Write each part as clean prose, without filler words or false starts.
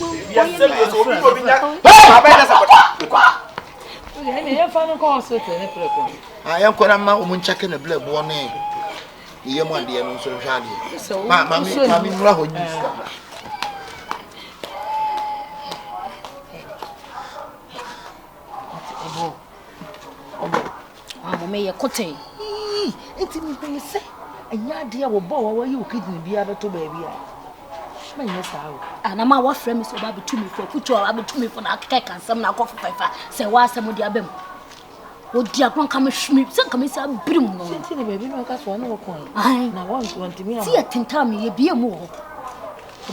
Yes, sir. So we go be that. I better support. You find a concert in a place. I am going to mount checking the blood warning. The young one, dear, so shady. So, Mammy, Raho. I may a cotton. It's in the say. And your dear will bow where you couldn't be able to baby. And I'm our friend, Mr. Baby to me for put your abbot to me for that cake and some now coffee pfeffer. Say, why some of the abem? What dear one come schmip, some come inside brim. Baby, no, that's one more point. I want to me. See, I can tell me, be a more.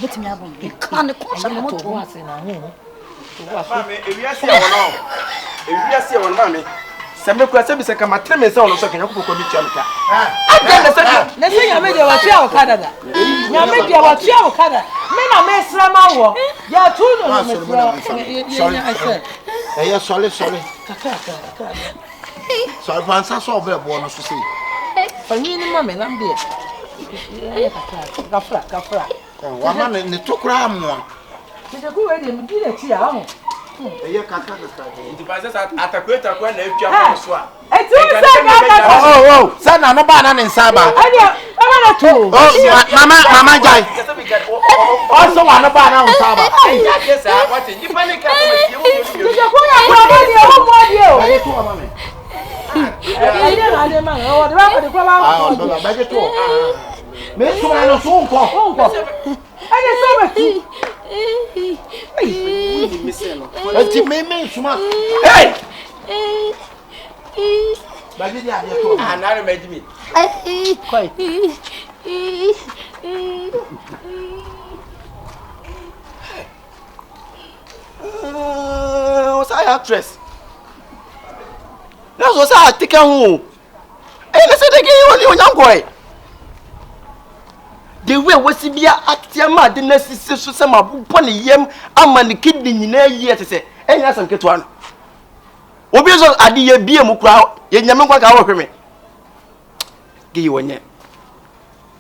Get me up on the can't to us in our home. If you see one, mammy. Some of us have come at 10 minutes on so can you cook with your car. Let's say I made our chair Canada. You made our chair Canada. Men are mess Ramawa. Yeah, Sorry. So once I saw a bonus to see. For me, mammy, I'm there. Gafra. One man in the 2 gram one. Did you go ahead and get a chair? It passes at a greater when they jump. Oh, son, I'm a banana in Saba. Mama Jai. Also, I'm a banana in Saba. Yes, what is you panic? Was I actress? That was I take home. Hey, let's say again, young boy. The way was to be at Yama, the necessary some of Pony Yem, I'm on the kidney in a year to say, and that's some one. Obiso Adi be a mukra, Yamaka our me. Give you one yet.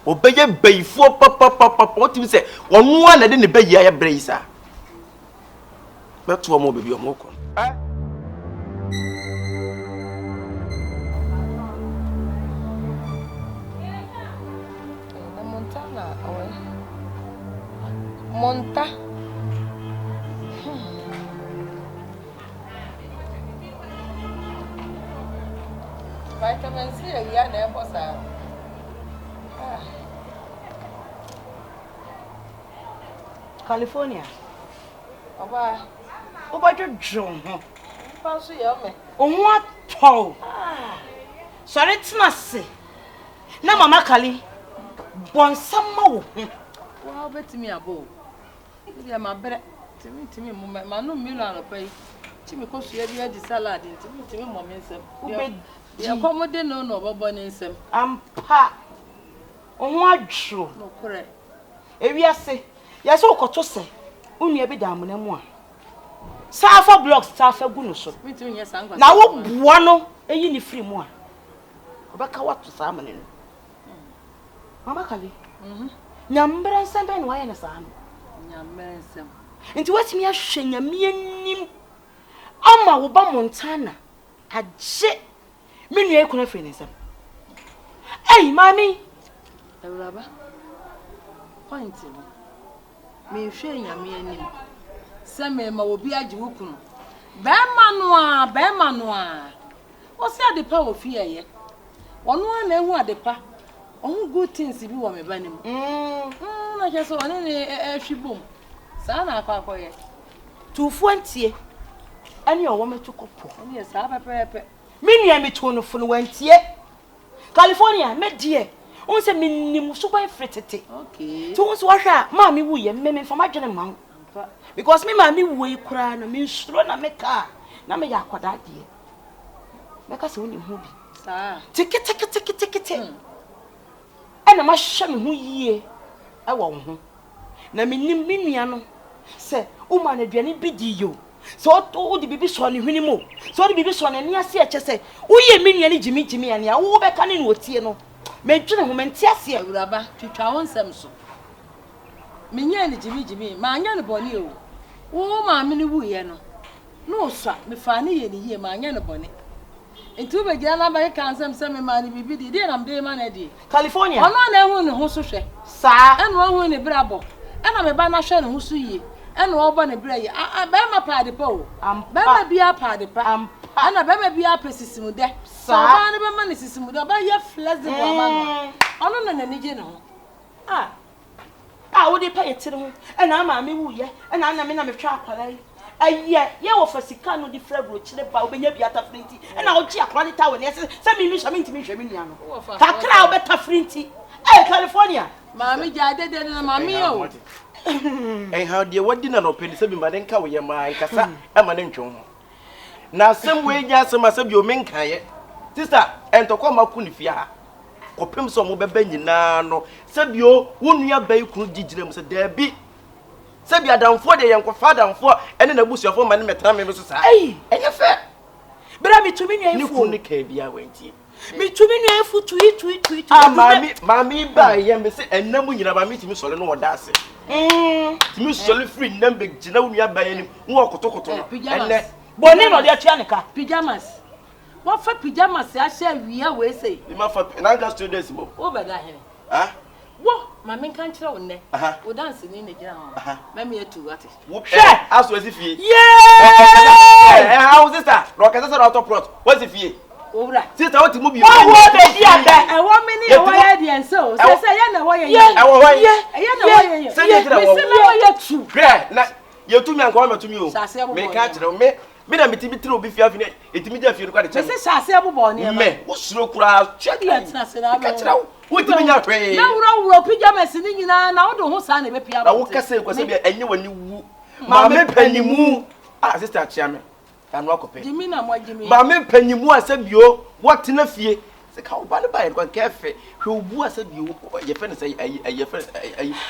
Obey a bay for papa, what you say, one I didn't pay a bracer. But 2 more baby or more. Monta. Vitamin C, yeah, never saw. California. About your drum, huh? Fancy, yummy. On what toe? Sorry, it's not say. Now, Mamma Kali, born some more. Well, bet me a bow. Yeah, my better to me, my no million pay. Timmy cost you the salad into me, moments. You accommodate no bonnet. AMPA. On what true? No, correct. If you say, yes, all to say, only a bit down with them one. Safa blocks, Safa Gunuso. Now, one, a uniform one. Rebecca, what to salmon? Mamma Kali. Number and something, why in a son? Into what me a shing a mean. Amma Uba Montana. A jet. Many a finish them. Hey, mammy. A rubber. Pointing. Me shame a mean. Some men will be a jukun. Bear What's the power of fear yet? One who had the pa. Oh, good things if you want me banning. I just want any boom. Sana, Papa. 220. And your woman took up. Yes, I have a prayer. Many am between fluent California, my dear. Once a minimum super fritty. Okay. To us, wash out, Mammy, we and Mammy from my general. Because me, Mammy, we cry and me strong and make car. Now, me, I quite that dear. Make us only movie. Ticket. And I must show me who ye. I won't. Na minimiano. Say, woman, a journey bid you. So, all the baby swan in more. So, the baby swan and near see, say, oh, ye mean any Jimmy and ya, oh, back in what you know. Mention a woman, Tessia, Rabba, to town some so. Minian Jimmy, my young bonny. wo ma me ni wuye no no so me fa ne ye ni ye ma anya ne bone nti be gya na ba ka ansem se me ma ni bibi di na mde ma na di California ono na ehu ne ho so hwe sa eno ehu ne brabo ena me ba na hwe ne ho so yie eno obo ne bre ye ba ma pa de pa o ba ma bia pa de pa ana ba ma bia pa sisimude sa ba ne ba ma ne sisimude ba ye flexible ama no ono na ni je ne ho wo de pa yetire ho ena ma me wuye ena na me na me twa akwala yi aye ye wo fasika no di frabro kire ba obenya biata frinti ena wo gi akwala ta wo ne se me mi hwe me ntimi hwe me nua no kakra wo beta frinti California mami jade de na mami yo how dear what dinner no penny se bi ma den ka wo ye ma nkasa e ma ne ntwe ho na asem we gya asem asem bi o men kan ye sister entokwa maku ni fia ha kopem so mo beba nyina no se bi o wonua bai kunu gigire mu se da bi se bi adamfo de yen kofa adamfo ene na busuafo ma ne metra me so sa enye fe bra mi tumi nua ni efu kunu ka bia wanti mi tumi nua efu tui mami ba ye me se enam nyina ba mi timi sole no woda ase timi sole free number gina wonua bai ni wo kotokoto no enne boni no de atua ne ka pyjamas what for pyjamas ya share wiya we say ni ma fa na ga students mo wo bada he wo mami kan kire wo ne wo dance ni ne gina ho mami etu ati wo aso esi fie how sister rocket sister out of plot what's the fie owura sister what mu bi wo be di anda e wo me ni e wo ya di enso se ye na wo ye ye e wo ye na wo ye se ye kira wo se na wo ye tu hwe na ye tu mi anko ma tu mi o me ka kire me na meti bitire obi fia fi ne etimi dia fie ko de che se sase abubo ne me wo suro kura check it na se na ka kire wo etimi nya hwe na wuro pyjamas ni nyina na wo do ho sa na be pia na wo kase ko se bia enye wani wu ma me panimu sister chia me anu akope jimi na mo jimi ma me panimu asabio what na fie se ka oba ne ba ko kefe hwe obu asabio ye fe ne se ye fe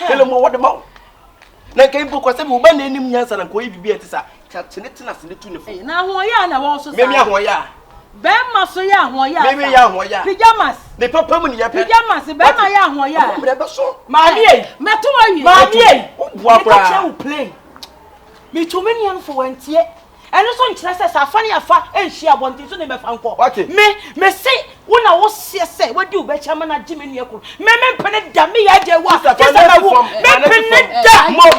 telemo what the mouth na kai bu ko se bu ba na enim nyansa na ko yi bibia ti sa tene tena se ne tu ne fo na ho ya na wo so sa me ho ya be ma so ya ho ya me ya ho ya pyjamas ne papa mu ne ya pe pyjamas be ma ya ho ya me be so mami meto awie mami bu akura ka che plane mi tumi nua fo wantie eno so nkyere se sa afane afa enhia bonti so ne be fa nko me se wona wo se se wadi ubecha mana jimi nua ko me pene da me ya je wa se na wo me pene da me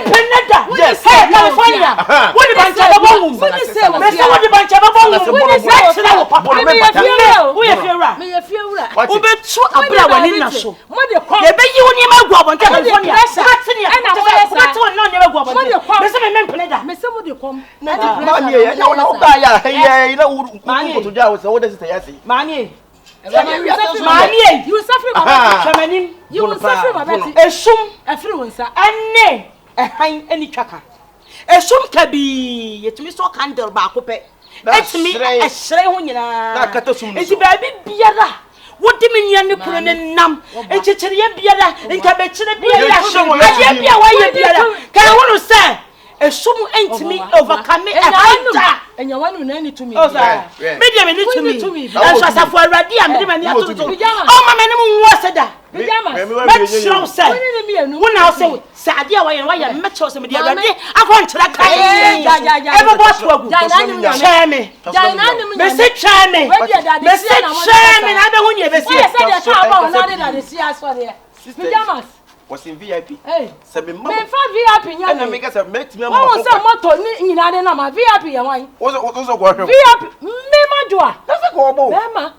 pene da yes California wodi bancha ba bongu me se wodi bancha ba bongu me se wo papa me ye fiera wo ye fiera me ye fiera wo be tu abra wani na so mo de kom ye be yi woni ma gwa boncha California ana wo ye sa wo no ne ma gwa boncha me se me pene da me se mo de kom mami ye na wo ba ya he na wo ko to ja wo se wo de sister ya se mami you will suffer my chamanim you will suffer my baby esum afri wonsa ane ehan eni twaka esum kabi yetumi so candle ba ko pe etumi ehre ho nyina na kata sum no enti ba biara wodi menya ne kuro ne nam enchechere ye biara enka be kire biara ade bia wa ye biara ka wono se esum entimi overcome ehanta enyawanu na ni tumi media me ni tumi enso asafo awrade a me mani atoto o ma me ne mu nwoseda pyjamas me chiro se wona o se sade a wa ye me chiro se me dia awrade akon kira kai ebe bo to agu chame me se chame na be hu ni ebe se de ka ba na de na de si aso de pyjamas was in VIP. Hey, me fa VIP nya. Na me ka say make me mo se moto ni nyina de na ma VIP ya wan. Wo so go hwe. VIP me ma joa. Na se go obo. Me ma.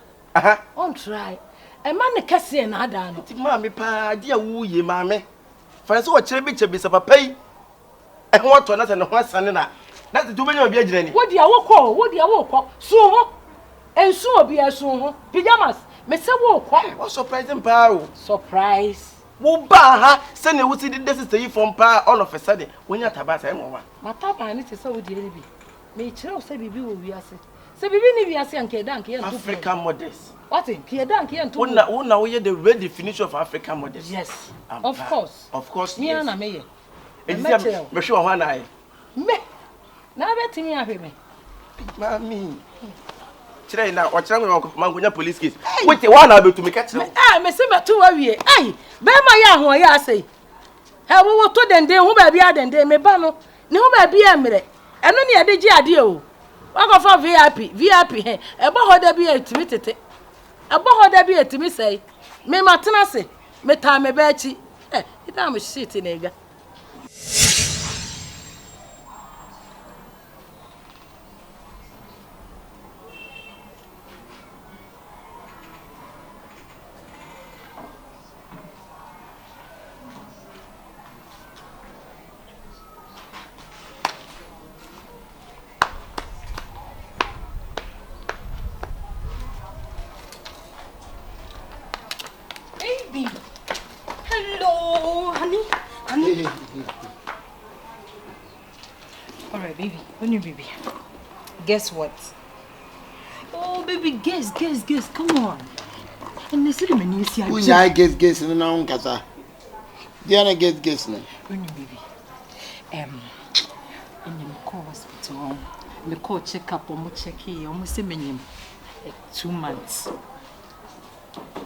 On try. E ma ne kase na ada no. Ti ma me pa dia wu ye ma me. Fa se wo kire bi chebi se papa yi. E ho to na se ne ho asane na. Na se tu benya obi agina ni. Wo dia wo kɔ. Su ho. Ensu obi esu ho. Pyjamas. Me se wo kɔ. What surprising pa o. Surprise. Wo ba ha se ne wuti de sister yi from pa all of a sudden when ya tabasa e mo wa mataba ni te se wo de ni bi me kire o se bibi wo wiase se bibi ni wiase anke da anke yantu African models what ke da anke yantu wona wo ye the real definition of African models yes AMPA. Of course me yes. na me ye me hwe ho na ai me na betimi ahwe me mami kire na o kire mangonya police case wait one na betu me ka kire me se metu wa wie ai be ma ya ho ya sei He wo to dende hu ba bia dende me ba no. Ne hu ba bia mere. Eno ne de gi ade o. Wa go for VIP he. E bo ho da bia etimi tete. E bo ho da bia etimi sei. Me matena se. Me ta me ba chi. Ita am shit nega. Hello, honey. All right, baby. When you baby. Guess what? Oh, baby, guess. Come on. And they said, "Man, you see, I guess, and now, Casa. Diana, guess, no. When you baby. In the hospital, the call check up, almost check here, almost a minimum. 2 months.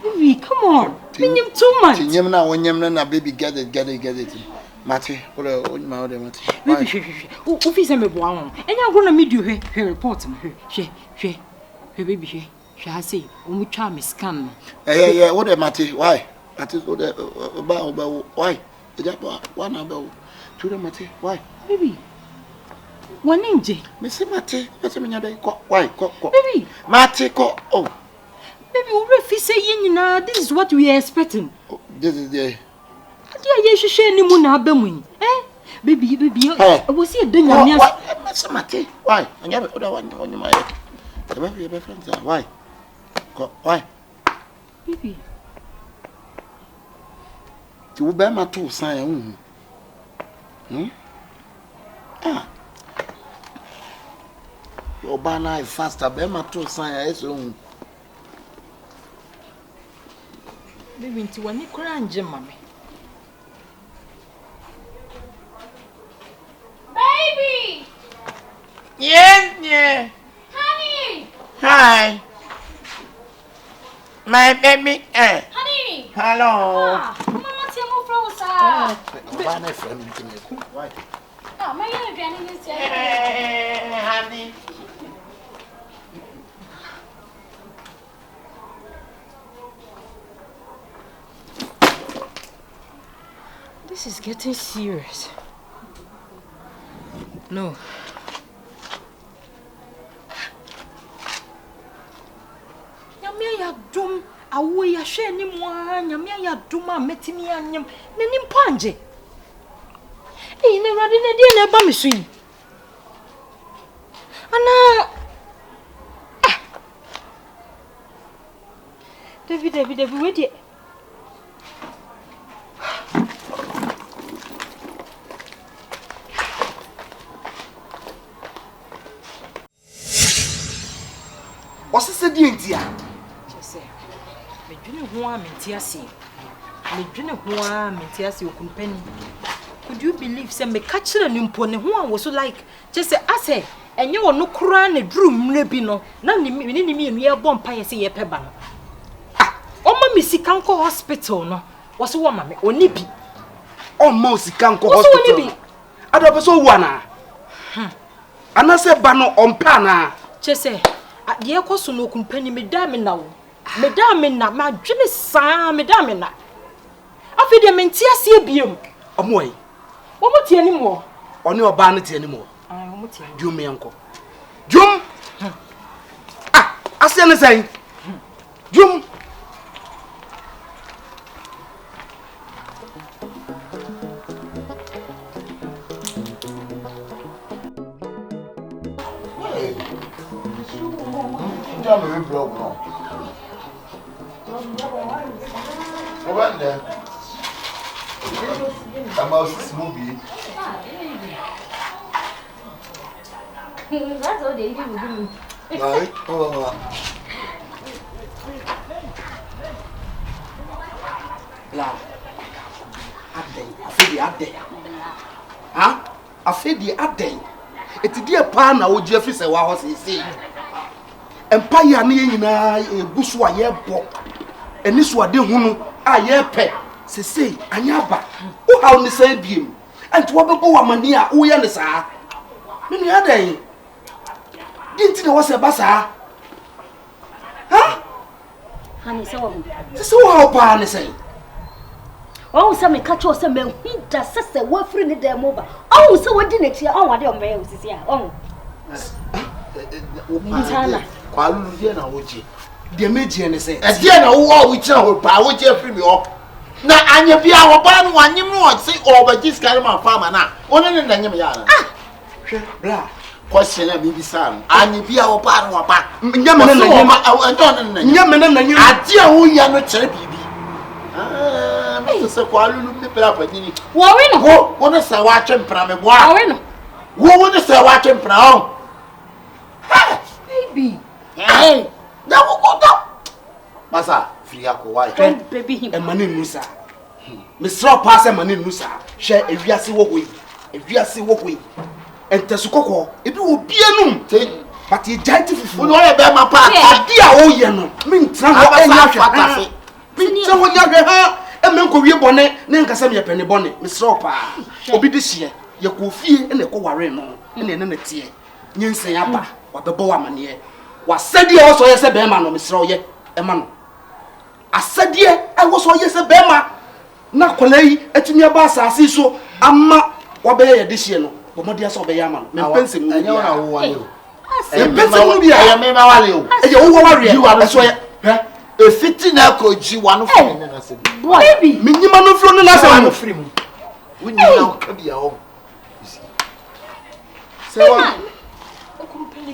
Baby, come on. Minimum 2 months. When you're not, baby, get it. Matty, what a my other Matty. Office me boa. And you're going to meet you her report. She, baby, she has say, we try me scan. Yeah, what a Matty, why? That is what about why? One about to the Matty, why? Baby, one inch. Missy Matty, what's a minute? Why? Baby, Matty, oh. Baby, we say this is what we are expecting. This is the. Yeah, she share any moon abemwin. Baby, I was here doing your Matty, why? I never put one on your mind. Why? Why? Baby. You will bear my two sign. Your banner is faster, bear my two sign. Baby, into one you crying, mommy. Baby! Yeah. Honey! Hi. My baby. Honey! Hello. Mama, tell me from sir. Banner friend, why? My young granny is Honey. This is getting serious. No. Nyamia ya dum awo ya hwe ni mo nyamia ya dum a metimi anyam nani mpanje. Ne rade na die na ba me so yi. Ana David we die. What's the idea? Just say, me dwene ho a mentiase. Me dwene ho a mentiase okunpani. Could you believe say me ka kire ni mpo ne ho a wo so like just say ase enye wo no kura na duru mre bi no na ni mienu ye bom pa ye say ye peba no. Oma me sika nko hospital no. Wo so wo ma me oni bi. Oma sika nko hospital. Wo so oni bi. Ada be so wo na. Ana se ba no ompa na. Just say ye koso no okunpani me da me na wo. Me da me na ma dwene saa me da me na. Afi de mentiase ebiem. Omo yi. Wo mo tie ni mo. Oni oba na tie ni mo. Wo mo tie. Jum me yanko. Jum. Ase ne sai. Jum. Jam me blog no. What then? About this movie. That's all they do. Right? Oh. La. Adey. Ha? Afedi adey. Etidi e pa na oji afise wa ho sese. Empire na nyina egusu aye bo. Eni so ade hunu aye pe. Sese anya ba. O how ni say biem and to obego wa mani a wo ye ne saa me ni adan dinti na wo se ba saa ha Honey, so so how pa ne say oh some catch us some who does say what free in the mobile oh so what didn't you on what your mail is here oh Montana kwalu die na woji de meji ne say e die na wo wo kira ho pa wo je free me o na anya bia wo ba no anyim no say o ba gis carry man farmer na one ne na nyim ya na hwe bra question na bibi san anya bia wo ba no ba nyame na nyim na nyame na nyim ade a wo ya no kire bibi me se kwalu lu me bra pa ni wo we no wo ne se wa twempra me boa wo we no wo ne se wa twempra o baby hey da wo ko do masa free akwa don't baby him e mani nusa me sro pass e mani nusa hwe ewiase wo hoyi ewiase wo hoyi entesu kokko ebi wo bienum te but e giant fufu wo ye be ma pa ade a wo ye no me ntra ho enya hwe me ntra ho nya hwe ha e me nko wie bone ne nkasa me pene bone me sro pa obi de hye ye ko fie e na ko ware no e na na tie nyinsen aba wa bebo wa mane wa sade e wo so ye se be ma no me sro ye e ma no asade e wo so ye se be ma na kolai etimi aba asase so ama wa be ye de hye no bo modi aso be ya ma no me pense mu anya na wo wale o e pense mu bia ya me ma wale o e ye wo ware e so ye e fiti na ko ji wa no fo ne na se baby me nyima no fro no na se no free mu wunyi na ka bia o sewa Company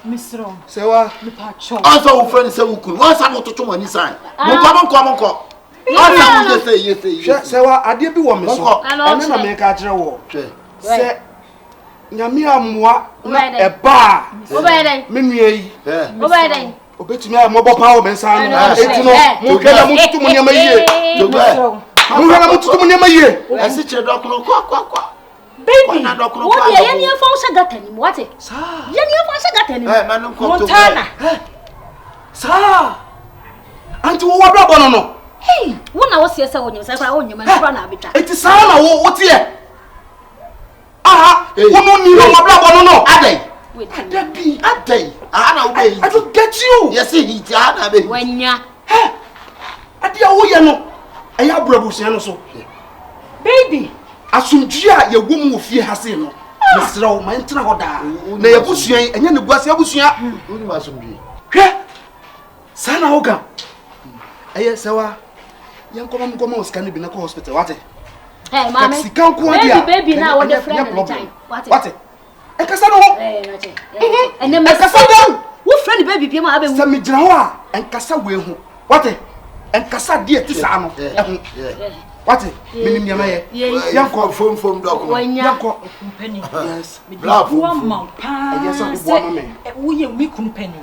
misro sewa me pa cho also wo friend se wo kun wa sa mo toto mani san mo ko asa mo je say sewa ade bi wo me so ene na me ka kire wo hwe se nyame amoa na eba obeden me nua yi obeden obetumi a mo bo pa wo me nsan no etino mo hwela mo tutu mo nyama yie to go mo hwela mo tutu mo nyama yie esi che dokro kwa baby what ye any function gata ni what sa ye any function gata ni manu ko to Montana sa anti wo wabra bono no hey wona wo se wonyem se kwa wonyem na na abetwa eti sa na wo tie aha wo no ni no wabra bono no adai adabi adai ana wo be I don't get you yes he ana be wanya ade a wo ye no eya brabusia no so baby asumdue a ye wo mu ofie hase no mesrew man tena ho da na ye busua enya ne guase abusua uni masumbi hwe sana hoga eye sewa yankoma mkoma osikani bi na ko hospital wate hey mama sikan ko dia baby na wo the friend in time wate e kasa no ho nate ene me kasa dan wo friend baby bi ma abe sa mi jira ho a enkasa we hu wate enkasa die ti sa no ehu wate minim nyama ye yanko fom doko wanya yanko company yes bravo wo ma pa yes so bo ma me wo ye mi company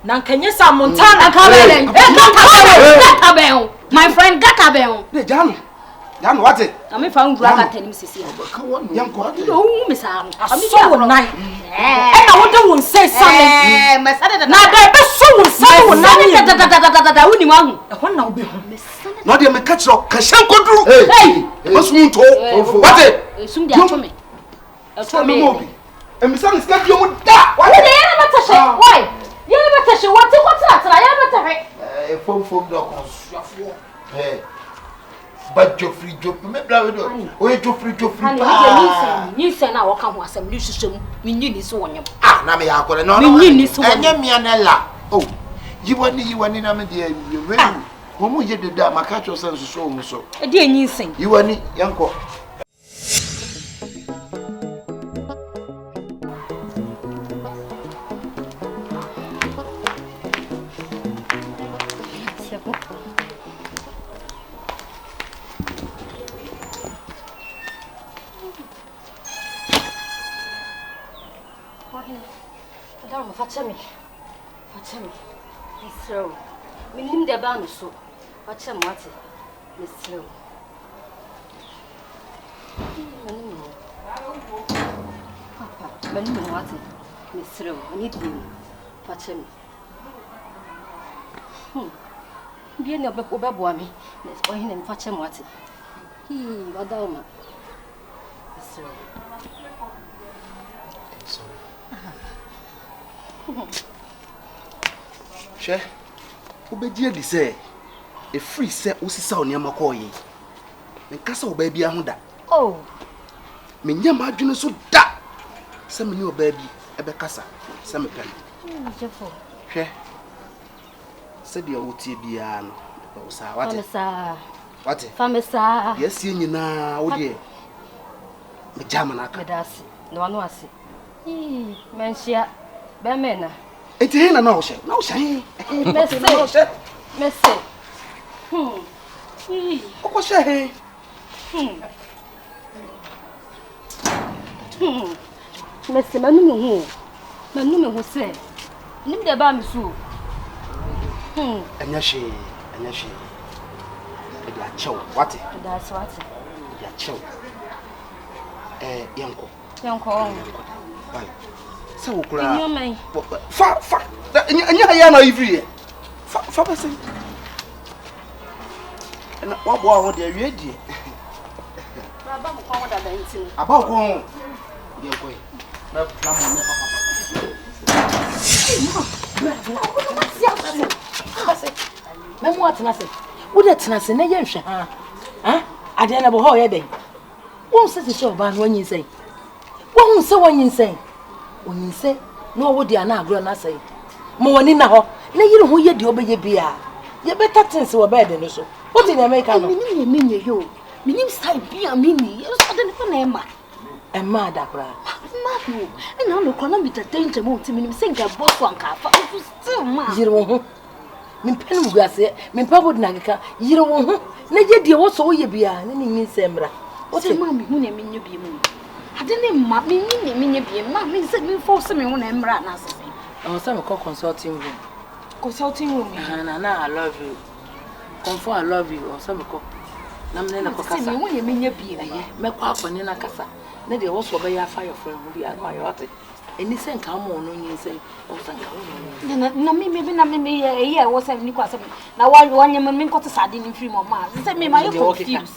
na nkanye sa Montana akabelen gata my friend gata ben ne jano wate ami fa ngura gata ni sisi yanko no mi sa no ami so wo nai e na wo de won say something mesade da na da be so won say won nai da woni ma hu e ho na wo be hu no de me catch ro ka shankodru hey masun to wate sum dia to me me mobi emisan ska bio mu da wate de yana batashe why yana batashe wate atra yana batahe fom doko suafo but Joffrey me bra we do o ye Joffrey pa ni se na wo ka ho asem ni hwehwem mi nyi ni so wonyam na me yakore no mi nyi ni so wonyam enya mia na la oh yiwani na me de we wo mu ye de da maka cho sense so mu so e de nyi sen yiwani yanko Fatemi. Misro. Minim de ba no so. Fatem wate. Misro. Papa, manim wate. Misro. Ani dim. Fatem. Bien no be boa me. O hine fatem wate. Wadama. Sorry. She, obedi edi say, e free say osisa oniama ko yi. Nkasa oba bia ho da. Oh. Me nya ma adwene so da. Se me ni oba bi ebe kasa, se me pen. Jefo. Hwe. Se dia wotie bia no. O sa wate. Famesa. Wate. Famesa. Yes ye nyina wo de. Me jama na ka. Medasi. No anu ase. Menshia. Be mena. Eti he na na wo hye. Na wo hye. Mese. Mese. Oko hye he. Mese manu me ho. Manu me ho se. Nim de ba me so. Anya hye. Edi a chew. Wate. Medasi wate. Edi a chew. Yanko. Why? Se wo kura. Fa. Anya ya na ivri. Fa ba se. Na wa bo ho de awie die. Baba mo kwa da ntin. Aba ko. Di ko yi. Na plan mo ne papa. Memu atena se. Wo de tena se na ye nhwe ha. Ha? Ade na bo ho ye den. Won se se oba no anyin sen. Won se wonyin sen. Onyin se na wo de ana agro na sai. Mo woni na ho. Na yiri ho ye de obeye bia. Ye better things wo bed no so. What in America no? Minni yo. Minni sai bia minni. Yo so de ko na e ma. E ma da kra. Ma no. E na no ko na mi tete mo ti minni se nka boss anka fa. Still ma. Yiri wo ho. Min pen mu gase, min pa bod na keka. Yiri wo ho. Na ye de wo so ye bia. Na ni nyin semra. O te ma mi hu na minni bi mu. Ade ne ma minni ne minni bi ma mi se mi force me hu na emra na asese. Oh, some call consulting room. Consulting room. Na I love you. Comfort I love you or some call. Na me na ko kasa. Me hu ye minni bi Eye, me kwa afọ na kasa. Na de wo so be ya fire friend hu bi akwa yo ate. Eni se nka mo no nyin se. O sa nka wo no. Na me ye wo se ni kwa se na wa nyem me nkoto sade ni free mo ma. Se me ma you confused.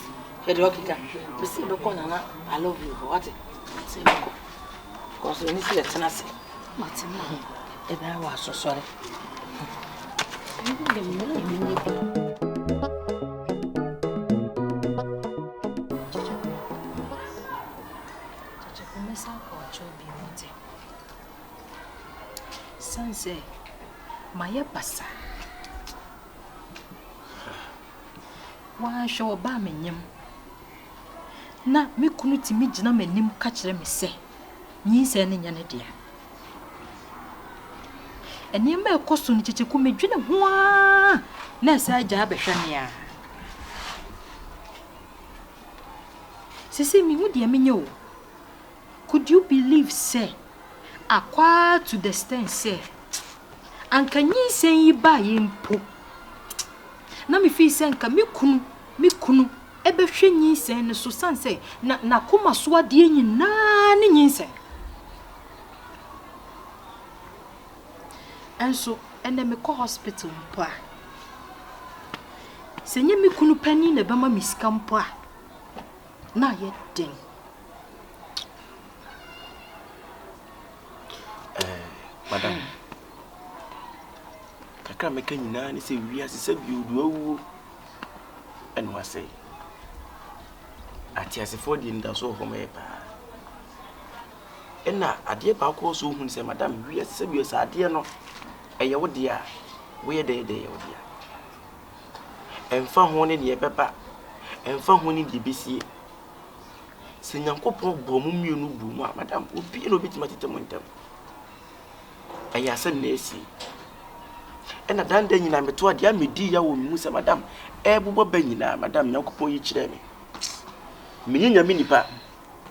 He de okika. Be see be ko na I love you what? Say me ko. Cause eni se tena se. Matima. E ba wa so sorry. Sanse maye pasa wa show ba menyem na me kunu ti me gina manim ka kire me se nyi se ne nya ne dia eni ma ekoso ni checheku medwene ho a na sa agya abehwane a sisi mi hu dia menye o. Could you believe say akwa to the extent say anka nyi sen yi ba yempo na me fi sen ka me kunu ebehwe nyi sen ne so san say na koma so ade nyina ne nyi sen enso ene me ko hospital mpo a senye me kunu pani na bema misika mpo a na ye den madam. Kaka meka nyina ni se wiase se bi odu awu eno ase ati ase for di nda so homa e pa ena ade ba ko so hu se madam wiase se bi o sa ade no eye wo de a wo ye de ye wo de a emfa ho ne de beba emfa ho ne de besie se nyankopon bo mu mienu bu mu a madam obi no bitima tete mo ntam aya se na esi ena dan dan nyina meto ade amedi ya wo mu se madam ebubo ba nyina madam nyankopon yi kire me menyinya me nipa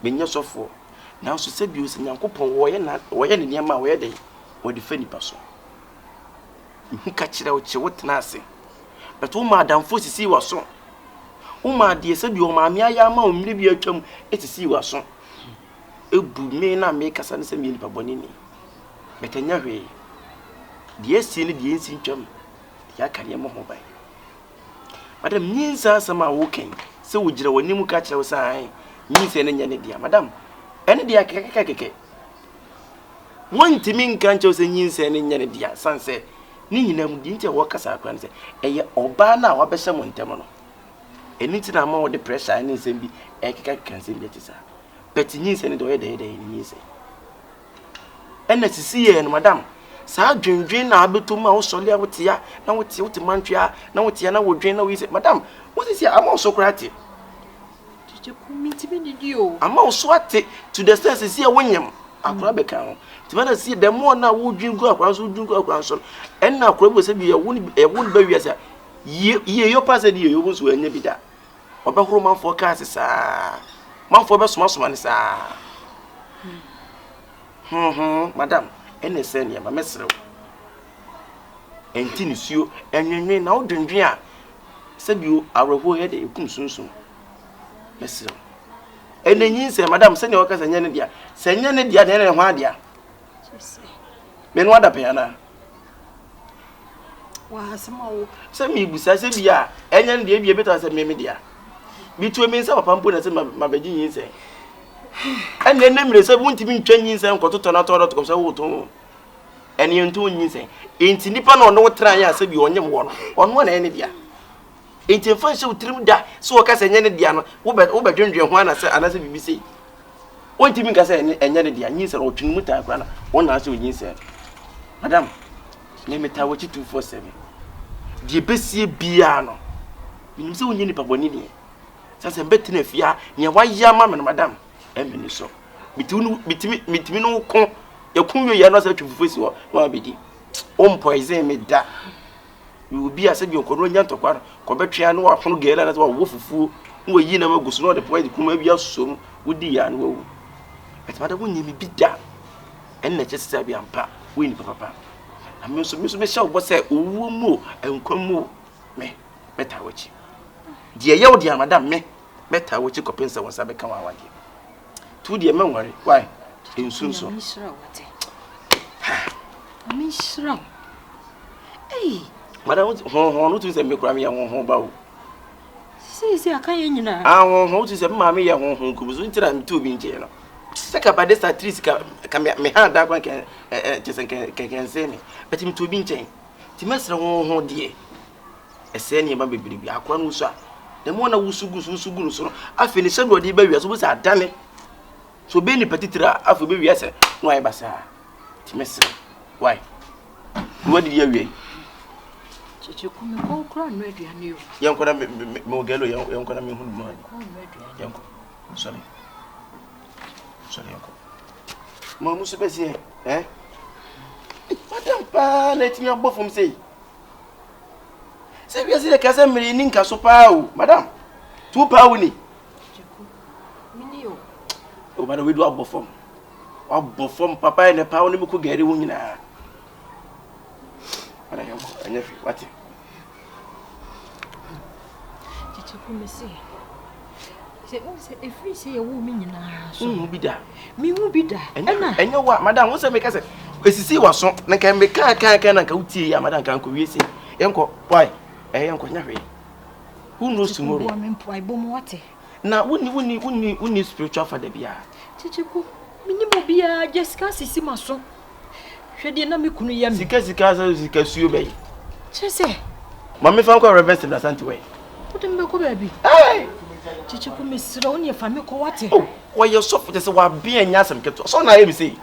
menya sofo na so se bi o se nyankopon wo ye ne niam a wo ye de wo de fa nipa so nka kire wo che wo tena ase beto madam fo sisi wa so o ma de se bi o ma me aya ma o mire bi atwam etisi wa so ebu me na me kasa ne se me nipa boni ni betanya hwe die sie ne die nsi ntwam ya kare mo ho bai madam nyinsa sama wo ken se wo gira wani mu ka kire wo san nyinse ne nya ne dia madam ene dia kekekeke wontimi nka nche wo se nyinse ne nya ne dia sanse ni nyinam di nte wo kasa akwa ne se eye oba na wa behye mo ntem no eni ti na ma wo de pressure ne nsem bi ekekeke nsem bi tisa but nyinse ne do ye de nyinse ena sisi ye no madam sa dwendwen na abeto ma wo sole a wotia na wote mantwa na wotia na wodwen na wo ise madam wo sisi ama so krati ama wo so ate to the sense sisi e wonyam akura beka ho ti mana si the more na wo dwen gu akura so dwen gu akura so ena akura bo se bi e won ba wiase ye yo pass de ye yo bo so anya bi da obehoro manfo ka asesa manfo be soma ne sa madam ene se ne ma mesrew enti ni suo enwenwen na odwendwen a se bi awerho he de ekum sunsun mesrew ene nyinse madam se ne wakasa nya ne dia se nya ne dia de ne ho adia me no ada peana wa samawo se mi busa se bi a enya ne dia bi beta se me dia bi tu me nsa papa mpo na se ma begi nyinse ene ne mire se buntimi ntwa nyinse nkototo na to ko se wo to ene ntu nyinse enti nipa na ono tra ya se bi onyem wo no ono na ene dia enti fa se utrim da so wo ka se nya ne dia no wo bedwendwe ho ana se bibi sei wontimi ka se enya ne dia nyinse ro twin muta akra na wona ase nyinse madam ne meta wo chi 247 die besie bia no binim se wonye nipa boni ni sase mbetena fia ne waya ma me madam emini so mitimi no ko yakun ye no se twufufusi wo wa bedi on poison me da you be as bi onkono nya ntokwa ko betwea no wa hono gela na so wo fufu wo yi na magusu no de poison kuma bi asom wodi ya no wo etimada wo nyimi bi da en na chese bi ampa wo ni papa na me so me sha wo se owo mu enkwa mu me beta wachi die ye wo dia madam me beta wachi ko pensa won sa be kan wa wage tu die men ware why ensunso Mishra. Hey. Madam, no to say me kra me ho ba o. See aka ye nyina. Ho to say ma me ye ho kubuzu ntira me to bi nje no. Seka ba de satrice ka me ha da kwan ke chesen ke se ni. But me to bi nje. Ti mesra ho de. Ese ni ba bebiri bi akwa no so a. De mo na wusugu no so no. Afi ni se do de ba wi so bo sa adane. So be ni petitira afi be wi ase no ai basa. Ti mesra. Why? What did you wear? Chichi kumi ko kura no aduane yo. Yanko na me gelo yanko na me hu mo. Yanko. Sorry yanko. Mo musu be se Madam pa let me above from say. Say we say ka say miri ninka so pa o. Madam. 2 pa wo ni. Chiku. Mini yo. O ba we do above from. Above from papa e ne pa wo ni me ko gari wo nyina. Ana yanko anya fi wati. Chichi kumi se. Se every say you wo mi nyina so. Bi da. Mi hu bi da. Enya wa madam wo se me ka se esisi wa so na ka me kan na ka utie ya madam kan ko wiese. Yanko why? Yanko nya hwe. Who knows tomorrow? Wo me mpoi bo mo wate. Na woni spiritual father bia. Chichi ku minimo bia Jessica sisi maso. Hwede na me kunu yam. Sika suyo bey. Chese. Mama fa ko reverse na santi we. Wote mbe ko baabi. Hey! Chichi ku mesira woni fa me ko wate. Oh, why you so for say wa bia nya asem keto. So na ye bi say.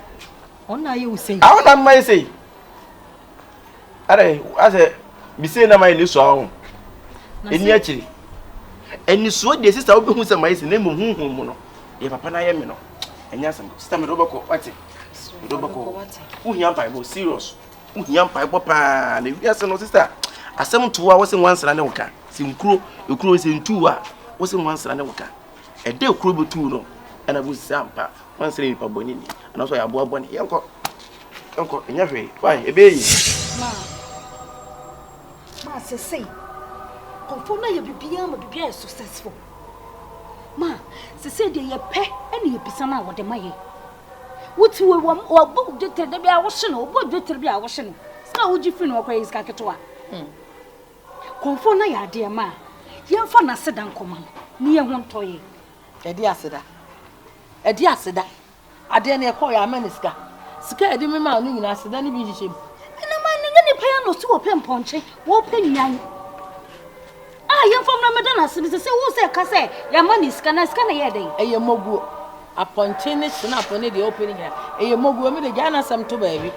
Ona ye wo say. I want am my say. Are ase bi say na my ni so ahun. Eni akiri. Eni so de sister obi hu say my say na mu hu mu no. Ye papa na ye me no. Enya asem. Sister me do bako wate. Uhia Bible serious. Uhia Bible pa na wi ase no sister. Asem to wa wose wansra ne woka. Sinkuro, ekuro sentu a wose wansra ne woka. Ede ekuro betu no. Ana bu sampa. Wansra ni pa boni ni. Ana so ya bo aboni. Yenko enya hwe. Why ebeyi. Ma say. Konfo na ye bibia ma bibia successful. Ma say de ye pe ene ye bisa na wo de maye. Wuti we wa bu de te de bia wo hye no, bo de te bia wo hye no. Sa wo gifi no kwa iska keto a. Konfo na ya de ma. Ye mfa na sedan koma. ni ye ho ntoye edi aseda ade na ekọ ya amaniska sika edi me ma no nyina aseda ni bi hihye ina ma ni pa ya no si wo pe mponche wo pe nyan ye fom na medana se se wo se ka se ya maniska na ye den eye moguo aponche ne snap ne de open nyina eye moguo me de jana sam to baabi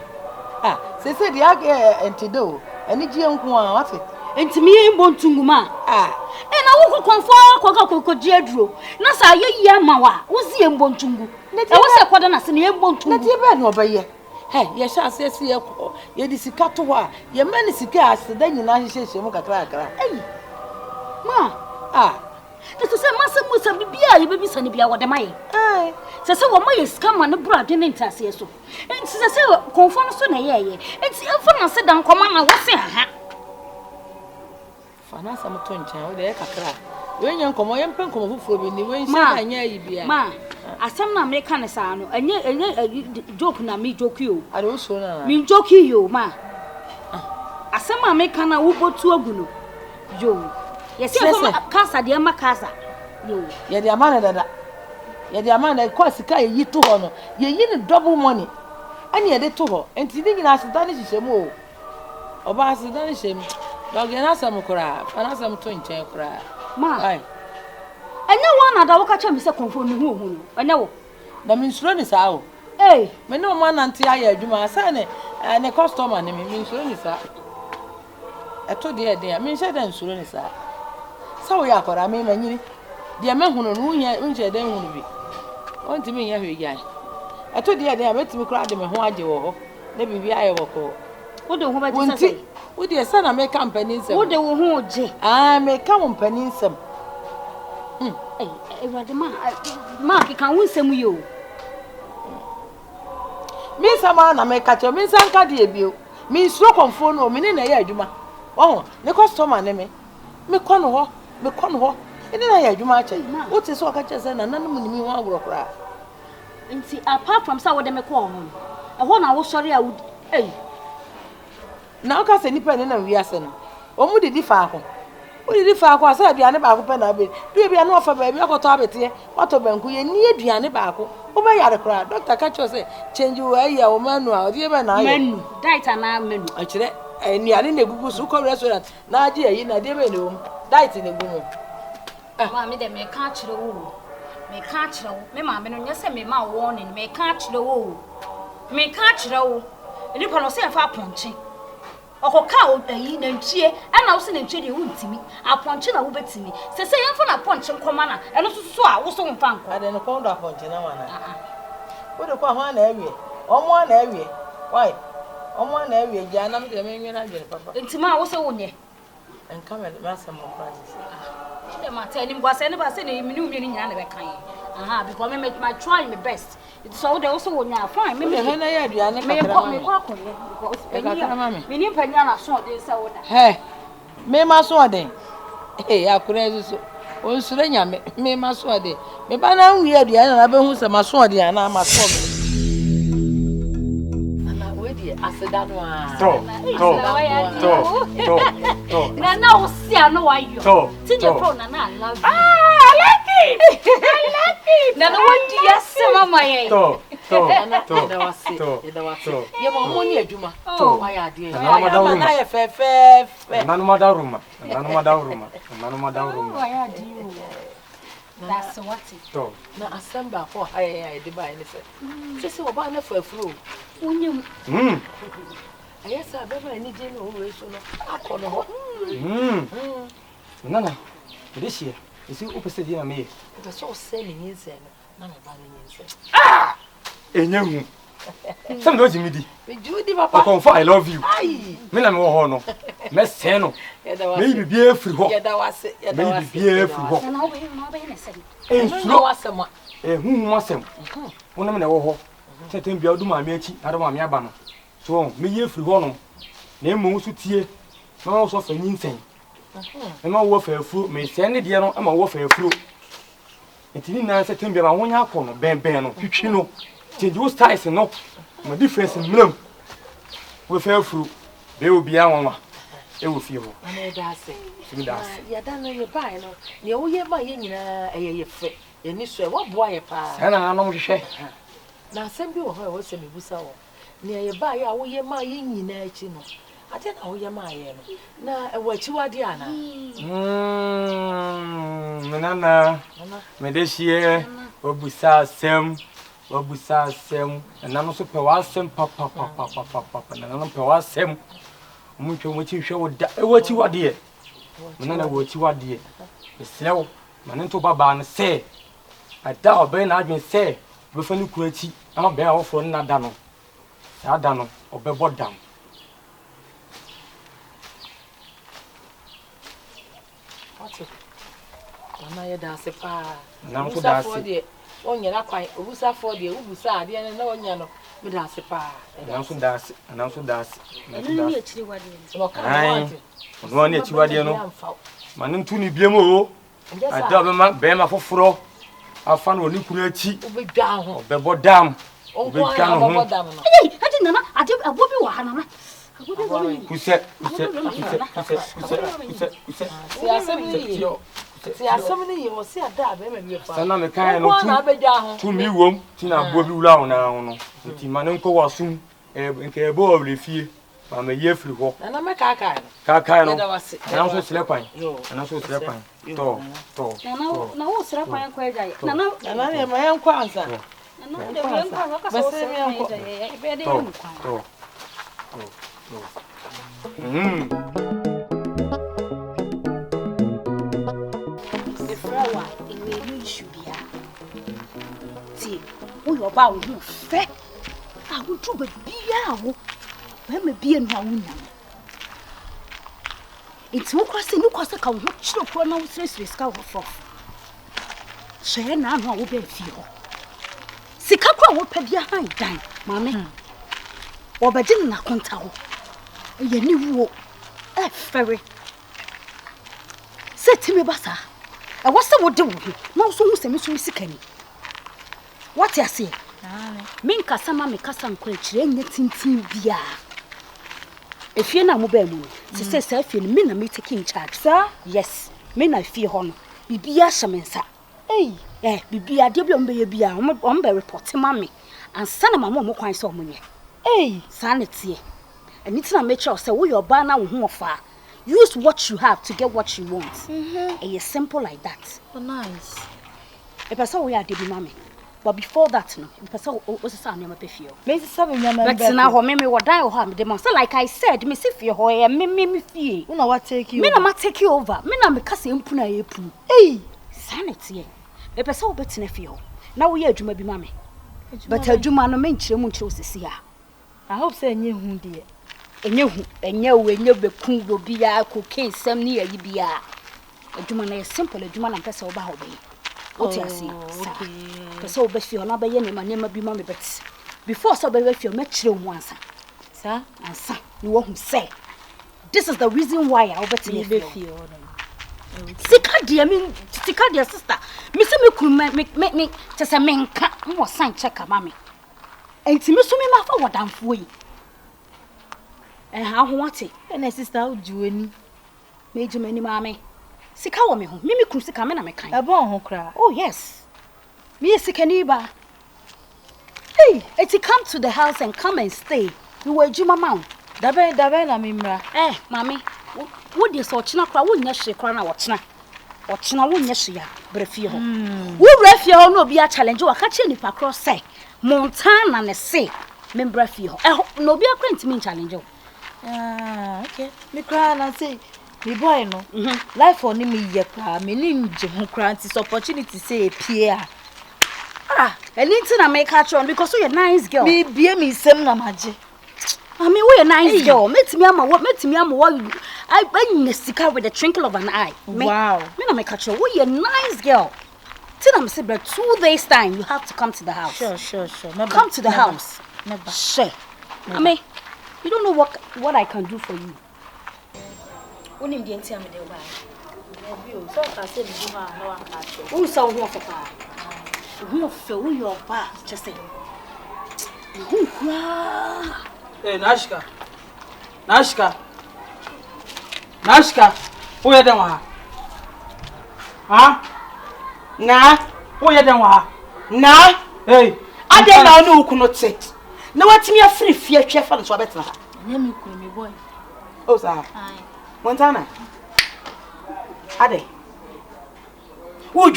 se de age entido ani gie nko a wate entimi ye mbontunguma na wo konfo ko gie aduro na sa ye yi ama wa wo si ye mbontungu e wo se koda na se ne ye mbontungu na tie be no obaye ye sha ase ye ko ye di sika to ho a ye mani sika aseda nyina hyehyehye mu kakra ma to se masa musa bibia ye bebi sane bia wo de mai se wo maye sika ma ne bra de ne ntase so enti se konfo no so na ye enti enfo na se dan koma na wo se ha fana sam to nchan wo de kakra we nya nkomo ye mpen komo fufuro bi ni we nsia na nya yi bia ma asem na America ne sa no enye joke na me joke yo ade wo so na me joke yo ma asem America na wo botu agu no yo yes ko kasa de ma kasa yo ye de amana dada ye de amana ko sika ye to ho no ye yi ni double money ani ye de to ho enti ni nyina aseda ne hyehyem o oba aseda ne hyehyem doge na sam kura ana sam to nchan kura ma enye wo na da wo ka cha mi se konfo ni hu no enye wo na mi nsuro ni sa o me no ma nante aye adwuma asa ne customer ne mi nsuro ni sa eto de mi nche da nsuro ni sa sa wo ya kwara me manyini de me hunu no unje de hunu bi onti mi nya hwe gyan eto de metimi kura de me ho age wo ho na bibi aye wo ko wo de ho ba ji sa wo de sa na me company nsem wo de wo ho oje me company nsem wade ma ki kan wunsem yo mi sama na me kacho mi sanka de ebio mi suro konfo no mi ni na ye adwuma oh ne customer ne me kono ho ene na ye adwuma ache wo te so ka che se na nanum ni mi ho agro kra nti apart from sa wo de me ko ho na wo sori a na o ka se nipa ne na wi ase no o mu didi fa ho Odi fa kwa sa aduane ba ko pe na be. Du bia na ofa ba bi akoto abete. Wato banku ye ni aduane ba ko. Wo ba yare kra. Doctor ka cho say change wo ayi wo manual. Odi be na ayo. Menu. Diet na menu. A kire ni ane na gugu su ko restaurant. Na agi ayi na de be ne wo. Diet ne gugu. Ma me de me ka kire wo. Me ka kire wo. Me ma me no nyese me ma warning. Me ka kire wo. Me ka kire wo. Ni pa no se fa ponche. Okoka oyi na ntie ana wo se na ntie de wuntimi aponche na wo betimi se yemfa na ponche nkoma na eno so a wo so mfa nko ade no kondo aponche na wana wo de kwa ho na awie omo na awie why omo na awie ja na me de me nwena adwene papa ntima wo se wo nye enka me asem mo practice de ma tell him boss any ba se na mi ni umi ni nya na be kan because me try my best it's so they also wonya fine me na ya aduane kakra me kwa konye because me ni panya na so de se wo da me ma so den akura so on sure nya me ma so den me ba na wi aduane na be hu se ma so den na ma so me ana we di aseda no a to na wo sia no wa yo ti je pro na I love you I like it na no wadi yase mama ye to da wasi ye mo mo ni adwuma to wa ya de na ye fe nanu madaruma wa ya di you that's what it to na assemble for high de ba ni se oba na fa afuro unyum ayesa beba ni je no we so no akono ho nana this year isi opese di na me the so say ni nse no na me ba ni nse enyehu some do jimidi me judi papa confirm I love you me na me wo ho no me se no me bibia afiri ho ye da wase me bibia afiri ho na obe na se no wasema hu wasem wona me na wo ho tetem bia odu ma me achi ado ma me aba no so me ye afiri ho no na emu so tie na wo so fa nyinsen na wo fa afuru me se ne de no ama wo fa afuru entini na se tembia ma wonya akono ben no twitwi no change wo styles no ma difference mlam wo fa afuru be obi anwa e wo fie ho ana da ase simi da ase ya da no ye bai no ne wo ye ba ye nyina ye fe ye ni so e wo boa ye pa sa na nanom hwehwe na asem bi wo ho wo se mebusa wo ne ye ba ye a wo ye ma ye nyina achi no ate na wo ye ma ye no na e wo achi wade ana menana me de hie obusa sem na no so pe wa sem papa na no pe wa sem mu twa mo chi hwe wo da e wo chi wade ye menana wo chi wade ye eslew manen to baba no se ada obe na adwen se be fa ni kura chi ama be a wo fo na da no sa da no obe bodam na ye da se pa na so da se onya na kwan obusa for de obusa ade na onya no me da se pa na so da se Ni e chiri wade. no kan no na chi wade no manen tu ni biem o ada be ma foforo afa no ni kura chi obedwa ho obe bodam obe twa no ho Hey, ati nana, ati abo bi wa ha nana. Abo bi wa ni. kuse si asem ni ye o si ada be ma bi pa sana me kan no na abedwa ho tu mi wom ti na abo bi wura ho na ho no ti manen ko wasum nke ebo oble fie ba me ye firi ho na me ka no na so sile kwan to Na wo sra kwan kwa ja. Nana ne ma yan kwa ansa nana de wen kwa ka so sra kwan ja. E be de yen kwan. Ifrawa ime issue bia. Ti, wo yo ba wo fe. A wo tu ba bia wo. Ba me bia no a wo nya. Enti wo kwase ni kwase ka wo chiro ko na wo sresre ska wo fo. Hye na no a wo be fie ho. Sika kwa wo pa bia han dan. Mame. Wo ba gin na konta ho. Ye ni wo. Ferry. Set me basa. I was so would do. No so who semi so sika ni. What you say? Me nkasa ma me kasa nkwa chire nya tintin bia. Efie na mo ba mu. Se se afie ni me na me take in charge. Sir? Yes. Me na fie ho no. Bibia hyemensa. Bibia de bia mbe ye bia. On be report ma me. Ansa na mama mo kwan so omunye. Sanity. And it's not make sure say we your banner wo fa. Use what you have to get what you want. It's simple like that. Oh, nice. A person we are debi mama. But before that, no, a person was a son of feel. Maybe seven young men. But now, me what die or harm them. So, like I said, me see fear, hoy, me fear. You know what take you? Me na take you over. Me na me kase impuna epu. Sanity. A person bet in fear. Now we are Juma be mammy. But a Juma no men chemu chose to see her. I hope say you who dear. And you be cool be a cocaine, some near you be a Juma is simple, a Juma and person about me. What you see, so best you another yen, my name be mammy, but before so be if you met you once, sir, and son, you won't say. This is the reason why I bet you feel. Sika dear, mean, Sika dear sister, Miss me just a man can't more sign checker, mammy. And to miss me, my forward and free. And how want it? And sister, do any major many mammy. Sika wo me ho. Mimi kru sika me na me kan. A bon ho kra. Oh yes. Me sika ni ba. Hey, it come to the house and come and stay. You were Juma man. Dabe na mimra. Mami. Wo dey so china kra wo nya hye kra na wo china. Wo china wo nya hye ya brefie ho. Wo brefie ho no obi a challenge wo ka che nipa cross say. Montana ne say me brefie ho. No obi a kwenti me challenge wo. Okay. Me kra na say me boy no. Life for me ye kra me ni nje ho kra anti opportunity say pie anything I make catch on because you're a nice girl. Me bie me sem na maje. I mean we a nice girl. Met me what I sika with the twinkle of an eye. Wow. Me na make catch on. We a nice girl. Till I'm say but 2 days time you have to come to the house. Sure. Come to the house. Never. Sure. I mean you don't know what I can do for you. Unim di enti amede wa. Obi so ka say me do ha na wa ka che. Who saw who for pa? Who feel your pa just say. Who cry? Hey Nashika. Nashka, who you don't Na, who you don't na, hey, I don't know who could not say. No, what's me a free fear chef and so better. Let me call me boy. Oh, sir. Montana. Ade. Would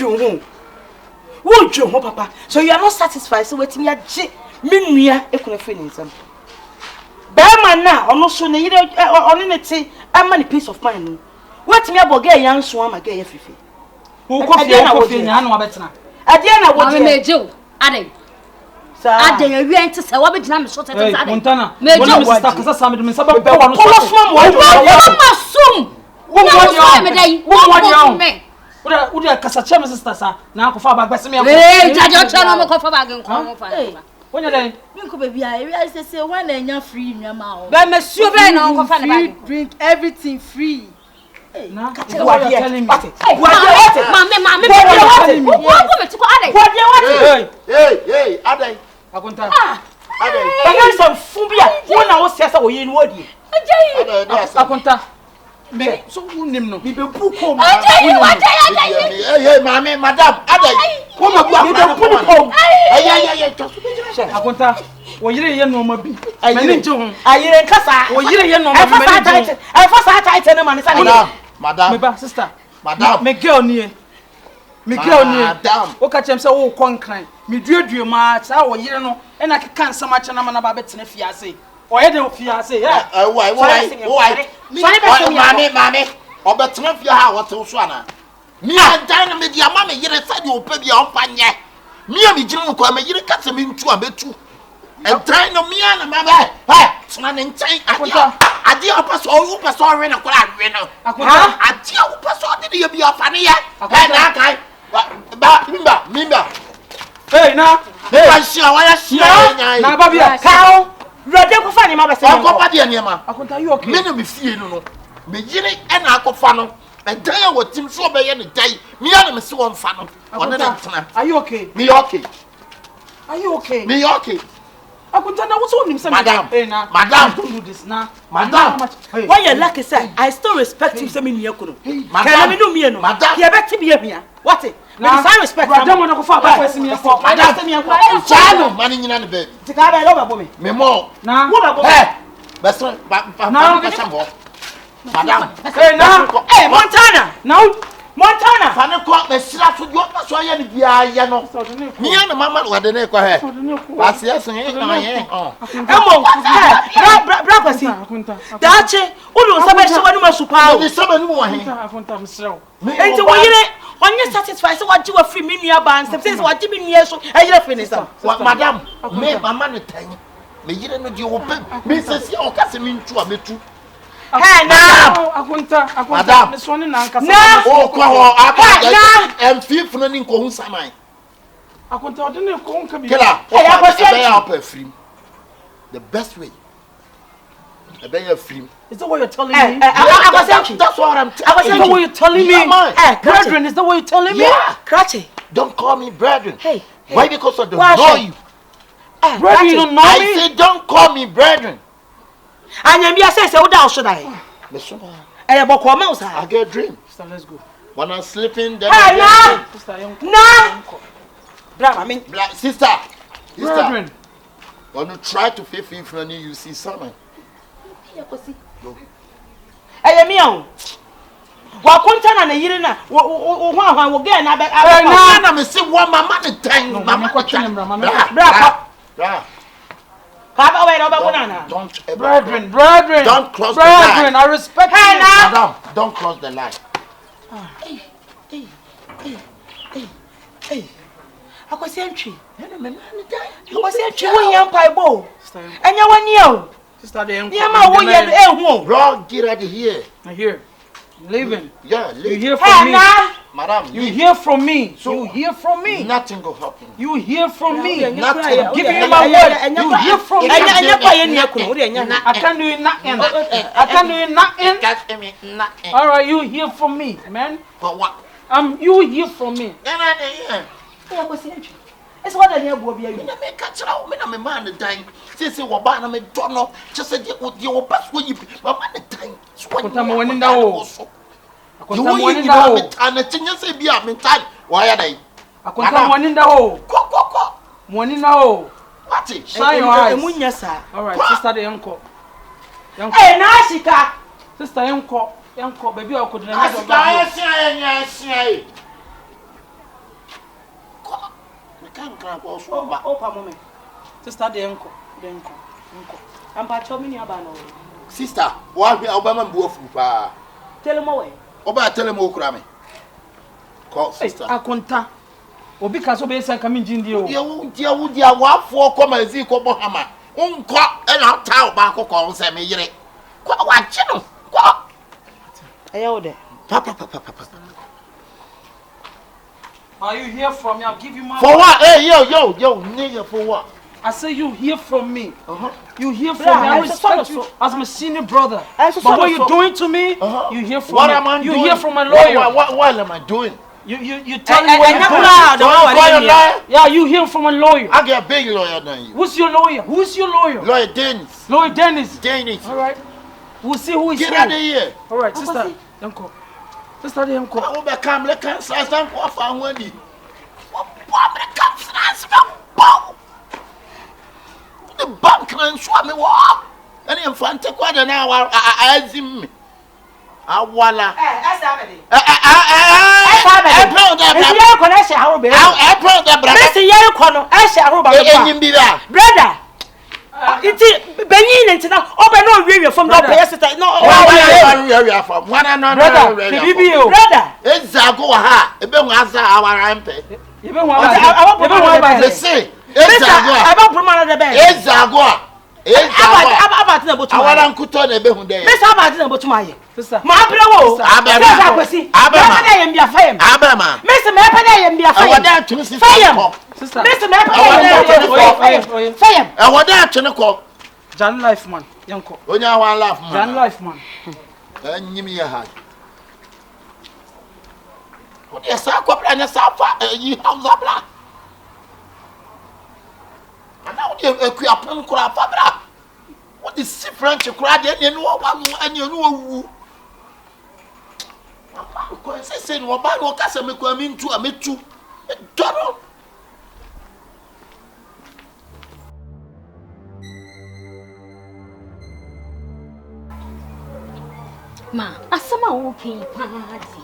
you, Papa? So you are not satisfied, so waiting your J. Minia, a confidence. Bearman now, almost soon, on it, a money piece of mine. What's me about gay young swam a gay fifi? who coffee and I know better. Adiana, what I made you. Ade. I Ade, you went to say what did I short at Montana, Major was stuck as a summit in Sabbath. Would you cast a chama sister? Now, for far back, but me. Hey, judge your channel, go for back and come for. When you're there, You could be I say one and you're free in your mouth. But Monsieur Beno, go for the Drink everything free. now, You are telling me. Mamma, Hey, Ade. I contact. Ade. I some phobia. When I was says I will in word. I contact. Me, so who name no? Hey, mammy, madam, Ade. Come on, you don't put it home. I contact. Well, you no more be. I didn't do. I hear Cassa. Well, you no I first I tell man. Madam, sister. Madam. Me girl near. Me girl near. Madam. O catch him say o concline. Me duo match. I will hear no. And I can't so much na man about betting fiancé. Or you don't fiancé, yeah. Why? Mammy. Obetina fia ha wote so ana. Me andan me dia ma me yire said you pay bia ompanye. Me am ginu ko me yire kase me ntu abetu. Entan no me ana ma ba. Hey, sona ne ntan ade opeso we na kola we no. Ha? Ade opeso de ye bia ofa ne ye. Hey na kai. Ba mimba. Hey na. Hey, why shia Na ba bia. Cow. Rode ko fa ni ma be say. Akopa de ne ma. Akonta you okay? Me no me fie no. Me yire ena akofa no. And tell what Tim so be any day. Me and me see one fan. Are you okay? Me okay. Are you okay? Me okay. Akonta na what's on him say? Madam. Hey na. Madam, don't do this now. Madam. When you lucky say, I still respect him say me near kuno. Can me do me no? Madam. He bet be here. What it? Now I respect Madam wanna go for back me for. Madam. Chalo, money nyina ne be. Tika be over me. Me mo. Na. Hey. Beso Now get some more. Madam. Hey na. Hey Montana. Now Montana. Fane ko be sira so yo so ya ne bia ya no. Me and mama wo de ne ko he. Asia so ye na ye. Emo. Bra kwasi. Dache, ulu sabe se wanu masupa. Me sabe ni wo he. Akonta msrew. Enti wo yire onye satisfied say waji wa free me nua ban say waji me nua so e yire finish am. Madam, me mama ne tan. Me yire no de wo pe. Me sesi o ka se me ntu a metu. Hey now. Akonta. Madam. This one na nkasa. O kwa ho aka em fifunu ni nko hu saman. Akonta odene ko nka bi. Kila. Hey, I was saying up a film. The best way. A better film. Is that what you're telling me? That's what I'm telling you. Is that what you're telling me? Brethren, is that what you're telling me? Yeah. Krachi. Don't call me brethren. Hey. Why? Because I don't Why, know sir? you. Brethren, you don't know I me? say don't call me brethren. Anyambia say we down should I? Listen, Eh boko ma usa. I get a dream. Sister, let's go. When I'm sleeping, then Hey now. Sister, young. Na. Bra I mean Black sister. Brethren. When you try to pay for me, you see something. eh me on. Wa kunta na yire na wo hwan wo ge na be Na me say one mama the time. Mama ko twene mra, mama. Bra. Ka ba we na ba kuna. Don't ever. Brethren. Don't cross the Brethren, line. I respect Hey you. now. Madam, don't cross the line. Akwasi antwi. Akwasi antwi wo yan pai bo. Enya wani o. Sister, they ain't. Niama wo ye ehu. Bro, get out of here. I hear. Living. Yeah, You leave. hear from Hey me. na. Madam, You leave. hear from me. So- You hear from me. Nothing will happen. You hear from me. Nothing. I'm giving you my word. You hear from me. Enya kwa ye ni akunu wo de enya. I can't do it nothing. I can't do it nothing. Nothing. All right, you hear from me, man. But what? You hear from me. Akwasi antwi. Ese wa da ni abuo bia wi. Me catch out. Me na me man the time. Say wo ba na me don't know. Just say you pass what you. My man the time. So akonta mo woni na wo akonta mo woni na wo ana tinye se bia mentan wa ya dai akonta mo woni na wo ko mo woni na wo Wati shine your eyes Emunya sa all right sister de yanko na shika sister yanko baby akodina me do ba ya sia kan ko so ba opa moment sister de yanko ampa chomi ni aba no sister wa hwe obama mbuafu pa telemo we oba telemo okura me ko sister akonta obi ka so be san kamin jindi o ye wudi awafo ko mazi ko bohama unko e na ta oba ko ko se me yire ko wa chi no ko ayo de papa are you hear from me? I'll give you my for what hey yo nigga for what I say you hear from me. You hear from Yeah, me. I respect you as my senior brother. But what you're doing to me, you hear from what me. Am I you doing? Hear from my lawyer. What am I doing? You tell me what you're doing. Yeah, you hear from a lawyer. I get a big lawyer than you. Who's your lawyer? Who's your lawyer? Lawyer Dennis. Lawyer Dennis. Dennis. All right. We'll see who is Get who. out of here. All right, sister. Yanko. Sister Yanko. I will become the cancer. I don't want to find one. The bank can show me what. And in front of quite an hour, I him. Awala. brother iti benyin ntina obe no wiwe from the prayer sister no brother ezago wa ha ebe hu asa awara mpe ebe hu aba say ezago aba promana de be ezago aba tina botu awara nkuto na ebe hu de be sa aba tina botu maye sister ma brewo abema na ye mbia fayem abema me se me pa na ye mbia fayem awada tunu si sister me se me pa na ye fayem awada tunu ko Jan life man Yanko onya wan laugh man Jan life man anyim ye ha o de sa ko bra na sa fa yi hausa bra ana o de akua pon kura fa bra o de si french kura de ne no wa anya no wu ko se no ba no ka se me ko mi ntu a metu doro Ma, asama okay paadi.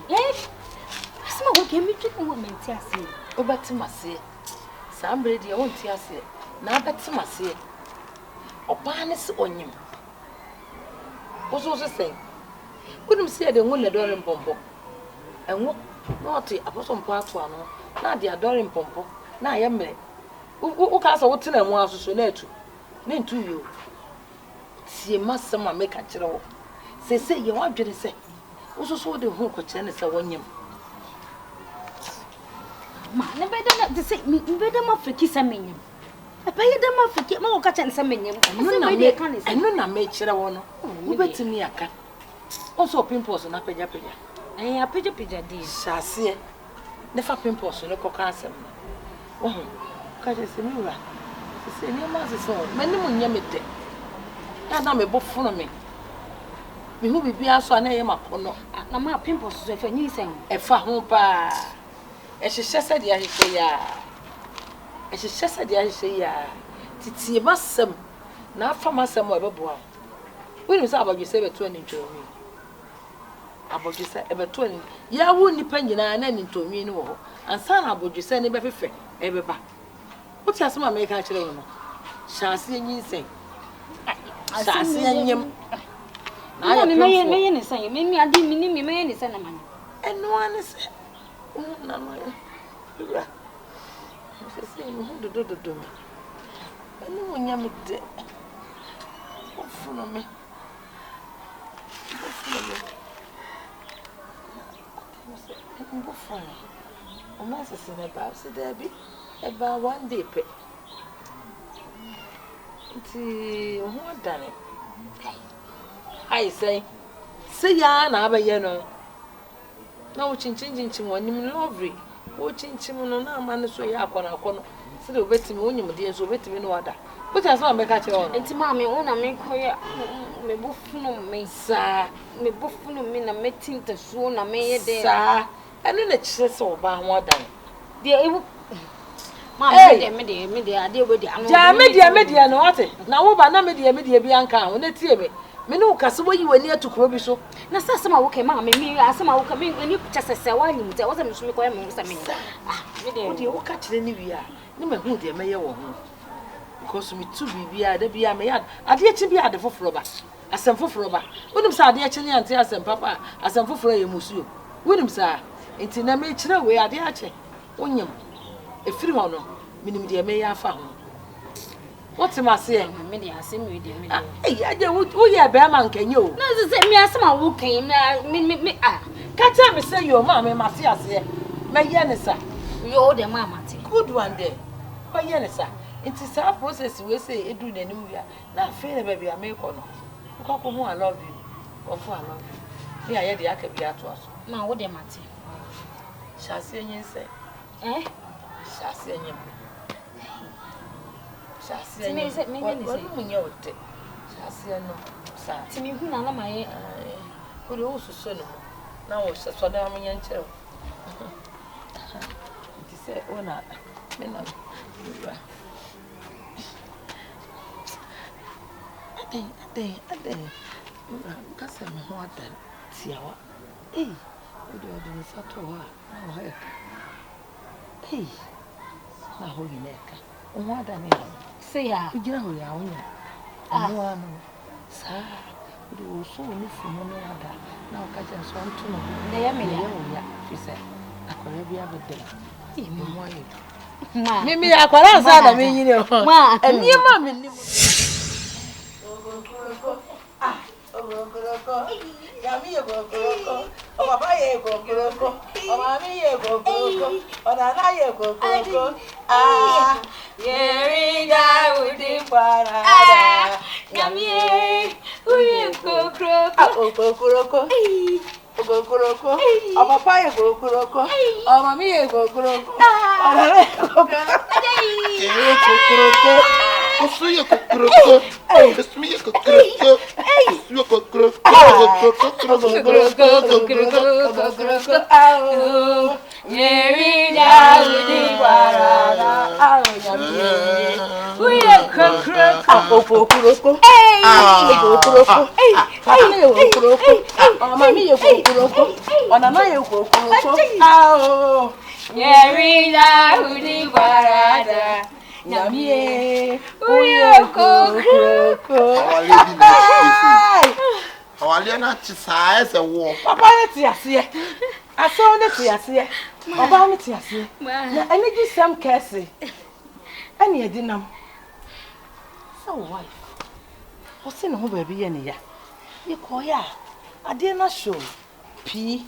Asama okay me twi ko menti ase. Obetimase. Sambre de wonti ase. Na betimase. Oba ne se onyim. Oso so sen. Wonum se de ngun le dore mpompo. Enwo na oti aposo mpo ato ano. Na de adore mpompo. Na aye mre. Wo ka sa wotena mu asoso na atu. Na ntu yo. Sie masama meka kire wo. Se ye wadwere se wososo de hu ko kire ne se wonyem Ma ne beda na de se me beda ma friki se menyem e ba ye de ma friki ma ko ka kire se menyem enu na me kire wo no wo betimi aka onso pimples na pagya apagya di shase ne fa pimples no ko ka asem wo hu ka je se mi wura se ni ma se so mani mu nyame de ya na me bofu no me mi hu bibia so na ye makono na ma pimples so e fa nyi sen e fa ho pa e hyehyɛ de ahyehyɛ ya e hyehyɛ de ahyehyɛ ya titie masem na afa masem o beboa woni se abodwese beto ani ntwomi abodwese e beto ani ya wu nipa nyina na ani ntwomi ni wo ho ansa na abodwese ne befefe e beba wuti asema me ka kire wo no hyase nyi sen hyase anyem na me ne sen me adi me ne sen na man eno ane se na no ya se no do eno nya me de ofuno me o ma se ne ba se da bi e ba one day pe ti o ho dane ai say ya na abaye no na wo chinchin wonim lovely wo chinchin no na ama ne so ya akona se de obetimi wonyim de so obetimi no wada What has not make a child? And to mammy, when I make her, me buffalo me, sir. Me buffalo me, and meeting the soon I made there. Sir, and then it's so bad more than. Dear, Mamma, media, I deal with the media, no, what? Now, over media, Bianca, when they tell me. Me no kase wo yi wani atukro bi so na sasa ma wo ke ma me asama wo ka me ni just say wa nim te wo se me so me ko me so me ah me de wo de wo ka kire ni wi a ni me hu de me ye wo ho because me tu bibia da bia me ya ade echi bia ade foforo ba asem foforo ba wonim sa ade echi ni ante asem papa asem foforo ye musuo wonim sa enti na me kire we ade ache wonyam efiri ho no minim de me ya afa ho. What's my say? Me asem we de me. Eh, aje wo ye be ma nkanyi o. Na say me asem a wo kan na me ah. Ka tell me say your mama me see ase. Me ye ne sa. Yo de mama te. Good one there. Me ye ne sa. It is a process we say edu nanim wi a. Na fe na baby a me ko no. Ko ko hu I love you. Of I love you. Me aye de aka bi ato aso. Ma wo de mate. Shase enyin se. Shase enyin. Shase enyin. Me munye ote. Shase no. Sa. Ti me hu na ma ye. Ko de wo so no. Na wo so da munye nkyere. Ti se ona me na. Ade. Kasa me ho adan tiawa. Wo de odin sato ha. Na wo he. Na ho yi neka. Wo adan ya. Se ya. Ujira ho ya wonya. Ano ano. Sa. Wo de wo so ni fumo no ada. Na wo ka je so nto no. Na ya me ya. Fi se. Akore bi abede. Mo aye. Ma. Mimi akwara nsa na me nyine ho. Ma. Eni ma me ni. Ogogoroko. Yami ogogoroko. O baba ye ogogoroko. O mami ye ogogoroko. O nana ye ogogoroko. Ah. Yeringa udi para. Yami uye ogogoroko. Ogogoroko. Ogogoroko. O papa ye ogogoroko. O mami ye ogogoroko. O nana ye ogogoroko. Ogogoroko. Osu ye kokroko. Osu ye kokroko. Osu ye kokroko. Kokroko. Yeringa udi para. Uye kokroko. Kokroko. Kokroko. Papa ye kokroko. O mami ye kokroko. O nana ye kokroko. Ah. Yeringa udi para. Nyamie uye kokroko. Awale na chisa ese wo. Papa ne ti ase. Aso ne ti ase. Oba ne ti ase. Na ene gi sam kese. Ene edinam. So wife. O se ne ho ba bi ye ne ya. Ye ko ya. Ade na show. P.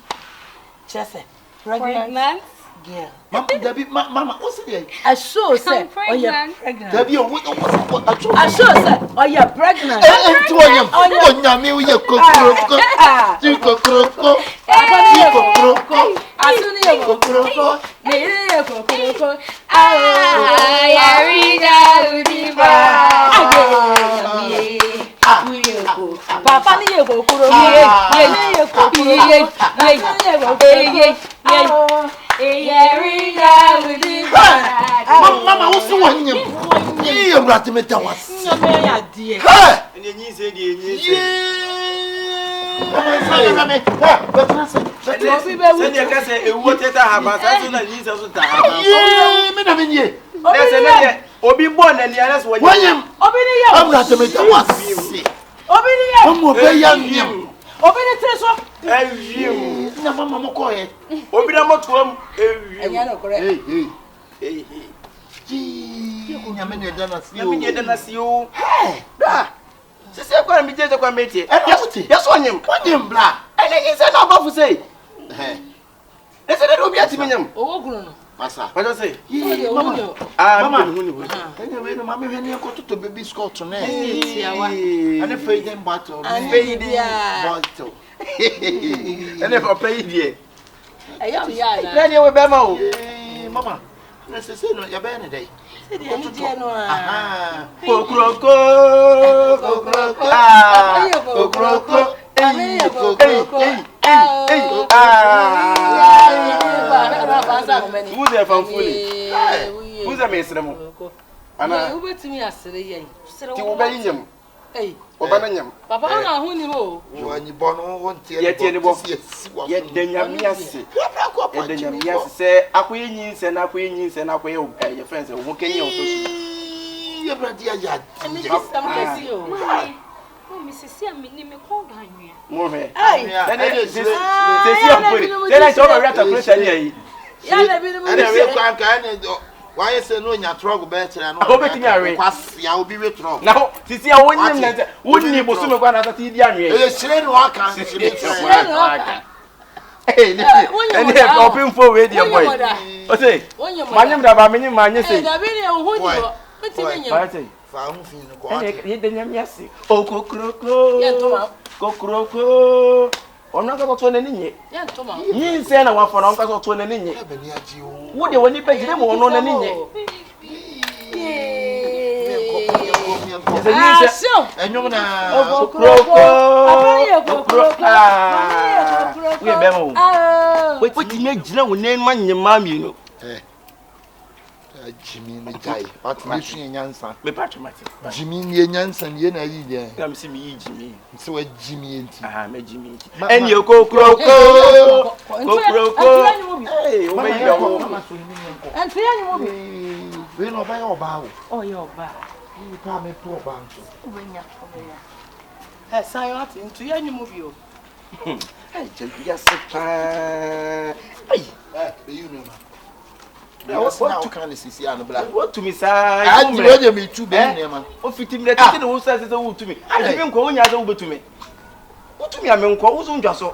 Chese. Pregnant girl. Mama, what's it? I sure said, oh you're pregnant. Debbie, what? I sure said, oh you're pregnant. Oh, Yami, we are kokroko. You kokroko. You kokroko. I soon you kokroko. You kokroko. Ah, Yarida Udiba. Papa ni kokroko. Ye kokroko. Yarida Udiba. Mama, what's the one you are brought me to us? And you say, Obi born and the others were young. I'm not to make a was. I'm more very young. Obi the treasure. You, Mamma, call it. Obi the motto, and you know, correct. hey. You didn't see you. Sister, I'm going to be just a committee. Yes, on him, black. And I said, I'm about to say. They said, I don't be at him. Oh, Massa, what do I say? Mama, Mamma, when you go to baby school tonight, and a fading bottle, and fading bottle. And if I pay it, I am then you will be more. Mama, let's say, no, you're bad day. Kokroko. Kokroko. Who's there from fully? Who's the mesremo? Ana. Who bet me as a Tiwobanyam. Obananyam. Papa na hu ni ho. Wani bono wonte Yet Denyamiasi. Denyamiasi say akwenyin se na akwenyin se na akwe your friends who can you your brother ya. And this some can see you. Oh, Mrs. Yami, me call Ganya. More. Then it is this. Then I told her to push any. Yeah, be the why is no nya trog better and I hope it me pass ya obi we trog. Now, sisi I wouldn't need bosu me kwa na tati di anwe. E sire no aka, sire no aka. Hey, and they open for radio boy. O say, manyem da ba menye manye say. Da be ne hu ni ho. Wetin Ba say. Fa hu fin ko. Ye denyamiasi. O kokroko. Ye to Kokroko. Ono ka to na ninye. ya to ma. Yin se na wafo na onka to na ninye. E be ni aji o. Wo de woni pejire mo ono na ninye. Enyum na Kokroko. We be mo. Wetin me gina wo na ma nyema mi no. Jimmy ni jai. At me shin nyansa. Me patch mate. Jimmy ni nyansa ni na yi dia. Am si mi Jimmy. So wa Jimmy enti. Me Jimmy. En yo kokroko. Kokroko. Hey, o be yo. And three any mo bi. We no ba yo ba o. Oh, yo ba. Ni pa me to ba nso. Obenya. Eh, say what into any mo bi o. Hey, just ya sepa. Hey, Be you know. What can see and black? what to me say? I know me too be man. O fiti me tete no say say wo to me. I be nko onya say wo betu me. Wo to me am nko wo so ndwa so.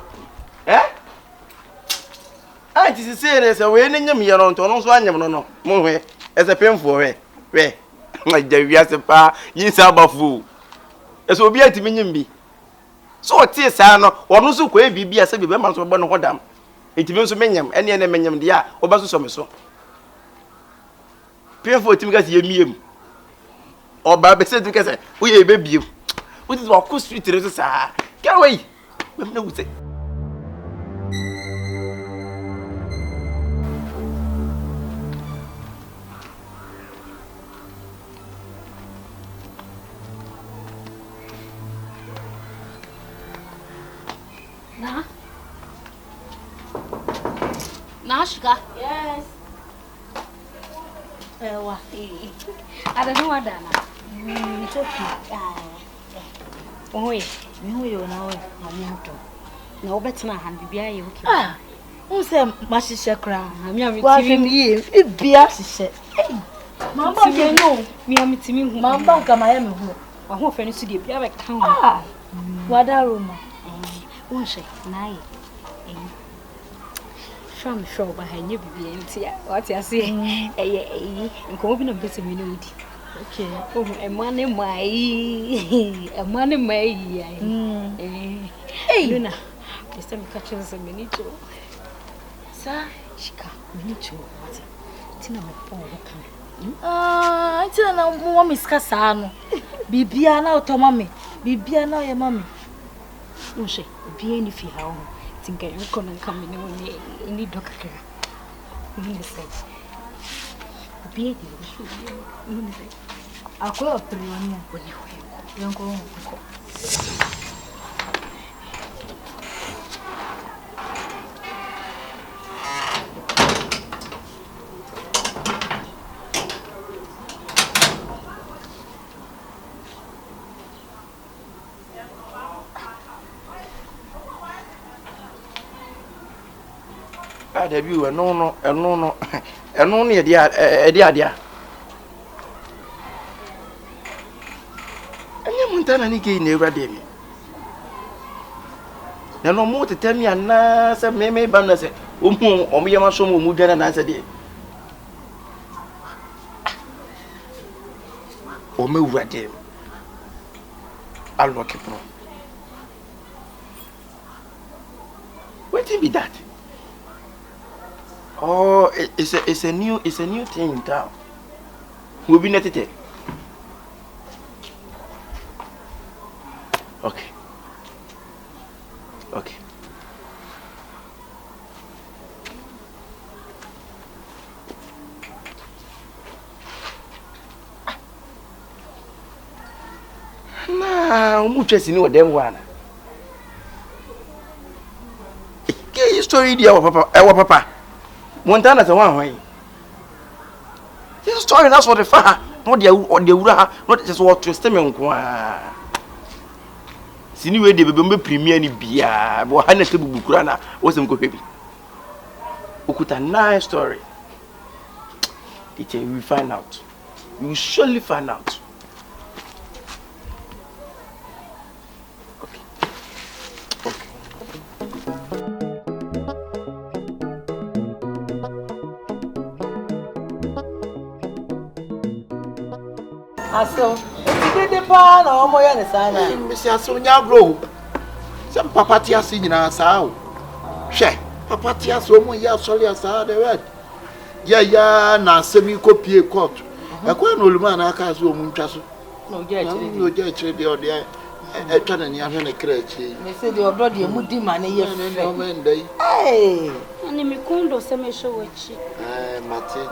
I ti say na say we nyam ye no nto no so anyam no no. Mo hwe. E say pemfo hwe. We. Ma jawia se pa yin sa bafu. E so obi atimi nyim bi. So o tie sa no, ono so ko e bibia say bi be man so bo no hodam. Etimi so menyam, ene ene menyam dia, obaso so me so. Pemfo timi ka se yemiem. Oba be se tu ka se, wo ye be biem. Wo ti wa ku street re so sa. Get away. We na wo say. Nashka. Yes. Ewa. Ada no adana. It's okay. Oye, me ho yo na we, ma me ato. Na obetena han bibia ye okay. Ah. Who say mashishe kra? Mi am Wa timi. fem ye. Ibia shishe. Mamba ke no. Mi am timi hu. Mamba kama ye me hu. Wa ho fe no su de bia be kan. Ah. Wada Roma. Won she na ye. From show ba ha nye bibia ntia. What you say? Nko bi na bese mi no udi. Okay. Oh, emane mai ai. Hey, Luna. Esta me catch us a minute. Sa. Shika, minute. What? Tina me pon kan. Ah, tina na mo miska sa no. Bibia na otoma me. Bibia na ye mama. No she, bia ni fi ha ho. Tinka you come and come ni dokaka. Ni say. Bia ni Akwa oprioni akoni ho. Yanko ko. Debi we no e dia anya muntana ni ke na ewrade mi na no mo tete mi ana se me ba na se omu omo yema so mo mu dwana na se de o me ewrade mi alwoke pro wetin be that? Oh, it's a new thing in town. We'll be netted. Okay. Okay. Nah, much as you know them one. Okay, story dear papa. Montana the one way. This story that's what the far. Not the ura, not just what to stem on. Anyway, the baby premier ni bia, but Hannah to Bukurana wasn't go baby. Okuta nice story. We find out. We will surely find out. Aso, the pan or more than a sign. Mr. Sonia Bro. Some papatia singing us out. She, papatia so more ya sorry as I the red. Ya, na semi copy court. A quite old man, I can't so munchasso. No, judge, the other. I try and you have a crutch. They said your body a moody man a year. Hey, and me condo semi show which. Martin,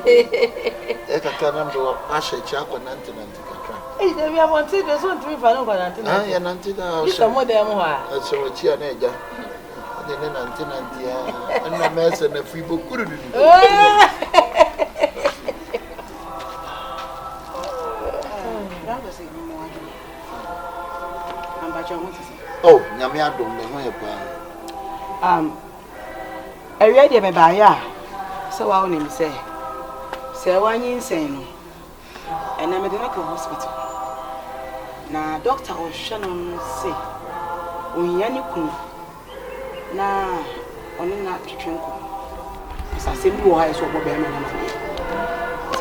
if I can't remember, I shall check on Antinanti. Hey, we have wanted to so three for no Antina. I am Antina. Some more than one. So a cheer, Naja. And then Antinantia and a mess and a free book. Oh, Yamia don't know. I read him by ya. So I only say 1 year insane. And I'm at the medical hospital. Now, Doctor O'Shannon say, when Yanniku now on not to drink. As I say, you are so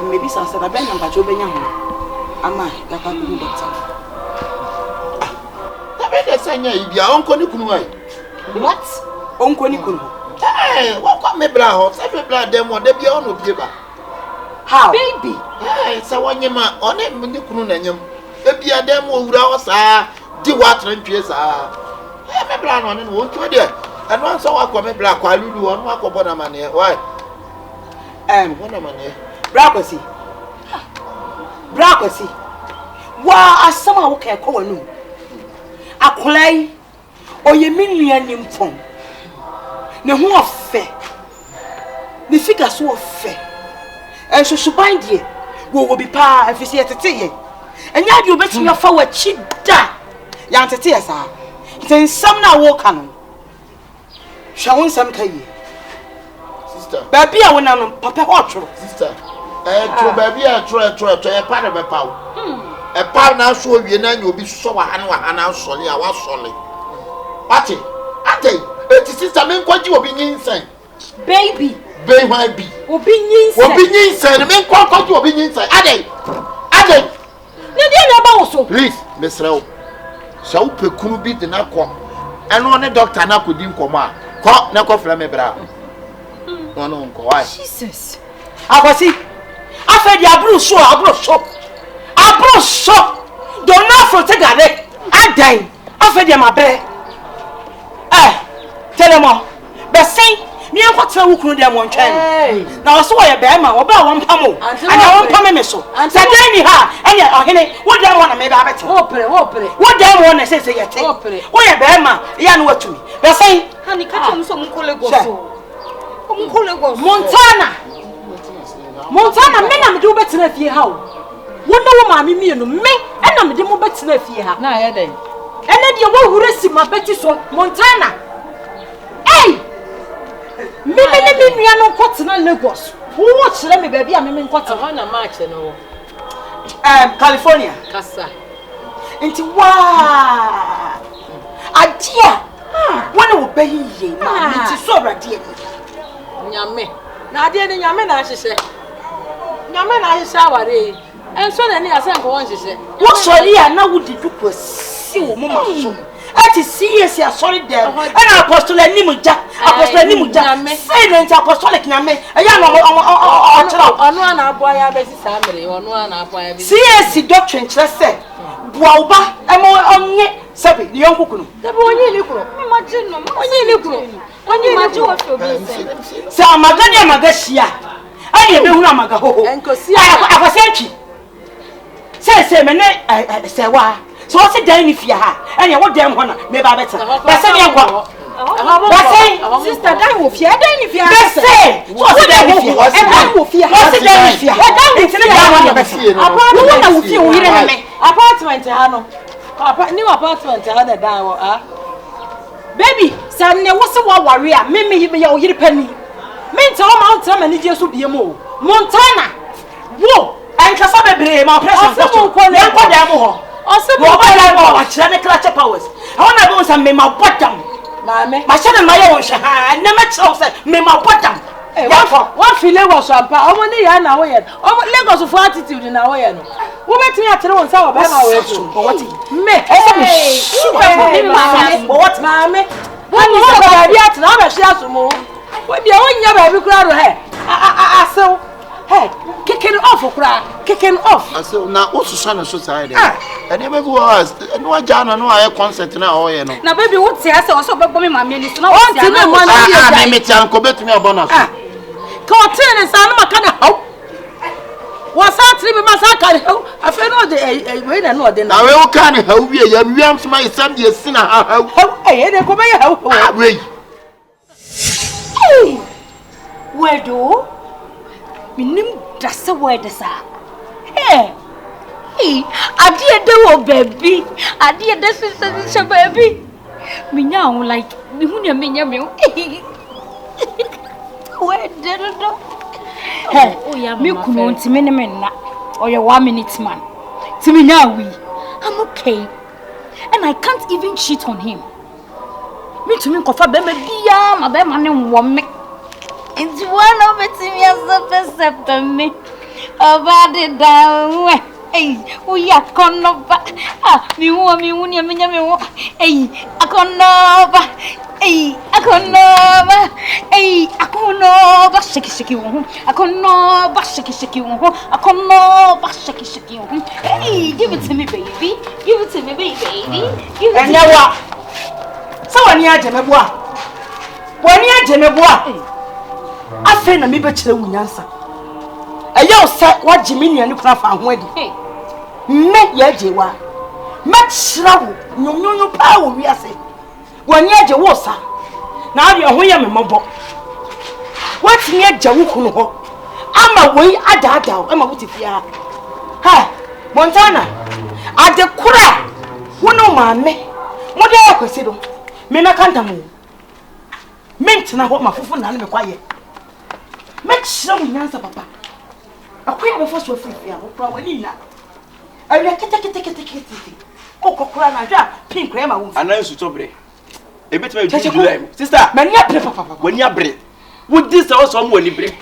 maybe some said, I been on Bajobe. Am I that I do doctor? What? Uncle Nicola. Hey, what got me blood? Every blood them one, they be on with paper. How? Baby. Hey, so one your man on it, Nicola and you. Baby, a them who was the water and tears are. Hey, blood on it, won't you there? And once I walk on me black while you do on walk upon a man here. Why? One a man here. Bracosi. Bracosi. Why, as someone who can call you. A clay or ye million in phone. No more fair. The figure so fair. And so should bind ye. Will be pa if you see at the tea. And yet you bet your forward cheap da. Yan to tears are. Then some now walk on. Shall some kay. Sister. Baby, I went on Papa Watcher. Sister. Baby, I try a part of a pound. A pound now show you and you'll be so and I'm sorry, I was sorry. Ate, it is sister, men quite you will be insane. Baby. Baby, might be. Will be insane. The men quite you will be insane. Ade. Please, Miss Rowe. So, Peku beat the Nako. And one a doctor now could dim coma. Caught Nako Flamebra. No, no, why? Jesus. I was see. I fed your blue so I brought shop. Don't know for take a leg. I die. I fed you my bed. TELEMO. But say, me and what's wrong with them one chain. Now, so I bear my about one pummel. And I won't come in so. And said, anyhow, and yet, what do I want to make about it? What do I want to say? What a bear man, you know what to me. But say, honey, catch him some Montana, men am do better if you how. Wonder mammy me and me, and I'm the more better if you have. Now, then. And then you won't receive my betty so Montana. Hey! Me no cotton and Lagos. Who watch let me baby? I'm in cotton on a march and all. California. Casa. Into wow. Idea. One will pay ye. It is so right, dear. Yame. Now, dear, Yamen, I say. Yamen, I shower. And so then I sang for one, she said. What shall you now would you pursue, Mamma? Ati CS ya sorry there. And apostle animuja. Apostle animuja. Say na apostolic nyame. Eya no Onu na abo ya be sisamre. Onu na abo ya be. CS doctrine say. Buauba emo onye sabi ni yonkukunu. Sabi onye ni kuro. Imagine no. Onye ni kuro. Onye imagine what you be saying. Sa amagani amagashia. Aye be hunu amaga ho. Enkosi akwasenchi. Say me ne say wa. So what's the day if you have? And you want them one, maybe I better. But say, sister, die with you. Then if you have, say, what's the day if you have? And I will fear. What's the day if you have? It's in the apartment. New apartment. Baby, Sam, there was a warrior. Maybe you may owe penny. Means all mountain and just to be a more. Montana. Whoa, and Casabe, my present. Also, I powers. I want to go some me my bottom. My son and my own shine. Never chose me my bottom. What feeling was on power? How many are now? Lagos of attitude in our way. What makes me at once? Our what? Me, what, mammy? When you have a yet, now I shall some more. When you own your baby crowd here, I so. Hey, kicking off, kicking off. I said, now also son of society. And never was no Jana, no I concert now. Now, baby, what's the answer? Also, but my minister, no one to know one. I met Uncle Bet me a bonus. Contain and son of a kind of hope. What's that? Sleeping massacre? I feel no day. Wait, I know then. I will kind of help you. You am my son, dear sinner. Hey, they come here. Hey, where do? Minim dress away the sa. Hey, I did the baby. I did the sister baby. Me now like the Hunia Minya. Where did it go? Hey, oh, yeah, me could want to minimum or your 1 minute man. To me now, I'm okay. And I can't even cheat on him. Me to me, Kofa Bema Bia, my man, and woman. It's one of it to me as a perceptor me. About it down. Hey, we are conova. Me want me, hey, I conova. Hey, I conova. Hey, I conova. Shake you. I conova. Shake you. I conova. Shake you. Hey, give it to me, baby. Give it to me, baby. Give it to me. So when you are Jemeboa. When you are Jemeboa. I feel na me be chere wunyansa. E ya osa wa Jimini ani kura fa ho adi. Me ya jewa. Me chere wo nyonyonyo pa wo wi ase. Wani aje wo sa. Na ade ho ye me mobo. Wati ye je wo kunu ho. Ama wei adada o ama wutifia. Ha, Montana. Ade kura. Wono maame. Mo de akwese do. Me na kanta mo. Mentina ho mafufu na me kwaye. Make sure we answer papa. A queen before so free, probably not. I will take. Oh, Cochrane, pink cream. And I should sobre. A bit of sister, many papa when you are brave. Would this also when you break?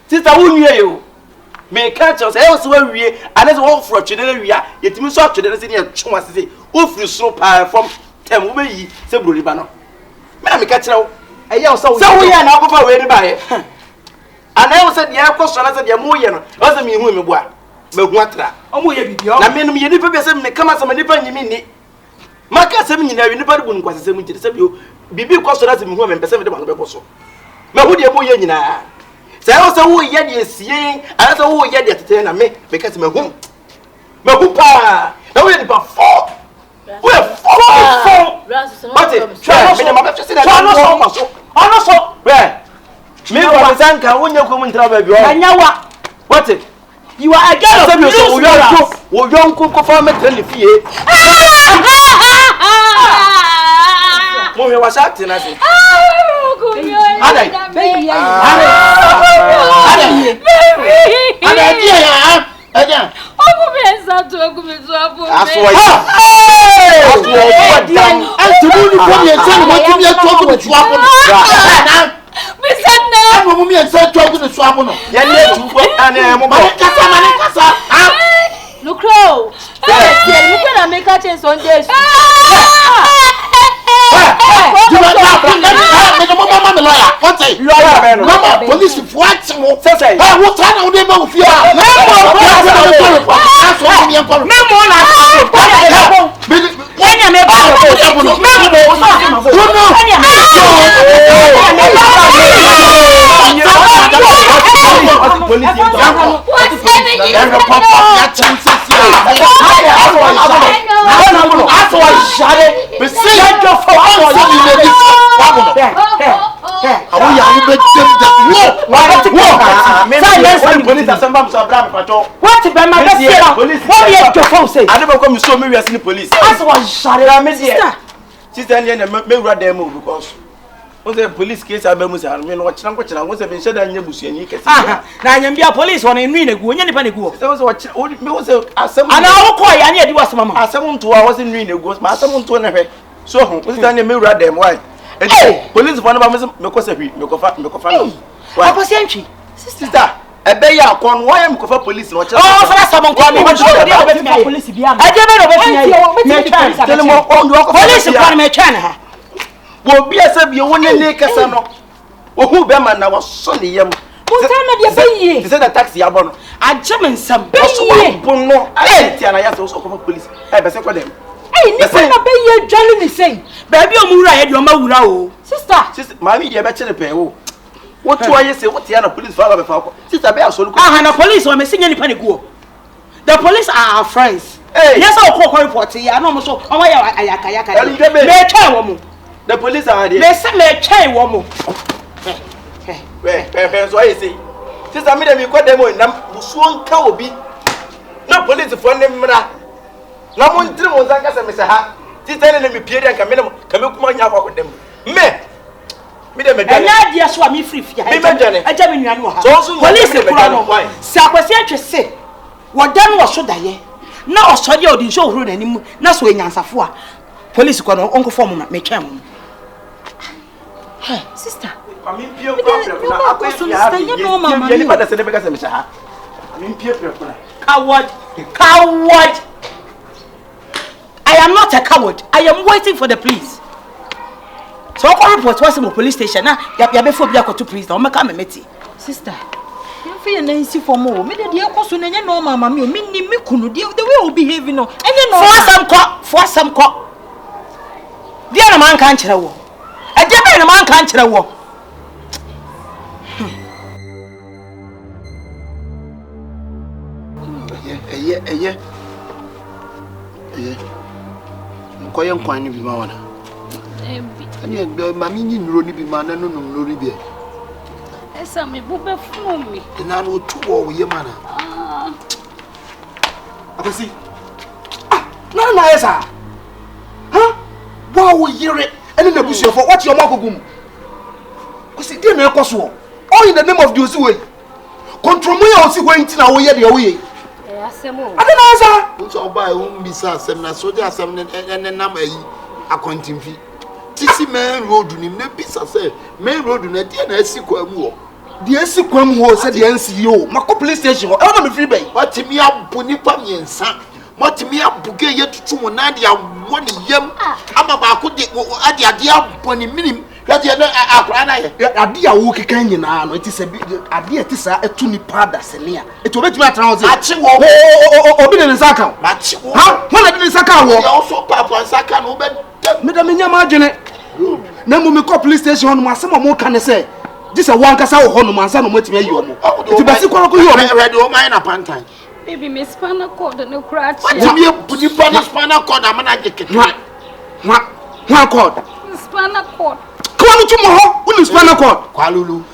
Sister, who knew you? May catch us elsewhere, and as all for children, we are yet you saw children in your chumasi. If you so power from Temway, Sebru Libano. Madame Catcher, a young so we are now over where by. And I said, "Yeah, question." I said, "Yeah, more yeno." I said, "Me who me boy, me watra." Omo ye bibi o. Na me no me ni pe be say me kama say me ni pa nyimi ni. Maka say me nyina wi ni pa bu nkwase say me tiri say bibi question I said me who me pese me de ba no be boso. Me hu de mo ye nyina. Say I say wo ye de esie, I say wo ye de tete na me because me hu. Me hu pa. Na wo ye ni pa 4. We 4. But try me na ma be say na no so. Ono so. Where? Me for Zanka, when you come in trouble, what it? You are a girl of you young cook for me tell fee. Mommy was acting as it. Mummy and said, "Talk to the swamp." Look, look at make a chance on this. Mama, police what? Say. Ah, what time would they be with you? Police case I mean watch na was been said and you can na nyambia police wana nwi na gu nya nipa na gu so watch me was asem ana wo ko ya na edi was mama asem to I was in nwi na gu ma asem to na hwe so was that me wura dem why police for na me ko se hwi me ko fa no apa se ntwi sister ebe ya kon why am ko fa police no che oh fa sa mon ko me ho de obetimi police bia ma aje be no obetimi me twa telemo on do ko police ko me twa na ha wo bia se bi won ne kasa no wo hu be man na wo so ne yam Montana de bayi. They said the taxi abono. Aje men sam bayi. Bono. Eh ti ana ya so ko police. Eh be se ko dem. Eh ni fa na bayi dwale ni sei. Ba bi o mu wura ye de o ma wura o. Sister, mami de be kire pe wo. What to I say what ya na police fa be fa ko. Sister be asolu ko. Ah na police o me se nya nipa ne go. The police are our friends. Yes I will call report here. I know so o wa ya ayaka. Me twa wo mu. The police are there. Me se me twa wo mu. So I say, sister, me dem ko demo nam busuon ka obi. Na police for ne mra. Na mo ntiri mo zanka se me se ha. Sister ne me pie dem ka me kuma nya kwa dem. Me dem dwane. Enya dia so a me free fia. Me dwane. Aja me nuanu ha. Police kura no. Sa kwase atwese. Wodan wo so daye. Na osode odi nso huru nanim. Na so enyansafo a. Police ko no onko form me twa mo. Hey, sister. Coward. I am not a coward. I am waiting for the police. So I report what's in the police station. Now, you before be to police. Now, make me meet. Sister, you feel nancy for more. Me the akoso na nya no mama me me kunu the way we behave no. For some cop. Dear man can't tell wo. A dear man can't tell wo. Yeah. Nkoye nkwan ni bi ma wana. Ani mami ni nuro ni bi ma na no nuro bi. Esa me bube funu mi. Na no tuwo wo ye mana. Akosi. Na esa. Ha? Wa wo yire ene na busuafo what your makogum. Akosi dey na ekoso. All in the name of the Oziwe. Control mo ya osi hwanti na wo ye de wo ye. Asemo. Adena asa. Unso oba bisa asem na soja asem ne nam ayi akontimfi. Tisi main road ni me bisa say main road na tie na asikwa mu ho. De asikwa mu ho se de ansi yo. Mako police station ho. E na me free bay. Watimi abu nipa miensa. Watimi abuge ye tutu mo na de awo ne yam. Ama ba ko de ade abu ni minim. Kati ya akura na ye. Ade awo kekan nyina no eti se ade eti sa etu ni pada senia. Eti obetumi atran ho se. Achi wo. Obi ne nsaka. Achi wo. Ha? Wona de nsaka wo. Ya so papa nsaka no be. Me da menya ma adwene. Na mu me ko police station no asem mo ka ne se. Ji se wan kasa wo ho no mansa no matimi ayi wo mo. Eti basi kwara ko yi wo mo. Ready o man na pantan. Baby me spinal cord no crack. Watimi budi pa na spinal cord amana gekeke. Wa cord. Spinal cord. Kwanu tumo ho, uni spinal cord. Kwalulu.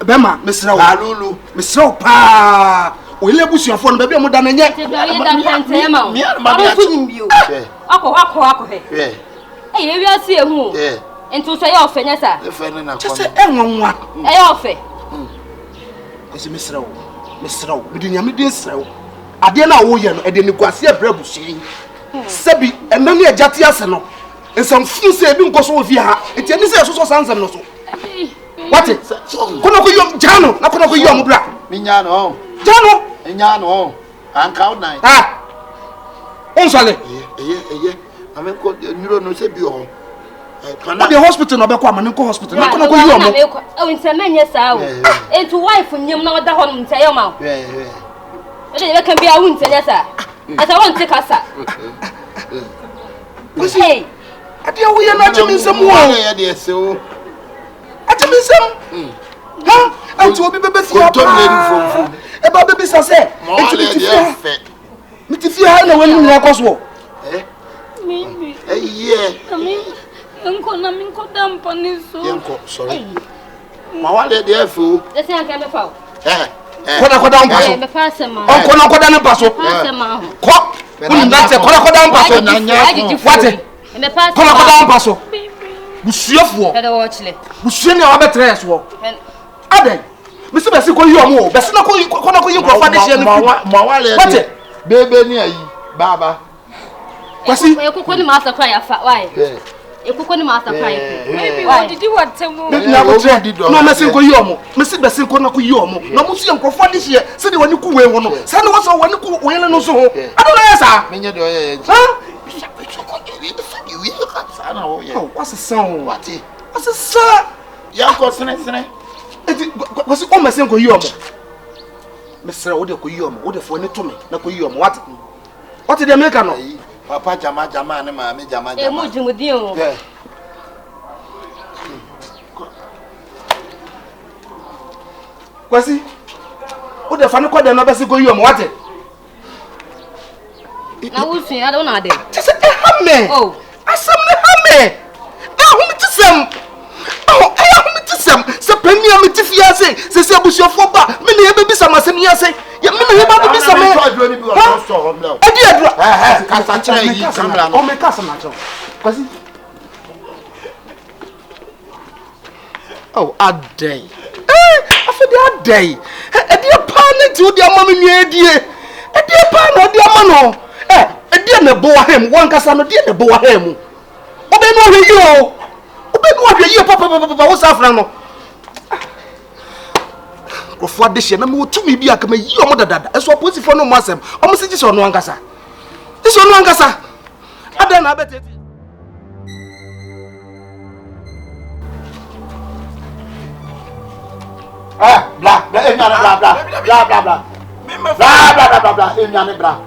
Bema, mesra wo. Kwalulu. Mesra wo pa. O ile busuafo no ba bia mo da na nye. Mi ma bia nyimbi o. Akọ he. Eh, ye wi ase ehu. Ento so ye ofenye sa. Efe ne na kwa. Chese enwanwa. Eh ofe. Kwesi mesra wo. Bidi nyame de sra wo. Ade na wo ye no e de ni kwase abra busuyin. Sebi enani agate ase no. Ensam fu se bi nkoso wo fi ha. Enti ani se so sansam no so. What? Kono ko yom jano, na kono ko yom bra. Minya no. Jano. Enya no. Anka o nine. Ah. Onsale. Eye. Amen ko nyuro no se bi ho. The hospital no be kwa manko hospital. Na kono ko yi omo. O nse menye sa o. Ento wife nyem na wada hono nse yo ma. Ede ye kan bia wu nse nya sa. Asa won te kasa. Hey. Ade wo ye na chemi nsem wo. Ye de ese o. Achemi nsem. Ha? Anti obi bebe fi apa. E ba bebe sa se. Enti mi ti fi ha na wani ni akoso. Mimi. Eye. Enko na minko dampa ni so. Enko, sorry. Ma wale de efu. Ese anka me fa. Koda on paso. Me fa sema. On koda ne paso. Fa sema. Ko. Uni ndate koda on paso. Wate. Me fa. Koda on paso. Busuafo. Kada wo chile. Busua ni abetre so. Aden. Me se besi ko yi omo. Besi na ko na ko yi krofa de hye no. Ma wale de. Bebe ni ayi. Baba. Kwasi. Ekoko ni master cry afa. Why? Ekoko ni master cry. Maybe what did you want to move? No me se ko yi omo. Me se besi ko na ko yi omo. Na mo su krofa de hye. Se de wani ku we ho no. Se na wo so wani ku we no so ho. Ado na yesa. Menye de oye. Ha? Oh, what's the sound? What it? What's the sound? Yanko sene. What's it? Oh, my son, go you. Mr. Ode ko yi omo. Ode fo ni to me. Na ko yi omo. What did they make no? Papa jama ne ma me jama. Mo jumudi o. Kwasi. Ode fa ni ko de no be se ko yi omo. What? Na wusu ya do na de. Tese ehame. Oh. Asam ne hame. Ahum tisem. Ahum tisem. Se pani am tifia se abusuafo ba. Me ne ye bebisa masem ya se. Ya me ne ye ba bebisa me. Edi adura. Kasa kire yi kamera no. O me kasa na cho. Kwasi. Oh, adai. Afedi adai. Edi pa na ti odi ama me nua edie. Edi pa na odi ama no. Edi na bo ahem wan kasa no die na bo ahem. Obe no hwe yi o. Obe no hwe yi papa wo safran no. Kofo ade hye na me wotumi bi aka me yi omo dadada. Eso oposifo no mo asem. Omo se gise ono ankasa. Gise ono ankasa. Ada na abeteti. Bla, bla. Bla, enyane bla.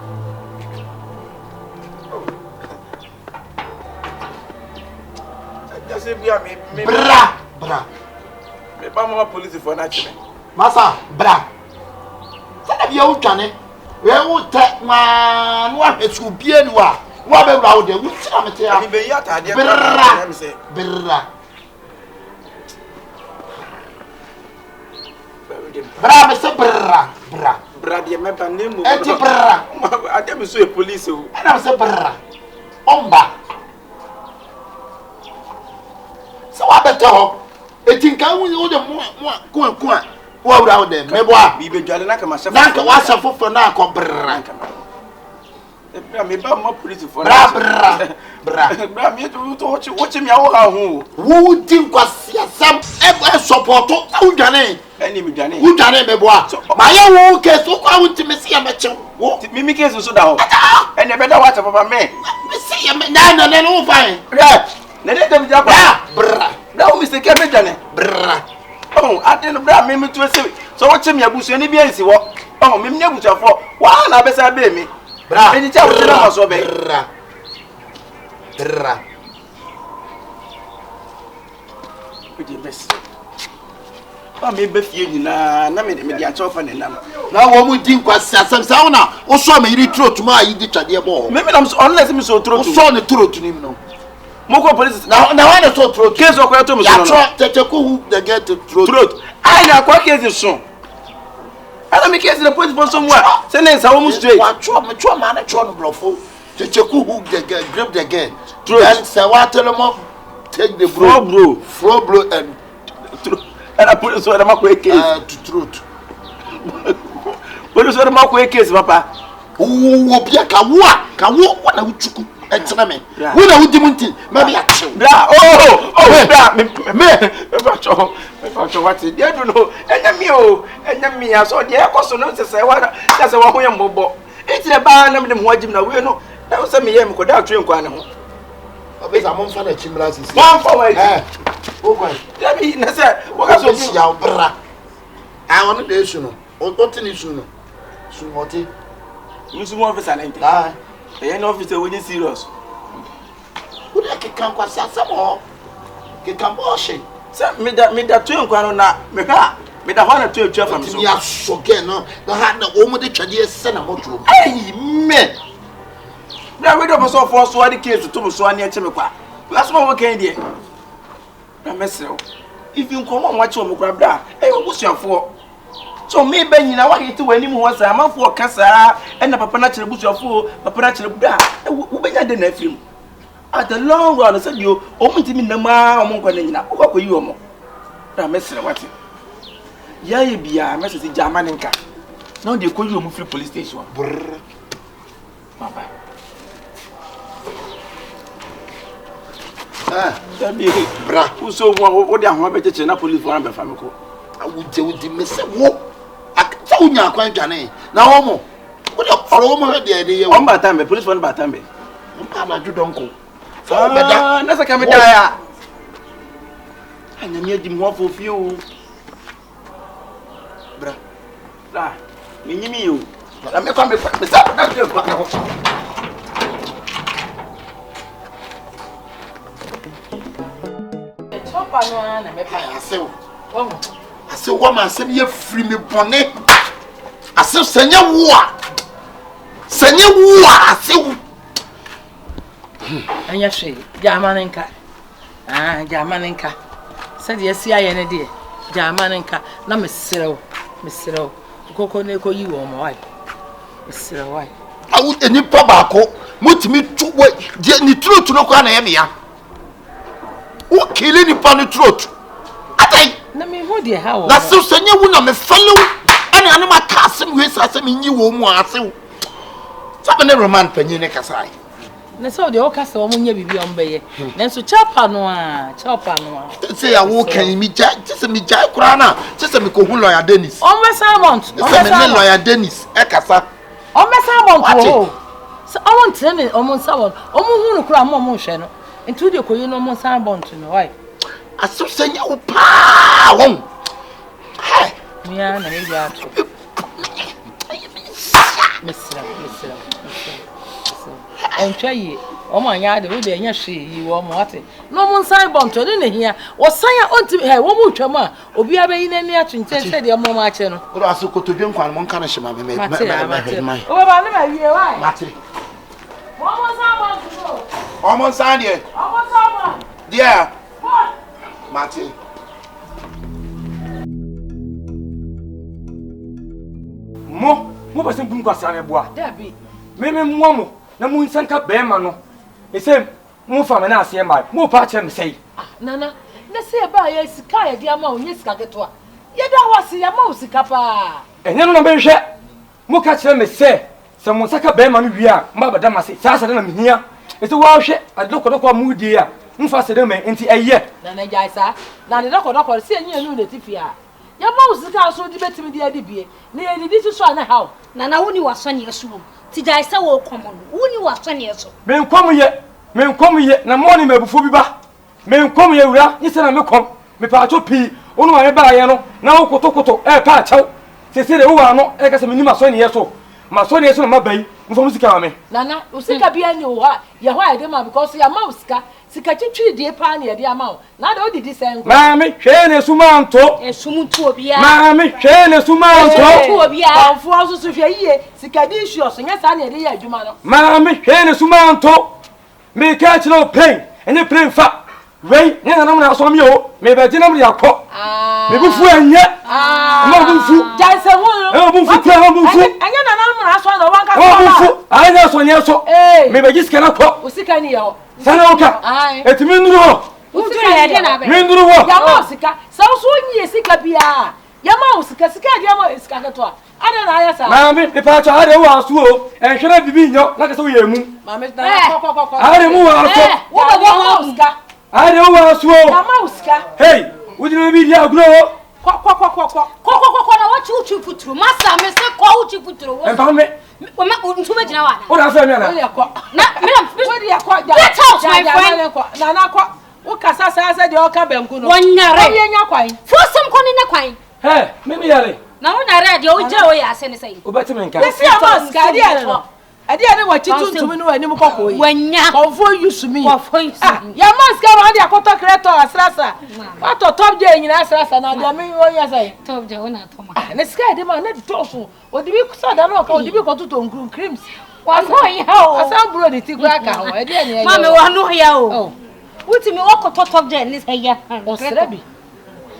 Just be me. Bra. Me ba mo police for na chime. Masa, bra. Sada bia utwane. We wo te ma no ahwesu bie ni wa. Wo be bra wo de. Wo tira me te ya. Ni be yata de Bra. Bra, me se bra. Bra de me ba nemu. Eti bra. Ade me so e police o. Ana me se bra. Omba. So wa bete ho. Eti nka wo de mo ko wa wura wo de me bo a. Bi be dwale na ka ma chef. Na ka wa chef fofo na ko bra. Bra me ba mo police for Bra. Bra me to watch me awo ha ho. Wo di nkwasi asam e support wo dwane. Eni me dwane. Wo dwane me bo a. Ma ye wo case wo kwa wo ntimesi ya meche. Wo Mimi case so da ho. Eni be da watch papa me. Me see ya me na no fine. Bra. Na de dem ja Bra. Bra o mistake me dwane. Bra. Oh, ade no bra me to se. So watch me abusu ni bi ansi wo. Oh, me me abusuafo. Wa na be sa be mi. Bra. Eni cha wo na ma so be. Bra. Kudi best. Ba me be fie nyina na me de a chofa ne nam. Na wo mu di nkwasi asam sa wona wo so me yiri throat ma yi di twade bo. Me nam so unless me so throat. Wo so ne throat ni no. Moko police Na wa ne so throat. case okwa to me so. Ya tro teteku hu the get throat. Ai na kwa case so. Ana me case the police for somewhere. Say na sa wo mu straight. Wa tro ma na tro no brofo. Teteku hu the get grip the get. Then say wa telemo take the bro and and I put so the mako case to throat. Put so the mako case papa. Wo bia ka wo na wuchuku etina me. Wo na wudi munti ma bia chew. Bra bra me what dey do no enya me aso dey ekoso no se wa ho yem bobo. Itire ba na me ho agim na we no na wo se me ye me ko da twen kwa ne ho. Obeza mo nfa na chimra sisi. One forward. Okay. Let me na say what ka so si ya bra. I want the issue no. O tin issue no. Su hoti. You see more officer na ente. Ah. E no officer we dey serious. Who dey kan kwasi asamo? Ke kan bo she. Say me da to nkwa no na me ka me da ho na to atwa fam so. Ya so ke no. Na ha na o mo de twade se na moto. Hey me. Na we do so for so the case to so an e che me kwa. Last one we can there. Na mesel. If you come on watch o kra bra, eh obusuafo. So me ba nyina wa hete wani mu ho sa amanfo kasa e na papa na kire busuafo, papa na kire bra. Wo benya de na afim. At the long run said you omutimi na ma omo nkwa na nyina. Ko yi omo. Na mesel wati. Ya ye bia mesel jama nka. Now they call you omo free police station. Brr. Papa. Bra. Who so what they are better na police for am be famiko. Awudi me se wo. Akta unya kwan dwane. Na omo. Wo de oro omo he de ye wo. On batambe police for batambe. Mpa na judonko. So beda. Na saka me da ya. Anya me adi mo fo fie o. Bra. Bra. Me nyimi yo. Na me kwa me sa na de ko. Ase wo ma asem ye free me bone. Ase senye wo a. Senye wo a ase wo. Anya hwe, jamanenka. Jamanenka. Said yes aye ne de. Jamanenka na meserew. Kokoko ne ko yi wo mo wai. Meserew wai. Awu enipa baako mutimi tuwe je ni truth no kwa na ye me ya. Wo kile ni pa ni truth. Atai Na me hu de ha wo. na se senye wo na me fele wo. Ana ana maka asem we sa asem nyi wo mu ase wo. Sabe ne roman panyi ne kasai. Na so de o kasa wo nya bibi o mbeye. Na so chapa no a. Say ya wo kan mi ja, se mi ja kura na, se mi ko hu lawyer Dennis. O mesa mount. Se me lawyer Dennis e kasa. O mesa mount wo. So I want to me o mo sabon. O mo hu no kura mo hwe no. Ntu de koyi no mo sabon no why? Aso senya wo pa won. Hey, Mia na e ja to. Mesra. Entwa yi o mo anya de wo de anya hwe yi wo mo ate. No mo sabon to ne hia. Wo san ya onti he wo mo twam a obi abeyi na ni atwenten se de mo ma ache no. Oro aso kotodwe nkwan mo nka na hye ma me. O baba na ma wie why? Mate. Wo mo sabon to. Omo san de. O mo sabon. Dia. Mate. Mo ba sem dum kwasa na boa. Dabi. Me mo na mo nsanka be ma no. Esem mo fa me na ase ma. Mo pa che me sei. Nana, na se ba ya sika ya dia ma onye sika keto a. Ye da wase ya ma osika pa. Enye no na be hwe. Mo ka che me se mo nsaka be ma no wi a mba bada ma se. Sa sa na me hia. Ese wa hwe adokodokwa mu die a. Mfa se de me enti eye. Nana jaisa. Na de dokodokwa se enye enu na tifia. Ya ma osika so di betimi di adi bie. Na ye didi so na hawo. Nana woni wasɔne eso. Ti jaisa wo komo. Woni wasɔne eso. Me nkom ye na mo ni mabufo bi ba. Me nkom ye wura, ni se na me kom. Me pa acho pi. Onu ma me ba ye no na wo kotokoto pa achaw. Se de wo wa no ka se me ni masɔne ye so. Masɔne ye so na mabai. Mfo musika ma me. Nana, usika bia ni wo ha. Ye ho ade ma because ya ma usika. Sika twitwi die pa na ye de ama wo. Na de odidi sen. Mami, hwe ne sumanto. Esumuntu obia. Mami, hwe ne sumanto. Obia. Onfo aso so hwe yie. Sika di issue so nya sa na ye de ye adwuma no. Mami, hwe ne sumanto. Me ka chilo pain. Enye pain fa. Wei, ne na na so mi o. Me be gina mi yakọ. Me bufu enye. Ma bufu. Jaise ho. E bufu kwa ma bufu. Enye na na so na wanka so. Ma bufu. Anya so nye so. Me be giska na ko. Usika ni ye ho. Sana oka. Etimi nduru ho. Usika ye de na be. Me nduru ho. Ya ma usika. Sa so nyi sika bia. Ya ma usika dia ma usika keto a. Ada na aya sa. Mami, me pa cha ade wa asu o. Enhwere bibi nyo na ka se wo ye mu. Mami na ko. Ade mu wa asu. Wo ba ma usika. Ade wa asu o. Ya ma usika. Hey, wo di na bi dia aguro o. Ko na wachi uchi futuru. Masa me se ko uchi futuru. Empa me. O ma ntuma gina wa. O da fa mi ana. Ole ko. Na me na wo dia ko ja. Get out, my friend. Nana, what Casasa said, your cabin could one year. For some coin in the coin. Hey, maybe Yale. Now, when I read your joy, I send it. Go back to me. Let's see a mask. I didn't want you to know any more when you're for you to me. Your mask come on the Akota Creator as Rasa. What a top day in Asrasa and I mean, what I told you, and the sky demanded tofu. What do you say? I don't know. Do you go to creams? What's going on? Some brody to crack out. I didn't know here. Oh, what's me walk to top day in this hair? Or Srebby.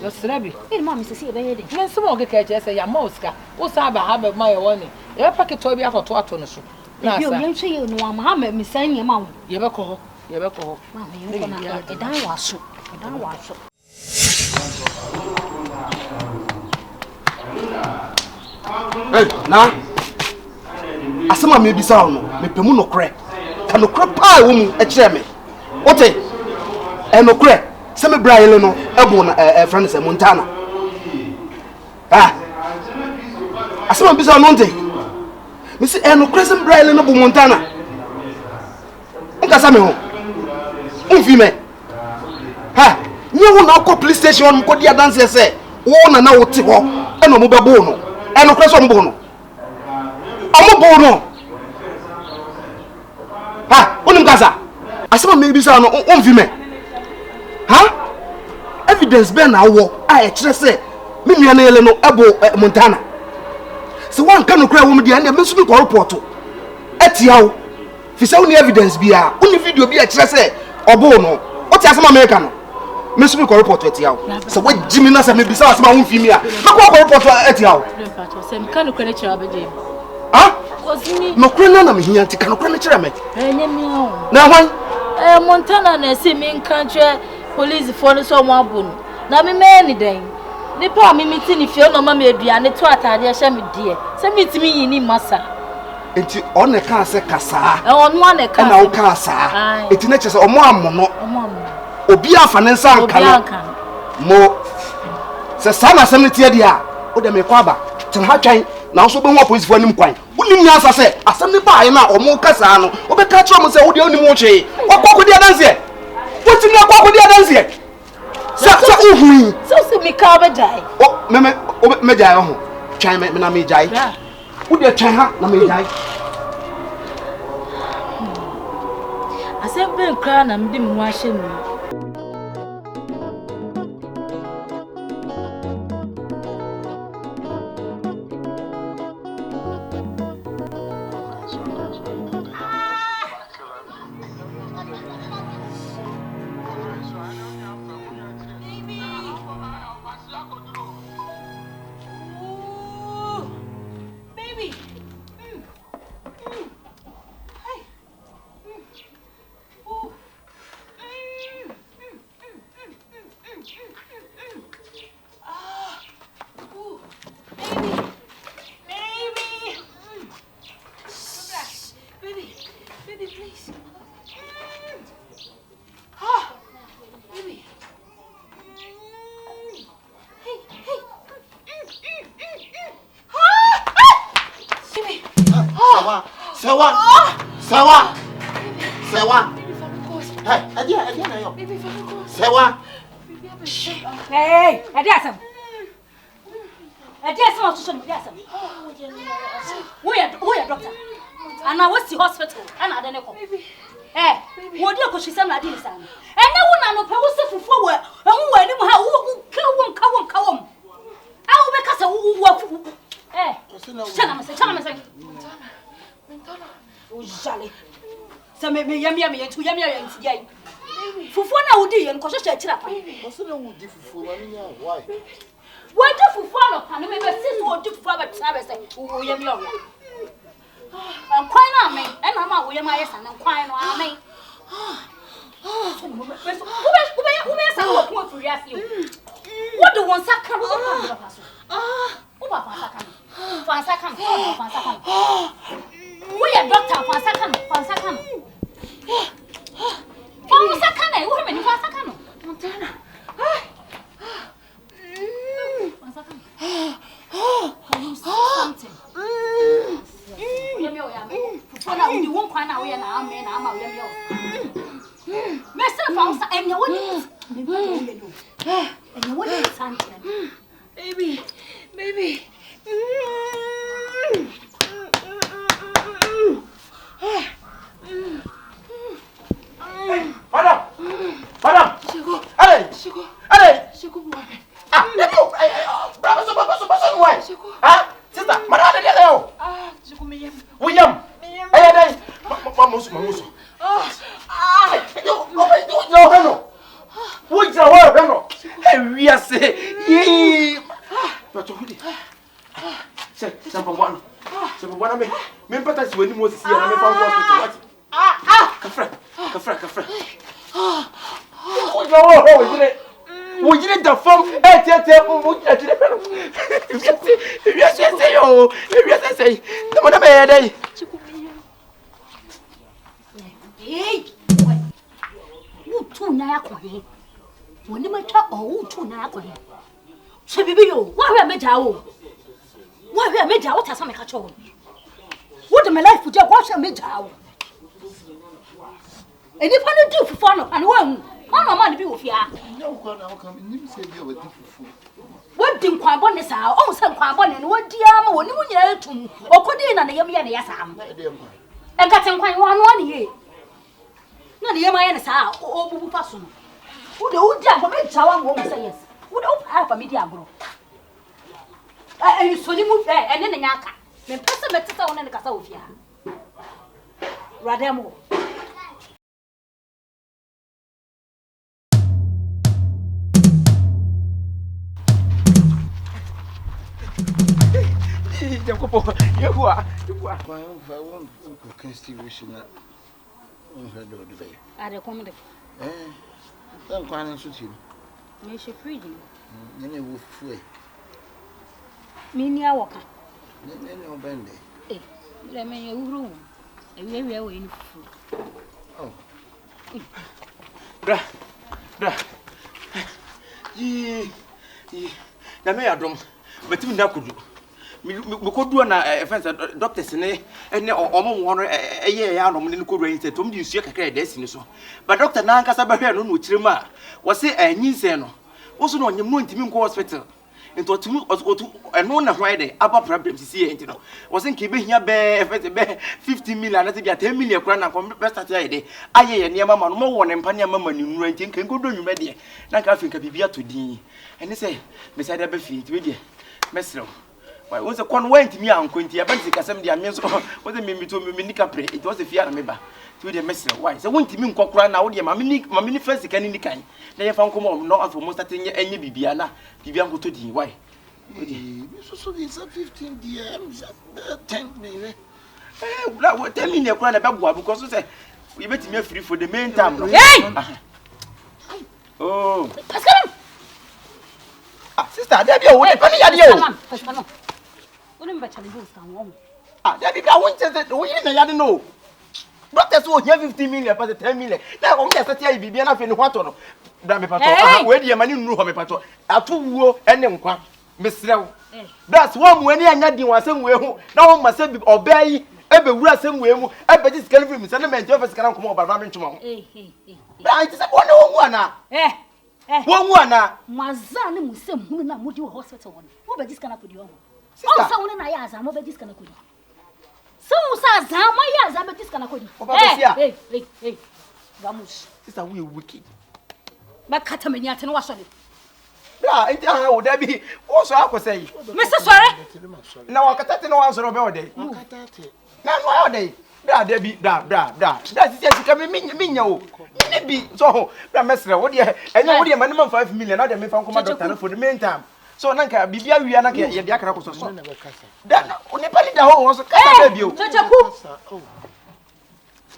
Your Srebby. Hey, Mammy, to see a baby. Let's smoke a catch as a Yamoska. What's up? I have my warning. Your packet to be out of 2 hours. You don't say you know, Mohammed, Miss Sandy, Mount. You ever call, Mammy, you're going to die was so. Hey, now, as some may be sound, me pemuno crack. Can no crap pie woman a chairman. What and no crack. Some Brian, a friend is a Montana. Ah, as some be sound one day. Missy Eno Crescent Brian of Montana. Uncasamo. Unfime. Ha! You will not go police station, go dear dancer say, one and now Tibo, and no mobile bono, and no Crescent bono. I'm a bono. Ha! Uncasa. As some maybe sound unfime. Ha! Evidence Ben AWO, I just say, Mimian no Abo Montana. So one can cry woman the and miss me call porto. Etiao. If you only evidence be only video be a say or bono. What is some American? Miss me call porto etiao. So what Jimmy Nasa may be some my own female. How call porto etiao? Some kind of credit abede. Ah? No crana me here to can credit me. Now one Montana na see me in country police for so one bun. Na me many day. Nipa mi meeting if you no mama aduane to atade a hye me die. Se meet me yini masa. Enti on the can say kasa. On one e kan. Na o kan sa. Enti na chese omo amono. Obi afanensa anka. Mo se sana sem tie dia. O de me kwa ba. Ten ha twan na so be ho police fo anim kwan. Unim nyansa se asem ne ba na omo kasa no. Obe ka kire mo se wo de onim wo hwe. Okoko dia danse. Wotimi akoko dia danse. So me cover die. Oh, me die ho. Try me na me die. Who dey try ha na me die. Asem ben kra na mde mu ahye mi. Hey, Adiasam. Adiasam, Adiasam. We are doctor. And I was the hospital. And I don't know. Eh, what do you she said? I didn't say. And no one no power forward. And who I know how come. I will make us a work. Eh, Chana. Jolly. Some me yummy and two yummy and yay. Fufona udi and Kosha Chira. What's the wood for? Why? What do you follow? And maybe sis will do for a Travis. Oh, yummy. I'm crying on me, and I'm out with my son. I'm crying on me. What do one sack come over? We are doctor for a second. For a second, women, for a second. Montana. Something. You won't find out where I'm falsa and you wouldn't. And you wouldn't something. Baby. Madam. Allez. Ah, bravo, ah, sister, madam, William. Mamuso. We are saying, but number one, me patas when you was here, and I found Kafra. We didn't the phone. Hey, who two Naya? When you make up or two Naya? So, baby, why are Majao? Why are Majao? What has some control? What am I life with your watch and Majao? And if I do for fun and one man be with ya. No, how come you say you were different? What did Quabon are all some Quabon and what dear when you hear to or put in and the Yasam? And got some quite 1 year. No, the Yamaya or person. Who the old jam for Tower won't say yes. Would open half a media grow. And so you move there and then the Yaka. Then press the better on the Casofia. Rademo. You are. I won't constitution. I recommend it. Don't go and shoot him. May she free you. Then you will free. Minia Walker. Then you'll bend it. Let me a room. And we are waiting for. Oh, Bra. Na me adom. Betim na kudu. Me kodu na fence doctors ne ene omo won eye ya anom ne kodu yin se tom di nsuo kakra da si ni so. But doctor na ankasa ba hwe no no kirem a wo se anyinse no. Wo so no onyem no ntimi nko hospital. Into tumi otu eno na hwan de aba problem sisi e ntino. Wo se nke be hia be fence be 50 million na te bia 10 million kura na ko be start ya de. Aye ye ne mama no mo wo ne mpa ne mama ni nura nti nke nkodo nwume de. Na nka afi nka bibia to din. Ene se be sa da ba fi nti we de. Mesro. Why was a con went me and Quinty? I bet the assembly and means was a mimi to Minica pre. It was a fear member to the messenger. Why? So won't mean cockra now, dear Mammy first can in the kind. They have found come on, not for most attending any Bibiana, Bibian to D. Why? So it's a 15 DMs, 10 maybe. What 10 million crown about because we bet me free for the main time. Oh, sister, there be a way. There be a winter. We didn't know. Doctors will have 15 million, but 10 million. Now, I'm just a baby enough in what on. Where the money knew how me patrol. I told and then quack, Miss Low. That's one when I not doing somewhere. Now, must obey every word somewhere. I bet this girl from sentiment office can come over running tomorrow. I just want one. One Mazani Musem, who now would you hospital one? What about this kind of put you on? Oh, someone in my ass, I'm over this kind of good. So, Saz, my ass, I'm this kind of good. Hey, Vamos. Sister, we wicked. But Catamaniat and wash on it. Yeah, and how would that be? Also, I could say, Mr. Sorry. Now I can't no answer about it. Now, why are they? There be that's just coming minyo. Maybe so, Mr. What dear, and now the minimum 5 million, not the me from Commander for the meantime. So, Nanka, Bibia, we are not getting the Akaraco. That only Pally the whole was a baby.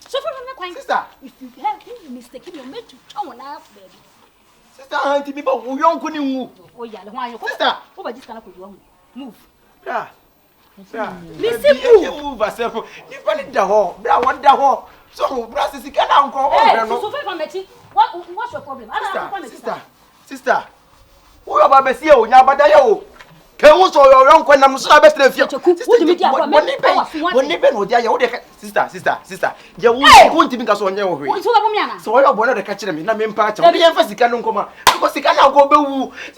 So, sister, if you have any mistake, you made to town out, baby. Sister, auntie, people who young couldn't move. Oh, yeah, why you sister? Over this kind of move. Yeah. Listen, move yourself. You put the hole. Bra, what the hole? So, Brass is can uncle. What's your problem? Sister. Who are Babesio? Yabadayo. Can you so your uncle and I'm so best of you? Sister. You won't think us on your way. So I want to catch them in a main part. Only emphasis can come because he cannot go. It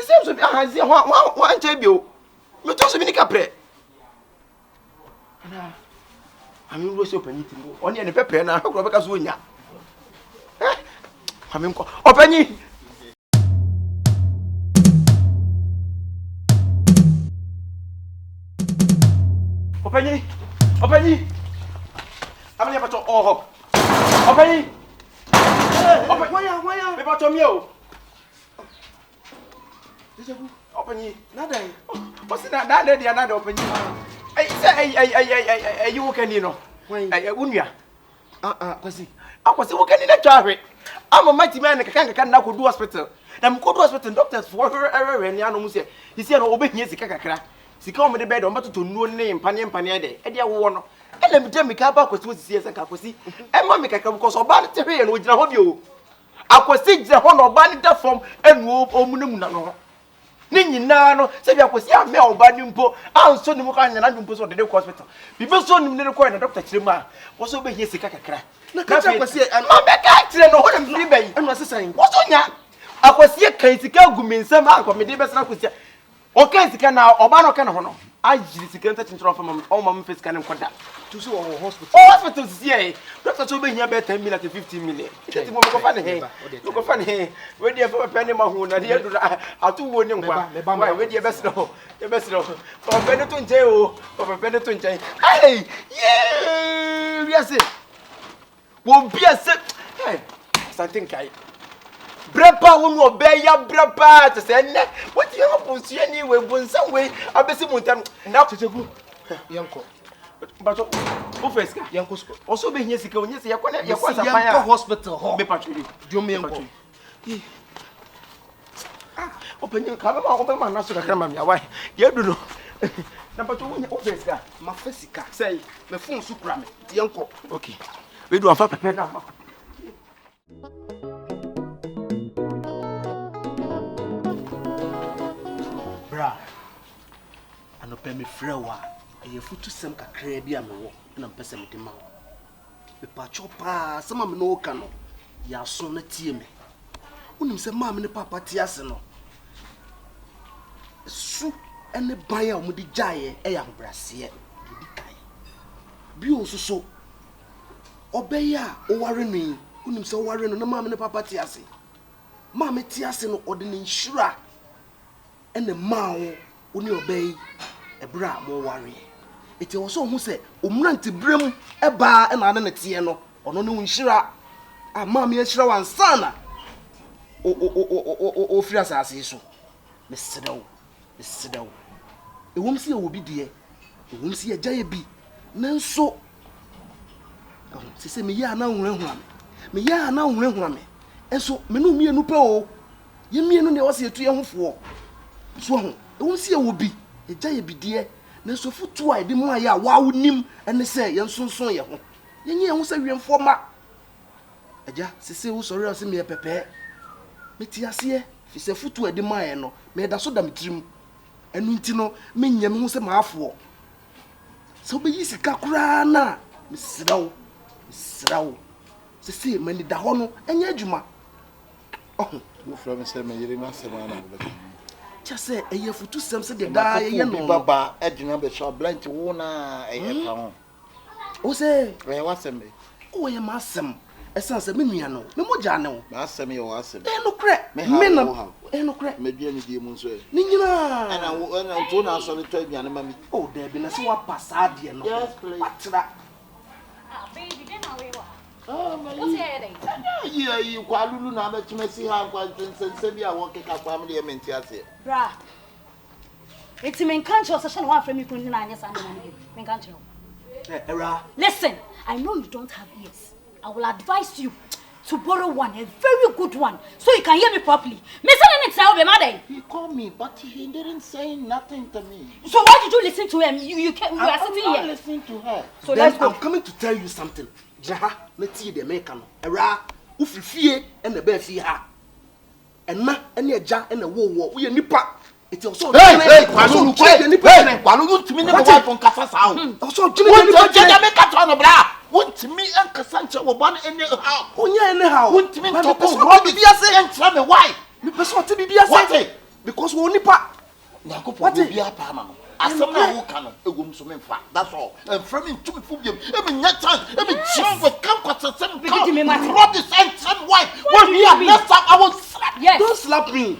seems to be one table. You told me to capre. I mean, what's open it? Only a pepper and I hope Rebecca's win ya. I mean, open it. Open it. I'm never to all. Open it. Why? About to me. Open it. Nothing. What's that lady? Another open it. Hey, you can, you know. Unya. Kwasi. Akwasi wo kan na twawe. I'm a mighty man can na ko do hospital. Na ko do hospital doctors for everywhere ni anom se. Isi na obehia sika kakra. Sika o me de bed o matoto nuo ne mpane de. E de wo no. Ele mi je mi ka ba kwasi wo sisi ese ka kwasi. E ma mi kakra because oba ne tehwe no gina ho bi o. Akwasi gina ho no oba ne da form enu omunemu na no. Ni nyina no se bia kwasi ame oba ni mpo anso ni mu ka nyana mpo so de hospital. Bi be so ni ne ko na doctor kiremu a wo so behia sika kakra. Na ka kwasi ma be ka kire no ho na mfiri bayi. Anu asesan. Wo so nya akwasi kan sika gumensam anko me de be sna kwasi. O kan sika na oba no ka na ho no. Ajiri sika nta chinchiro fa mam o mam face kan nkoda. To so o hospital. Hospital si e. Doctor so behia be 10 million to 15 million. Eti mo ko fa ne he. Mo ko fa ne he. We dey fa pe ne ma hu na dey do atu wo ne nkwa. Why we dey be sno. E be sno. For pe ne to nche o. For pe ne to nche. Hey! Yeah! We say. Wo bia se. Hey! Something kai. Brepa wo mo be ya brepa to say ne. What you happen to any we bon some way abesi montam. Na Chechegu. Yanko. But who first ka? Yanko school. Also be here sika onye se yakwa Yanko hospital ho. Be patrol. Do me yanko. Open your car open man na so kakra ma me why. Ye do no. Na patrol onye first ka. Ma fesika. Say me phone su kura me. Yanko. Okay. We do afa prepare na ma. Bra. Ano pe me frewa. E futu sem kakra bi amewo na mpese me dima. Me pa chopa sama me no ka no. Ya so na tie me. Unim se ma me ne papa tie ase no. Su ene ban ya omudi jaye e ya brase e bi kai. Bi osuso obeya o ware ni unim se o ware no na ma me ne papa tie ase. Ma me tie ase no ode ne nhira ene ma wo oni obey ebra mo ware. Eti wo so hu se omrante brem eba e na na tie no ono ne nhira ama me nhira wansana o firi asase so me sedawo ewom si e wo bi de ewom si e jaye bi nanso se me ya na hunrahura me enso me no mienu pe o ye mienu ne wo se etu ye hofo so ho ewom si e wo bi e jaye bi de nanso futu a de mu aye a wa wonim ene se ye nsonson ye ho ye nye ho se wiemfo ma eja sese wo sori o se me pepe meti ase fi se futu a de mu aye no me da so da metrim enu nti no me nyam ho se maafo so be yi sika kura na misrawo sese mani da ho no enya adwuma oh wo fra me se me yiri na se na be chase eye futu sem se de da ye no baba edina be so blank wo na eye pa ho o se we wasem be o ye masem esanse me nua no me moja ne wo masem ye wasem no kre me na no kre me dua ni die mu nso e ni nyina na to na so le to aduane ma mi o de bi na se wa pasa de no yes please patra Baby, then I will. oh my What's your headache? you kwa lulu na be tumesi ha kwa sense bi a wo keka kwa me de menti ase Bra. It's me can't show session one for me kun na anya san na me can't show. era Listen, I know you don't have ears. I will advise you to borrow one, a very good one, so you can hear me properly. He called me, but he didn't say nothing to me. So why did you listen to him? You are sitting here. I'm not listening to her. So then let's go. I'm coming to tell you something. Jaha, let's see the American. Era, ufifie and the bear ha. And na any a ja and a wo we nipa. It's also Hey, Kwanu, you to me never wife on Kasasa. Also, Want me and Cassandra were born anyhow. Anyhow. Want me to go Robbie and tell me why? Me person to be a because we nipa. What be a palmer? As some now can a woman so that's all. And from him to me for you. Every next time, every chance with Kamkas and Robbie and some wife. What we are next time I will slap. Yes. Don't slap me.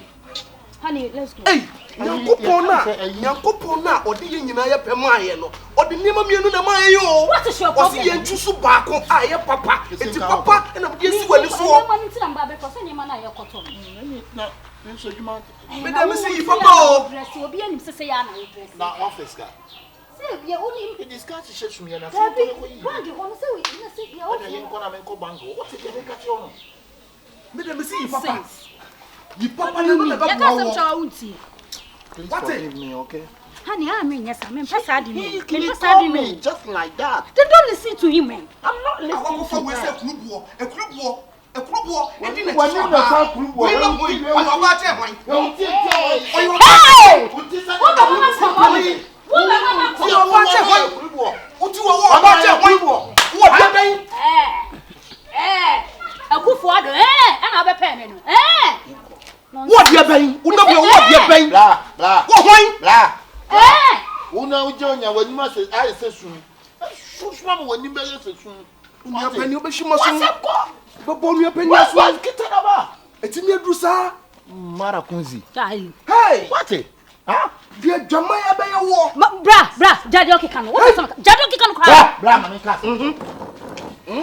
Honey, let's go. Hey, Yankopona, or the Yinaya Pemaino, or the name of Yanu. What is your problem? Was he to Bako? I papa, it's papa, and I'm guessing when it's all. So you might. Let me see papa. Now, office guy. He discussed me and I said, what did you see papa? You papa never please forgive me, okay? Honey, I mean, yes, I mean, He called me just like that. Then don't listen to him, man. I'm not listening to a club war, and didn't Hey! What the woman's coming? What you paying? What you paying? Blah, blah. What blah. Who now, Junior, when you must say, I say soon. Shoot, when you better say soon. you penny, but she must have gone. But born your penny. What's getting about? It's in your drusa. Marakunzi. Hey, What? Huh? dear Jamaya by a war. Bra, Jadoki can. What is Jadoki can cry? Blah, Mamika.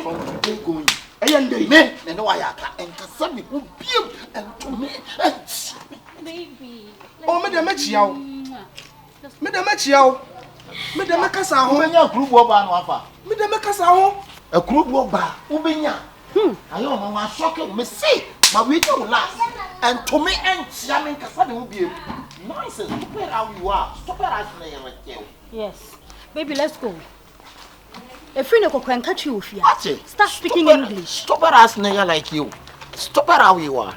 From today going. And they Men, and no, I and Cassandra will be and to me. Baby. Oh, Madame Machiao. Madame Machiao. Madame Macassa, Who in your group of Anwafa? Madame Macassa, A group of Bar, Ubinya. I don't know, I'm shocking. Me see, my winter will last. And to me, and Yamin Cassandra will be nonsense. Stop it how you are. Stop it as they are. Yes. Baby, let's go. A friend can catch you if you start speaking English. Stop it as nigga like you. Stop it how you are.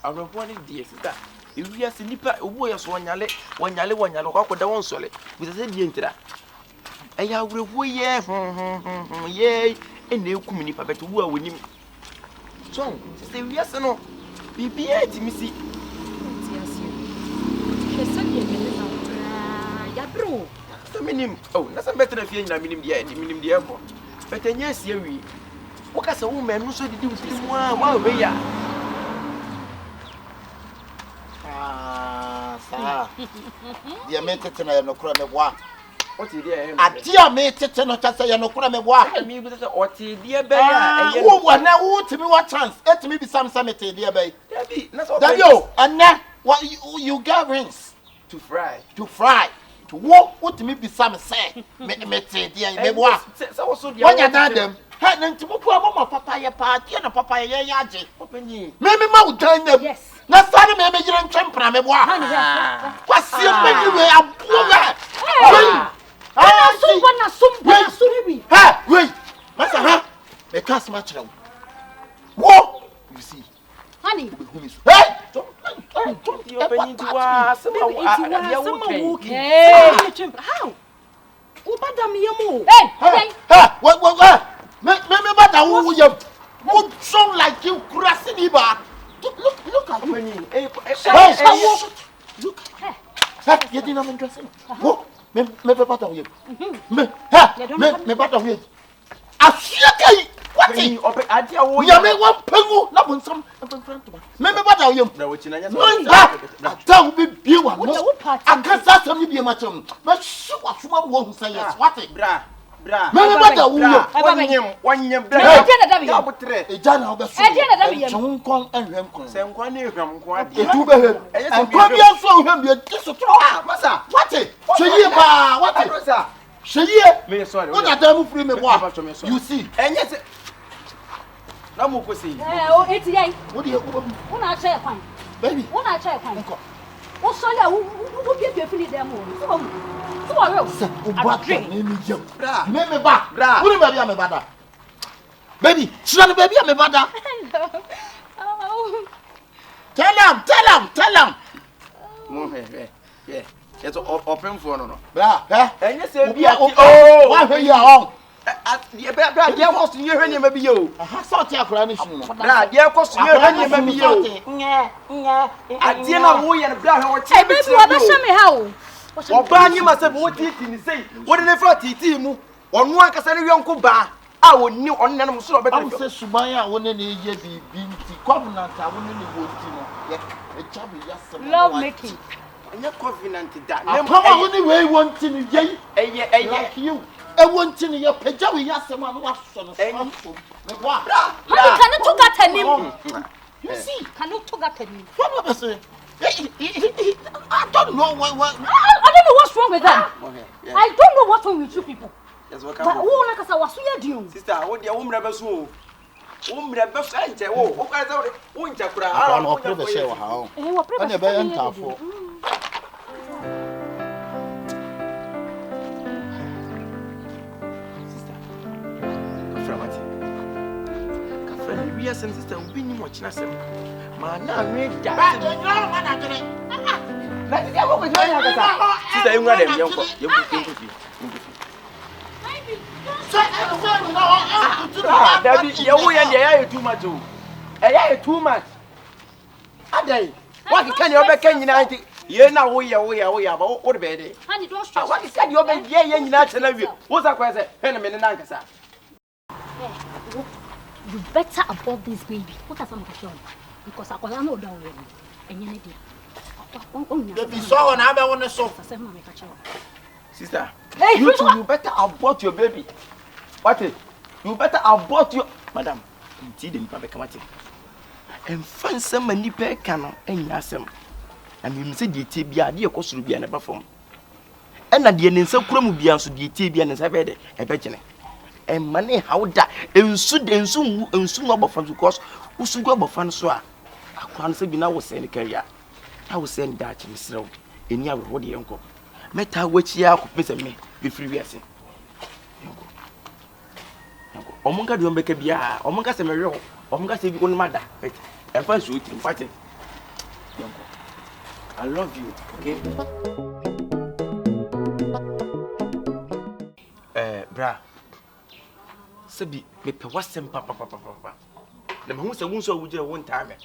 I'm reporting this. If you are Sinipa, a boy as one yale, what one solid with a dinner. I have yea, and no community, but to war with him. So, say yes or no. Bibi eti misi. Ya bro. So minim. Oh, na some better fear na minim dia ko. But enya sia wi. Wo ka se wo menu so didi wo wa we ya. Sir. Dia me tete na no kura me boa. What is there? Adia me tete no chance ya no kura me boa. Me bi say what is there be ya. Wo na wo timi what chance? Etimi bi sam te dia be. Dabi, na so. Dabi o, and na what you get rings to fry. To walk what me be some say. Me te dia me boa. So also dia. What ya them? Ha na ntimo po mama papa ya pa, dia na papa ya yaje. Openi. Me ma udan dem. Yes. Na sare me jira ntwempra me boa. Kwasi me ni we abuo me. Na sumbi. Ha, wait. Masa ha. Me cast match now. Wo, you see. Honey. Hey! Don't you open to us. How? Ubada mi yamo. Hey, What? Me bada wo yam. Wo sound like you crossing ba. Look at you. Hey, Look. Hey, you didn't have interest. Wo, me bada wo yam. Me bada wo yam. Afiaka. What is? Adia wo Ya me wan pengu na bonsam. Me bada wo yam. Na wo china nya. Na ta be bie wa. Akasa sam ni bie ma chem. Me shu wa suma wo hu say yes. What is? Bra. bra. Me bada wo. Wanyem bra. Na tie na da bi. Ya botre. Eja na obeso. E tie na da bi yam. Chonkon enhwem kon. Se nkwa na ehwam nkwa ade. Etu be he. Nkwa bia so ohwem bia tiso tro. Masa. Wate. Sheyi ba, wate. Rosa. Sheyi. Me sorry. What that time free me boy. You see. Enye se. Na mo ko sei. O eti yai. What you Una acha kwan. baby? Una acha kwan. O so le wo bia fili dem o. So wo real. Se o ba me mi jam. Bra. Me ba. Bra. Who baby am me bada? Baby, shira the baby am me bada. Tell him. Mo he. Yeah. It's open for no. Bra, eh? Enye se bia oh, why here you on? Bra, dia koso ye hwe nyema bi ye o. Aha, sort ya kura ni shinu no. Bra, dia koso ye hwe nyema bi ye o. Adie na wo ye bra hwe wo che. E baby wa ba hwe me ha o. Oba nyema se bo titi ni sei. Wo de ne fra titi mu. Onu ankasa ne yonko ba. A woni onne no so obeta. Am se suban a woni ne ye bibi nti covenant a woni ne wo ti no. Ye e chabe yasem. Love making. Enye covenant da. Papa woni we want ni ye. Eye. Like you. E want ni ye peja we yasem a no waso no. Me boa. Honey, can you talk at him? You see? Can you talk at him? What was it? I don't know what I don't know what's wrong with them. I don't know what's wrong with you people. Yes, what But who like us was we doing? sister, wo dia wo mra beso o. Wo mra beso enche wo. Wo kwa za wo ncha kura. I don't know say wa ha o. Wa pray. Anya be entafo. We are sister, we need much nothing. Man, now we die. Let it go with you. Sister, you know them, you too much. Too much. What can you make any night? You know, we are about what bed. Honey, don't What can you make? Yeah, you what's that question? Penman and Ankasa. You better abort this baby. What are some of the because I can't know down and you need it. If you saw an other one, so sister, you better abort your baby. What is? You better abort your madam. Indeed, in public committee. And find some many pair canoe and yasem. And you say the TBA, dear cost will be an perform. And at the end, so crum be answered the TBA and Sabede, a betting. And money how that and soon about funds because who should go about funds so I can't say now was saying career. I was saying that in slow in your body uncle. Met her which ya could miss me be free reason. Omonga do make a bia, Omonga Samuel, Omonga say you mother, and first you fighting. I love you, okay? Bra. Sabi me pe wasem papa na me hu se wunso wugire won time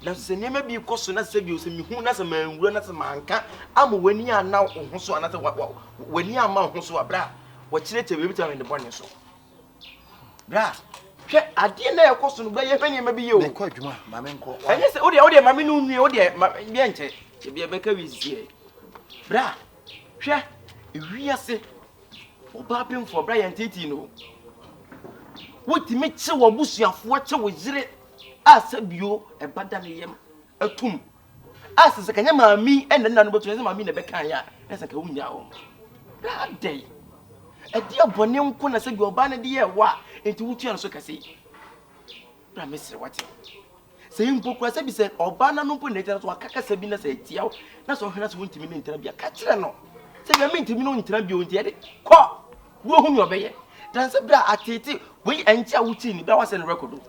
na se niam bi koso na sabi o se me hu na se manwura na se manka am wani ana ho so ana se wani ama ho so bra wo kire te be bitama ne bone so bra hwe ade na ekoso no bra ye hwani ma bi ye o me ko adwuma ma me nko enye se o de ma me no nue o de bi enche bi be ka wizie bra hwe ewiase oba pem for Brian Titi no what me che wo busuafo che wo jire asabio e bada ne yem atum asese kanya maami ene nna no betu ese maami na be kan ya ese ka wunya wo that day e dia bone nko na sabio oba ne de ye wa enti wutu an so kase bra mesre wate se impokura sabi se oba na no mpo ne tera so akaka sabi na se tia na so hwena so wuntimi ne ntera bia ka kire no se bia me ntimi no ntera bia onti ede ko wo hu mi obeye dan se bra atete we encha wuti ni bra wase ne record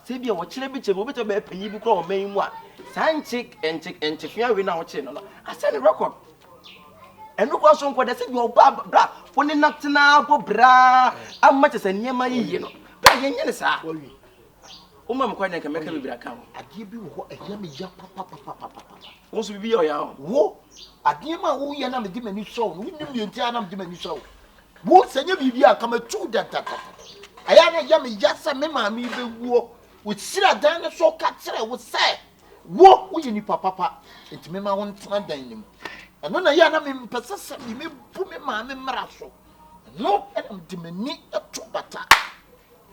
se bia wo kire bi che wo beto be panyi bi kro o man mu a sanchik enchik fia we na wo kire no ase ne record enu kwa so nko de se bia oba bra woni natena bo bra amma che se niema yiye no bra yenye ne sa o ma mkwa na ka meka bi bra ka ho ade bi wo eya me ya papa wo so bi ya o ya wo ade ma wo ya na me di mani so no nim ye ntia na me di mani so wo senya bibi aka ma tu data aya na ya me ya sa me ma mi be wo wo sira dan ne so ka kire wo se wo wo ye ni papa enti me ma won tena dan nim eno na ya na me mpesa sa me bu me ma me mra so no I'm demani to bata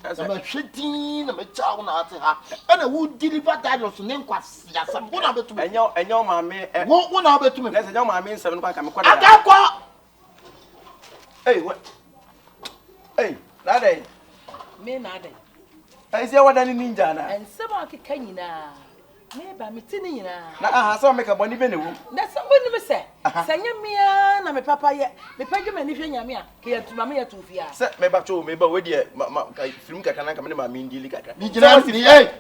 I'm a shitting I'm a child and I would deliver that was name quas yes I'm going to me and your mammy won't have to me let's know my mean 7 o'clock I'm hey what hey that day me nade I say what any ninja na and some are kanyina me ba me tini nyina na so make a boni be na wu na so woni me se sanya mia na me papa ye me pagwe mani hwe nyame a ke yatuma me yatufia se me ba cho me ba we de film kaka na kama ma me ndili kaka mi jinam ni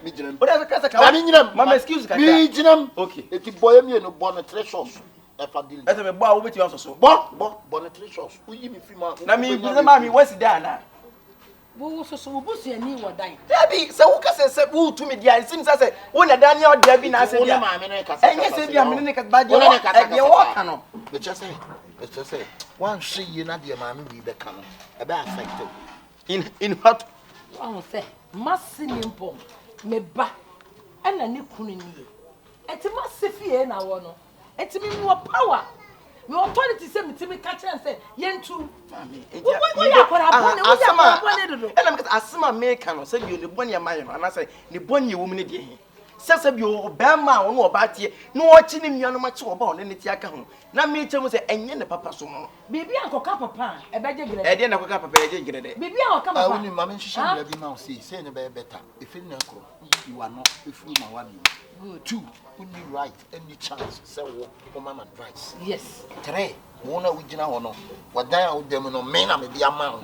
mi jinam o da kasa ka mi jinam mama excuse kaka mi jinam okay eti boy mi no bon treasures e fa dili ese me bo we ti so bon treasures uyi mi fi ma na mi bi ma mi wasi da na wo so busu ani wodan Dabi se wo kase se wo tu me dia sim se wo na Daniel dia bi na se dia ma me ne kasa enye se bia me ne kasa ba dia wo ka no me just say one see you na dia ma me bi be ka no e be affected in what won se masinimpo me ba ana ne kunu ni enti masifie na wo no enti me mo power me authority say me timi ka chen say yentu mami wo ya kwara bone wo ya kwara bone dodo ena me kasa asema me ka no se bi ne bone ya maye no ana se ne bone wo mu ne de he se bi o ba ma wo no oba tie no o chi ne nua no ma chi oba o ne tie aka ho na me che mu se enye ne papa so no bibi ankoka papa e be je gire e de na koka papa e je gire de bibi ankoka papa awuni mama nhihye bia bi ma o say ne be better if you na kro you are not if you ma wa bi good 2 only right any chance say wo mama advice yes 3 wo na wo gina ho no wadan a wo dem no me na me bia ma ho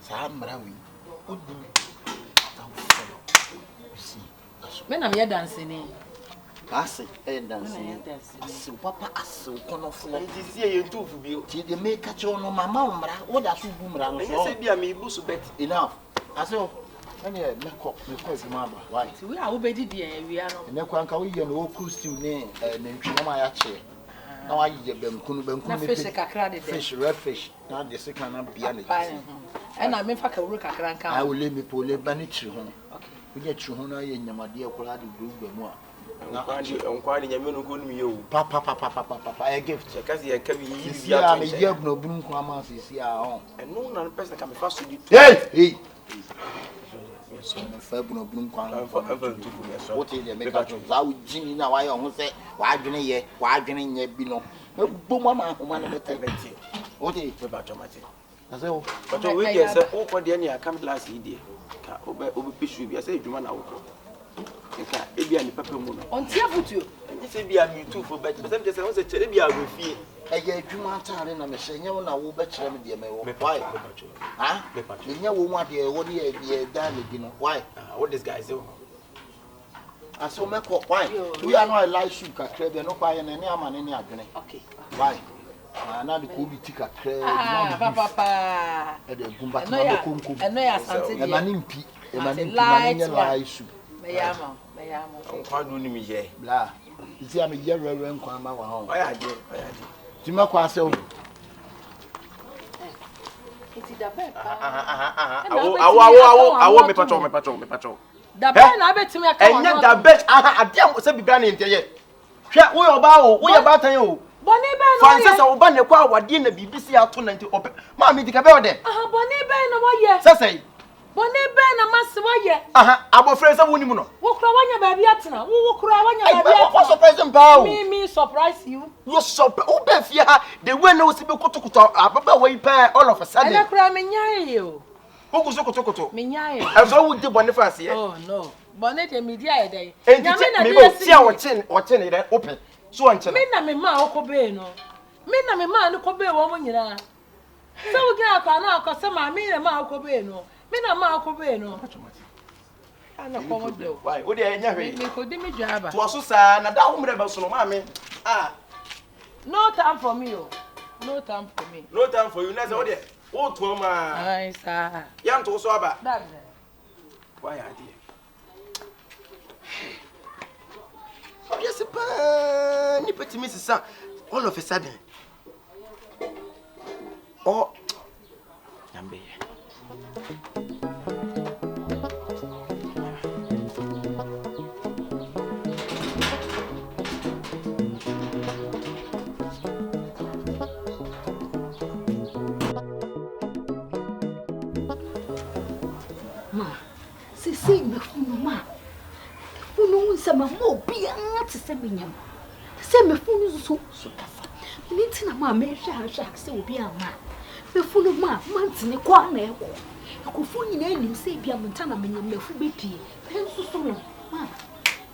sa mara wi odim me na me dance ni ase e dance ase papa ase kono fo nti sie ye ntufu bi o ti de me ka che no mama mra wo da so bu mra no so se bia me busu bet enough ase o ene me ko adwuma ba why ti we a wo bedi di e wi ano ene kwa nka wo ye no wo stew ne nantwi no ma ya che na wa ye bankunu na me fish kakra de fish red fish na de se kan na bia na e na me fa ka wuro kakra nka I will let me pull it bani chiri ho okay we get chiri ho na ye nyamade akora de group mu a nkwani nyame no ko num ye o papa a gift se kasi ye ka bi yi bia me ye bno bunu ko ama sisi a ho eno na person ka me fa so di hey so me fa bno bunu ko ama fa tu so what dey make ka za wo jini na wa ye ho se wa adwene nya bi no bo mama ho ma na bete what dey me ba tomate ase o but we get say o ko de ni akam class yi de ka obe pishu bi ase edwuma na wo ko ka ebia ni papa mu no on tia futuo ni se bia mi tu fo bet person je say won se chere bia go fie eye edwuma atare na me hye wo na wo be kire me de me wo why ha me nya wo mu ade wo de ye da le bi no why what this guy say aso me ko why we are not like shoot kakra bi no kwa ye na ni ama ne ni adwene okay why na de ko bi ti kakra papa e de gumba na konko eno ya sante e ma ni mpi e ma ni like shoot me yama nkwa do ni mi ye bla isi am ye rewe nkwa ma wa ho oya je ti ma kwa se o iti da be awo me pacho da be na betimi aka wa enye da be ade am se bibra na nteye hwe wo yo ba o wo ye ba tan o boni be no fanse se wo ba ne kwa awade na bibisi ato na nti ope ma mi dika be o de boni be no wo ye sesei boni be na mase wo ye abofre se woni mu no wo kura wanya ba bia tena wo kura wanya ba bia what surprise mpa o me surprise you surprise o be fie ha the way no se be kotokoto ababa we pa all of a sudden ene kura me nyae yo wo ku so kotokoto me nyae so wo de boni fa se oh no boni de media e dey nyame na me si a wo chen ire open so on chen me na me ma okobe no me na me ma no kobe wo mo nyina se wo gina akwa na akwa se ma me na ma okobe no me na ma okobe no ana ko mo do why wo de enya hwe me ko di me dwaba to so sa na da wo mre ba so no ma me no time for me oh no time for me no time for you na say wo de wo to ma ai sa ya nto so aba that why ade yes pa ni peti miss sa all of a sudden oh nambe Ma, see me ma. Unu nsema mo bia te se menyam. Se me funu so kasa. Ni ntina ma me hwa se obi ama. Me funu ma mantine kwa na eko. Akofo nyina anim se bia monta na menyam mefu bepie. Penso so me. Ma.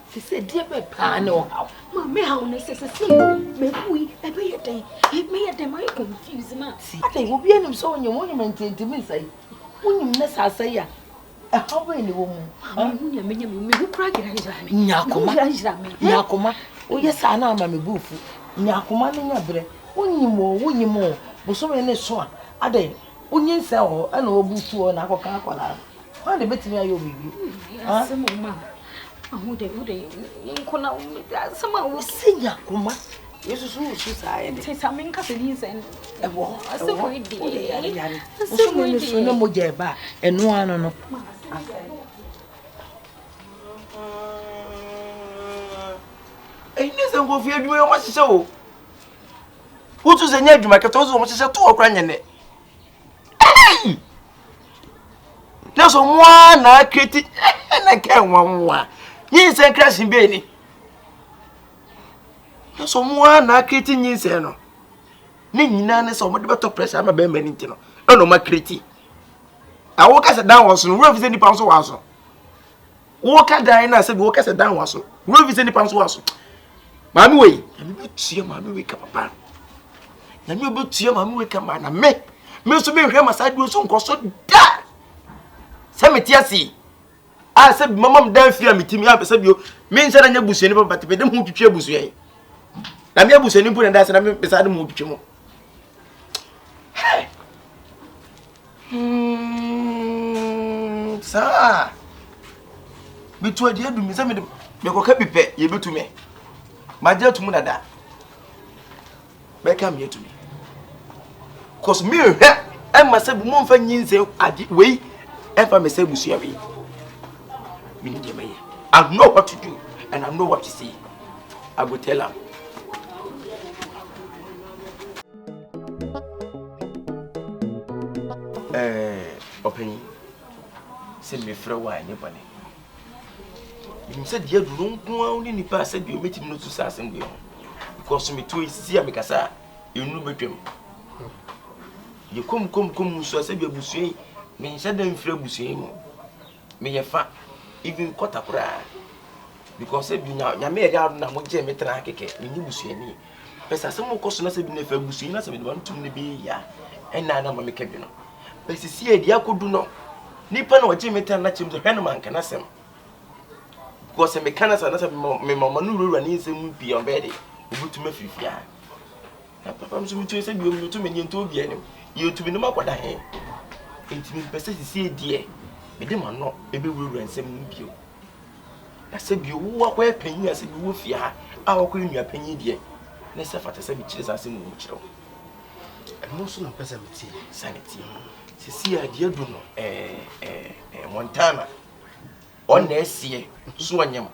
Se die be pa na o. Ma me ha no se me fui e be yeden. E me yeden ma confuse ma. Ade obi anim so onyem onyem ntentimi sai. Onyem na sasa ya. How many women? Nyakoma. Oh, yes, I know my boof. Nyakoma, Nabre. Unyimo, Busome and so on. Are they? Unyin sell and all boots to an aqua. Why the better you will be? Some mamma. Would they? Someone will see Yakuma. Yes, society. Say something Cassidy's and a war. I said, we did. So no more jabba and no one no. Ain't this a go fear you much so? Who to the name to my catozo was a 2 o'clock in it? There's one I created and I can't one. Yes, and crashing baby. There's one I created in Seno. Nina is somewhat better pressure. I'm a bear menino. Oh, no, my critic. I walk as a down was represent the pounds was. Walk at Diana said, walk as a down was represent the pounds was. Mammy, wait, and you see your mammy wake up a pan. Then you both see your mammy wake up man and me. Mr. Miriam, as I do so cost so da. Cemetery. I said, Mamma, damn fear me, Timmy, I said you means that I never was anybody but to them who to cheer Bussy. I'm never sending put and that's and I'm beside the move. Sir, between the end of me, some of them go happy, you be to me. My dear to Munada, come here to me. Cause me, I must have more fun in the way, if I may say, Bussy. I know what to do and I know what to see. I will tell her. Opinion. Send me for a while, anybody. You said you don't go only pass said you meet him not to Sassing because me too is see Amicasa, you know better. You come, so I said your bussy, me said them free bussy. Me a fat, even cut a cry. Because if you know, you may have no more Jamie Track, you bussy me. But as some more customers have been a fair bussy, as I want to be ya, and now I'm a cabin. But see, I could do no. Nippon or Jimmy Tanachim to Henneman can ask him. Because a mechanic and as me Mamma and is beyond bed. You to me, Fia. Papa, so to say you to me into be any. You to be no matter what I have. It means best to see, dear. But them are not a big rule and same you. I said, you walk where penny as if you will fear. Our queen, your penny, dear. Let's have at a cemetery as in which. And no sooner pessimity, sanity. See, I dear do no, Montana. On next year, Swanyam.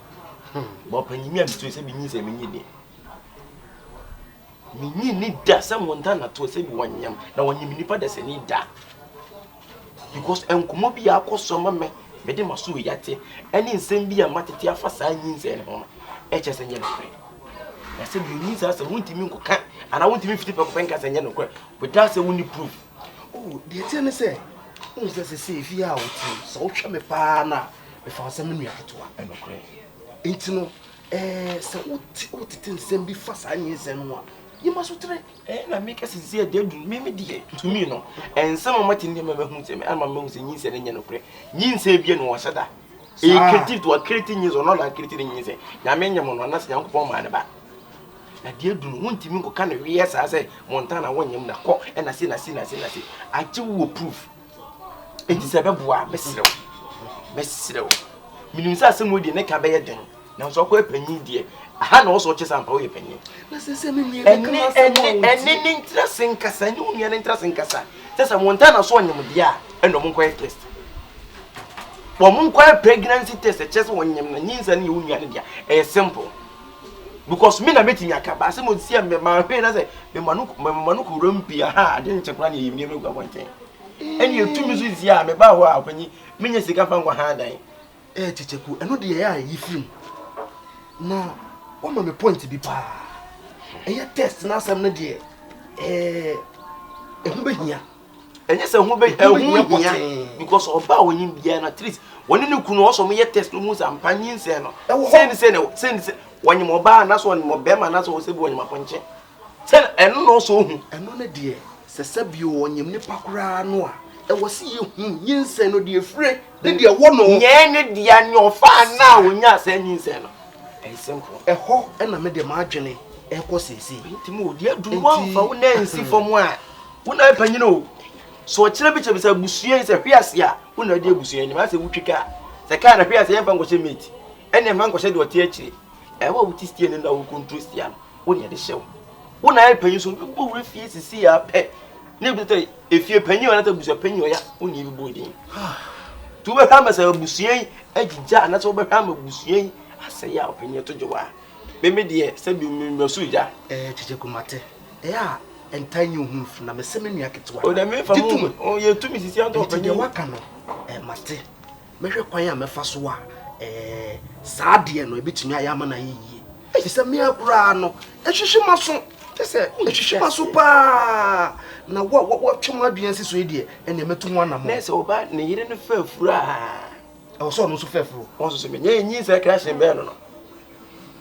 But when you mean to say, means a minute. Me need that some Montana to say 1 yam. Now, when you mean there's a need that. Because Uncomobia cost some mamma, Madame Masu Yate, and in Saint Bia Matatia for signs and home. HS and Yellow. I said, you need us a winty milk can, and I want to be 50 bankers and yellow, but that's the only proof. Oh, dear Tenny say, who's that say if you are so chummy pana before some year to and okay. Ain't no, so what it is and be fast and one. You must try, and I make us see dear maybe dear to me, no, and some of my team member who say, I'm a mouse and yin and yellow. Yin say, be no was that. A creative to a creating is or not like creating is a Yamanian on us young woman about. Na dear do want to go kind of yes, I say Montana when you call and I see. I will prove it is a babois, Messro. Means as some would in a cabaret. Now, so quite penny, dear. I had also just a power penny. And interesting Cassa, and interesting Cassa. Just a Montana swan, dear, and no more quiet test. One quiet pregnancy test, just one years and union, a simple. Because me na meeting yakaba se mo see me ma hwe na say me manuku rumpi ha I didn't check plan you never go one thing And you 2 minutes ya me ba wa apanyi menye sika fa nkwa ha dan. Kyekeku eno de ya yi film. Na wo ma me point bi pa. Test na asem no de ehu behia. Enye se hu behia because oba wonyin bia na treat woni ne kunu oso mo ye test no mu sampanyin se no. Send wanyim oba na so wonyim obema na so wo se bi wonyim aponche. Send eno no so hu. Eno ne de se bi wonyim ne pakura no a ewo se ye hu yinse no de efre ne de wo no nye ne dia ne ofa na wonya se yinse no. Simple. Eho na me de ma adwene ekọ sesi. Ntimi odi adu wan fa wo na nsi fom a wo na panyine o. So kire bi che bi se busua se hwiase a wo na de busua ni ma se wutwika. Se ka na hwiase ye fa nkọhye mate. Ene ma nkọhye de ote akire. Ewa wuti stie ne na wo control stie no. Wo ne de hyew. Wo na panyin so bo wo fie sisi ya pe. Ne bi te efie panyin o na ta busua panyin o ya wo ne bi bodin. Tu be ha ma se busua agija na so be ha ma busua ase ya opanyin to jowa. Meme de se bi mesu ja. Kyekeku mate. A entanyi hu na me se me nua ketwa. O da me fa mu. O ye tu mi sisi anto opanyin waka no. Mate. Mehwe kwan a mefa so a saa de no ebetumi ayama na yiye. Se me akura no ehwehwe maso. Se ehwehwe maso pa. Na wa twema aduan si so e de ene metu ho anamo. Na se oba ne yire no fa afura. So no so fa afuro. Won so me nyi se crash be no.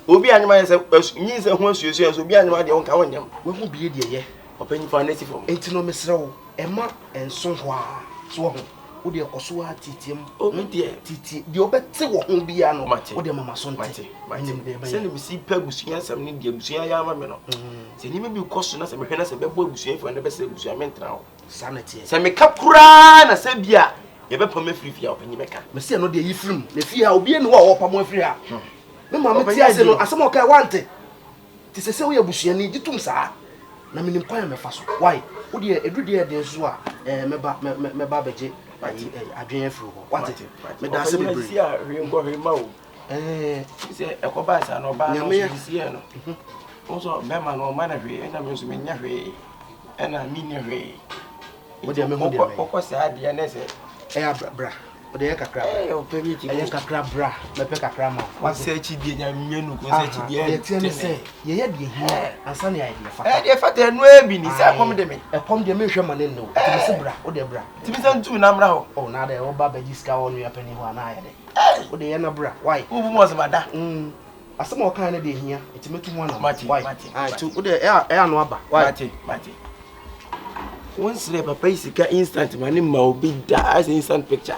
Obi anyama yese nyi se ho asuasu so obi anyama de won ka wonyam. We hu biye de ye. Opanyi fa na si fom. Enti no mesrewo ema enso ho a so ho. Wo de ekoso a titiem. O mi de titi de obete wo ho bia no. Wo de mama so nte. Se ne bi si pa busuya sam ne de busuya ya ma me no. Se ni me bi koso na se me hwe na se bebo busuya fo na be se busuya mentra ho. Sanity. Se me kapura na se bia ye be pam afiri a opanyi meka. Me se no de yi film. Na fi a obi ene wo pam afiri a. Me mama ti ase no asem o kai wante. Ti se wo ye busuya ni gitum saa. Na minim kwan me fa so. Why? Wo de edu de de so a me ba beje adwen afiri ho. Wante. Me da se bebre. Si a hwe ngo hwe ma o. Se ekoba sa no ba no si e no. Onso be ma no ma na hwe na me so me nya hwe. Ena mi nya hwe. Wo de me ho de. Kokose ade na se bra. O de kakra. O pemi ti. Kakra bra. Me pe kakra ma. Wa se chi die nya mienu ko se chi die. Ye tie ne se ye de hia ansa ne ai de fa. De fa te no e bi ni se akom de me. Ekom de me hwe ma ne no. Ti me se bra. O de bra. Ti me se ntu na mra ho. O na de o ba ba jiska wonu ya pani ho na ya de. O de ye na bra. Why? O bu mo se bada. Asem o kan ne de hia. Ti metu ho na. Why? Tu o de e anu aba. Why? Mate. Once le papa isika instant mani ma obi da as instant picture.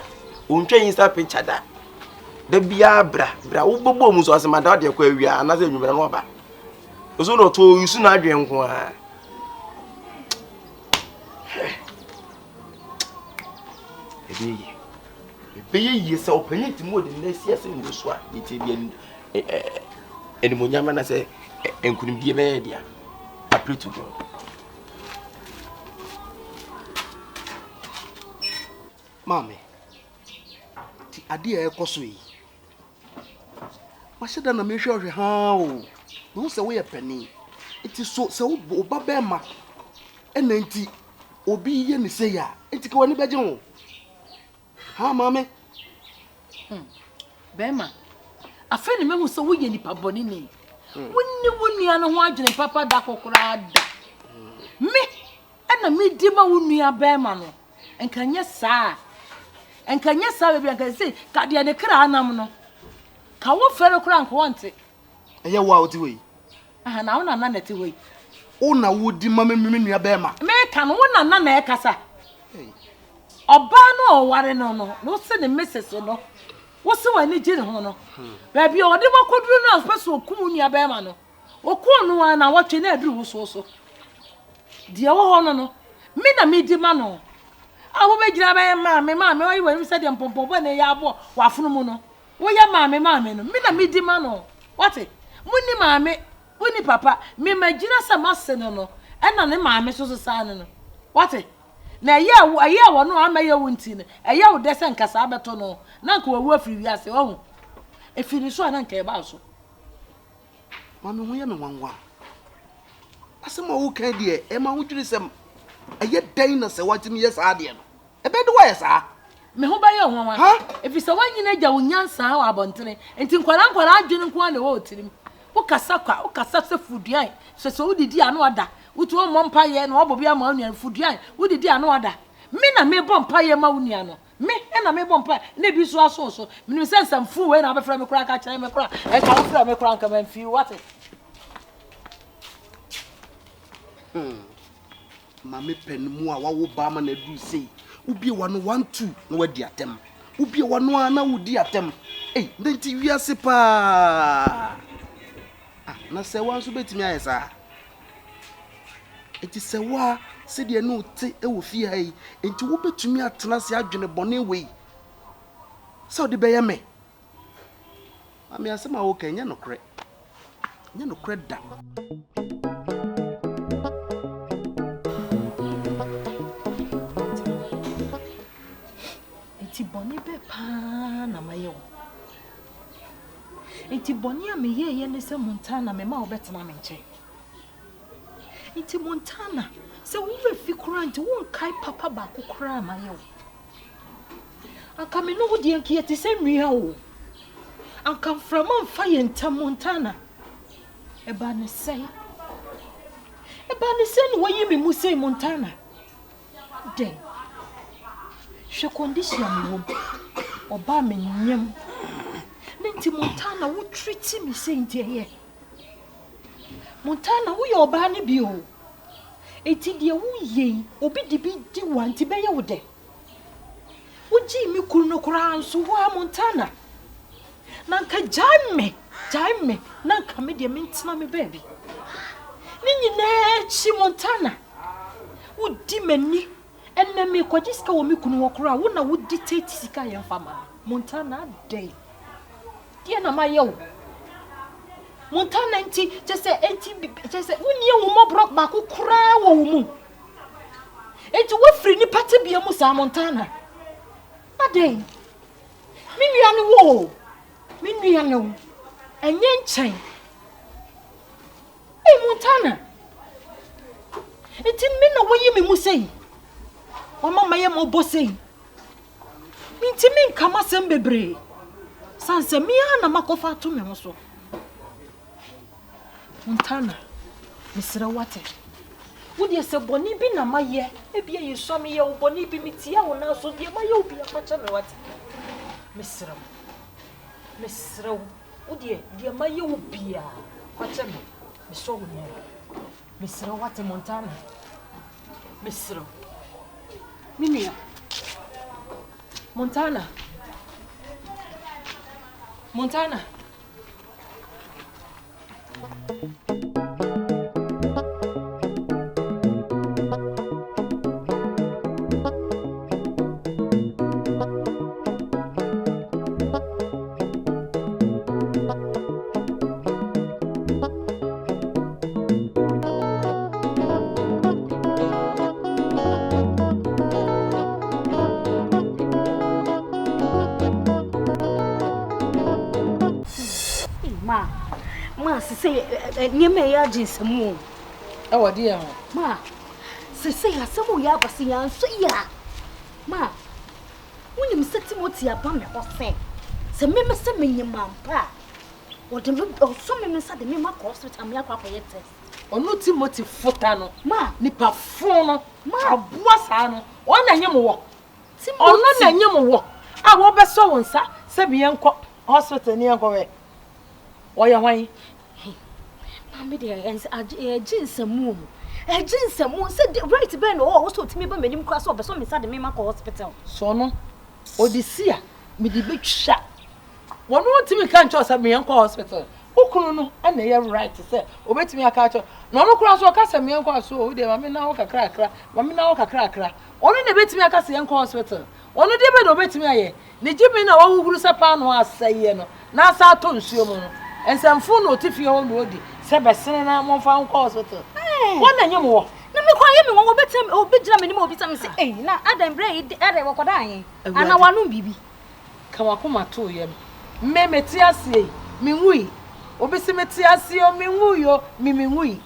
Untwa instant picture da. Da bia bra wo bobo mu so asema da de kwa awia anaze nwumere no ba. Oso no to yusu na adwen nko a. Ebeyi se opanyi ti mo de na sia se nguso a yiti bia eni mo nyama na se enkunim die be dia. I pray to God. Mami, ti ade e koso yi. Wa sheda na me hwe ha o. No se we ye pani. Iti so se wo ba be ma. Ena nti obi ye ni se ya. Enti ka wani beje ho. Ha mami. Be ma. Afa ni me hu se wo ye nipa boni ni. Wonni anu ho adwene papa da kokora da. Me ena me di ma wonni aba ma no. Enkanye saa be anka say ka de ne kra anam no ka wo fere kra anka wonte Eye wa oti we na wo na nete we o na wo di ma me nua be ma me ka no wo na e kasa oba no o ware no se ne message no wo se wani ji ne ho no ba bi o de makoduru no aspese okum nua be ma no okum no na wo twe na aduru wo so de wo ho no me na me di ma no awo be gira be maame oyi wani se de mpompompo ne ya abo wafunu mu no wo ya maame no me na me di ma no wate muni maame woni papa me magina sa mase no e na ne maame so sa no wate na ya wo no ama ya wunti ne ya wo de se nkasa abeto no na nka wo afiri wi ase wo efiri so na nka e ba so mami ho ya me wanwa asema wo kan de e ma wo dwiri sem eye dan na se watimi yes ade no ebe do why sa me ho ba ye ho wa if so wan nyina gya wonyansa wa abontene enti nkwara adwene nko na wo tirim wo kasa se fuduan so wo didi ano ada wutu o mompa ye na obobi ama anu fuduan wo didi ano ada me na me bompa ye ma wunia no me na me bompa na bi so aso me se nsam we na abefra me kura ka kire me kura e ka afra me kura nka man fi what mame penmu a wawo ba ma na du sei ubie wa no 1 2 na wadi atem ubie wa no a na wudi atem ndenti wiase pa na se wa so betimi ayesa enti se wa se de no te e wo fie ha yi enti wo betumi atena se adwene bone we se o de beye me mame asema wo kenya no kre da enti bone be pa na mayo enti bone a me ye ne se Montana me ma obetena me nche enti Montana se wo be fi kura nti wo kai papa ba ko kura mayo aka me no wodi enki eti se nwia wo aka from amfa ye ntam Montana e ba ne se ni wo yi me mu se Montana den she condition me wo oba me nyam nti Montana wo treat me say ntie Montana wo ye oba ne bi o eti de wo ye obi de bi di wanti be ye wo de wo ji mi kuru no kura nso wo Montana na nka jaime na nka me de mentena me baby ni nyina chi Montana wo di mani enne me kwajiska wo mi kunu wo kura wo na wo dictate sika ye fama Montana day dia na ma yew Montana nti just say woni ye wo mo brok ba ko kura wo mu enti wo free ni pate bia mu sa Montana adey mi nua no enye nchen Montana enti me na wo yi me mu sei wa mama ye mo bosei minti min kama sem bebre sanse mi ana makofa to me ho so Montana misra wate wodi se boni bi na maye e bia ye so me ye wo boni bi mitia wo na so de maye obi akwacha me wate misra wodi de maye obi a kwacha me miso wo ne misra wate Montana misra Minia Montana Ma se nieme ya jinsemu e wodi e ho ma se ya semu ya basi ya nso ya ma wonim se Timothy aba me hose se me se menyima mpa wodi me so me sa de me ma ko hospital me akwa ye test onu Timothy futa no ma nipa fun no ma aboa sa no ona nyem wo ono na nyem wo a wo be so wonsa se bi enko hospital ni enko we oya hwan mama de jinsemu se right ben o so timi ba menim kwa so obeso me sa de me ma ko hospital so no odisia me di betwa wono timi kan cho sa me enko hospital ukunu no na ye right se obetimi aka cho no no kura so ka sa me enko so o de mama na wo kakra ono na betimi aka se enko hospital ono de be do betimi aye ne jimi na wo huru sa pa no asaye no na sa to nsuo mu no ensamfo no tifie ho no odi se besene na mo fa nko hospital wona nyem wo na me kwa ye me wo betem obejira me ni mo bitam se na adam bre ere wo koda anyi ana wanu bibi ka wakoma to ye me meti asie me nwui obesi meti asie o me nwui yo me nwui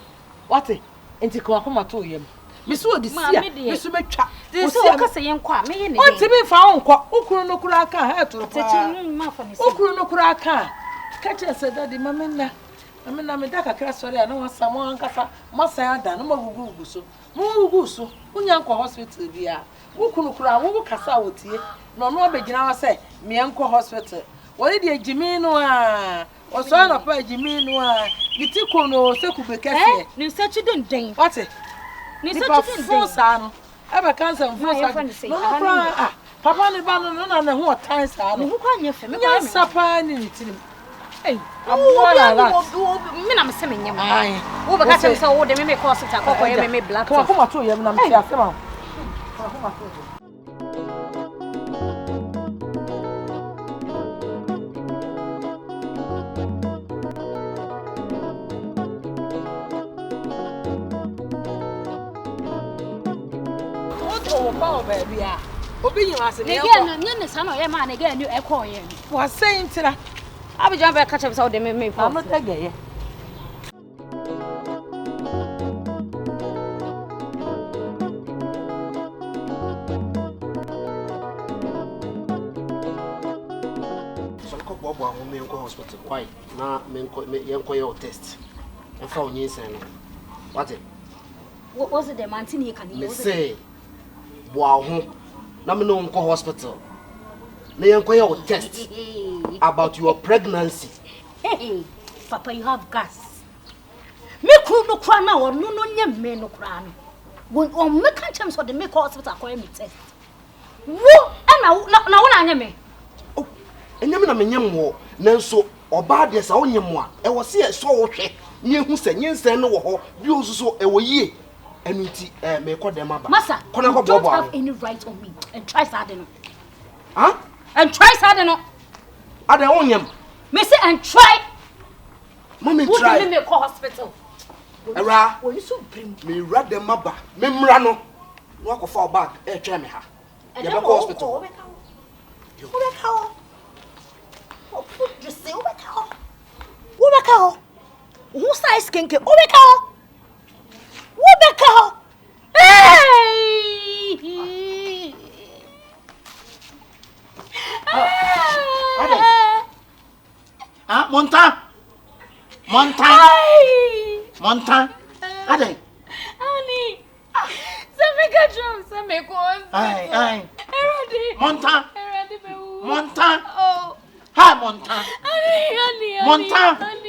wate enti ka wakoma to ye Misu odisia. Misu betwa. This is kase yenkwa me ye ne. On tibi fa onkwa. Okuru no kura aka ha to. Teche ma fa ne. Okuru no kura aka. Kache se daddy mamena. Amena me da kakra sori ana wasa mo ankasa. Masa ada no magugu so. Mo gugu so. Unya nkwa hospital bia. Okuru kura wo kasa wotie. No no abegina wa se me nkwa hospital. Wori de jimi no a. Oso na pa jimi no a. Gitiko no sekube kese. Ni sechi den. What? Ni sechi den. Sano. Eba cancer mfo no papa ne ba no na ho otan sa no. Ni ho kwa nyefe me kwa sapa ni ntirim. Ei, abola la. Me na me se me nyem. Ai. Wo be ka se wo de me call sit akoko ye me black. Kuma to yem na me tia sema. Kuma to. Oh baby ah. Obi nyima se ne ko. Ne sa no ye ma ne ga anu e ko ye. Wa say ntira. Abijan be ka che so de me ko. Am ta geye. So ko bobo a me nko hospital kwai na me nko your test. E fa onyin sen no. What it? What was it the mantini kan you say? Wow, na me no nko hospital. Me yanko your test about your pregnancy. Hey, Papa, you have gas. Me kru no kra na wo no nyem me no kra no. Won me kan chem so de me ko hospital ko me test. Wo na wo na anya me. Oh, enyem na me nyem wo, nanso oba de sa wo nyem a, e wo se so wo hwe. Nye hu se nyensen no wo ho, bi osuso e wo yie. Enuti me call them aba. Massa, you don't have any right on me. And try sadeno. Huh? And try sadeno. Are they on him? Me say and try. Mommy try. Who did me call hospital? Era. When you so bring me read them aba. Me mrano. No go fall back. Try me ha. You be call hospital. You be call. Oh, put just say obeka. Obeka. Who size skinke? Obeka. Wobeka! Hey! Monta! Ade. Ani. Sameka drum, sameko. Ai. Eradi. Monta. Eradi be. Monta. Oh. Ha Monta. Ani. Monta.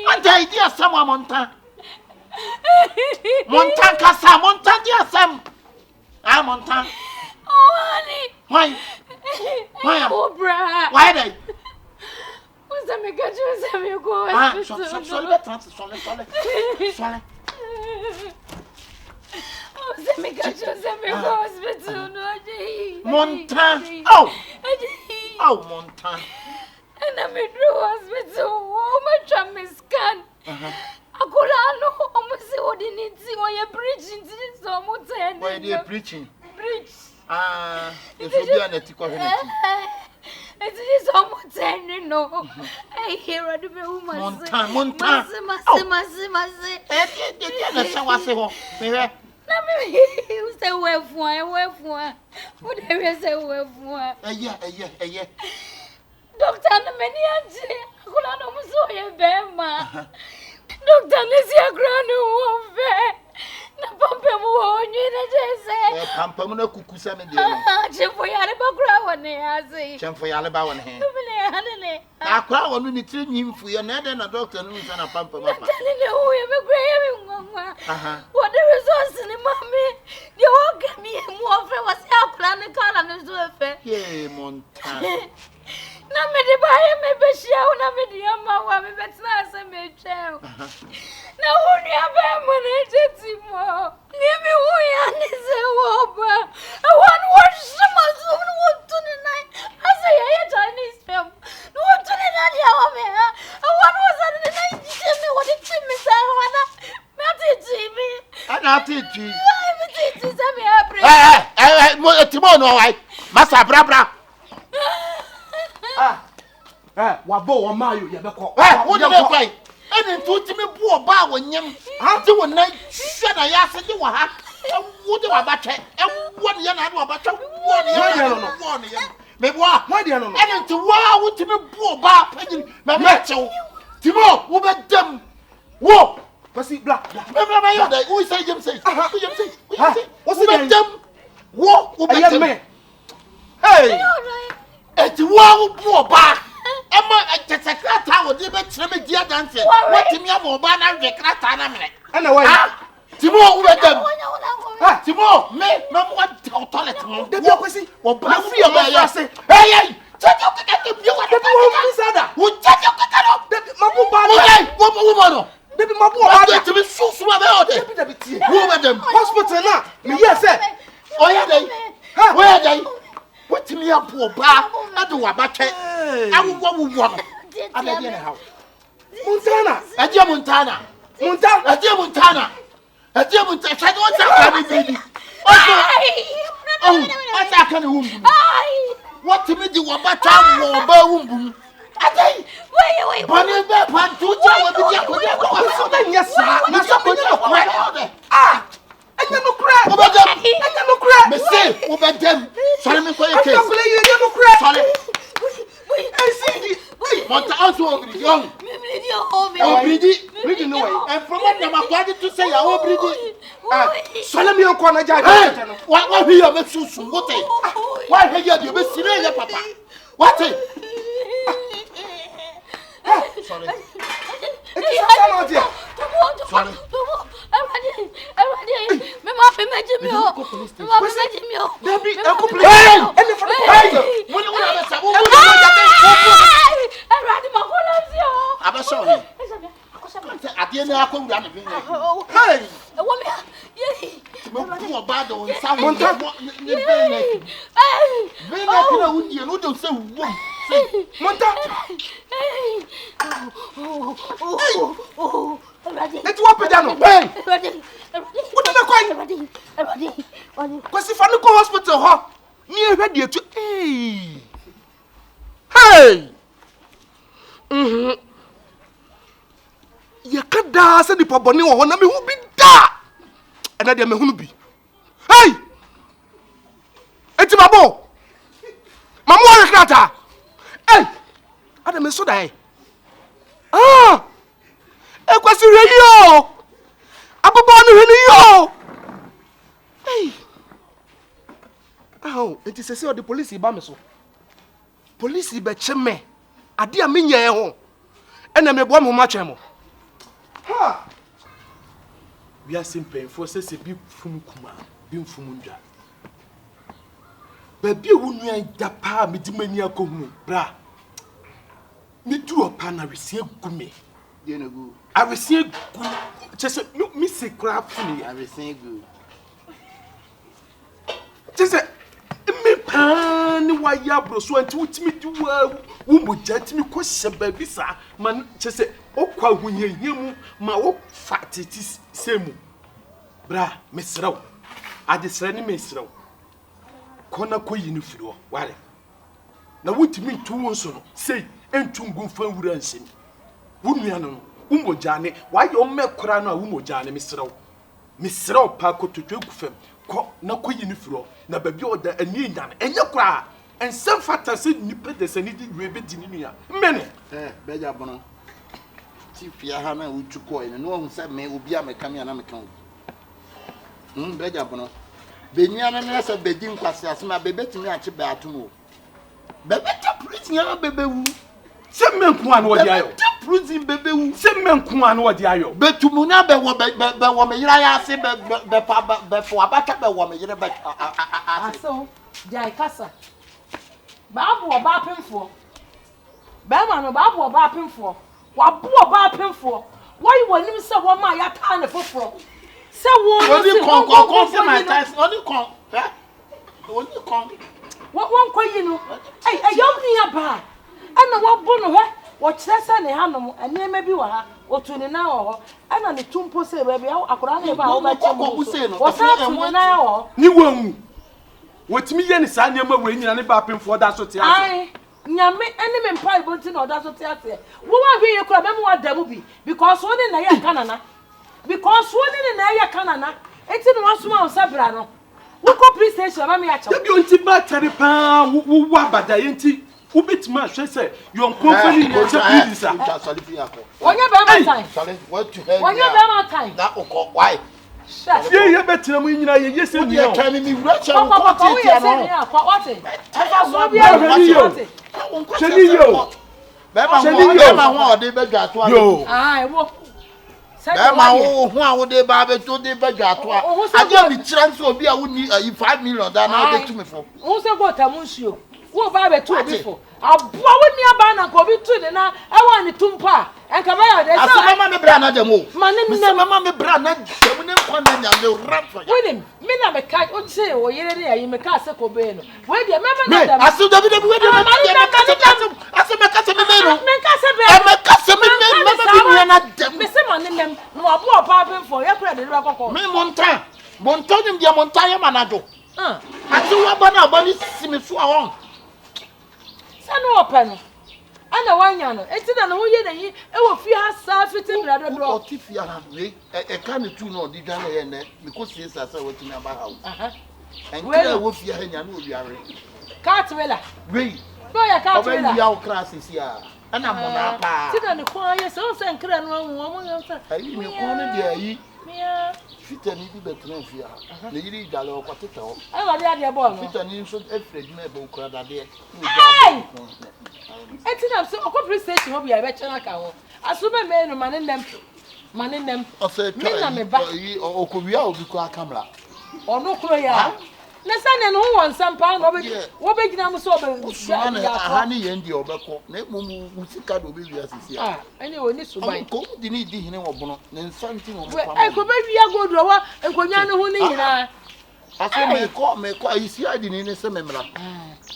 Ade idea sama Monta. Montan kasa, Montan dia sam. Ah Montan. Oh honey. Why? Cobra. Why they? What's that make you say me go? Ah, Swale. Oh, say me go hospital no. Montan. Oh Montan. And I'm in the hospital. Oh my tram is scan. Akolano almost what they need to when you're preaching to someone. Why they preaching? Preach. Ah, if you be an ethical. It is almost saying no. I hear a woman. Montan. Masi. You say where for? What there is a where for? Yeah. Doctor, many auntie. Akolano muso ye bema. Doctor, let's see a grand warfare. Na pampe mo onye na jese. Pampe mo na kukusa me de. Chefo yale ba kura woni ase. Chefo yale ba woni he. Bele hanele. Na kura wonu ni tiri nyimfu ye na de na doctor no nsa na pampe mapa. Tell ho ye be kura ye me ngwa. What the resource ni mami. Ye wo gami e mo ofre wase akura ne kala ne so efe. Ye monta. Na me de ba ye me be hia wo na me de ama wa me betina ase me twem. Na wo ni aba mo na jeti mo. Ni me wo ya ni se wo ba. I want watch some of what to the night. I say ya Chinese film. No what to the night ya wa me. I want was on the night me what it me say wana. Me ati me. Ana ati ji. Me ti say me apre. Mo timo no wai. Masa bra. Wabo wa mayo ye be ko. Wo de be kwai. Eni ntu ti me bu oba wo nyem. Ati wo na hye na ya se de wo ha. wo de wa ba che e wo ne ya na wa ba che wo ne ya no me boa Why do you know? ene nti wa wo ti me bu oba pagin me me chew timo wo be dem wo Pasi bla. me yo dai wo say jem say What's it dem wo be dem Hey. eti wo bu oba e ma secretary wo de be kire me dia dance wo ti me oba na hwe krata na mene Ana why? timo wo be dem timo me mo toilet mo De bi Pasi. wo ba free o ba ya say hey check your ticket bi wa De bi wo fi sada. wo check your ticket no De bi mabu ba okay wo mo no De bi mabu ba de timi susu ma be o de De bi tie. wo be dem Hospital na. Me hear say. oya dai oya dai wo timi apo ba na de wa ba twe awu wo no ada de na hawo Montana. aje montana aje montana chado wa ta ni bibi o ta kan wumbu what timi di wa ba ta wo ba wumbu adai Wait. bani be pan tu ja wa bi ja ko ja ko So da nya sa. na so ko ja ko Anya no kra. wo ba dem Anya no kra. me say wo ba dem sorry me ko e Anya case kula you no kra. sorry I see it. monta also obri young obri no way and from what na makwadi to say ya obri Sole mi onko na ja hey ja no. wa hwe ya be susu wote wa hwe ya de be sire ya papa what sorry Eti sa na dia. sorry Debi e ko play. hey Any for the hey wo ni wo na be sa wo aba so ni ade na akowura me bin Hey. me bu oba do nsa wo Monta. ni be na kira wo die no do se wo Monta. Eti wa peda no. hey Wo de kwai. Kwasi fa no ko hospital ho. Ni ehwe de etu. Hey. Ya kada se di pobone wo na me hu bi da. Ena de me hu bi. Hey. Eti babo. Mamu wa krata. Hey. Ada me so da e. Kwasi re yo. Ababo no hwe ni yo. Hey. Eti se o the police ba me so. Police be cheme. Ade a me nya e ho. Ena me bo mo ma twen mo. Ha. We are simple for say bi fum kuma, bi fum ndwa. Ba bi wo nua da pa me di mani akohu bra. Me du opa na resie gume. ye no go I resie gu. Chese me se kra funi. I resie go Chese me pa ni wa ya bro so anti wutimi di wa wo moja timi ko hye ba bi sa man chese okwa hunyehemu ma wo fatiti semu bra mesrew adesra ni mesrew kona koyi ni firi wo ware na wutimi ntu wo so no sei entu ngumfa wura nsem wo nua no wo moja ne wa ye o mekora no a wo moja ne mesrew pa ko totwe gufam ko na koyi ni firi wo na babi oda ani nyan enye kura ensem fata se nipa de se ni di rebe di ni nua mene beja bono ti fia ha na uchuko ene no hu se me obi a meka me na meka beja bono benya na na se bedi nkwase asema bebetimi ache be atomo bebeta prison ya bebewu se menku an wodi ayo prison bebewu se menku an wodi ayo betumu na be wo me yira ya se be fo abata be wo me yire be aso jai kasa baabu oba pemfo ba ma no baabu oba pemfo wa bu oba pemfo why wonim se wo ma ya ta ne foforo se wo no si kon se my time only kon only kon won koyi no ayom ni aba ana wo bu no he wo kyerese ne hanom anema bi wa ha otuni na wo ana ne tumpo se ba bi akora na ba wo ba chemu wo sa tuni na wo ni wanwu wotimi ye ni sa nema we nyina ne ba pemfo da so te ase ai nyame ene me mpa ibonti na oda so te ase wo wa hwe ye kura be mu adamu bi because woni na ye kanana because woni na ye kanana Enti no wasoma o sabra no. Wo ko police station ma me acha. Ebi onti ba tare pa wo abada yenti. Wo betima hwe se your company na che police a. Onye be ma time. What to help? Onye be ma time. That oko why? Ye betina mu nyina ye yese mi o. Can me rush am ko ti ti am. What? Esa so bia what? Cheni yo. Bema ho ode badwa to. Yo. Ah, wo. Bema ho a wo de ba be to de badwa to. Aje mi kira nso obi a wo ni 5 million da na obetu me for. Wo se go ta mu nsuo. Wo ba be to obi for. Aboa wo ni aba na ko bi tu de na e wa ni tumpa. Enka ba ya de so. Asema me bra na dem o. Mane me mama me bra na dem ne kwa na nya me rafa. Winim, me na me ka o se o yere ne ayi me ka se ko be no. We de me na dem. Asu David we de me asema ka se me no. Me ka se be. Me ka se me mama bi na dem. Me se mane nem no aboa pa ben for ye kra de be kokko. Me monta nim dia monta ye manado. Asu wa ba na ba ni simi so awon. Sanu opa no. Ana wanya no. Enti na no ye na yi e wo fi ha sa fiti bra do do. O ti fi ara we e ka ni tu no di dwan ye ne me ko sie sa sa wati na ba ha. Enkra wo fi ha nya no obi are. Cat wela. We. No ya cat wela. Oba ya o krasisi a. Ana mo na pa. Ti na ne kwa ye so se nkra no anwo mo ya sa. Ayi me ko no de ayi. Mia. Fita ni bi betena fi a. Na yiri dale o kwatete ho. E wa de ade bo no. Fita ni so efredi na e bo kura dade. Eti na so okọ police station ho bia be chena ka ho. Aso be me no mane nem. O se me na me ba. Okowia obi ko akamra. Ono kuro ya. Na sane no won sampa no wo be gina mo so be. Suane aha ni ye ndi obekọ. Na emu musika do be wi asisi a. Ani woni suban. Ko di ni di hine wobono. Ne nsanti no mo kwa. E ko be wi agodo wa enkonya ne ho ni nyina. Aso me ko isi adi ni se memra.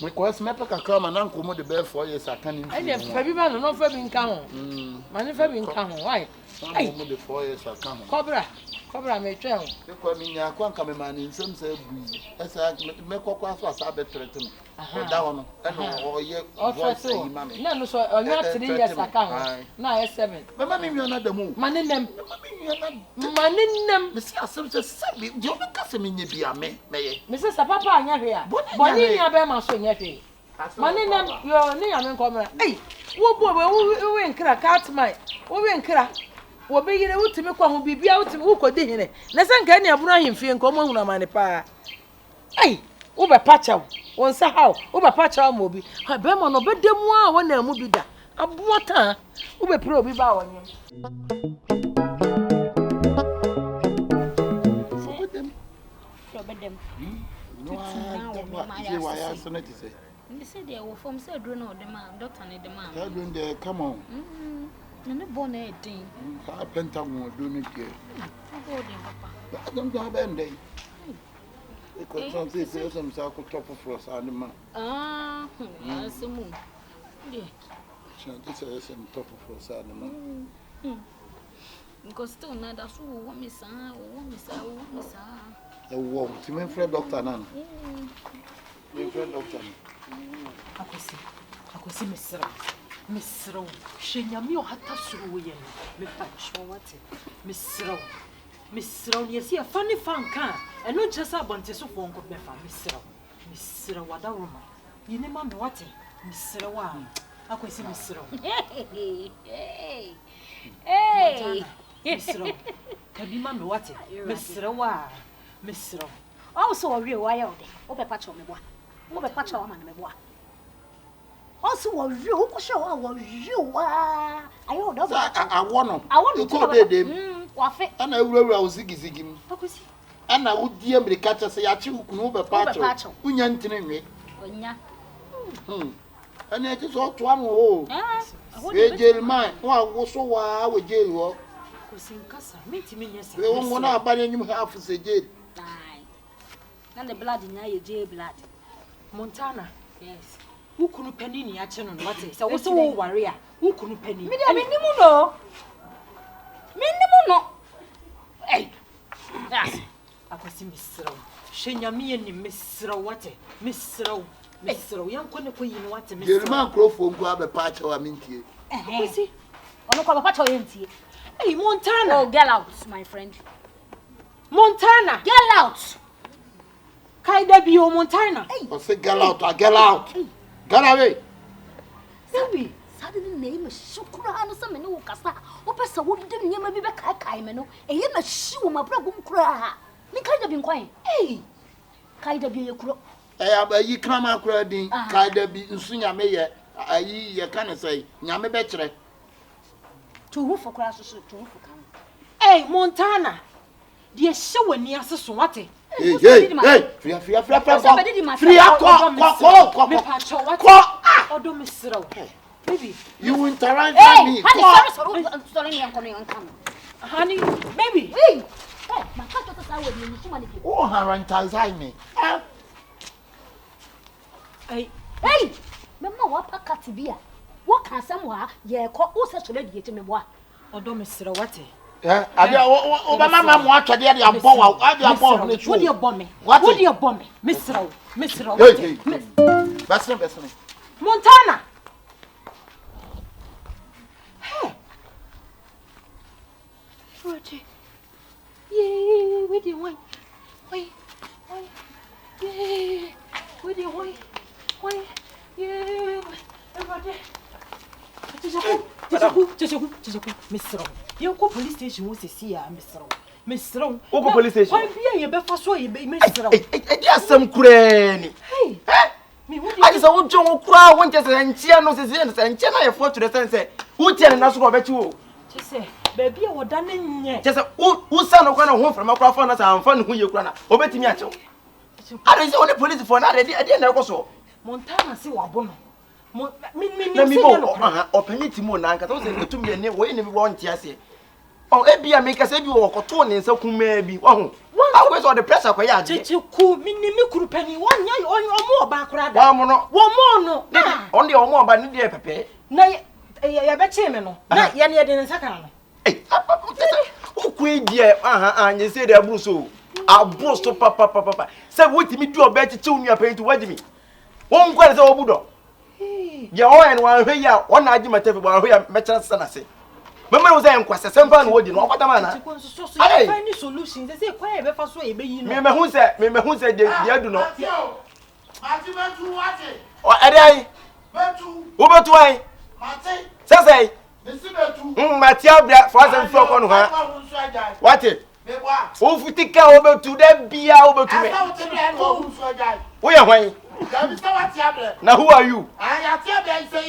Me ko ese me peka kama na nkomo de be 4 years akani. Ani fa bi ba no fa bi nka ho. Mane fa bi nka ho. Why? Nkomo de 4 years akani. Cobra me twa ho. E ko mi nya kwa nka me ma ni nsem se bui. Esa me kokwa so asa be trete no. O da ho no. E no o ye voice yi ma me. Na no so onya 3 years aka ho. Na ye 7. Mama mi nwa na da mu. Mane nem. Mane nem. Me si asem se sabi. Di o be ka se me nya bia me ye. Me se sa papa anya hwe a. Boni nya be ma so nya hwe. Mane nem yo ni ya me nkomra. Ei, wo bo we nkra cat mai. Wo we nkra. Wo be yire wutimi kwa ho bibia wutimi wo kodi hene. Na se nka ne abunu ahemfie nka omo hunu mane pa. Ei, wo be pacha wo nsa hawo. Wo be pacha mo bi. Ha be mo no be demu a wo na mu bi da. Abuota wo be pre obi ba wonye. They say they will form said no the man, doctor need the man. They're doing the come on. No born a thing. I pentagon doing it here. Papa. I don't have any day. Because some say some circle top of us and the man. Yes, the moon. This is some top of us and the man. Because still not that's who want me, sir. A woman, to me, friend doctor, none. My friend doctor. Akwesi mesro shenyame o hata suru ye me pa chowate mesro ye si afani fanka eno chesa abonte so fo nko be fa mesro wada roma yine ma me wate mesro wa akwesi mesro mesro kabi ma me wate mesro wa mesro also ori wa ya ode o be pa cho me boa mo be pa cho ma me boa also ori o ko show ori wa ayo do ba I want to dem wa fe ana awurawura o zigizigi mu akwesi ana wodi amerika cha se ya chi hukunu be pa cho unya ntene nwe onya ana ti so to am o e jail man wa wo so wa we jail wo kosinkasa metimi nyesa we wo na abanye nyum half se jail na the blood nya ye jail blood Montana yes ukunu pani ni ache no wate se wo so wo ware a ukunu pani me dia me nimu no eh yes akwasi misro shenyame ni misro wate misro yanko ne ko yin wate misro jail man crofo nku abepa cha wa mintie akwesi ono ko ba pa cho yentie hey Montana oh get out my friend Montana. Get out. Kaida bio Montana. I say get out, get out. Get away. Baby, suddenly name is Shukura and some new casta. Opesa would do near maybe back Kaimeno. A yam a shoe, my problem cry. Me kind of been quiet. Hey, Kaida be a crook. You come out crowding, Kaida be Sunya Mayer. You can't say, Yame better. To who for classes to who for come. Hey, Montana. Dear show near Saswati. Hey, free, baby, you interact with me. Honey, baby. Hey, my cat was Oh, her me. Hey, Mamma, what a cat beer. What can somewhere? Yeah, call all such a lady to me. What? Or do Mr. Watty. Yeah, Obama watch a dear bomb. What do you bomb me? What do you bomb me? Mr. Best. Montana. Hey. Roger. Yeah, where do you want? Wait. Yeah, where do you want? Wait. Yeah, Roger. Jacob, Mr. You go police station was see Mr. Go police station. Why be you better so you be Mr. There's some cranny. Hey, me I just want to cry when just and Chiano says and China afford to the sense. Who tell us about you? Just say, baby, what done in yet? Just who son of one home from a microphone as I'm fun who you cry. Obey me. I don't only police for another day. I didn't know so. Montana see what bono. Me open it more now because I to me and way never want to say. Oh, Ebia make us every walk or 20 so come maybe. Oh, I was on the press of Koya. Chichu, me penny 1 year or more background. One more, no. Only or more, but near Pepe. Nay, I bet him, no. Not yet in a second. Who quit dear, and you say they're bruso. I'll boost to papa. Say, what me do a better tune your pain to what me? One quite so budo. Your and one here, one argument everywhere here, better than I say. Remember, was I quite a simple word in what a man. I find solutions. They say, quite a fast way, baby. Remember who said, they do not. Or I, over to I. Say, Matia, father and flock on her. What it? Oh, if you take over to them, be over to me. Where are you? Now, who are you? I am so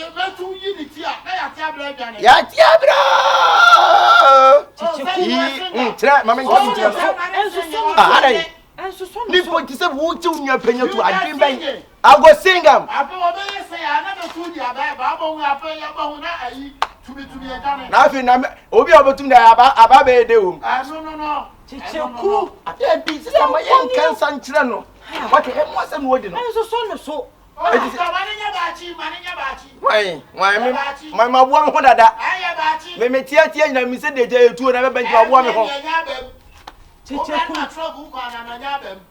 why, my one wonder that me me tia na me say dey two na be bench wa me ho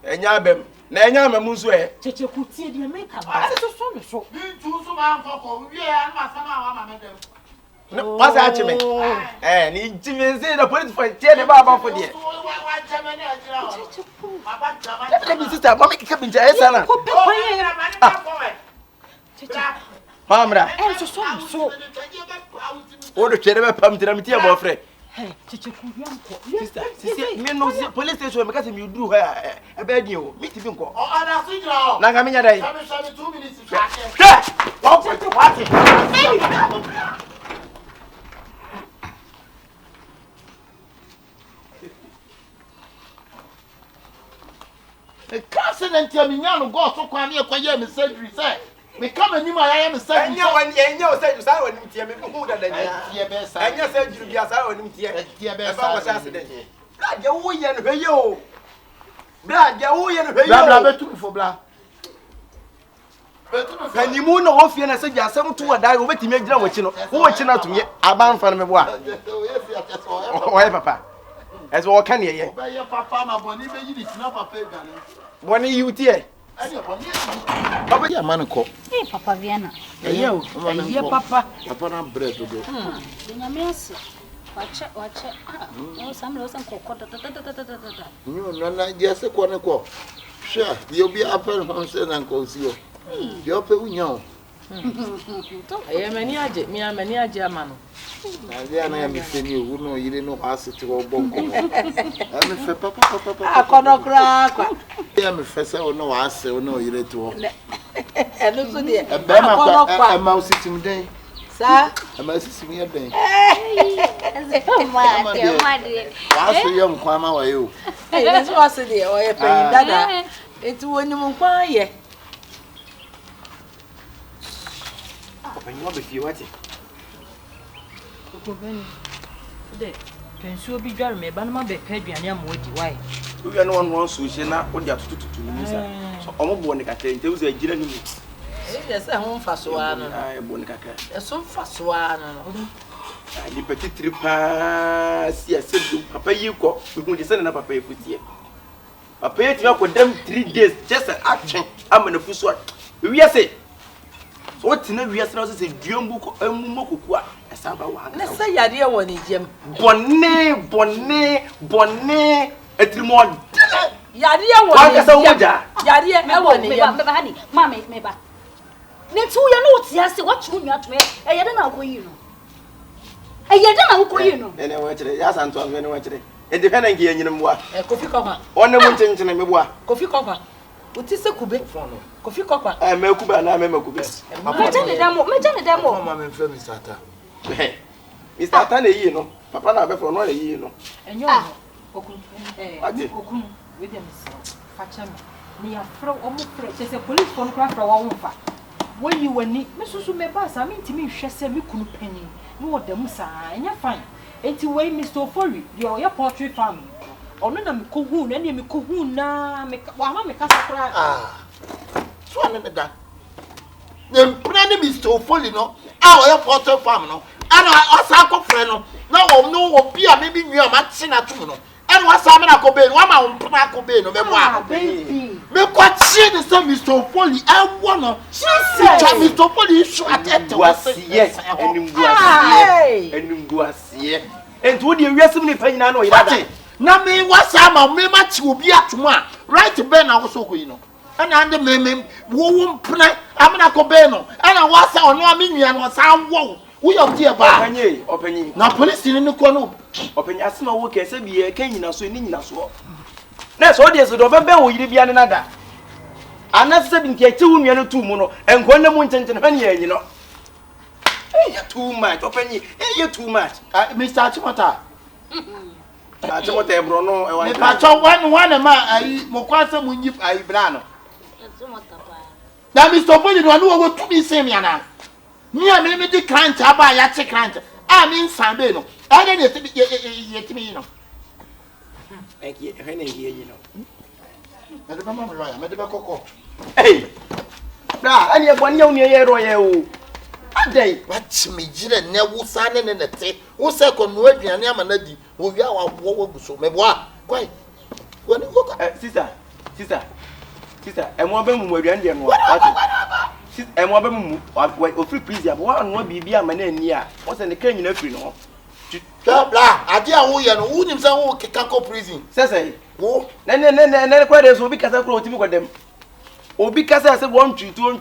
enya bem na enya mamu so e checheku tie dey make am so bi tu so ma nkoko wie ya na sama wa ma me dem no what's that me ni jimi say the police for tie dey ba for there let me sister mama kika binja esa na Mamra. So. O do chere be pam tira mitia bo frɛ. Hey, checheku yanko. Sister, me no police station me ka se me du ha e be di o. Me ti bi nko. O ana so jira o. Na ga me nya dai. 2 minutes. The president ya me nya no go so kwa me e kwa ye me surgery say. Me come and you my am saying enya say you say wani mtie me hu da dani tie be say enya say juru bia say wani mtie tie be say ba wasa accident bra je wo ye no hwe o bra je wo ye no hwe bra betu fo bra Can you move no fear and say, yes, some two are dying over to make them watching. Who watching out to me? A man from me. Why, Papa? As well, can you? Papa, my bonnie, you not papa. One you dear. Papa, yeah, man, cook. Hey, Papa Vienna. Hey, Papa. Papa, I'm bread to do. Watch. No, some loss and cocoa. You know, not just a corner call. Sure, you'll be up and Honson and Cosio. You're paying you. I am many a German. I am missing you, who know you didn't know how to go bonk. I'm a papa. I cannot crack. I am a professor, no, I say, no, you let to. And also, dear, a mouse sitting day. Sir, a mouse sitting here day. My dear. What's the young Kwama or you? hey, that's what's the dear, or a penny. It's when you quiet. When you want to feel what it. Pensuo bi dware me ba na ma be ka aduane amodi why We are no one wants to say now what they are to so almost born a cat. There was a general. Yes, I won't fast one. I born a cat. There's some fast one. The petit tripas, yes, Papa, you go. We will send up a pay for you. I paid you up with them 3 days, just an action. I'm in a full sword. We are saying. What's in the reason is a dream book or Mokua. Let's say, idea one is Jim. Bonnet, a trimon. Yadia one, Yadia, I want Honey, Mamma, maybe. Let's who you know, yes, what you not me. I don't know who you know. I don't know who you know. Anyway, today, yes, Antoine, anyway, today. It depends on you know what. A coffee copper. On the one change in a memoir. Coffee copper. What is a cube? Coffee copper. I make Cuba and I make Cuba. My demo. Mamma and Femi Sata. Mr. Tane, you know, Papa, I bet for another year, you know. and you are okun with them facha me ya fro omo fre che se police phone craft wa wo fa when you were ni me susu me ba sa me ntimi hwe se me kunu pani me wo dem sa anya fine enti wey Mr. Ofori your poultry farm ono na me ko hu na me ko hu na me wa ma me kasa kra So I never done. The plan Mr. Ofori no, our poultry farm no, and I was a friend no, be a maybe you are matching at two no. And what's I'm not obeying, one man will obey no baby. Make what she the same Mr. Foley, I wanna. She said, Mr. Foley, should attend to us. Yes, and was here. And to the rest of me, I know it. Now, me, what's I'm a match will be at tomorrow. Right to Ben, I was so you know. And I'm the man won't play. I'm not obeying. And I was on no million was I'm wrong. We are dear by open now, police in the corner. Open your small work as a beer, can you not so in us? That's what there's a November, will be another. I'm not saying 2 million 2 mono and 1 month and 10 years, you know. Hey, you're too much, open you, you're too much. Mr. Chimota. Chimota, Bruno, I want one a man, I Mokwasa when you are Brano. Now, Mr. Bonnie, don't know what to be saying, Yana. Me and me the crunch, I buy a chick crunch. I mean, Sambino. I didn't yet me, you know. Thank you, you know. Madame Coco. Hey, I need 1 year royal. A day, Watch me, Jill, never signing in the tape. Who second word, and Yamanadi, who you are what so me what? Quite. When you look at sister, and one of them will be Indian. And one of them will free prison. One will be a man in here. What's in the cane in every no? blah, I dear who himself can go prison. Says I, oh, then quite will be because I brought him with them. Or because I said 1 to 2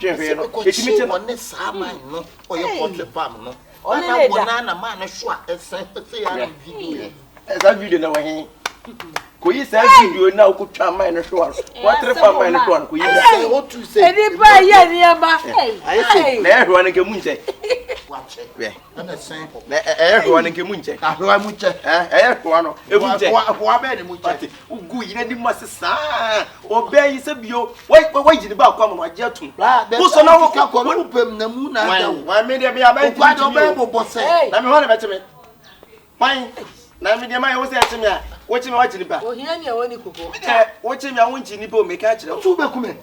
it's me on this summer, no, or your poultry farm, no. Only a man, a shot, and say, as I read in our hand. Could you say you now could try mine a short? What the farm mine one? Could you say what to say? I say, everyone in Gamunche. Watch it, and the same. Everyone in Gamunche. Everyone, it good, you must say, or bear is a bio. Wait, the back come on, jet to. Who's on our open the moon? Why made there be a man? Why don't you say? Let me want to bet me. Fine. Now, me, my was at me. Watching the back. Oh, here you only cook. Watching my own chinny may catch it. Who come in?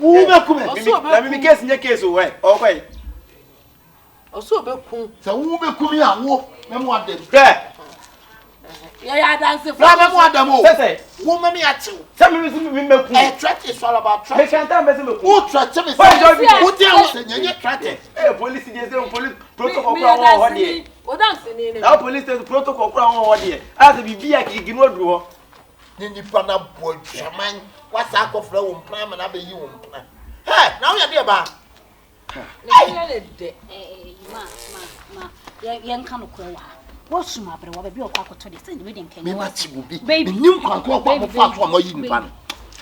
Let me guess in your case away. Okay. Also, so who be coming out? Who want them? Yeah, that's the flower. What them? Woman, me at you. Some of you track is all about track. Who track me? Who tell us? Police is police protocol. O dance ni ni. Now police station protocol kura won there. As be bia kiki no duro ho. Ni nipa na boy shaman. Wasa akofra wo mpran ma na be yi wo mpran. Hey, now you dey ba. Ma. Yen kan ko wa. Wo suma bre wo be o kwa koto de send me den kan. Me ma ti bubi. Nim kwanko kwa ko fa so am yi nipa no.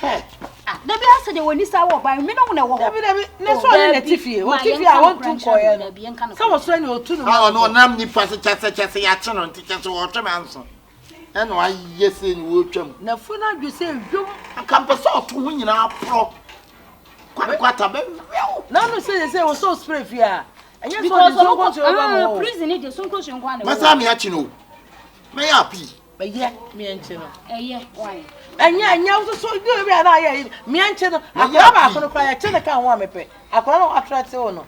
Da bi ase de woni sa wo ba me no na wo. Da bi ne so na tifie. O tifie a won tu ko ye no. Sa wo so ni o tu no. Ah no nam nipa se chese ya che no chese wo twem anso. E no aye se ni wo twem. Na fu na dwo se dwom akampe so to ho nyina pro. Kwata be. Na no say wo so spray fi a. Enye so Because de so ko so ba mo. prison ni de so ko so nkwa na. Masa me achi no. Me ya pi. Ba ye me enche no. Why? Enye so do bi na ye me enche no. Akwa ba ko no kwa ye che ne kan ho amepe. Akwa no atrate wo no.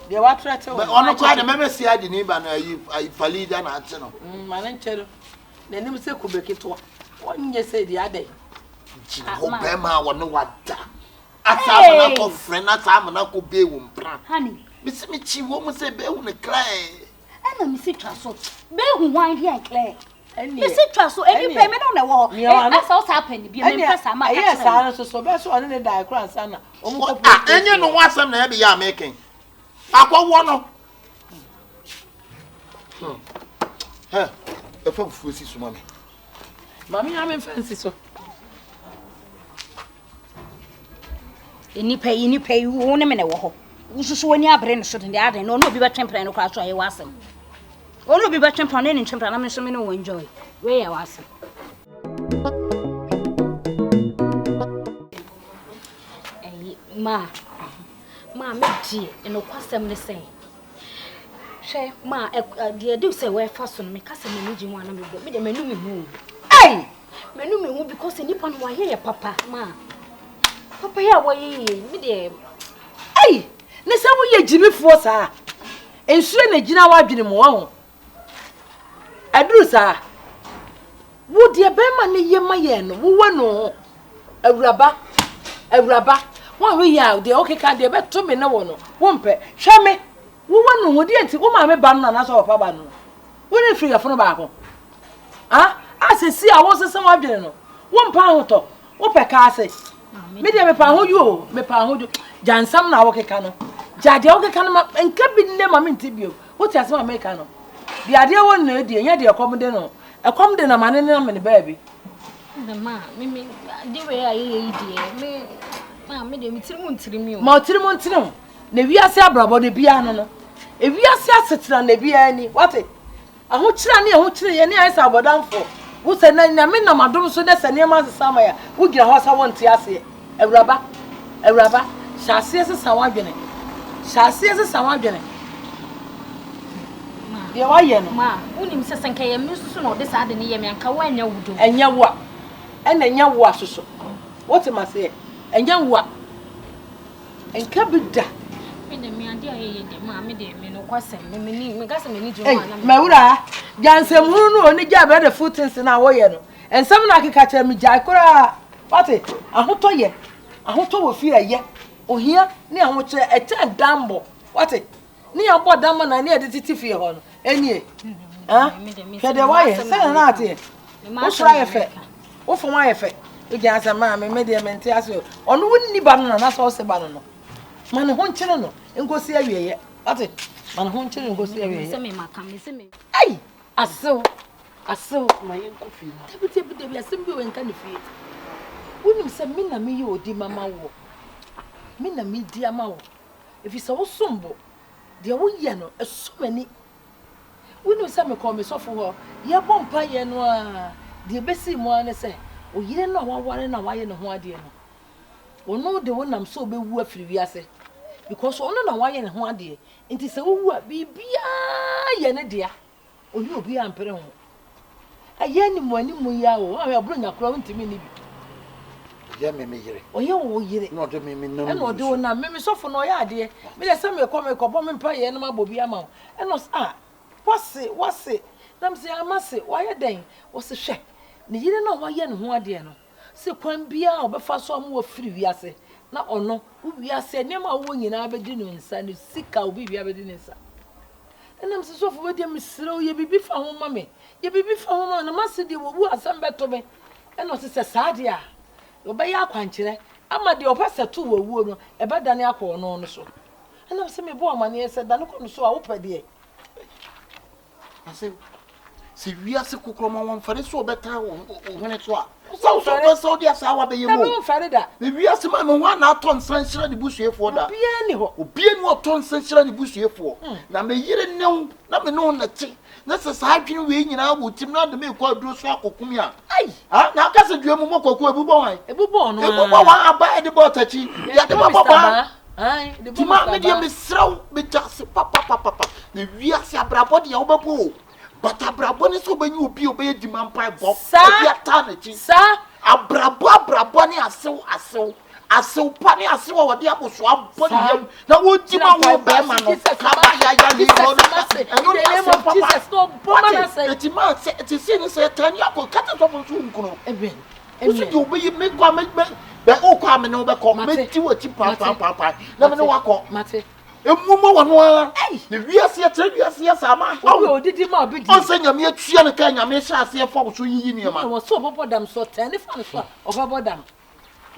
De wa atrate wo. Ono kwa de me si adi ni ba na ayi falida na achi no. Ma na enche no. Na nim se ko beketo. Wonye se di ade. Ho be ma wo no wada. Asa na ko friend asa na ko be wo mpran. Honey. Misi mi chi wo mo se be hu ne clear. Ana mi si twa so. Be hu wan here clear. Eni. Mi si twa so eni pe me no na wo. Asa o sa pa ni bi me pesa ma ka. Yes, ana so be so one ne die kran sana. O mo ko. Enye no wasam na e be ya making. Akwa no. E fa fu si so mami. Mami ha me fancy so. Eni pe wo ne me na wo ho. Ususu wani abre no so de ade no obi be twempran no kwa so aye wasem. Ono bi be twempran ne twempran na me so me no enjoy. We ya wasem. Ma me di eno kwasem ne sen. Hwe ma de do say we fa so no me kasa me nji ho ana me go. Me de manu me hu. Manu me hu because nipa no wa ye papa ma. Papa ya wo ye me de ne se wo ye jimifo saa ensure na gina wa dwene mo ho aduru saa wo de be ma ne ye maye no wo wano awuraba wo we ya de okeka de be to me ne wo no wo mpe hwe me wo wano wo de enti wo ma me ba no na so opa ba no wo ne free afo no ba ko asesi a wo sese wa dwene no wo mpa ho to wo pe ka ase me de me pa ho yo me pa ho jo jansam na wo keka no jade o keka no ma enka bi nne ma menti bio wo ti ase ma me ka no bi ade wo na edi enya de ekom de no ekom de na ma ne na me ne ba bi ma me de we aye die me de mitiri o ma otiri mo na wi ase abrabo de bia no e wi ase asetira na bia ni wate aho kira ne aho kire ye ne aisa abodanfo wo se na me na madom so de se ne ma sesama ya wo gira ho sa wonti ase awuraba Shasi ese sawadwene. Shasi ese sawadwene. De wa ye no. Ma, unim se senka ye misusu no de sa de ne ye me anka wa anya wudo. Enya wo. Ena enya wo asoso. What ma say? Enya wo. Enka bida. Me de me ade aye de ma me de me no kwasem me ni me gase me ni ji ho ana. Mawura, jansem hunu no oni ja be de footings na wo ye no. Ensam na akeka kire me jai kora. What? Ahoto ye. Ahoto wo fi aye. Ohia ni ahwo kire echa dambo. What? Ni abo dambo na ni ede titi fi ho no. Enie. Kede wa ye. Se na ate. Wo sura ye fe. Wo fo wa ye fe. Igi asama me de mente aso. Ono wonni ba no na so se ba no. Man ho nkire no. Ngosi awieye. Ate. Man ho nkire ngosi awieye. Se me maka me se me. Ai! Aso mayen kofi. Tebi asembi we nka ne fie. Wonim se me na me ye odi mama wo. Me na me di ama wo. Efi se wo sombo. De wo ye no esomani. Wonim se me ko me sofo ho. Ye bompa ye no a. De besi mo ane se. O yire na wa ware na wa ye ne ho ade no. Ono de wonam so be wu afiri wiase. Because ono na wa ye ne ho ade. Nti se wo wu a bibia ye ne dia. Oni obi ampere ho. Aye ni mo ani mu ya wo. Awe abro nyakura ntimi ni bi. Ya me yire. Oye wo yire. No de me no. E no de wona me sofo no ya ade. Me le se me ko bo me mpa ye no mabobi ama. E no wase. Nam se amase wa ye den. Wo se hwe. Ne yire na wa ye ne ho ade no. Se kwan bia obefa so am wo firi wiase. Na ono wo wiase ne ma wo nyina be di no nsa ne sika obi bia be di ne nsa. And I'm so for what you slow, you be for home, mammy. You be for home, and a master who has some better me. And not a sadia. Obey our quantity. I'm at the opposite two wood, a bad than your corn on so. And I'm saying, boy, money said, I don't so open there. I say, see, we are so cook one for this so better when it's what. So dear, so be you more. We are some one out on sunshine the bush here for that. Be what ton sunshine the bush here for. Now, may you know, not be known that. That's a side wing in our wood, not the milk or do swap or come here. Aye, now, cousin, you more cocoa, boy. A bubon, I buy the butter. Papa. Aye, the Timah medium is so with just papa. The Viasia Brabody overpool. But a Braboni so when you be obeyed the man pie box, sir, sir, a Braboni as so funny as so what the apple swap body. Now, would you know what Berman and you name of Jesus, no, Papa said, Timah said, to see, say, 10 years ago, cut it off on Zoom. And you be make one make. The old coming over comment to a chip, papa. Never know what call Matty. A woman one. The real theatre, yes, I'm. Oh, did you not be saying a mere chiana can I may shall see a fall to you? I was so about them so 10 of about them.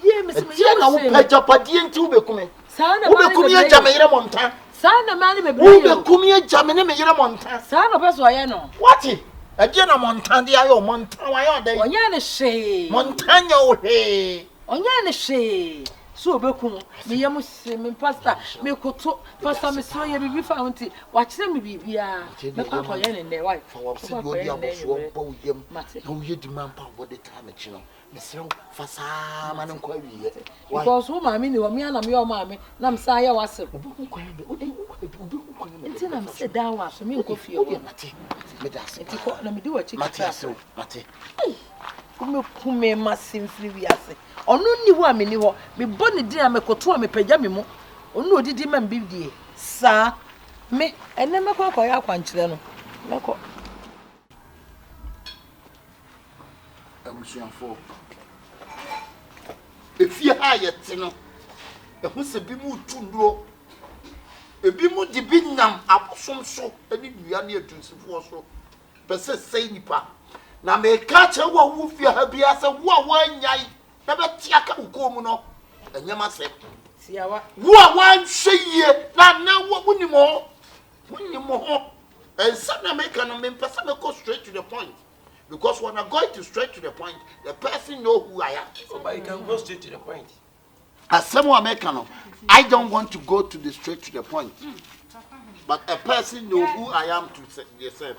Yes, Miss Tiana will pledge up a dear to be coming. Son of a Jamaica Monta. Son of man, who will come here, Jamaica Monta. Son of us, I know. What? A Jana Montandia, Montana, they are say Montano, hey. Onyane she so obekum me yam se me pastor me koto pastor me so ye bibi fa wonti wa kire me bibia me kwa koye ne why for se go dia boso bo yam na wo ye di man pa wo de ta me chi no me se fa sa ma no kwa wi because who ma me ni wo me ana me o ma me na me sa ye wase obekum kwa be enti na me se da wa so me nko fie o mate me da se enti ko na me di wa chi mate kume massive free wiase onu ni ho ameni ho me boni din amekoto amepaja me mu onu odidi ma mbidie sa me ene mekọ ya kwankire no mekọ amusuafo efie ha yete no ehu se bi mu tunduro ebi mu di bi nam abosom so eni dua na etunsifo so pese sei nipa na me catch wo wu fia ha bia se wo wanyai na be tia ka ko mu no enyama se tiawa wo wanhweye na wo wunimo ho and some American men person go straight to the point because when I go to straight to the point the person know who I am so but you can go straight to the point as some American I don't want to go to the straight to the point but a person know who I am to yourself.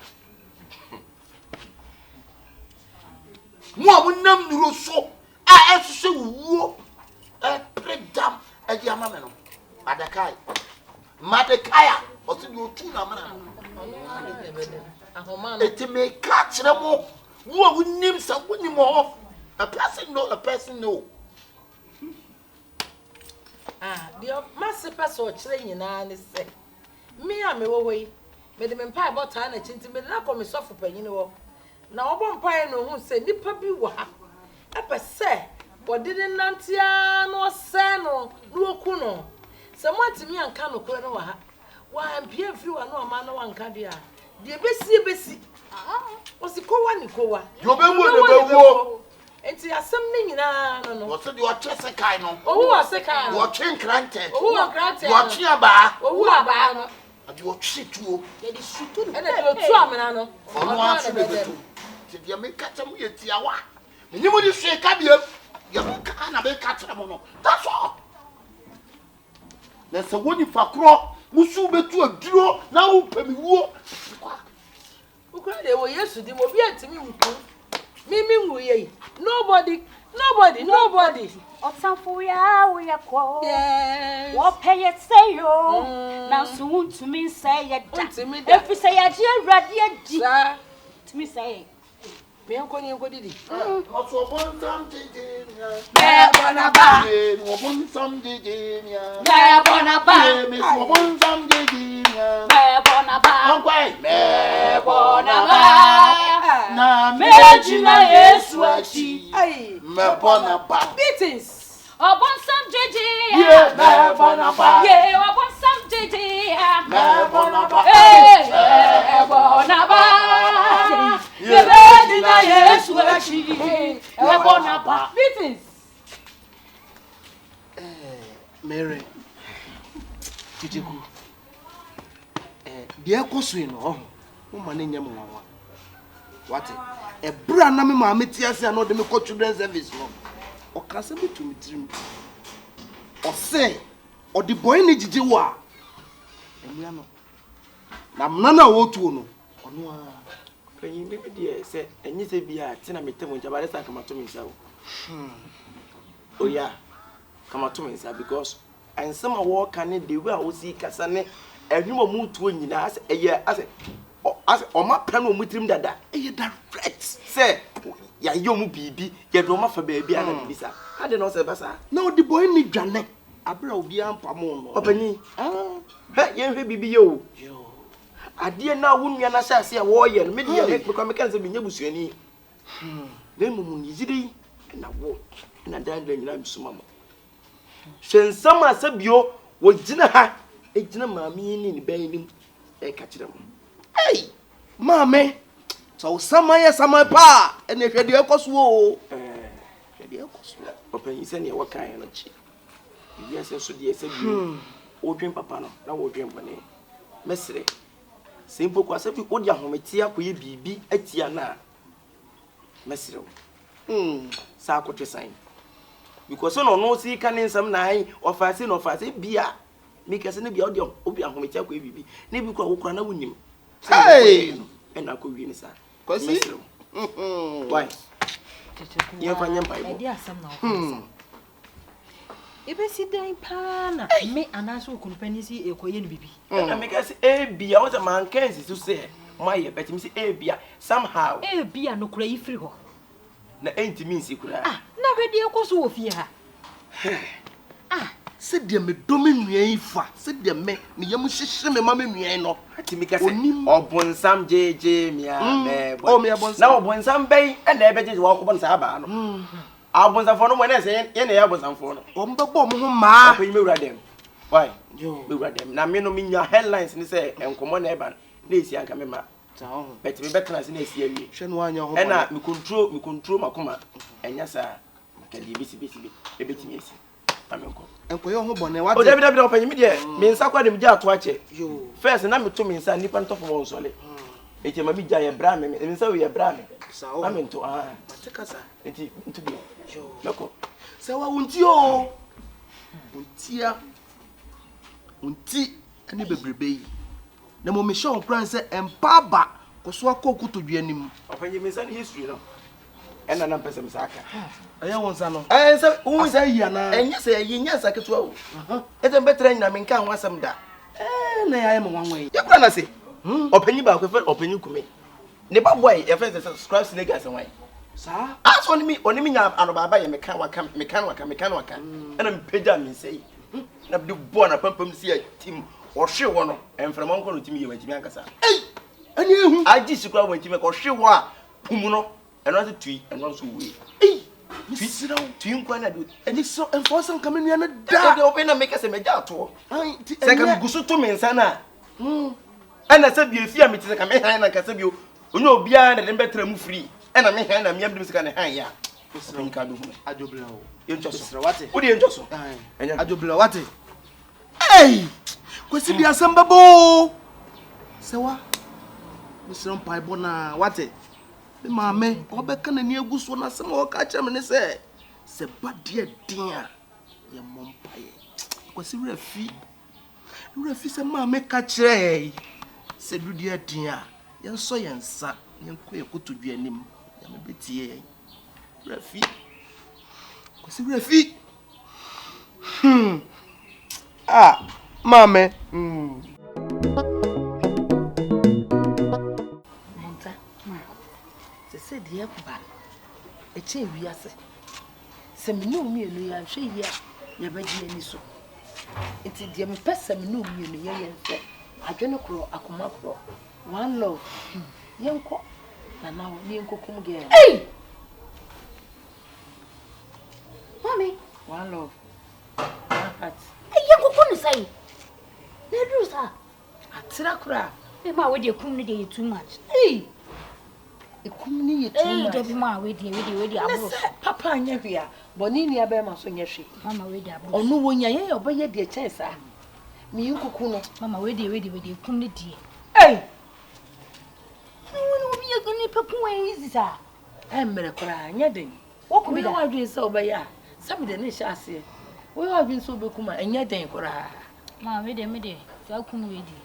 Mo munam nuro so a esese wuo predam e di amame no Madakai o se do tu na mana eti me ka kire mo wo wunim sa wunim ho a person know dio masse person kire nyina ne se me a me wo yi me de me mpa about na chinti me na ko me sofo panyin wo na obo mpa no hu se nipa bi wo ha apese bodide nantia no se no oku no se mwatimi anka no kure no wa ha wa ampie firi wa no ma no wanka dia de besi o si kowa ni kowa yo be wo enti asem ni nyina no wo se de o chese kai no o wo se kai no wo twen krante o wo krante wo twen aba no adi wo twi tuo ye di sutu e de o tu amena no ono afi be ti dia me kacha mu ye tiawa me nyimu di hwe ka bia ya ka na be kacha mo no that's all na se woni fakro musu betu aduro na wo pamiwo ukwa de wo yesu di mo bi atimi nku mimi nwuye nobody Osanfo ya we yakwo wo peye say yo na so untumi say ya da efi say ya je awrade adi to me say me enko didi oso bon sam didi me bonaba wo bon sam didi me bonaba me so bon sam didi me bonaba onkwai me bonaba na me jina yesu achi me bonaba beatings obon sam didi me bonaba yeah obon sam didi me bonaba Meetings. Mary. Chichiku. Dear Coswin, oh, woman in your mama. What? A brand name, Mamma Tias, and not the Miko Children's Service. Or can me to me. Or say, or the boy needs to do. And we are not. Namana wotu no. When you make the say, and you say be a tina me tell Jabalesa come to me so. Oh yeah, come to me sir because and some work can it the way I will see Casane and you will move to win as a year as my plan will meet him that direct say ya yomu bibi ya do ma fa baby and bisa. How dey no say basa? No the boy need Janet. Abra obi ampa mo no. Opani. Ye hwe bibi yo. Ade na wonua na sha se wo ye no me de make because say me nyabusuani na mumu yizidi na wo na dan dan nyina bisuma mo hwensam asabio wo gina ha e gina maami ni ne ban nim e ka kire mo hey maame so samaya samay pa ene hwede ekoso o hwede ekoso open ise ne wo kan no chi biya se so de sabio o dwen papa no na wo dwen bane mesre simple kwa sabi odi ahometia koye bibi atia na mesrew sa ko twesan because no si kan nsam na ai ofase no ofase bia mikase ne bia odi obi ahometia koye bibi ne bi kwa wo kura na wonim hey ena ko wi ni sa ko si why ye fa nyam pai Edi asam na ofase ebe si dan pa na me anaso kompani si ekoye ni bibi na mikase bia wo man kan si so say my bet me say bia somehow bia no kura ifri ho na enti min si kura na hwede ekoso wo fie ha se de me domi nuan fa se de me yam hyehye me mama nuan no ati mikase obonsam jeje mia me o me obonsam na obonsam ben na ebe jeje wo ko bonsa ba no abonsam no mo na se ye na ya abonsam no o mbebo mo ho ma apanyi mewura dem why yo mewura dem na me no minya headlines ni say enkomo na eba na esi anka me ma bet me betra se na esi awie hwe no anya ho na me control makoma enya sa kadi bisi ebetimi esi amenko enkoyo ho bone wa o David opanyi me de me nsa kwa dem gya ato ache yo first na me to me nsa nipa ntofo won sole eti ma bi gya ye bra me nsa we ye bra me sa o amento mateka sa eti ntu bi yo meko sa wa wunti o unti ani bebrebe yi na mo me show kran se empa ba koso akoku to duanim opanyi me nsa history no ena na pese msaka aya wonsa no nsa unsa yi ana enya se yi nya saka to o etem betra nyina me nka ho asem da na ya mo wanwan ya kura na se opanyi ba ko fe opanyi kume ne ba boy e fe se subscribe se nega asen wan sa aso oni mi nya ano baba ye meka waka ena mpeja mi sei na bi bo na pampam si a tim o hwe wo no enframa nko no timi ye watimi ankasa ani ehu agi sikura watimi ko hwe wo a pumu no eno se tui eno so we misira tui nko na do ani so enforce nka menua na da de open na make se meja ato ai se ka gusu to me nsa na ana se bi efi a me se ka me han na ka se bi onye obia na de betra mu free ena me han na me am se ka ne han ya misira nka do hu ajobla o yenchoso wate odi yenchoso enya ajobla wate ei kwesi bi asamba bo sewa misira mpai bona wate me maame obeka na ni aguso na asem o ka kya me ne se bade din a ye mompae kwesi refi se maame ka kire se dudie din a ye nso ye nsa ye nko ye kotodua nim ya me betie refi kwesi refi maame se de ba e che wiase se me no mi enu ya hwe yi a ya ba di ani so enti de me pesa me no mi enu ya ye nse adwene kro akoma kro one love yenko na na ni yenko kum ge hey mommy one love one heart yenko kum sai na du sa atira kra e ma we de kum ni de too much hey Ekumni yetu. Dey be ma we dey abro. Papa anya hwea. Boni ni abe ma so nya hwe. Mama we dey abro. Onu wonya ye obeye de chance a. Mi nkuku no. Mama we dey kumni die. Hey. No bi ye ni peku wen easy sa. Emre kora anya den. Wo ku bi We da. wa dwen se obeye a. Sabi de ne hya ase. We wa dwen se obekuma anya den kora. Ma we dey. Sa kun we dey.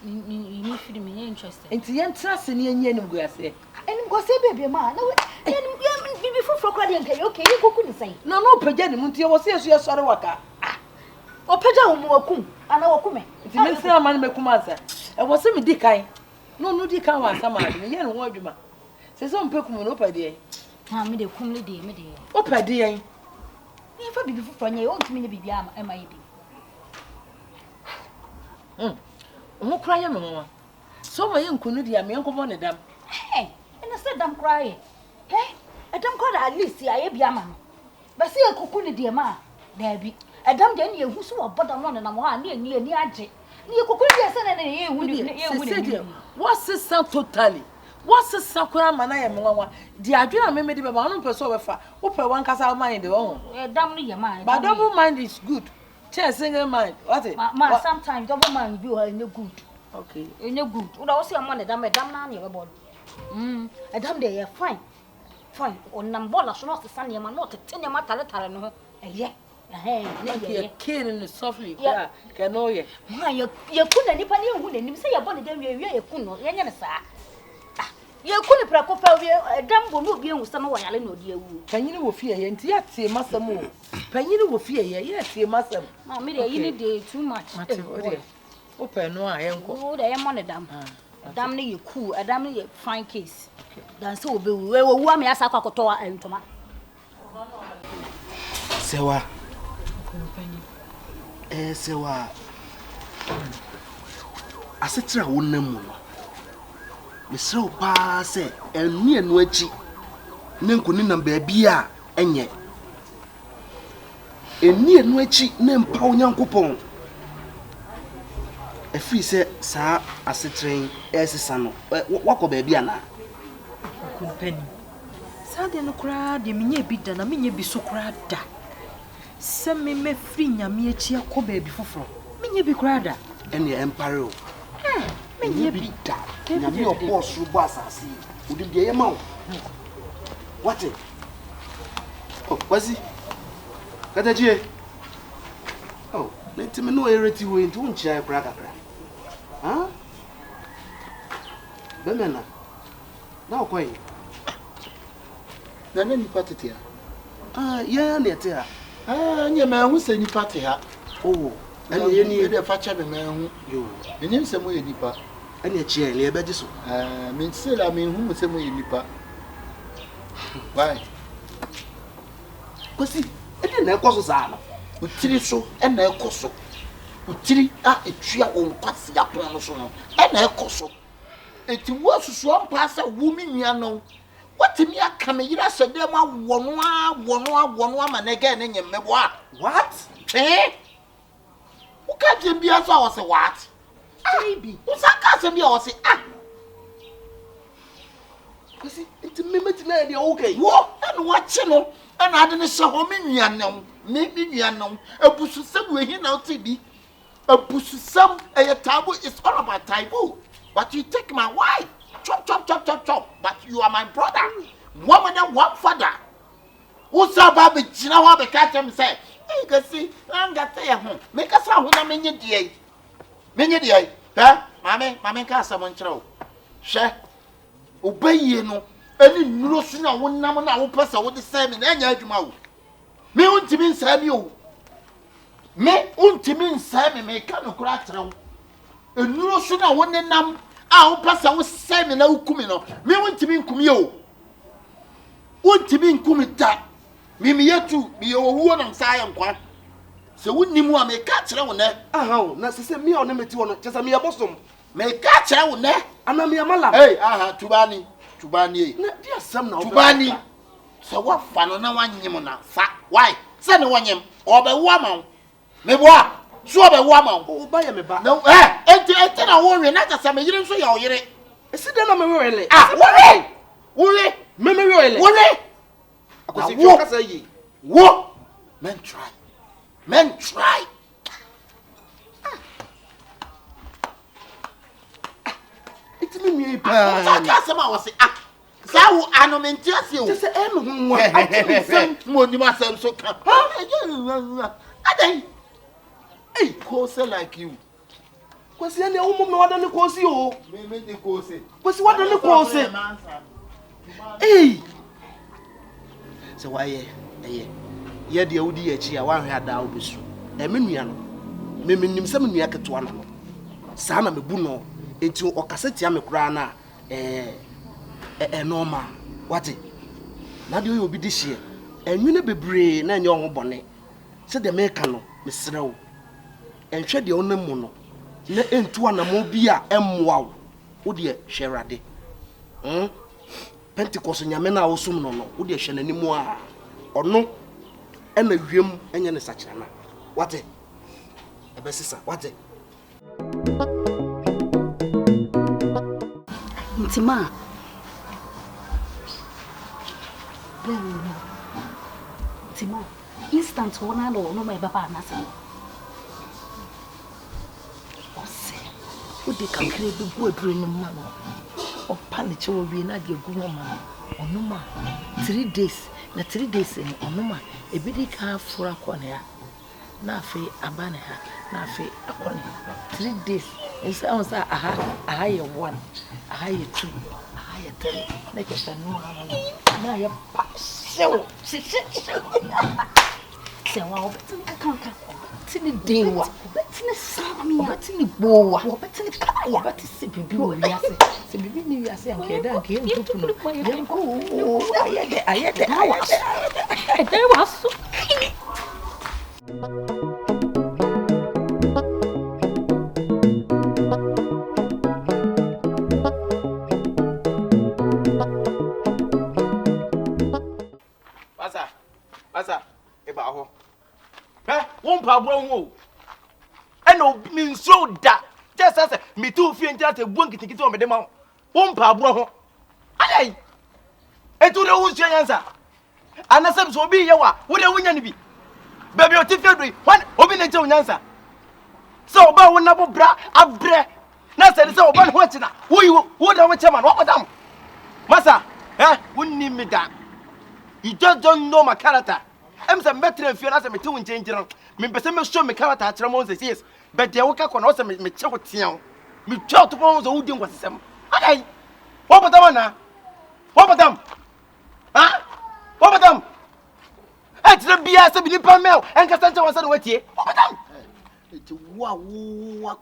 Ni feel me interested. Enti ye ntrase ne anya nim go ase. Enim go say baby ma. Na we enim bibi fufuro kra de nkai okay ye koku ni sai. No pagya ni muntie wo se yesu ye sori waka. Opagya wo mu akum ana wo kume. Enti me se ama ne mekuma asa. E wo se me di kan. No di kan wa asama ade. Me ye ne ho adwuma. Se so mpekum no pade. Ha me de kumle de me de. O pade yen. Ni fa bibi fufuro nya ye o ntumi nya bibi ama e ma ye bi. Mo kra ye me ho. So ma ye nkunu dia me enkobo ne dam. Hey, ena se dam kra ye. Hey, edam kra da at least ya ye bi ama no. Ba se ekuku ne de ma da bi. Edam de ne ehu so wo boda no na mo ha ne ani age. Ne ekuku de se na ne ye ehu ne. What sister totally? What sister kra mana ye me nwa. Di adwena me de be ma no person we fa. Wo pe wan kasa mind de wo. Edam no ye ma. But double mind is good. Chance single mind. What it? Ma sometimes double mind be o good. Okay. Enye good. Uda wo se am na edam na ne be bod. Edam de ye fine. On nambola so no se sane ma no tete ne ma tare no ho. Eye. Ye kin in the softly. Yeah. Can know ye. Ma ye ku na nipa ne hu na nim se ye bo ne dem ye ku no. Ye nye ne saa. Ye ku ne prako pa we edam bo no bi ehu se no wo yale na odi awu. Panyini wo fie ye nti ya tie masam o. Panyini wo fie ye tie masam. Ma me de yini de too much. Open no a yenko. O de ye mo ne dam. Dam ne ye cool, adam ne ye fine case. Dan se obe we wu am ya sa kwakoto ntoma. Sewa. Sewa. Asetra wonam mu no. Mesrew pa se enu enu achi. Ne nkoni nam ba bia enye. Enu achi ne mpa onyankopon. Efri se sa asetren esesa no wakọ ba bia na Kompany. Sade no kra de menye bi da na menye bi so kra da. Se me free nyame achi akọ ba bi foforo. Menye bi kra da. Ene empire o. Menye bi da. Nyame obo suru bo asase. Odi de ye ma o. What it? Oh, wazi. Kataji. Oh, let me know ereti we into unchia kra kakra. Ah? Bemena. Na okoi. Na ni patete ha. Ah, ya na ete ha. Ah, nye ma hu se ni pate ha. Oh, ene ye ni de fa cha be ma hu. Yo. Enyim se mo ye nipa. Ene chia le ebe jiso. Ah, me se la me hu se mo ye nipa. Why? Kwasi, ede na ekoso sa no. Utiri so e na ekoso. Utiri a etua on kwasi apon no so no. E na ekoso. Eti wo susu ampa sa wo mi nua no. Watimi aka me yira se dem awono ama na ga na nyemmebo a. What? Uka je bia so wo se what? Baby. Usaka se bia wo se ah. Kwasi, enti memeti na de okay. Wo enu wache no, ena ade ne se ho me nua no. Me nua no. Abusu sem we hi na oti bi. Abusu sem taboo is all about taboo. But you take my wife. Chop. But you are my brother. One mother, one father. Who's about the China wa be catch him say? You can see, I'm got to home. Make us out when I'm in your day. Many day. Mammy, cast someone throw. She obey you no. Any no sooner one number now person with the same in any of you. Me want to mean Samuel. Me want to mean Sammy make a crack throw. And no sooner one num. Ah, pasa wo seme na ukumi no. Me wontimi nkumi o. Wontimi nkumi da. Me yetu, me owuo na nsa ya nkwa. Se wonnimu a me ka kire wo ne. Aha, na se me on meti wo no, chesa me abosom. Me ka kire wo ne. Ana me amalam. Hey, aha, tubani e. Na di asem na tubani. Se wa fa no na wanyem na fa. Why? Se ne wanyem, obewu ama. Me boa. So be wo ama wo ba ye me ba no enti na wo we na ta se me yire nso ya o yire esi de na me we le ah wo Wole. Meme yoele. Wole. Akosi fi kasa yi. Wo. Men try. Men try. It's me pa. Saka sama wose Sawu anomenti ase o. Just em nwa. Atim mo ni ma sam so ka. Adan. Hey, cause like you. Kwasi ene wo mo me wada ne kosi o. Me de cause. Kwasi wada ne kosi. Hey. So why ye de awudi ya chi a wan hwe ada wo besu. E me nua no. Me nim sam nua keto ano. Sa na mebu no. Enti o kasetia me kura na normal. What? Na de obi di hie. Enwene bebre na enye ho bone. Se de me ka no, mesere wo. Enhwe de onam mu no. Na entu anamo bi a emmoa wo. Wo de hwerade. Pentecost nyame na wo sum no no. Wo de hwe nanimu a ono ena wiem enye ne sachana. What? Ebesisa, what? Ntima. Ntima. Instant one no my papa na say. Ose. O de kakre bi bu aduru ni ma no. O paniche wo wi na de gu ho ma. Onuma 3 days. Na 3 days ni onuma e bi di ka fura ko na ya. Na afi abane ha. Na afi akone. 3 days. Nsa on sa aha ye 1. Aha ye 2. Aha ye 3. Na ke sa no na ya pa. Sewo. Sewa obetin kanka. Tini dewa. Obetin sami. Obetin boa. Obetin kaya. Obetin se bibi wo wiase. Se bibi ni wiase anke da anke ntutu no. Yanko. Ayede. Ede waso. Asa, eba ho. Won pa bro ho. E no mi nso da. Just as me tu fi ntia te buon kitikiti o me de ma. Won pa bro ho. Alai. E tu de wo nsu yansa. Anasem so obi ye wa, wo de wonya ni bi. Baby o ti fedri, wan obi na nche onyansa. So oba wo na bo bra abre. Na se se oba ho china. Wo da wo chema no odam. Masa, wonni mi da. You just don't know my character. I'm some better and feel as a me too change. Me person me show me character at Ramon says yes. But the worker can also me check with you. Me try to go on the was some. Okay. What about them now? What about them? Huh? What about them? It's the BS of the Palmel and Cassandra was on with you. What about them? It's what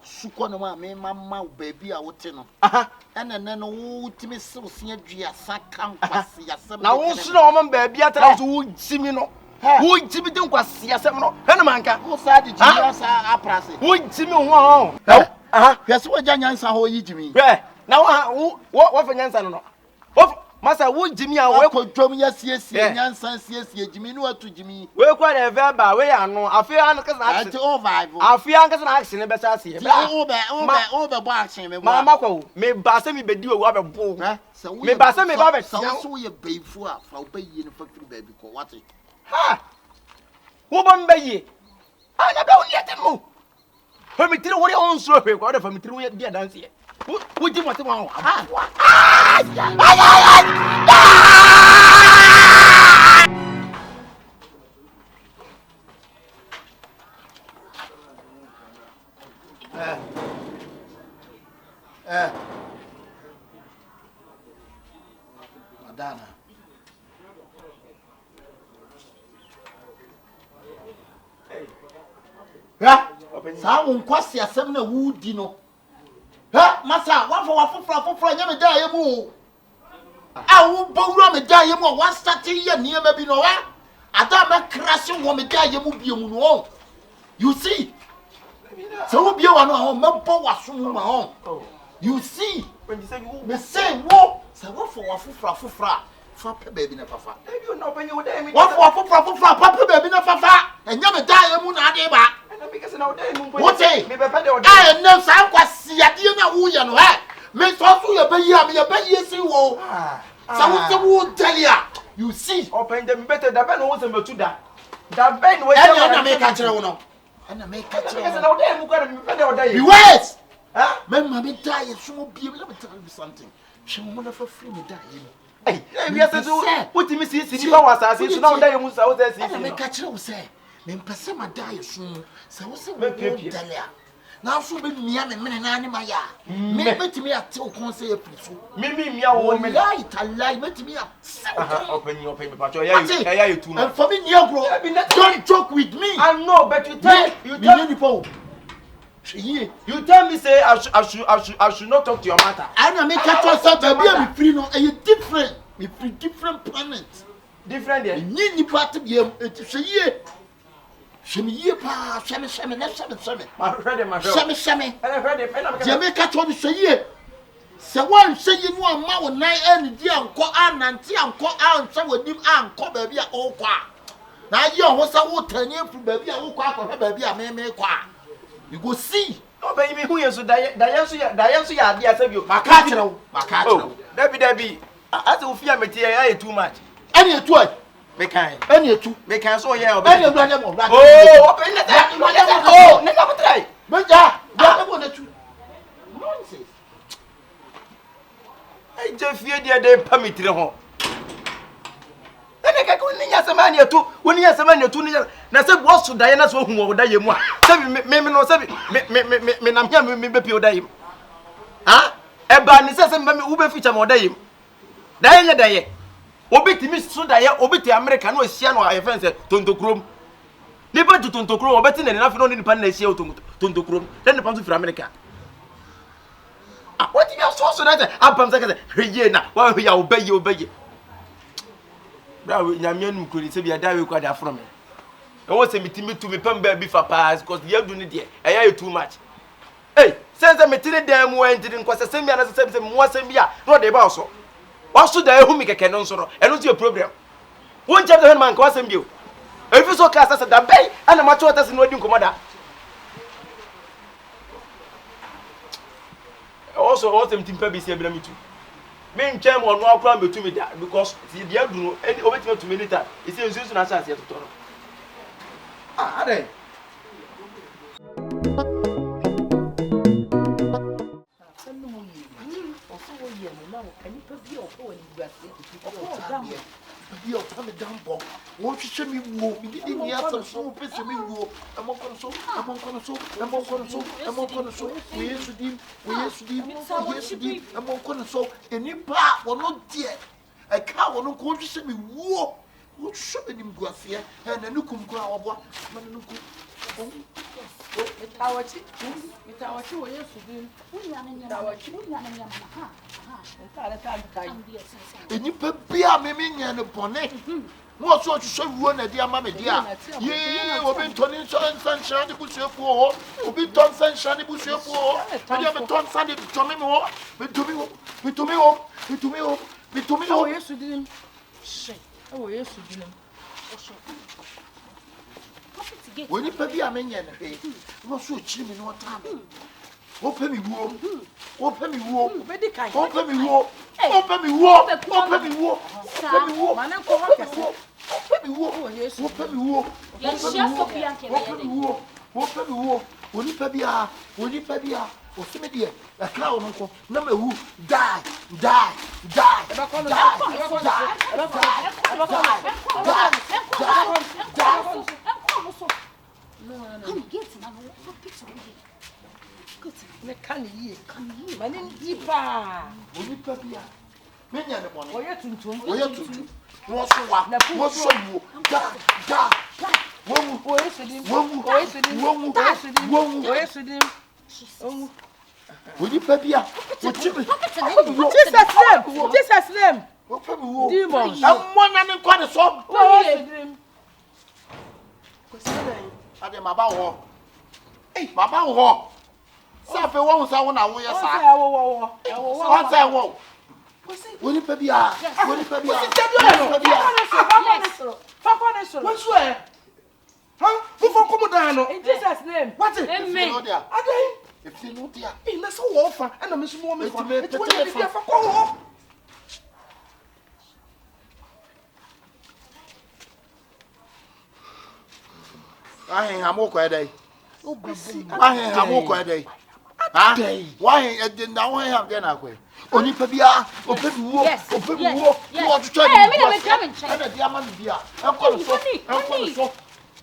Sukona, me, mamma, baby, I would tell. And then, oh, Timmy, so see a sakam. Now, also, no, baby, I tell you, see me no. Who Timmy don't was see a seminal, Hanamanka, who said it, I press it. Who Timmy won? Yes, what Janyansa, who you Jimmy? Now, what for Yansan? What? Master, would Jimmy, I work with Tom, yes, Yansan, yes, Jimmy, no to Jimmy. We're quite a verba, way I know. I fear I fear an action, the best I see. Over boxing, Mamma, may Bassami be do a bull, so may Bassami Babbitt, so you pay for paying for baby. What it? Ha! Woman Bay, I don't yet move. For me, tell what you own, so what if I'm through your dear dance here. Would you want to want? Madonna. Sa kwasi asem na wudi no. Masa, one for nyame da yemu. Wo bawura me da yemu, one start here near me bi no wa. Ada me crash wo me da yemu bi mu no. You see? So wo bi wa no ho mebo waso ma ho. You see? When you say you me say wo, say wo for wafufra. Fa pe baby na fafa. You know when you dey me. Wo for wafufra papa baby na fafa. Enya me da yemu na ade ba. Because now they move. What say? Me be pede o. No sa kwasi ade na wo ye no he. Me so so ye be yi am ye be yi si wo. So who tell ya? You see. Open them better. The Ben was a to that. The Ben was a make catch no. And I make catch no. You wait. Huh? Remember me die so be let me tell you something. She won't for free me die. Hey, we are saying what you see the power assassin now die you say and I make catch no say. Me pese ma die soon. So what's it? Now so be me and me na ni maya. Me betimi atel kon say e priso. Me wo me lie betimi a. Open me patch. Yeah, you too much. And for me near bro. Don't joke with me. I know, but you tell you tell me say I should not talk to your mother. I know me catch yourself be free no. Are you different? Me free different planets. Different there. Ni part be it say Shemi pa, shemi. My friend, Shemi. And I heard it. Jamaica told me say so one say you know ma won nine and dia anko ananti anko ansa wadim anko ba bia o kwa. Na ye ho sa wo tanye fu ba bia wo kwa akọ ba bia me kwa. You go see. No baby who you so da so ya dia say bio. Maka kire. Debi. As we fear me tie too much. Any too. Me kan. Any too. Me kan so yeah. Any brother mo. Oh, open it. Oh, nigga what try. Me ja. Brother mo na tu. Nonsense. I just fear they permit ho. Ene ka ko ninya samani etu, woni nya samani etu ninya na se bo so daye na so hu wo daye mu a. Se me no se me nam hia me be pio daye. Ha? E ba ni se me wo be feature mo daye. Daye nya daye. Obi timi so daye, obi ti America no ahia no a fence tontokrom. Ni ba tontokrom, obi ti na na fi no ni pa na ahia tontokrom. Then the pan to from America. What if you so that AMPA say heye na wa hwe ya obeye bra we nyame anu kuri se bia da we kwada from me e wo se mitimi to me pam ba bi fa pass because you do ni there e too much. Hey, sense me tire dan mu en tire nkwase se bia na se mo asem bia no dey ba so wa so da ehu mi keke no so no e no ti problem won chapter when man ko asem bio e fi so class as da bay ana ma cho tase no odi nkomoda. Also timpa be see me too. Me nchem on no akwa me to me da because the dia do no any obetime to me later. E say nsusu na chance e to no. Ade. Yo, tell me down, Bob. Won't you show me wo? We didn't hear some so piss me wo. I'm on so. We used to dim. I'm on so. Any part will not dear. I can't want to go to see me wo. What should be him go here? And then you come go over. And you put beer, me and a bonnet. What sort of show one a dear mamma, dear? Ye, we've been turning sunshine to push your poor, we've been turning sunshine to push your poor, and you have a ton Sunday to me more, but to me home. Yes, you didn't. Oh, yes, you didn't. When you pay a man, no so cheap in what time. Open me warm. Me can ye. My name Ipa. Oni papia. Me nya ne bone. Oye tuntum. Wo so wa. Wo so wo. Da. Wo oye sudim. Oni papia. Wo chibi. Jesus name. Wo pa mi wo. Demons. Ammo na ne kwa ne so. Oye sudim. Ade maba wo. Baba wo. Safe wo sa wo na wo yesa. On say wo. Woni pa bia. What's where? Huh? Who for come down? In Jesus' name. What it? Amen. Adai. If you know dia. Na so wo fa. Na me so mo me fa. Why hamu kwa dai? Why hamu kwa dai? Ah, why now why have then akwe? Oni pa bia, opeduwo, opeduwo. Wo to try. Eh, me na me come and check. Na dia ma bia. Enko so.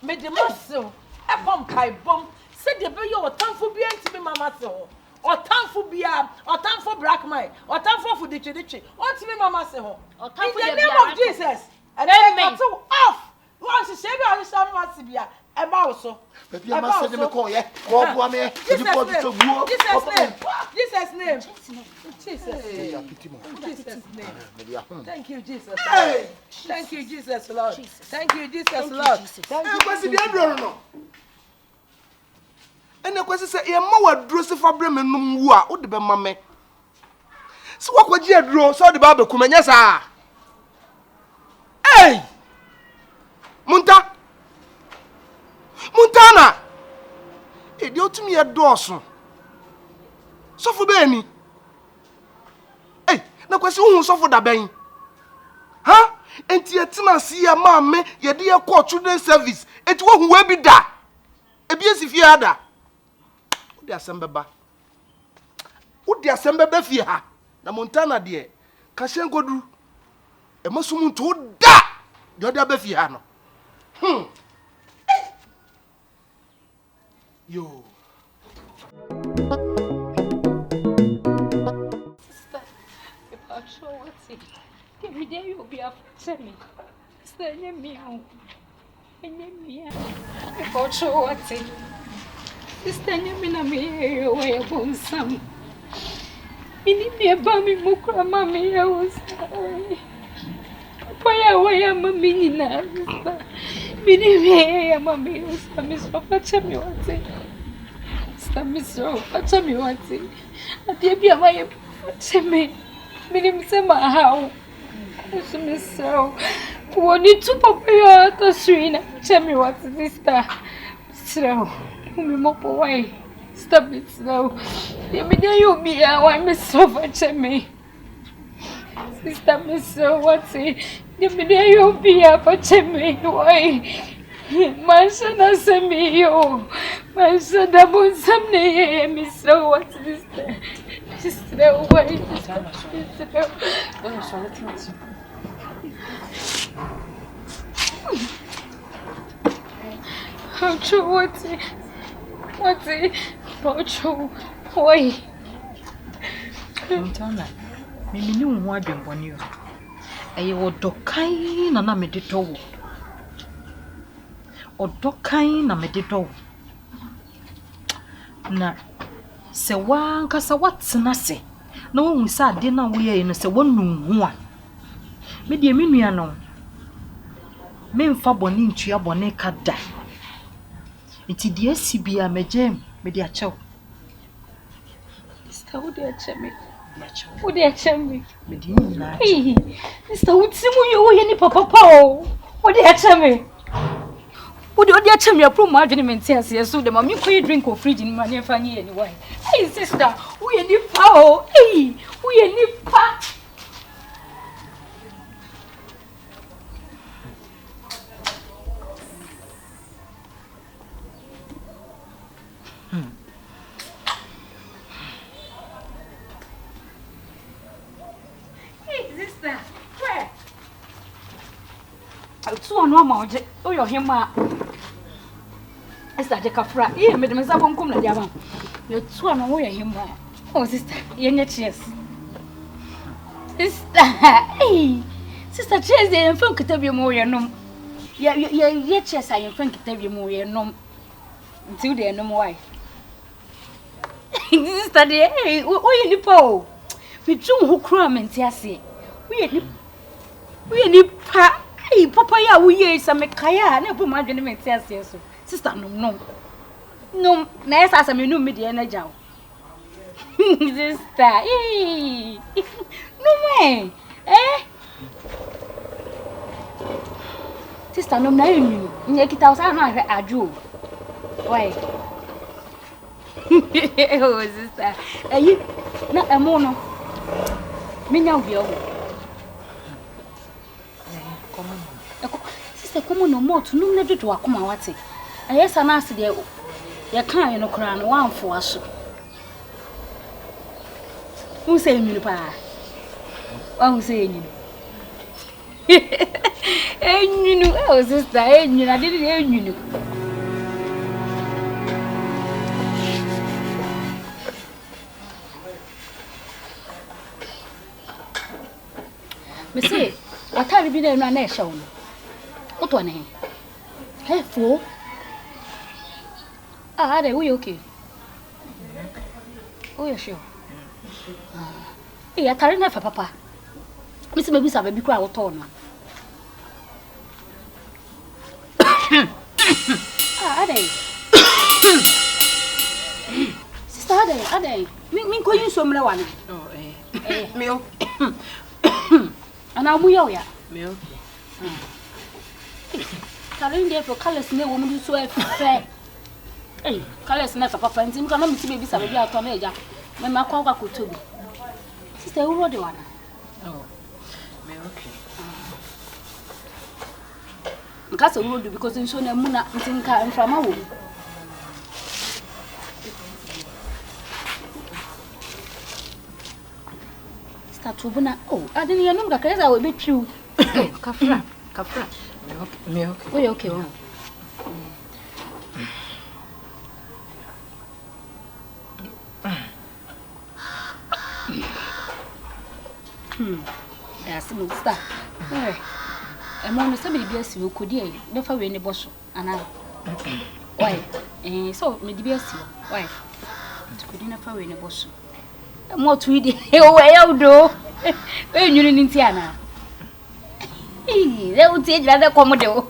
Me de maso. E bom kai bom. Se de be yo otanfo bia ntimi mama se ho. Otanfo bia, otanfo black man, otanfo fu dichidichi. Ontimi mama se ho. In the name of Jesus. And then cut off. Once you say be on the mama bia. Eba so. Baby, I must say me call ye. Go go me. Jesus name. Jesus name. Thank you, Jesus. Thank you, Jesus, Lord. Thank you, Jesus, Lord. Thank you, kwesi bi adro no. Ene kwesi se ye ma wadro se fa bre me num wu a wo de be ma me. Se wakwaji adro so de ba be kumanya sa. Hey! Montana. Edi otumi e doso. Sofo be ni. Eh, na kwesi hu sofo da ben. Ha? Enti etina si ya ma me ye de ye call children service. Eti wo hu we bi da. Ebi esifie ada. Wo de asembeba. Wo de asembeba fie ha. Na Montana de ka hyenkodu. E masum nto da. De ode abafie ha no. Yo. Sister, if I'm sure what's it, every day you'll be after me. Sister, you're me. If I'm sure what's it, sister, you're me. You're way above some. You need me about me, Mukra, Mammy. I was sorry. Why am I meaning now? Bini mami usamiso pacha mi wati. Usamiso pacha mi wati. Ati bia maye pacha mi. Bini msema hao. Usamiso. Woni tu papa ya taswina pacha mi wati sister. Sro. Umi mopo wai. Stop it now. Ya media yo bia wai me so pacha mi. Sister me so wati. Ya media yo bia pacha mi wai. Masha na semi yo. Masha da bon samne ye mi so what's this? Sister wai. Sister. Don't show it to. How true what's it? How true? Why? Montana, mimi ni unwa adwemboni yo. Eye wodokai na me de towo. Odokai na me de towo. Na se wanka sa watsena se. Na won sa ade na wo ye no se wonu hu a. Me de me nua no. Me mfa boni ntua boni kada. Iti de asibia megem me de achew. Sister, who dey acheme? Who dey acheme? Me de nyina. Hey, sister, utimu yo ye ni papa o. Who dey acheme? Who dey acheme apro ma adwene mentias ye so de ma me koy drink o fridge ni ma ne fa nye ni wine. Hey sister, who ye ni pa o? Hey, who ye ni pa? So no ma oje o yo hema sister je kafra e me de me sabo nkom na dia ba yo so no wo yo hema oh sister ye nye cheers sister eh sister cheers de enfan kitabie mo yo nom ye cheers ayen fan kitabie mo yo nom nti de nom why sister de eh o ye nipa o me tun ho kura menti ase we ni pa. Hey, papa ya wuye sa me kaya na po ma dwene me tia se so. Sister no. Na esa sa me no me de na jaw. Sister, eh. No me. Sister no na yinu. Nye kita usa na hwe aju. Why? Oh, sister. Na emo no. Me nya obi o. Sister, come on, more to no do to akoma wate. ayesa na ase de ya kan no kra no wanfo aso who say enwunu pa who say enwunu enwunu oh sister enwunu ade de enwunu me say atari bi na na ehya wo no oto ne he fo ah are we okay oh you sure eh atari na fa papa me say me bisa ba bi kura wo to no ah are sister are me ko yin so mre wa ne oh me ana mu yo ya me okay Karin dey for colors ne wo mu so efe colors na papa ntim kana mi ti be bisa be ato na eja me ma kwa kwa kotobi sister wo de wana oh me okay nkasa wo do because nso na mu na ntinka mframa wo start obuna oh adini ya numga kaza we betwiu kafra me okay okay oh that's no star eh mo no sabe bia si okodi e ne fa we ne boso ana why so me di bia si why okodi na fa we ne boso mo tuidi o we ya udo e nyuni ni ntiana le uti ejira de komo de o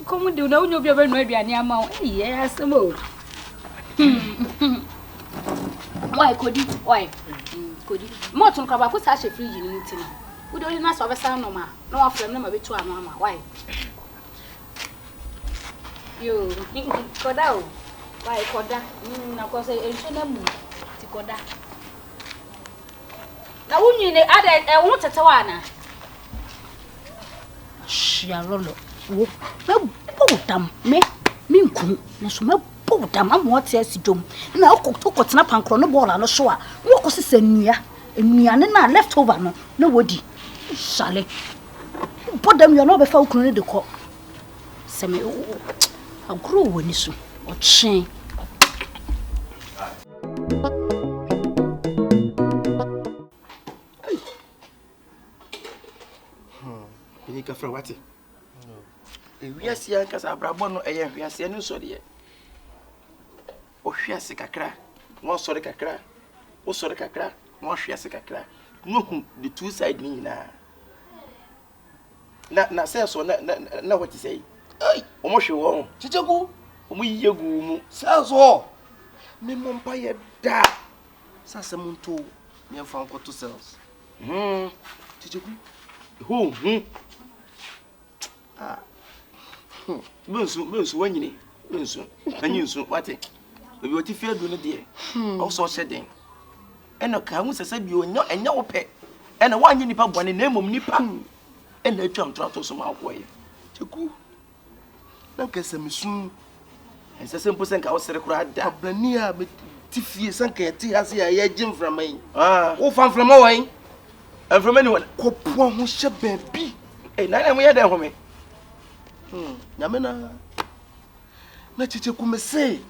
komo de na unyo bia be no aduane ama o asemo why kodi why kodi mo tun ka ba ko sa she fridge ni ntina wo do na so be sa no ma na wa frame na ma betu ama ama why yo koda o why koda na ko say enso na mu ti koda na wunyi ne ada wo tete wa na shia lolo wo bodam me nku na so me bodam amo te asidom na okotena pankro no ball no so a wo ko sesa nnua ne na left over no na wodi shale bodam yo no be fa okunu ne de ko se me agro woni so ochen Ni ka fra wati wiase ya nkasa abrabo no eye wiase ne so de o hwiase kakra won sori kakra o sori kakra won hwiase kakra no hu the two side ni nyina na say so na what you say ai o mo hwe won chichegu o mo yegu mu say so me mompa ye da sasa muntu me fa nkoto cells chichegu ho Bensu wanyini bensu anyinsu wate obi oti fi adu ne de o so hyeden eno ka hu sese bi onyo enya wo pe ena wanyi nipa bone na emom nipa ena atwam trato so ma akoye teku na kese misu sese mpo senka wo sere kura da ablani a ti fie senka ti hase ya ye jim framan wo fan frama wan frama ni wona kopo ho hye baabi na mo ye da ho me nyamena na chiche kumese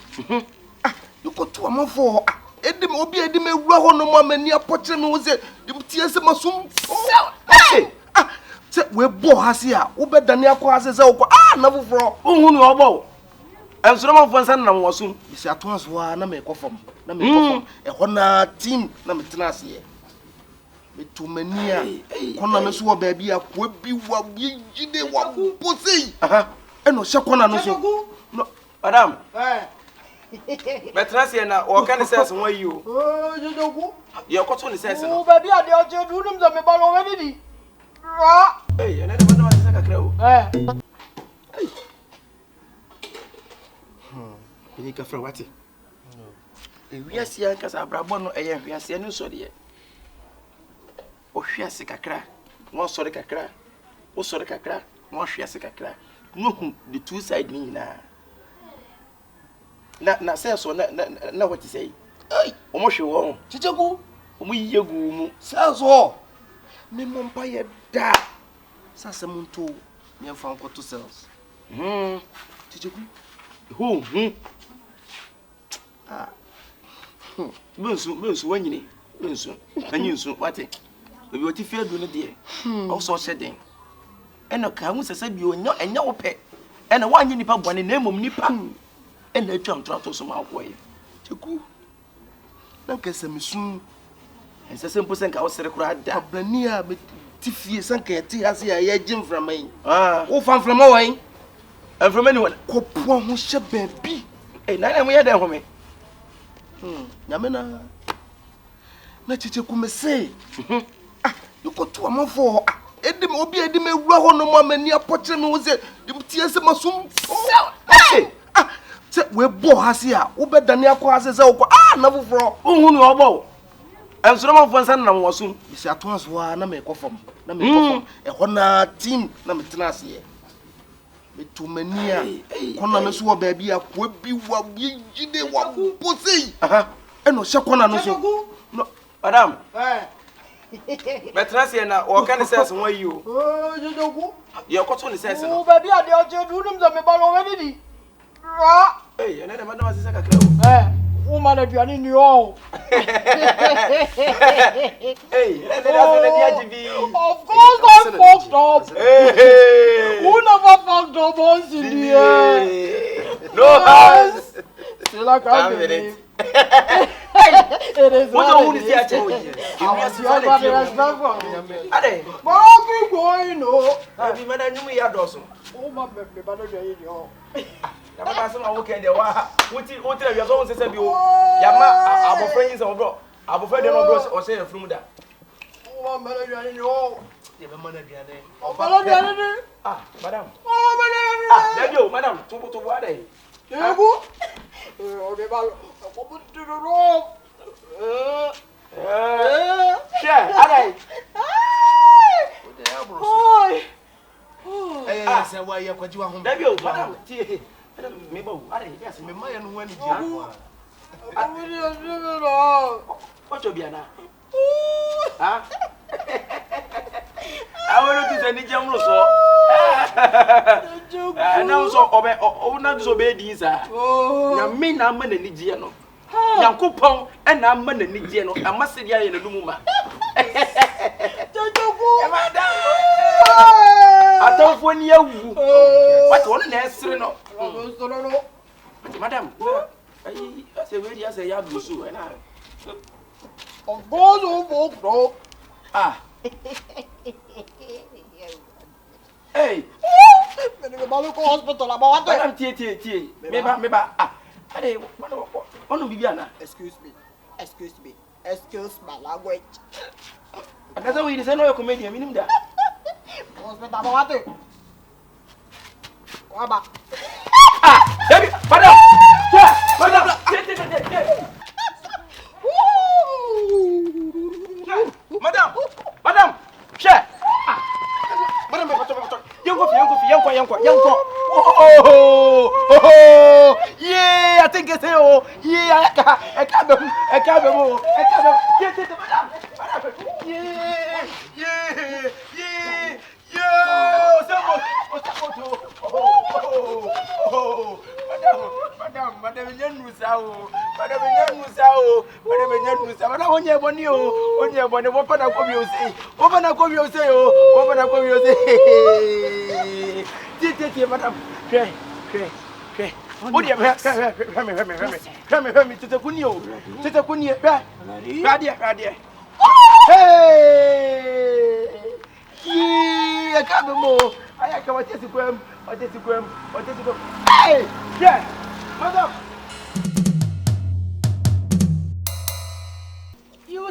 yuko tu amafo edim obi edim ewura ho no mo amani apoche me wo se tie se masum se we bo hase a wo bedane akọ hase se wo na foforo ohun ni obo ensoro mafo nsan na mo wasum bisi ato aso a na me kofom e ho na team na me tena ase Metumania, kona mesu wa baby ya kwebi wa yide wa posei. Eno shakona no so. No, madam. Betrasi na o kan sense won yi o. Jojogu. Ye ko to ni sense no. Baby ade o je du num za me ba lo we ni. Ene de bana sense kakra o. Ni ka fra wati. Wiase ya nkasa abrabo no eye wiase ne so de. O hwiase kakra won sori kakra o sori kakra Mo hwe ase kakra. No hu the two side ni nyina. Na say so na what you say? Ai, o mo hwe wo. Chicheku, O mo yiye gu mu. say so. Me mompa ye da. Sasa muntu me fa nko to cells. Chicheku. Ho. Ah. Bensu wanyini. Bensu. Anyinsu wate. Obi oti fi adu ne de. O so hyeden. Eno ka hu sese bi onyo enya wo pe. Ena wanyi nipa bone na emom nipa. Ena atwa ntrato so ma akoye. Chicheku. Na kese misu. Ensese mpo senka wo sere kura da. Abrani a be tifie sanka ti ase ya ye gym framan. Wo fan frama wan. From anyone. Kopo ho hye baabi. Eh, na mo ye den ho me. Nyame na Chicheku me say. You go to amafo. Edim obi edim ewura ho no mo amani apoche me wo say tie se masum. Hey! Se we bo ha se a wo bedane akọ ha se se wo na foforo. Ohun ni obo. Ensoro ma fo nsan na mo wasum. Bisi atonso wa na me kofom. Na me kofom. E ho na team na me tena ase ye. Me to mania. Kona me so wo ba bi akọ bi wa yide wa posei. Eno hye kona no so. No, madam. Betra se na o kan sense won yi o. Jojogu. Ye ko to ni sense no. O ba bi ade o je du num za me ba lo we ni. Eh, ene de madam asisa kakra o. Wo ma na duane ni o. Hey, ene de asisa ni ajibi. Of course I fucked up. Hey. Who never fucked up once in the year? No hands. Still I can't believe. It is what what you see at you. Ade. Keep going, no. Abi madam you me adoso. Oh my baby, but no dey yo. Ya madam say na wo ken de wa. Wuti ya so won sese bi o. Ya ma abofra yin se obro. Abofra de no bro o say from da. Oh my baby, yo. Ye be mana duane. Obalo duane. Madam. Oh my baby. Daddy, madam, to ade. Yegu. Okay, ba. Ko put to the rope. Ade. Oi. Say why you kwaji wa ho. Daddy, madam, tie. Madam, me ba wo. Ade, yes, me ma ye no wani dia ko. What you be na? I want to say ni jam lo so. Na so obe o na so be di sa. Na me na ma na ni gie no. Yankopon e na ma na ni gie no. Amase dia ye na lumu ma. Jojogu. E ma da. Atonfo ni awu. What one na esere no. Madam. Ai, ase we dia say ya blusu e na. Of course, oh, Hey! Me ba lo ko hospital about what? Madam tie. Me ba. Ade, ono bibiana. Excuse me. Excuse my language. Akaza we say no your comedian minim da. Hospital about what? Waba. Baby, madam. Tie. Madam. Share. Madam, Yanko. Oh. Yeah, I think it's yeah, I can't. Madam, You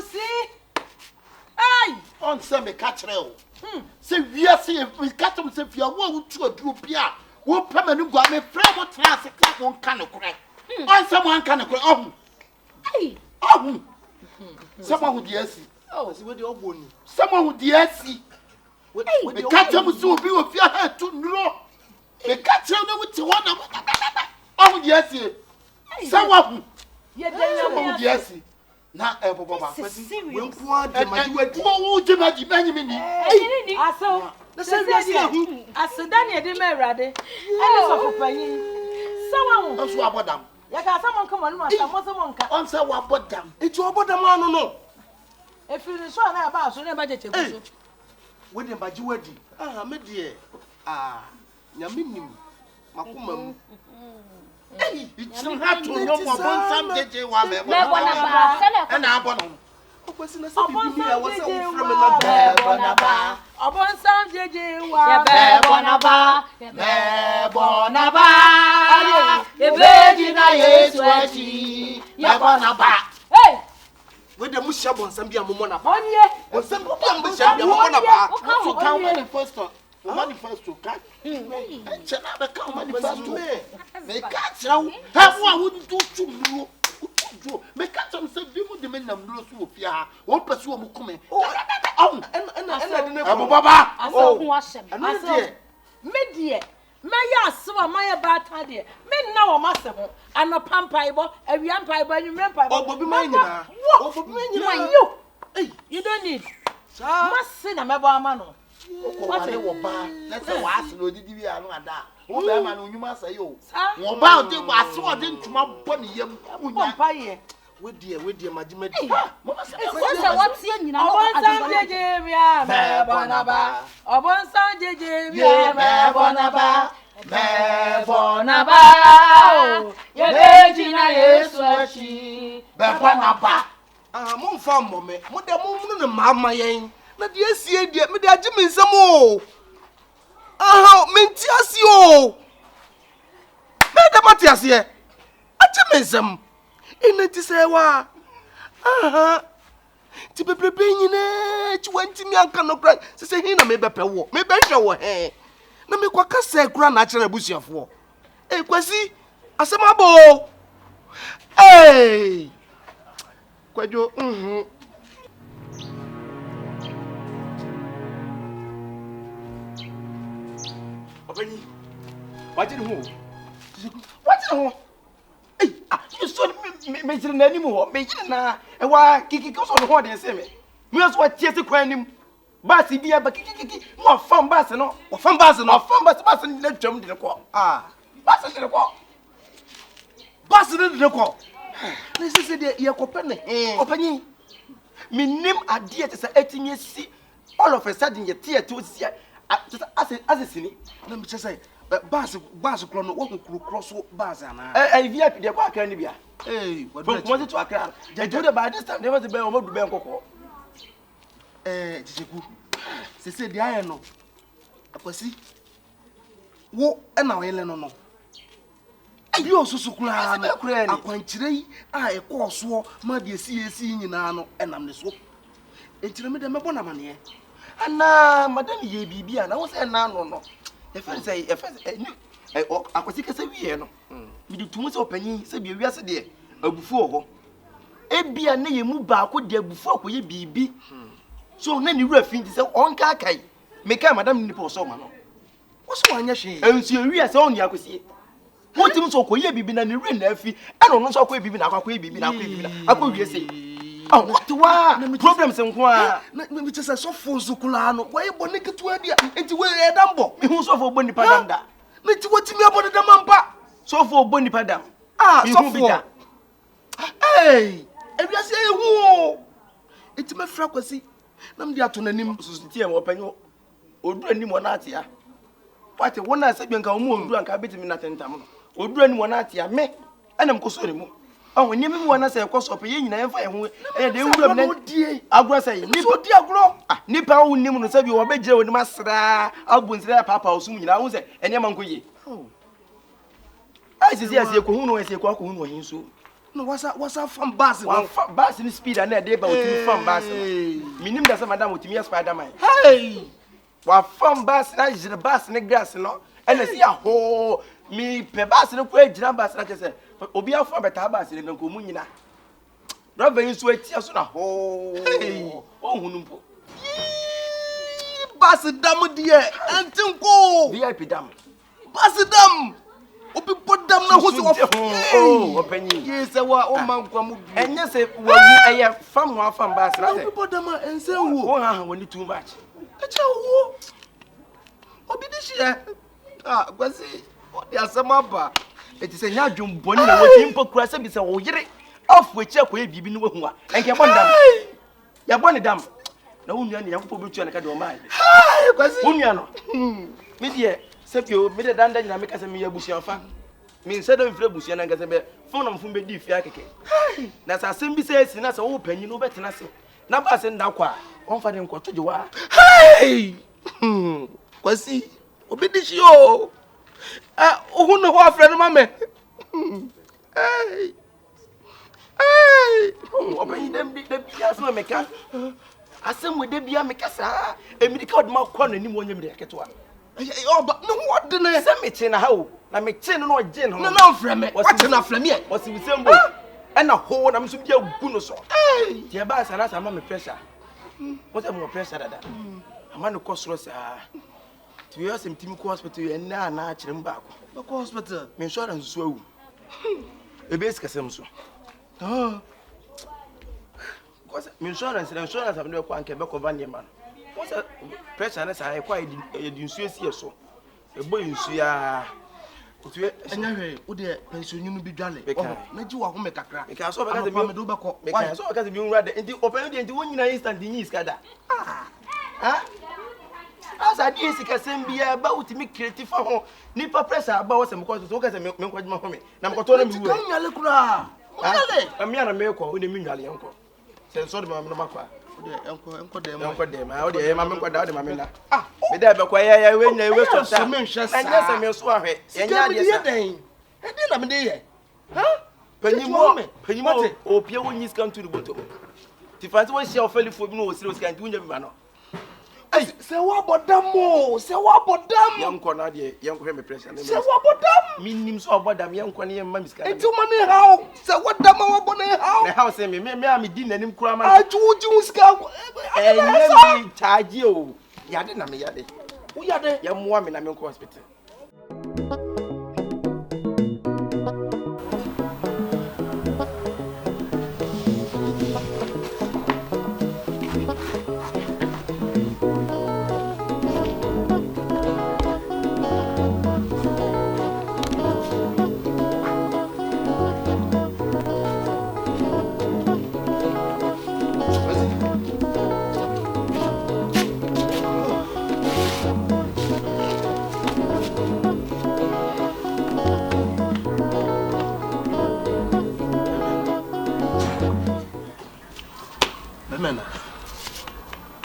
see? Hey! On say me catch real. Say we are see we catch them say you want to do bia. Wo permanent go me friend what class class one can correct. On someone can correct. Oh. Hey! Oh. Someone who dey see. Oh, see we dey oboni. Someone who dey see. We catch him so be with your head to know. We catch him with one of oh yes. Someone. Yes. Na baba kwesi we nko ademadi wadi wo jemadi manyimi aso aso Daniel de merade ani so popanyi sawa wo so abodam ya ka sama nka mo no asamo so nka on say wa abodam eti obodam anu no efiri so na ba so na ba jeche so we de baji wadi me de nyame nim makoma mu it's not to know more some jeje wa me na abono okwesi na se bibi ya wasa wo frame na bonaba obonsam jeje wa bonaba ebeji na Yesu achi ya bonaba hey we de mu hia bonsam bia mo na ba onye bonsam bia mo hia bia mo na ba so kan manifesto kan chana be kan manifesto me ka chira ha wo a wo do tumuro jo me ka cham se bi mu de me nam do so ofia wo pese wo mu kume ena de ne ko baba aso ho asem aso me die me ya aso ma ya ba ta de me na wo mase ho anopa mpaibo awia mpaibo anwumre mpaibo obobi ma nyina obobi ma nyina you don't need mase na mebo ama no what say wo ba na say wa ase no didi bi anu ada wo be ma no nyuma say yo wo ba o de ase o de ntuma bo ne yam unya paye we die magimadi mama say what tie nyina no obonsam jeje bia me bonaba obonsam jeje bia me bonaba ye beji na Yesu achi be bonaba mo mfa mmome mo de mo no ne mama yen na de asie de me de age me nsam o menti ase o me de mate ase age me nsam ina ti se wa ti bebrebe nyina ti wanti mi anka no kra se hin na me bepe wo me be hwe wo he na me kwa kasa kra na akere abusuafo kwasi asem abo kwajo Obani, wajiri ho. Wajiri ho. You saw me jiri na anim ho. Me jiri na ewa kiki so no ho de se me. Me so watie se kwan nim. Bass bia ba kiki. No fam bass no. O fam bass no. Fam bass na twam de ko. Bass de ko. Bass de ko. Na se de ye ko pene. Obani. Me nim ade te se atinye si all of a sudden ye tie to si just as sini na me say bass kro no wo cross bass ana VIP de kwa aka ni bia from Kumasi to Accra je do the by this time never be o modu be nkoko Jijeku se de aye no akwasi wo na we le no bi osusu kura no akwankyire yi a ekoso ma de esi nyina no enam ne so entire me de mebo na mane ana madam ye bibia na wo se na no e fe say akwasi kasa wie no mi de tumu se opanyin se bia wiase de abufu ho ebia na ye mu ba ko de abufu akoye bibi so na ni wura fin se onka akai me ka madam ni po so ma no wo so anya hwe ensu wiase on ya akwasi wo tim so akoye bibi na ni wura na afi e no so akoye bibi na akoye bibi na akoye wiase what problems nko a na me tse so fo zukula no wo yebo ne ketu adia enti we edambo me hu so fo boni padam da na ti wotimi abo de mampa so fo boni padam so fo ewiase ehu o enti me fra kwasi na me de ato nanim susutie mo panyo odu anim na atia wate wona se gbenka mo odu anka betimi na tentam no odu anim na atia me enam koso ne mu ni me wona se koso pe ye nyina ye fa ye ho de wuram na die agro se ni so die agro ni pa wo nim no se bi wo be gire woni masra abunsira papa osum nyina wo se ene ma nkoye ai sisi asi ko hu no esi ko ko hu no hin so no wasa fam bass no bass ni speed na de ba otimi fam bass minim da se madam otimi ya Spider-Man wa fam bass na jire bass ne grass no ene si aho mi pe bass ne ko ejira bass na kese obi afọ beta bass ne nko mu nyina driver yin so atia so na ho ohunu mpo Pass dam dear. Antinko. VIP dam. Pass dam. Obi put dam na who so. Oh, open Yes, wa man kwamu. And yes, we a farm one farm bass. Obi put dam and say wo. Oh, when you too much. Acha wo. Obi this year. Kwasi. Odi asema ba. It is a nyadwum boni na we impo kura se bi se wo yire. Off we check we bibi no wahu a. Enke bon dam. Ya bon dam. Na wo nua ne yakopɔ betu na ka de o man. Kwasi. Wo nua no. Me de sepio me de danda nyina me ka se me yabusia fa. Me nse do mfre busia na ngase be fon na mfum be di fia keke. Na sa asem bi se esi na se wo panyi no betena se. Na ba se nda kwa. On fa de nkoto je wa. Hey! Kwasi. Obi this yo. Who know what friend mama? Hey. Hey. Open them the bias no meka. Asem we de bia meka sa. Emidika od ma kwa nanim wonye mi de ketewa. Oh, but no what the na. Se me che na ha o. Na me che no je no. Na frame me. What na frame me? Wasi we sembo. E na ho na me so bia gu no so. Hey. Tie ba sa na sa ma me pressure. What am pressure dada? Ama no kosro sa. To your some team hospital and na chirem ba ko. Ko hospital. Me insurance so awu. E be sikasem so. Because insurance am no kwa nke be cover ne man. What's pressure na sa e kwa e di nsuo sie so. E boy nsuo ya. Otuwe enya hwe wo de pension nyunu bi dwale. Na ji wa ho me kakra. Me ka so be ka se me do be ko. Me ka so be ka se bi nwura de enti open de enti wonyina instant nyi iskada. As I did see Cassambia about me creative for home. Nipa pressure about some cause to look at me quite my home. Namcoton, a mere miracle with the Mingali uncle. Send sort of Mamma. Uncle them, I would have Mamma got my mina. Ah, with that, but why I win a waste of time. And yes, I may swear it. And yes, and then I'm there. Huh? Penny, or Pierre when he's come to the bottom. To find what she offered for no serious kind to win man. Hey, say what about them more? Say what about them? Young Cornadia, young Remy President. Say what about them? Meaning so about them, young Corny and Mammy Sky. It's too money how? Say what them about how? The house and me didn't and him cram. I told you, Scout. And you charge you. Yadin, I'm yadi. We are there. Young woman, I'm in hospital.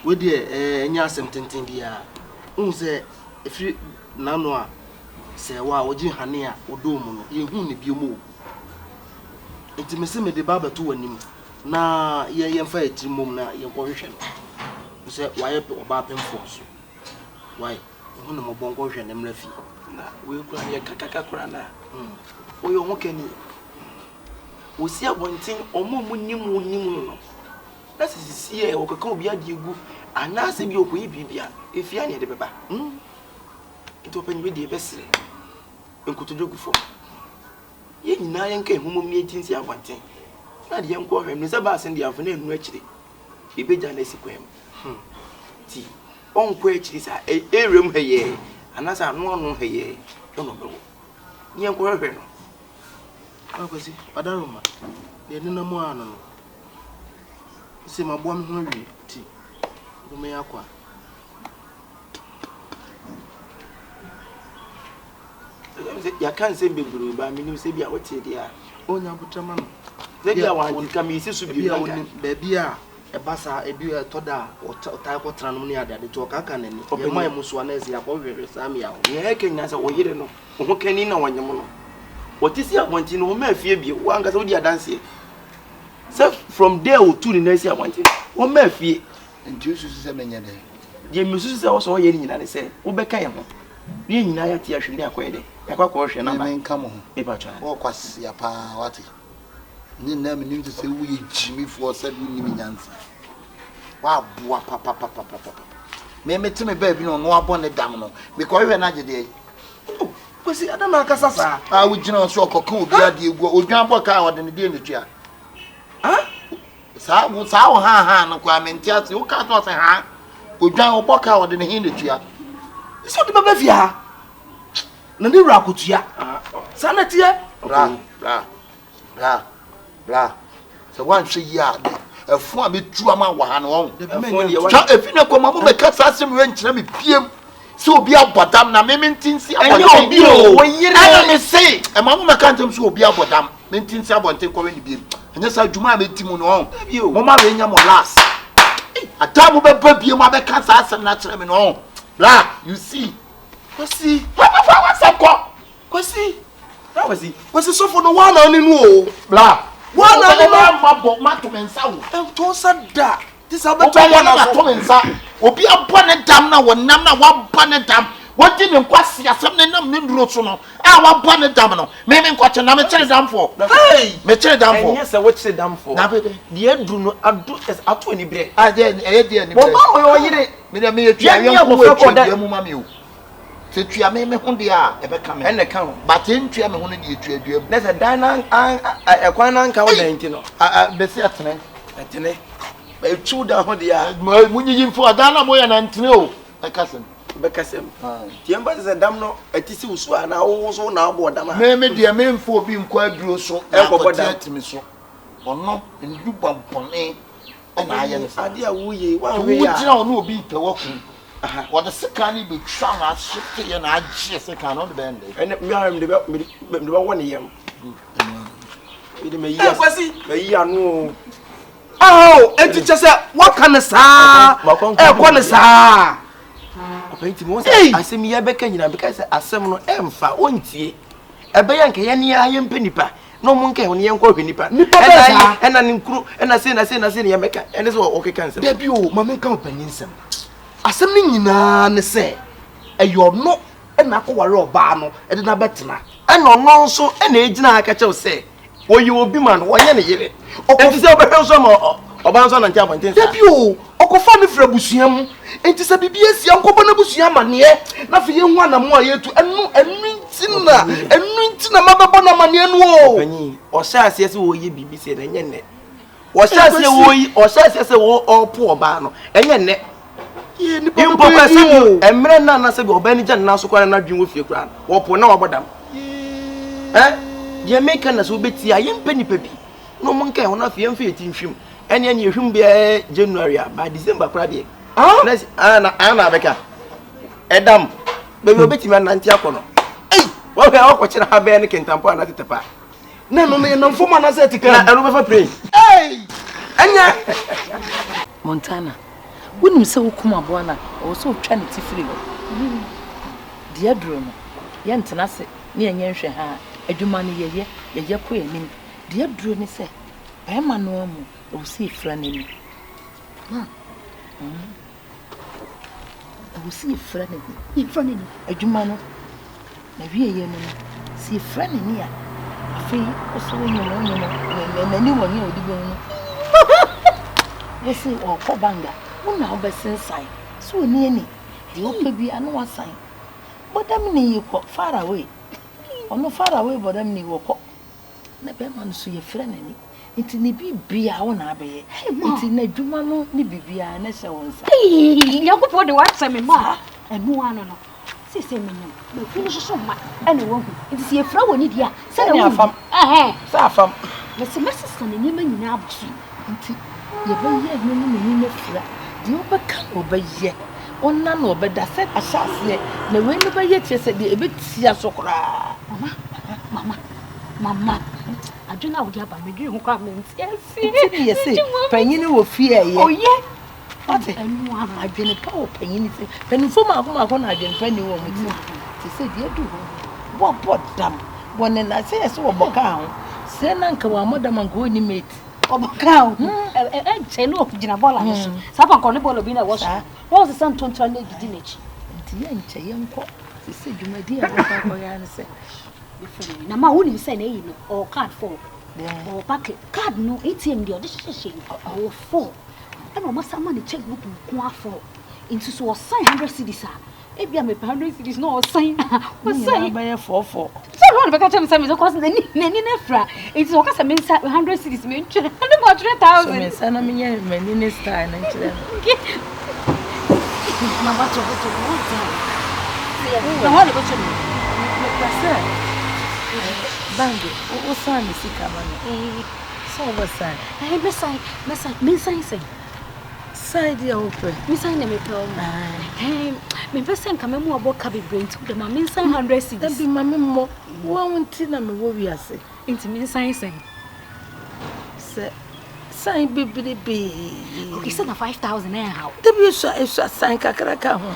We dey enya asem tenten bia unse efi nano a se wa oji hane a odo mu no ye hu ne bi mu enti me se me de baba to wanim na ye yemfa etiri mom na ye kohwehwe no se wa ye oba pemfo so why hu ne mo bonko hwe ne mrafi na we kura ye kakaka kura na o yo ho kani o si abontin omo nim no na sisi e o kaka obi ade egu anase bi okoyi bibia efia ne de beba ito panyi de besire enkotodwogu fo ye nyina ye nka ehumom ne tinsi abontin na de yenko hwem ne seba asen de afo na enu akire ebeja na sikwem ti onko akire sa erem heye anase anu heye no bewo yenko hwem no akwasi padaroma de nina mu anu no se mabua me ho wi ti do me akwa ya kan se begburu ba mi nim se bia wote dia onya butama no se bia wan ka mi se su bi na ba bia e basa e bi toda o ta ko tra no ne adade to ka ka nani ye mai muso na ezi akwa hwehwe sam ya ye kenya se wo yire no ho kani na wanyem no wote si abonti no ma afie bi wo anga se wo di adanse so from there to the next year wanti wo ma afie nti susu se menye de ye mi susu se wo so ye nyina ne se wo beka ye ho ni nyina ya ti ahwe ne akoye de yakwa ko hwe na ba nka mo e ba twa wo kwasi ya pa wati ni na me nim se wo ye jimi fo se ni mi nyansi wa bua papa Me me timi baby no no abon ne dam no. Because we na gede. Kwesi adama akasa sa. Ah we gina so okoka obi ade egu. Odwan bo ka wode ne de ne tua. Ah? Sa wo ha no kwa menti ase wo ka to se ha. Odwan wo ka wode ne hin ne tua. So de baba fia. Na ni wura kotua. Sa na tie. Bra. So one hwe yi ade. Efun a betu ama wa ha no won. Efun ye wa. Twa efina ko ma mo be ka sa asem we nkyina me piem. So obi abodam na me mentinsi abodam. Enye obi o, wo yire. Ana me say, e ma mo me ka ntem so obi abodam. Mentinsi abonten ko we ni biem. Enye sa dwuma a betimu no won. Mo ma be nya mo last. Atamu be ba biem a be ka sa asem na kire me no won. Bra, you see. Kwesi. What's up, Kwesi. That was it. Kwesi so for no one on in wo. Bla. One on in mabo mato mensa wo. To sa da. This about to one na to mensa. Obi abɔ ne dam na wonam na wabɔ ne dam. Wodi ne kwasi asɛm ne nam ne nduro so no. A wabɔ ne dam no. Me nkɔkye na me kyere dam fo. Hey! Me kyere dam fo. Enye se wo kyere dam fo. Na be de. De adu no adu es ato ni bre. Ah de de ni bre. Bo ba wo yire. Me de me yetua yanko wo etua mu ma me o. Se tua me ho de a e be ka me. Ene ka ho. But entua me ho ne de etua dua mu. Na se dan na ekwan na nka wo dan ti no. Be se atene. Atene. Ba chu da ho de a. Munyi mfo dan na moya na ntene o. E kasem. Be kasem. Tiemba se dam no atisi usu ana wo so na abo dam a. Me de me mfo obi nko aduro so. E ko ti atimi so. Ono ndu bampone. Na aye no. Ade a wo ye wa wo gina ono obi pe waku. What the second be trying to shift you na agye second on the bend. And me am the one yam. It may yes. Me yi anu. Oh, e ti chese what can sa? E kwa sa. Apenti mo say asem ye be kan nyina because asem no emfa ontie. E be yanka ye ne aye mpenipa. No mo nka ne ye nkɔ hwenipa. Nipa be sa. E na ne nkuru, e na se ne ye meka. E ne so o ke kan se. Da bi o, ma men kan panyinsem. Asem ni nyina ne se eyo no e na akɔware oba no e de na betena e no no nso e na ejina aka kyɛw se oyi obi ma no wɔnyɛ ne yere enti sɛ obɛhwɛ nso ma oba nso na ntia abɔnten sa bi o ɔkɔfa ne fra busua mu enti sɛ bibi esia nkɔbɔ na busua maneɛ na fe ye hu anamo a yetu enu ntina mabɛbɔ na maneɛ no o panyi ɔhyɛ aseɛ sɛ wɔyɛ bibi sɛ na nyɛ nɛ ɔhyɛ aseɛ sɛ wo ɔpo oba no ɛnyɛ nɛ ni papa kwesi emre na na se bi obani gyan na so kwara na dwen wo fie kura wo po na wabodam ye make na so beti aye mpa nipa bi no mo nka ho na fie mfa etinhwim ene ene ehwim bia January ba December kura de na beka edam bebi obeti ma nanti akono wo hwe wo kwachira ha be ne kentampo na tetepa na no me na mfoma na se tika na ero befa pray anya Montana wonim se wokum aboa na o so twa ne tifiri ho dia duro no ye ntena se ne yenye nhwe ha adwuma ne yeye po yanim dia duro ne se e ma no amu o si fra n'ani o si fra n'ani adwuma no na wie ye no si fra n'ani a afi o so wo no n'ani wo nye odi bo no yesi o ko banga una obesensan so ni ani de opa bi anu wasan bodam ni yiko far away ono far away bodam ni woko na be man so ye frɛ nani nti ni bibia wo na abeye nti na dwuma no ni bibia na hye wonsa yakopo de watsa me ma enu anu no sese menyam me fini so ma ene wo hu nti se ye frɛ woni dia sɛ na wo afam sa afam me se mesesa na nyema nyina abusu nti ye ba ye enu no ni frɛ di obeka obaye onna no obeda set asase na we no baye tiese de ebetia so kra mama adwena wo dia ba medwi ho kwa menti ti yesi panyini wo fie ye oye ate enu adwene pa wo panyini ti panifo ma ko na adwene pa ni wo muti ti se die du ho wo bodam wona na se yesi wo boka ho se na nka wa modam nko ni mate obaka chelo gina bola so sapa ko ne bola bi na wo so wo se san tonton na gidi nechi nti ye nche ye nko se dwumadi a ko ya ne se na ma woni se na yi no o card for o pack card no ATM de o de sheshe o for e no masa ma ne checkbook ko afọ into so sign 100 cedis ah. If you am 100 cedis no sign. What sign? Buy 4. So no be catch me say me so cause nani na fra. It's o cause me 100 cedis me ntwe. I no go 3,000. Me say na me nya mani ne style na ntwe. Ma what to what? Na what go to me? Bango, o sign si kama no. So what sign? Eh me sign. Side ya open. Me sign na me tell me. Me person come mo abo ka be brain to the ma me sign 100 cedis. That be mama mo. Wo wonti na me wo wi ase. Into me sign. Say sign be. Okay, so na 5,000 eh how? That be so sign kakraka ho.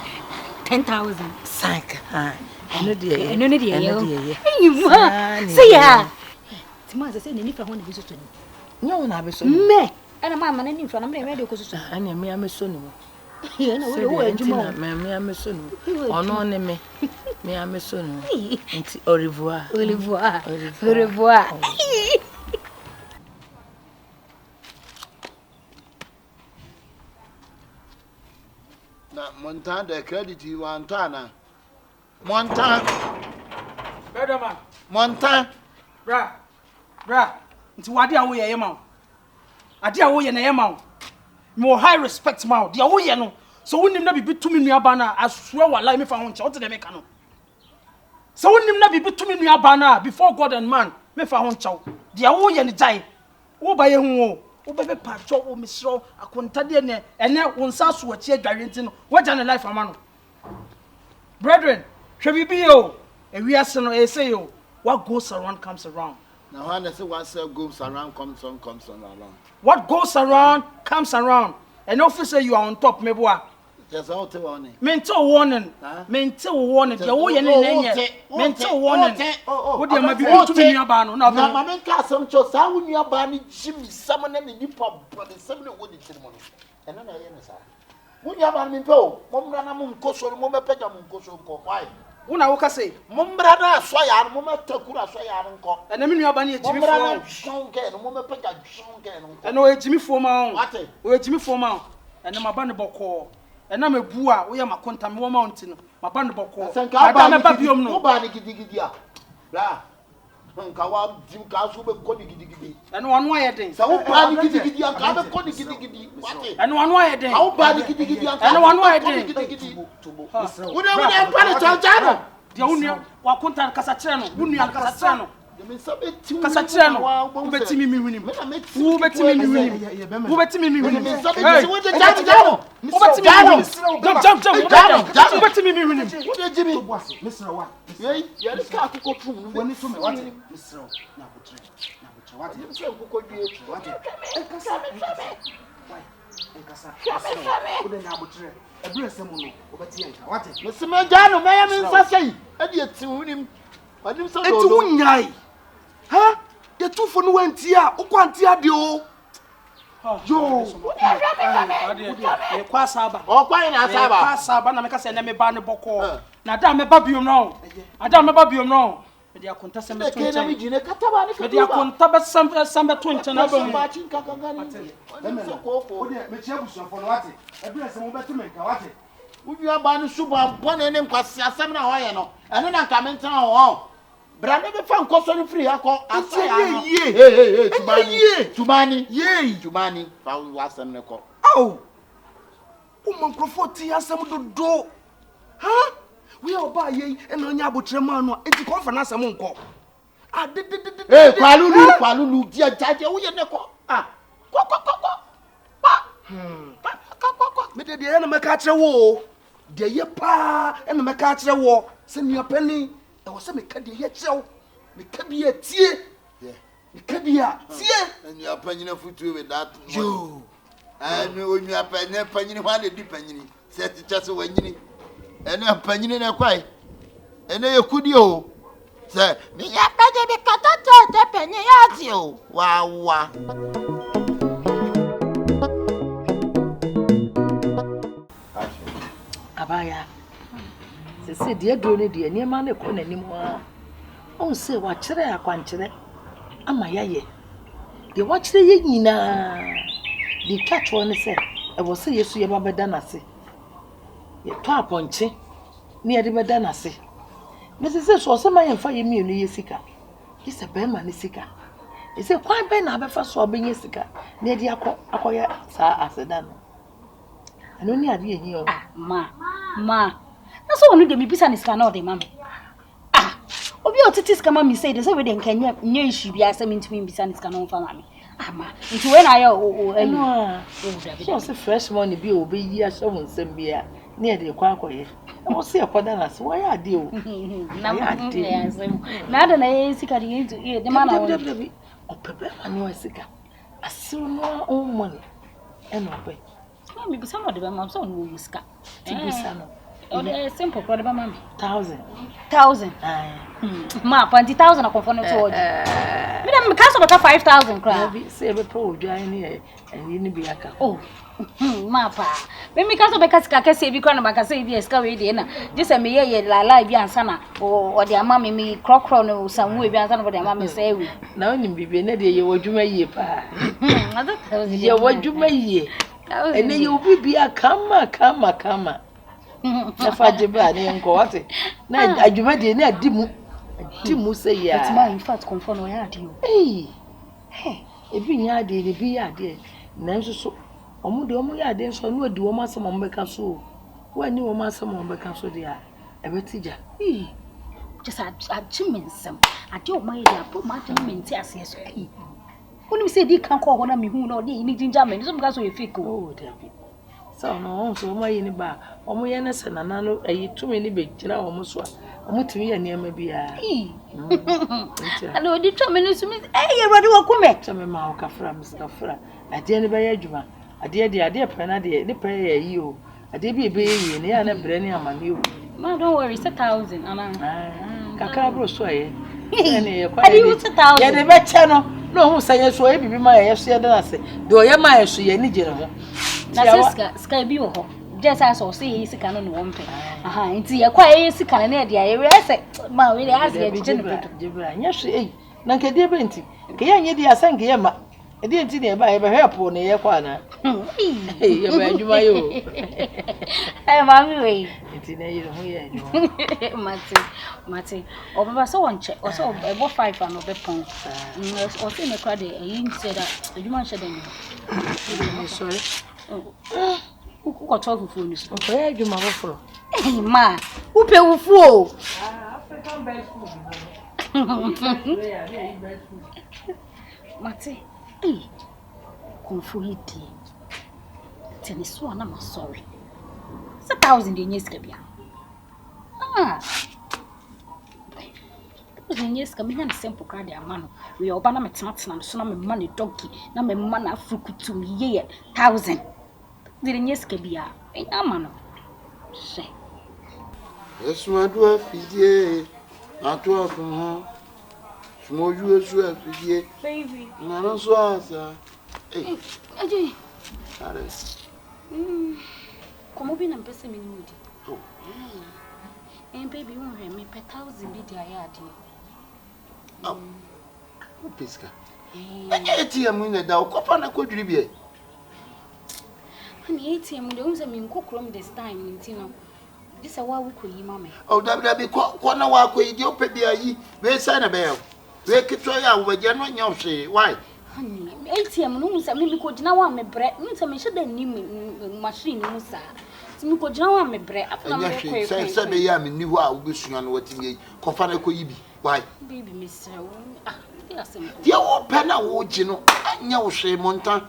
10,000. Sign ka. No dey. No dey. You ma. Say ya. Tima say na ni fa ho na bi so to ni. Nya wona be so. Me. Ana mama na ni fa na me ready ko so so. Ana me ameso ni mo. Ye na wo adwuma. Me ameso ni. Ono ne me. Me ameso ni. Nti au revoir. Au revoir. Au revoir. Na montan the credit you want ana. Montan. Brother man. Montan. Bra. Nti wade a wo ye ma. Ade a wo ye na ye ma. Me high respect ma. De a wo ye no. So wonim na bibi tumi nuaba na asua wala me fa ho nche. What dey make no. So wonim na bibi tumi nuaba na before God and man me fa ho nche. De a wo ye ne jai. Wo ba ye hu o. Wo be patcho wo misro akontade ne ene wo nsa so achi adware nti no. Wo ja ne life ama no. Brethren, hwe bibi o. Ewiase no say yo. What goes around comes around. Now when they say what goes around comes on around. What goes around comes around. And officer you are on top me boa. Just out to warning. Mental warning. Mental warning. The wo ye ne mental warning. Wo dey ma bi to me nuaba no. Na ma men ka some cho sa wo nuaba ni jimi sam na ni nipa brother sam na wo di ceremony. And na ye ne sa. Wo nuaba ni mpe o. Mo mra na mo nkoso mo mepega mo nkoso nko. Why? Una wo ka say mo mbra na so ya no mo metakura so ya no nko. Na me nuaba ni ejimi fo. Mo mbra na shonke no mo mepega shonke no nko. Na o ejimi fo ma on. What? O ejimi fo ma on. Na ma ba ne boko. Na me bu a wo ye makonta me wo mountain no. Ma ba ne boko. Ada me ba biom no. Wo ba ni gidigidi a. Bra. Nka wa dim ka so be ko ni gidigidi. Na wanu aye den. Sa wo ba ni gidigidi an ka be ko ni gidigidi. What? Na wanu aye den. Wo ba ni gidigidi an ka. Na wanu aye den. Tubo. Wo de pa ni chanja no. Dia unia wa konta kasa kire no. Unia kasa kire no. Me sabe ti kasa kire no. Wo betimi mi winim. Wo betimi mi winim. Wo betimi mi winim. Me sabe ti wo de jano. Wo betimi mi winim. Jam. Wo betimi mi winim. Wo de jimi. To boss, Mr. One. Yey, ya de ka akoko tum no. Woni to me what? Mr. Na botre. What? Mr. akoko die. What? Enkasa. Wo de na botre. Ebresem no, obeti enka. What? Me se me jano me ya me nsasei. E de ti wunim. Wadim so do. Eti wunyai. Ha? Ye tufo no wanti a, ukwanti ade o. Yo. E kwa saba. O kwa na saba. Kwa saba na me ka se na me ba ne boko. Na da me ba biom no. Ada me ba biom no. Me dia konta se me Ke na mi jine kataba ni ka. Me dia konta be sambe to nche na ba mu. Ba chin ka kangani. Demena ko de me chia busuafo no wate. Ebresem wo betu menka wate. Unya ba ni suba bone ne nkwase asem na hoye no. Eno na nka mentan ho. Brande be fa nkoso ni free akọ asaya. Hey, Tumani. Tumani. Fa wasem ne ko. Au. O mankrofo ti asem dodo. Ha? We oba ye eno onya abotre ma no. Enti konfa na asem nko. Hey, kwalulu dia jaje wo ye ne ko. Ah. Ko. Me de ena meka kire wo. De ye pa ena meka kire wo. Se nua pani e wo se meka de ye kire. Meka bi etie. Yeah. Meka bi a tie. And you are panyina futu with that. Yo. And when you are panyina one de panyini. Set it just when you and a panyini na kwai. And you could yo. Say, me ya panye be katato de penye yatio. Wa. Abaya. Se de aduro ne de niam na ko nanim ha. On se wa kire akwankyere ama yaye. De wa kire ye nyina. Di catch one se e wo se Yesu ye ba beda na se. ye to aponche ne ye de beda na se me se so se ma ye mfa ye mienu ye sika ye se be ma ne sika e se kwan be na abefa so obenye sika ne de akoye sa aseda no ano ni ade ehi o ma na so onu de mi bisa ni sika na o de mama obi otiti sika mama say de so we de nkanya nya issue bi asa mi ntimi bisa ni sika na mfa mama ama nti we na ya o enu so se fresh money bi o be yi a so nsem bia ne de kwa akoye o se akoda na so ya ade o na ya ade na ada na ye sika de ye de mana o pepe mani o sika asiru no o money eno pe mi bisa no de be ma so no sika ti bisa no o de simple pro de be ma 1000 ma 20,000 akofo no to odi me dem ka so beka 5,000 kra bi se be pro odwan ni ni bi aka ma pa me ka so beka sika kase bi kra na baka se bi sika we de na je se me ye lala bi ansa na o de ama me krokro no sanwo bi ansa na o de ama me se we na oni bibi na de ye wadwuma yie pa ye wadwuma yie ene ye obi bi kama na faje ba ne nko wate na adwuma de na dimu say ya but ma in fact confirm no ya de o ebi nya de ne bi ya de na nso so omu ya de nso no odi wo masem o mbeka so wani wo masem o mbeka so de a ebetija just achimensem ade o maye de apo ma de menti ase so oni mi say di kan ko ho na mi hu na odi ni ginger men so mbeka so ye fake o David so no so maye ni ba omu ye ne se nana no ayi tumi ni be gira omu so omu tumi ya niam bia alo di tumi ni sumi ye rodi wo kume tumi ma o kafra miskafra ade ni be ya adwuma ade pe na de ni pe ya yi o ade bi be yi ni ya na bre ni amani o ma don't worry 1,000 ana kakra bro so aye ni ye kwa ye de be che no hu sanye so e bibi ma ye so ye da se de o ye ma ye so ye ni jere ho na sika bi wo ho just as o say sika no no mpe nti ye kwa ye sika na de ye we se ma we de as ye bi jebra nya so na nke de be nti ke ye anye de asan ke ye ma e de nti ne ba ye be help no ye kwa na ye ba adwuma yo mami we nti na ye ho ye adwuma mate o baba so wonche o so e bo 5 and o be pon o se ne kwa de e nse da adwuma nche de ni sorry uko talk for ni so o ya adwuma boforo ma upe wufu o African best food mate konfu hiti tene so na ma sorry 1,000 de nyeska bia Yes, come in and simple card amano. We are banana metana so na me money donkey na me mana frukutu me ye 1,000. Didn't yes kabia. E amano. She. Yes, my do afidie. Na to afun. Smo ju esu afidie. Baby. Na no so asa. Eh. Aje. Are. Como bi na mpese me ni mudi. Oh. Baby, won he me 1,000 bi dia ya ade. Oh. Pesca. ATM in the down, copa na kodri bi. Ani ATM de unse me nkokrom this time ntino. This a wa we koyi mama. Oh, WW ko na wa koyi di ope bi ayi. We say na be ya. We kitwa ya wo je no nya hwe. Why? Ani ATM no unse me ko gina wa me bre. Unse me hye da ni machine mu sa. Timi ko gina wa me bre. Afuna me koyi. Say be ya me ni ho a wo besua no watimi. Kofa na koyi bi. Why? Baby, Mr. Dia wo pe na wo gi no anya wo hwe montan.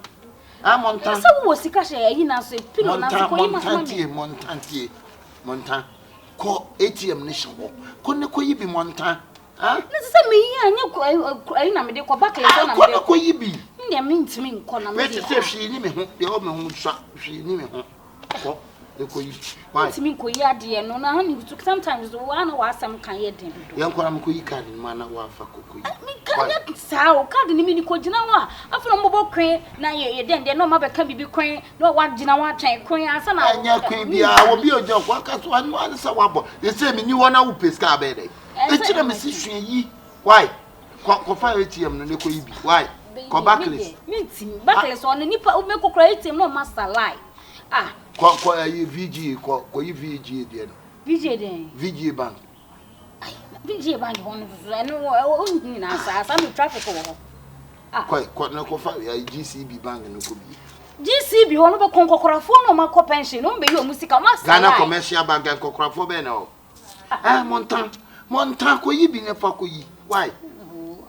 Montan. So wo sika hye yi na so pilo na so koyi montan. Ko ATM ni hye. Ko ne koyi bi montan. Na se me yi anya ko na me de ko baka so na me de. Ko koyi bi. Ndia me ntimi nko na me de. We se hwe ni me ho. De o me ho swa. Hwe ni me ho. Ko koyi. Why? Ntimi koyi ade no na hani sometimes wa na wa asam kan ye den. Yanko na mkoyi card ni mana wa fa kokoyi. Kanya sao card ni mi ni ko gina wa afuna mbobo kwen na ye den no ma be ka bibi kwen no wa gina wa twen kwen asa na anya kwen bia obi ojo kwa kaso anu ansa wabo they say me ni wona wo peska abede e kire me si hwe yi why ko fa ATM no ne ko yi bi why ko backless minti backless on nipa o me kokra ATM no master lie VG ko VG there. VG there. VG bank. VG bank one no na sa traffic wo. Ko na ko fa GCB bank no ko bi. GCB one be konkokorafo no ma ko pension no be yo musika ma sa. Ghana commercial bank konkokorafo be na o. Montan ko yi bi ne fa ko yi. Why?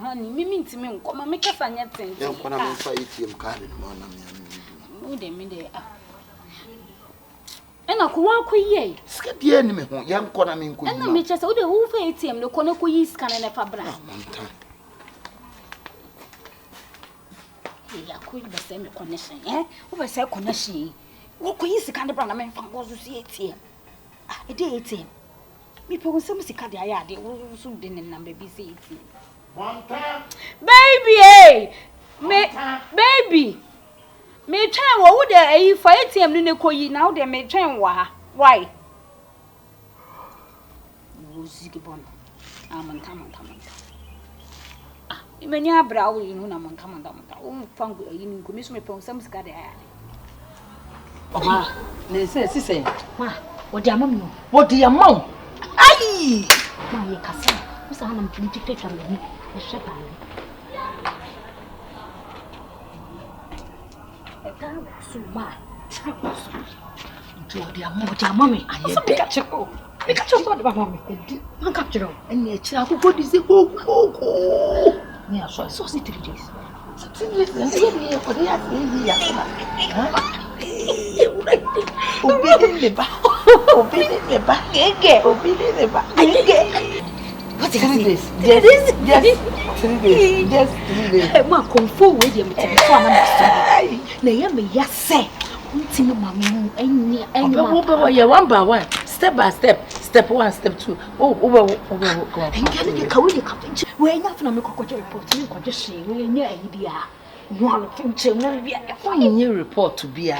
Honey, me ntimi nko ma me kasa nya ten. E ko na me fa ATM card no na me. Me de ena ko wa ko ye. Sika die ni me ho ya nko na me nko yi. Ena me chese wo de wo fa ATM no ko na ko yi scan na fa bra. Montan. Ya ko yi be se me connection wo be se connection wo ko yi scan na bra na me fa go so ATM. E de ATM. Me pe wo se mu sika de aya de wo so de ne number bi se ATM. Montan. Baby, baby. Me try wo wo de for ATM ni ne koyi na wo de me try wo ha. Why? Wo zigi bon. Monta. Imeni abra wo yi no na monta. Wo fango yi ni ko me so me pon sam sika de aya. Oba, ne se sise. Wa, wo de amam no. Wo de amam. Ai! Ma ye kasa. Wo sa na mpini tiktok am ni. E shepa ni. Suma. Jodi amami aye de cheko. Me ka choko de baba me. Man capture. Eni echi akoko di se go. Me aso so 3 days. 3 days e ko de ya se ya na. Obede me ba. Gege. What is 3 days? Just 3 days. Ma confo we de me so na me so. Na ye me ya se. Untimi mama mu enyi ma. Ye one by one, step by step. Step 1, step 2. Ngene ka we ka pinche. We nya funa me kokoje report ni koje she. We nya ayi bia. One pinche na bia. Onye report to bia.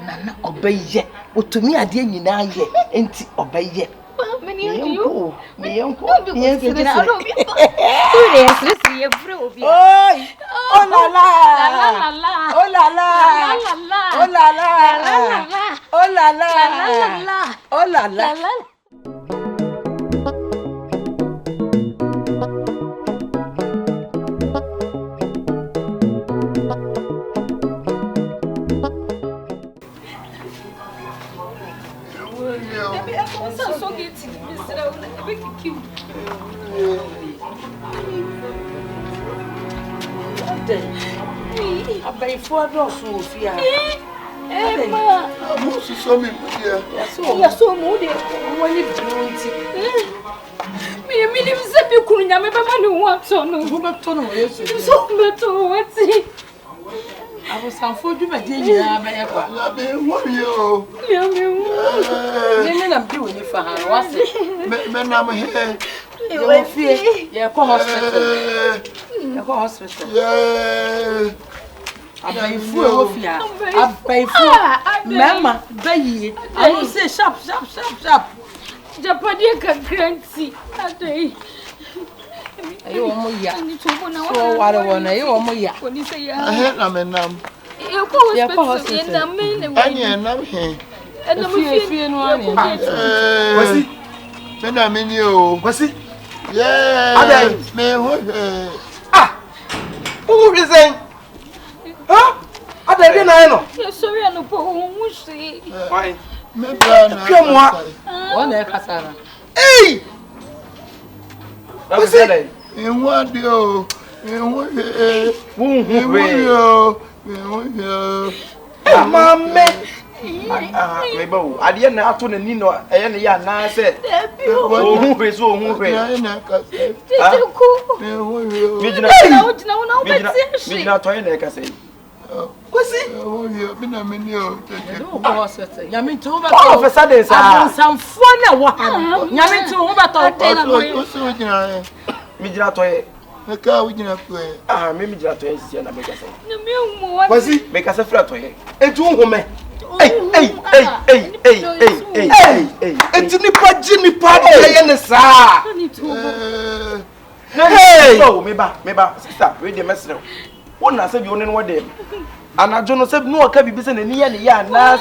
Nana obaye. Otumi ade nyina ye. Enti obaye. Me yanko. Oh la la. Oh la la. Abai for do so fia. Ma, mo so me dia. Ya so mo de woni bronti. Me nim se bi kunu nya me ba ma ne ho ato no. Wo be to no Yesu. So be to wati. Abo sanfo du be de nyina ba ye kwa. La be wo yo. Me na bi woni fa ha wa se. Me na mo he. Ye fie. Ye ko hospital. Yeah. Abaifu e wo fia. Abaifu. Mama, bayi. I will say sharp. Japadi ka granti. Adai. Ayo omo ya. So ware wona ayo omo ya. Oni say ya. Na me nam. E ko hospital. Na me ne wa. Ani nam he. Na me fie no ani. Wasi. Me na me ni o. Wasi. Yeah. Adai. Me ho. Who reason? Huh? Adai na no. Ya sorry no po hu shi. Why? Me bra na. Kemwa. Wona e kasara. Hey! What's that? Enwa de o. Enwa Mama. Mebo, ade na ato na ni no eye ne ya na se. Ohun hwe so ohun hwe. na ka se. Teku. Me Mijina. Mijina to ye na ka se. Kwasi. Me na me ni o. No go hospital. Nyame nti wo ba All of a sudden sa. Abonsamfo na wo ha. Nyame nti wo ba to. O so jina. Mijina to ye. Me ka wo jina ko e. Me mijina to ye si na me ka se. Na me mu. Kwasi, me ka se fra to ye. Etu nhome. Hey. Enti nipa ji nipa de ye ne sa. Hey! Oh, me ba, sister, we dey mess now. wona se bi wonen wode anajo no se no ka bibi se na ni ya ne ya na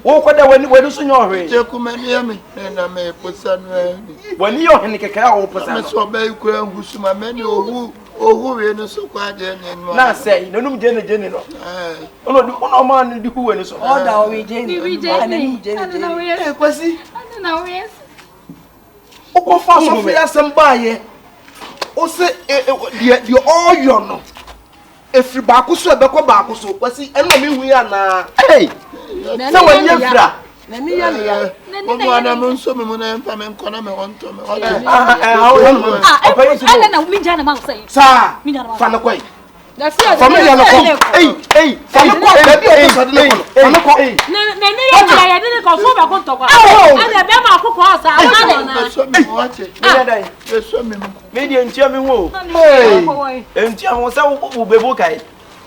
wo ko da wani so nyo hwe je kuma ni yami na me posa no wani yo hene keka wo posa me so ba ikura ngusuma me ni ohu we no so kwa je ni no na say no num je ne no ono ma ni di huwe no so oda o we je ni ana ni je ni kwasi na we o fa so fi asem ba ye o se the all you know efri ba ko so e be ko ba ko so kwasi ena me hu ya na hey se wani efra na ni ya ya mo ana mo nso me mo na empa me nkona me wonto me na mi jana ma say sa fa na kwai na fi ya family na ko hey fa na ko be bi o so de ko fa na ko na ni ya ni ko so ba ko to kwa ana be ma ko sa ana na so me wache so me me di entia me ho entia mo se wo bebo kai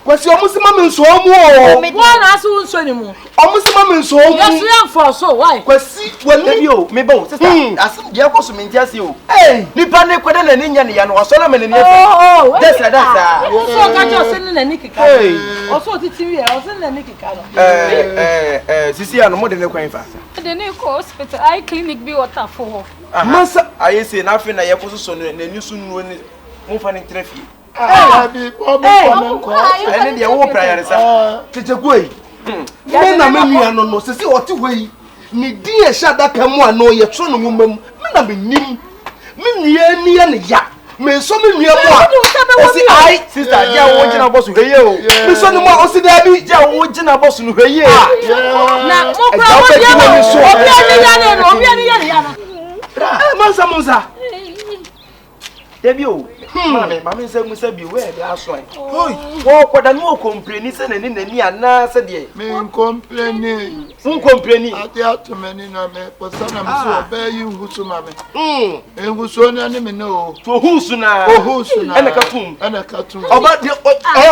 kwasi omusima me nso mu o na asu nso ni mu omusima me nso mu yesu yan for so why kwasi wani o me bon sister asim je ko so me ntia si o nipa ne kwede na ni nya ne ya no so na me ne ne that's so ka jo se na ni kika o so titi wi o se na ni kika no sisi ya no mo de ne kwan fa de ne ko hospital I clinic bi water for masa aye se na afi na ye ko so no na ni su nu ni mo fa ni trafi abi o me ko ene de wo prayer sa Kekyeku me na me nua no no sisi oti hoi ni di e sha daka mu ano ye tro no nwomam me na me nim me nua ni ya ne ya me so me nua mu a o si ai sister ja wo gina boss hweye o me so ni mu a o si da bi ja wo gina boss no hweye na mo kra wo dia no obi ani ya ne no obi ani ya ne ya no mansa Debi o mama nse mu se bi we be aso ai wo kwada no complain se na ni nani ana se de me complain ati atumeni na me posa na me so be yi husu ma me husu na ni me no to husu na ene ka tum oba de o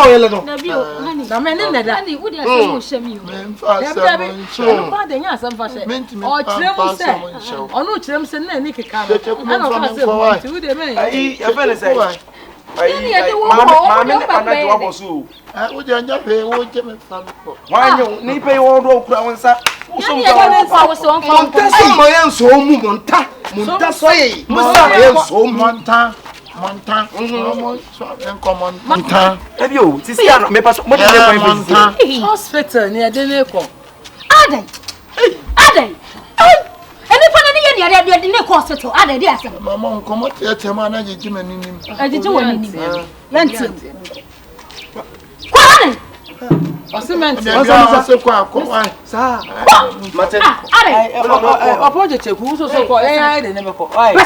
yele no Debi o na me ne da ani wo de asem o hye mi o me fa se mo ba de nya asem fa hye o kirem se onu kirem se na ni kika no ana ka se wo de me ai ya fele se Ni ya de wo mama ne ana de wo so wo je anja pe wo je me fa ko wanyo ni pe wo do kura wonsa so mo fa wo so fa monta so mo yan so mu monta so yi musa yan so monta monta ebi o sisi ya no me paso mo de ne kwa visit hospital ni ade ne ko adan eni pa na ni ye ni ade ne ko hospital adan dey asem mama nkomo tie ma na jeji mani nim ajeje woni ni yanti kwa ni Osimenti se kwa sa mate opo je cheku so ko ai de ne be ko ai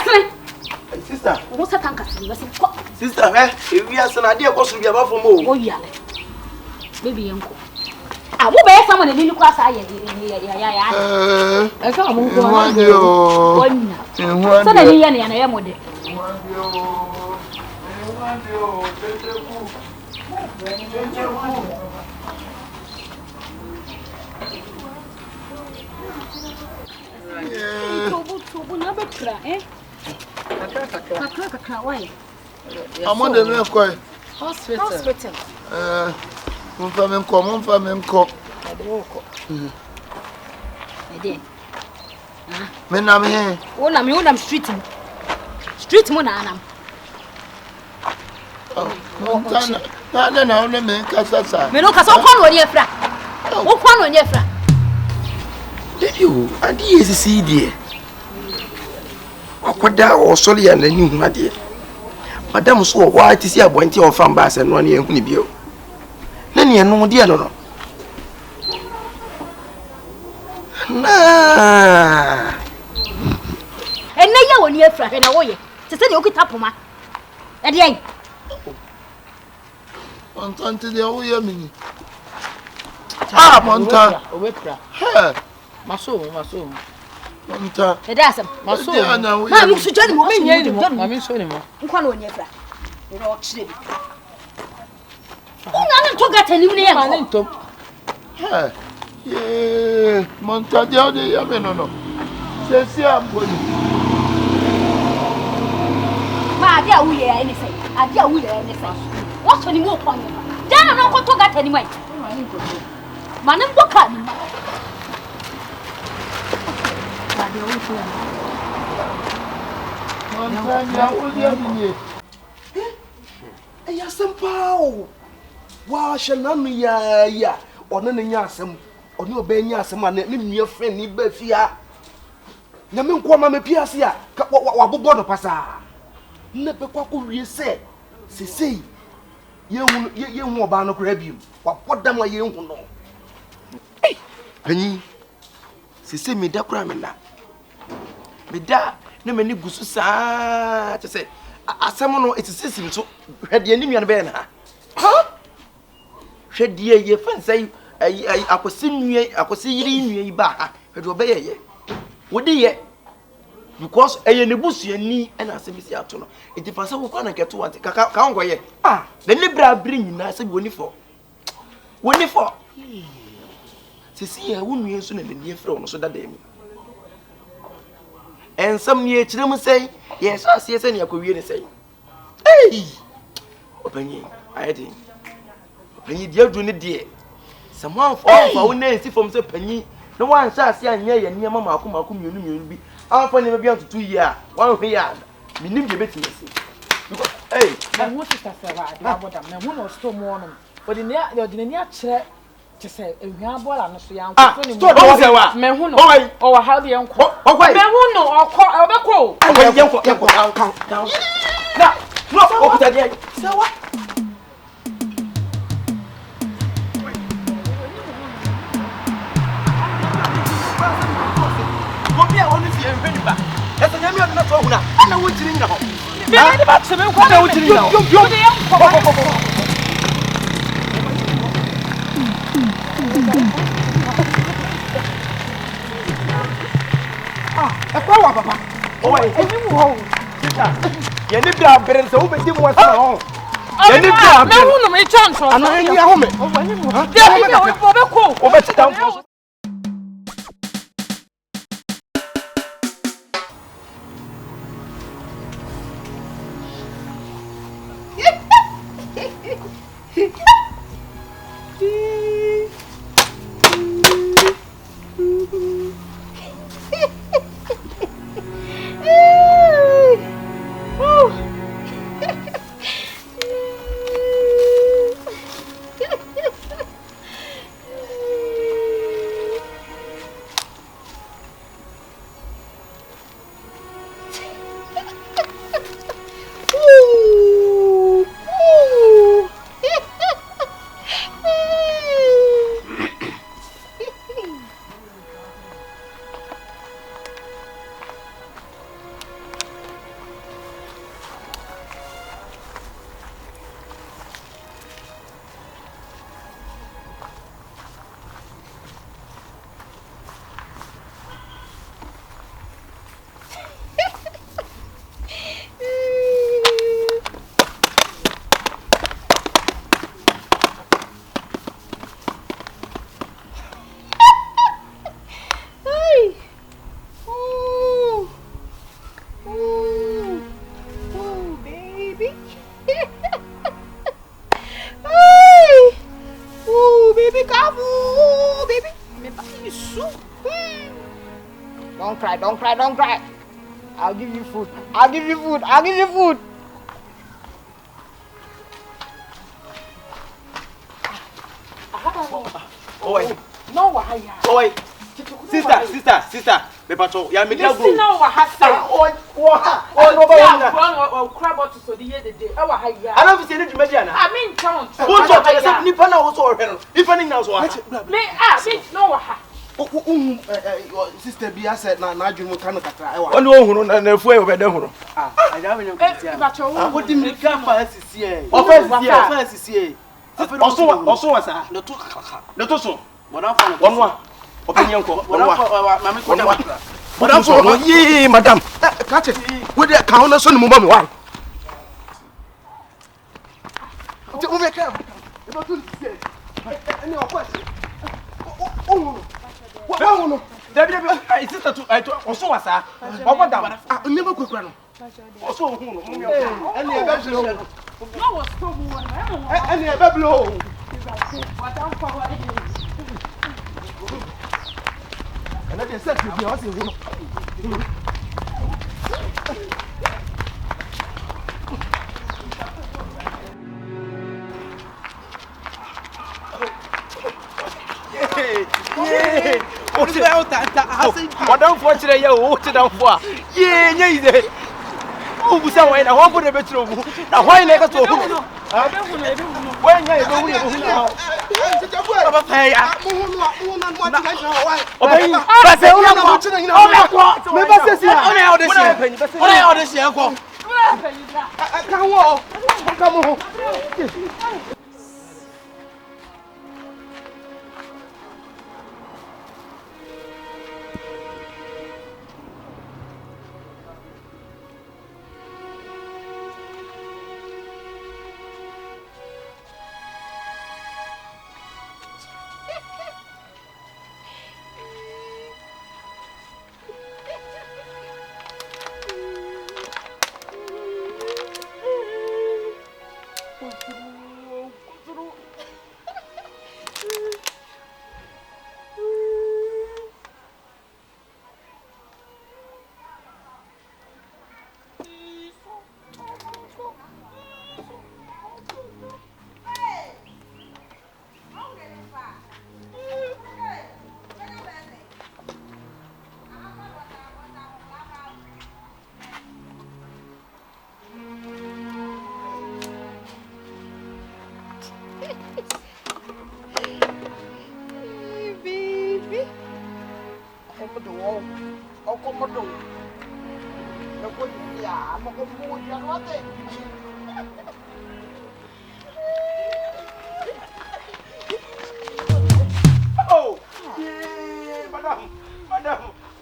sister wo sa tanka si we ko sister ewi asana de ko so bia ba fo mo o ya baby yanko wo be sama ne ni kwa sa ya e ka mo ko wonna so na ni ya ne ya mo de Tubu na bekra kakra why amode me ko hospital Mumfa me nko ede me na me he wona me wona street mo na anam na one me kasa sa me no kasa kwa no ni efra wo kwa no ni efra you adi esisi die akwada o soli ya nani hu ade madam so wa ti si abonti on fam ba se no ne hu ni bio na ne no de no na enne ya woni efra he na wo ye te se de okita poma e de en Antante de o ye mini monta owepra maso monta e da asem maso ma mi su jani mo ma mi so ni mo nkwa no ni efra e ro chire bi una na to gata ni ne ma ni to ye monta de o de ye me no se si amboni ma ade a wuye ya ni sai ade a wuye ya ni sai What's any more point? Then I'm not going to get anyway. Man, I'm looking. Eya sempao. Wa shananu ya. Ono ne nya asem. Ono obe nya asem ane ne nua friend ni ba fia. Nyame nko ma mepiase a wa bobo do pasa. Ne be kwa ko wie se. Sesei. Ye hu oba no kra bium. Wa podam wa ye hu no. Panyi. Sesei me da kra me na. Me da ne mani gusu saa te se asem no etisesim so hwede ani nua be na ha hwede ye fansai akosi nua akosi yiri nua yi ba ha hwede obeye ye wodi ye because eye ne busuani na asem si ato no enti fansa wo kwa na keto wante ka ongo ye the libra bring na se bi woni for sisi ya wo nua so na ne nie frɛ no so dada mi and some ye chirem say yes asie say ne akowie ne say hey opanyi ayedi opanyi dia du ne die someone for wo na esi from say panyi no wan sha asie anya ye ne mama akoma mienu bi amfa ne bia to 2 year wan hwe ya minim je betime si because hey na wo sister say wa ade aboda na hu no storm no odi ne a kire say ehwan bola no so yan ko ni me hu no o wa ha de yan ko me hu no o ko obeko yan ko down na no o pita dia say what ko bia woni fi ehwan ba esa nyame o na to hu na wo jiri nyina ho me ni ba tse me ko na wo jiri nyina ho yo de yan ko ekwa papa owe eni mu ho tita ye ni bra brense wo bedi mu asa ho ye ni bra me hu no me chance ana eni aho me o wani mu ha de bi o be ko o be tita mfo Don't cry. I'll give you food. I'll give you food. Oi. No wahaya. Oi. Sister. Me pato. Ya me dia go. No wahasa. Oi. No ba. Crab to so the year the day. E wahaya. I don't see any media na. I mean town. Who so tell say nipa na wo so ohwe no. Nipa ni na so ha. Me no waha. Sister Bia said na adwumu kan katra ewa Oni ohunu na fu e obede hunu aja me nko what the milka fancy e fancy e oso wasa le to so wonwa openye nko wonwa mama ko da wonwa so yi madam catch it we dey ka hono so ni mo ba me wa o me ka e ba tu se any of course oh no Dabi I sister to I oso wasa o kwanda ah nyema kwekura no oso ohunu no me ene e ba hwe No was so one. And you ever blow. And I just said to be awesome. What unfortunate you walked down for? Yeah. Oh, we saw when I want to be true. Now, why never to who? When I go now.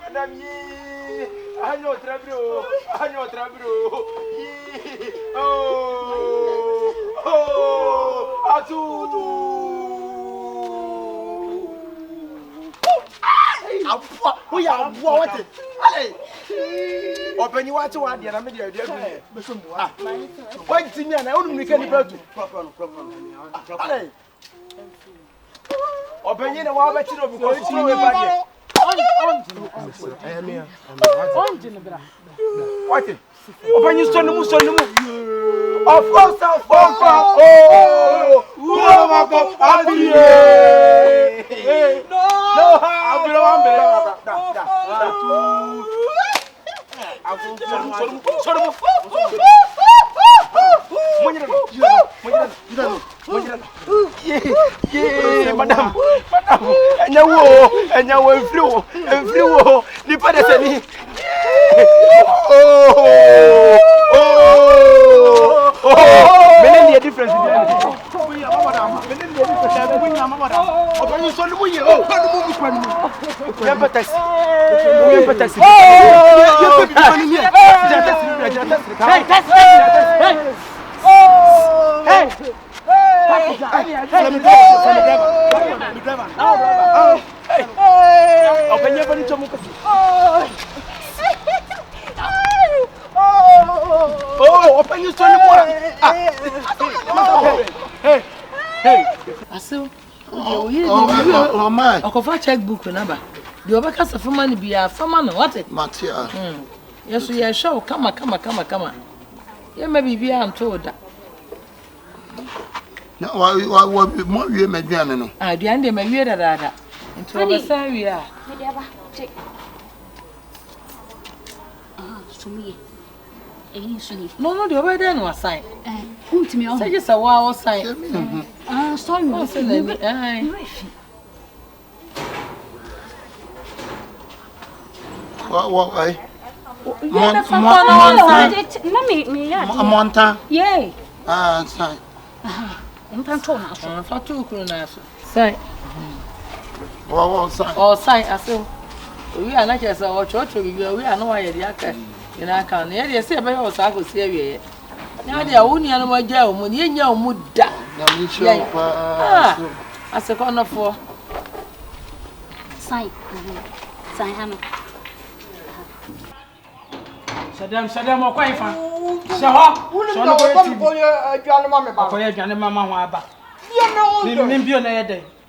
Madam, ye, I know trouble. We are what? Open you want to add the media. Why didn't I only can go to proper? Open you know what better because you know about what? Open you son. Of course, madam, and you will flew, the pedestal. Many difference. Open your story. Hey. Aso. Oh my. Okofa checkbook number. The obeka safuma ni bia fama no what? Matia. Yes, you show come. You may be told that. No, what more you may be no. Ah, the end may wear that. Into a we are. No, the over there was sign. To me, say just a wow sign. Sorry, What? Monta. Yay. Sign. Sign. What sign? Oh, sign. I said, we are not just our church. We are no way. You know, I can't. Yeah, say about your circle. See, now they are only animal jail. Money in your mood. As a corner for sign. Shadam or quite fan. Shaw, Johnny Mamma. Nimbion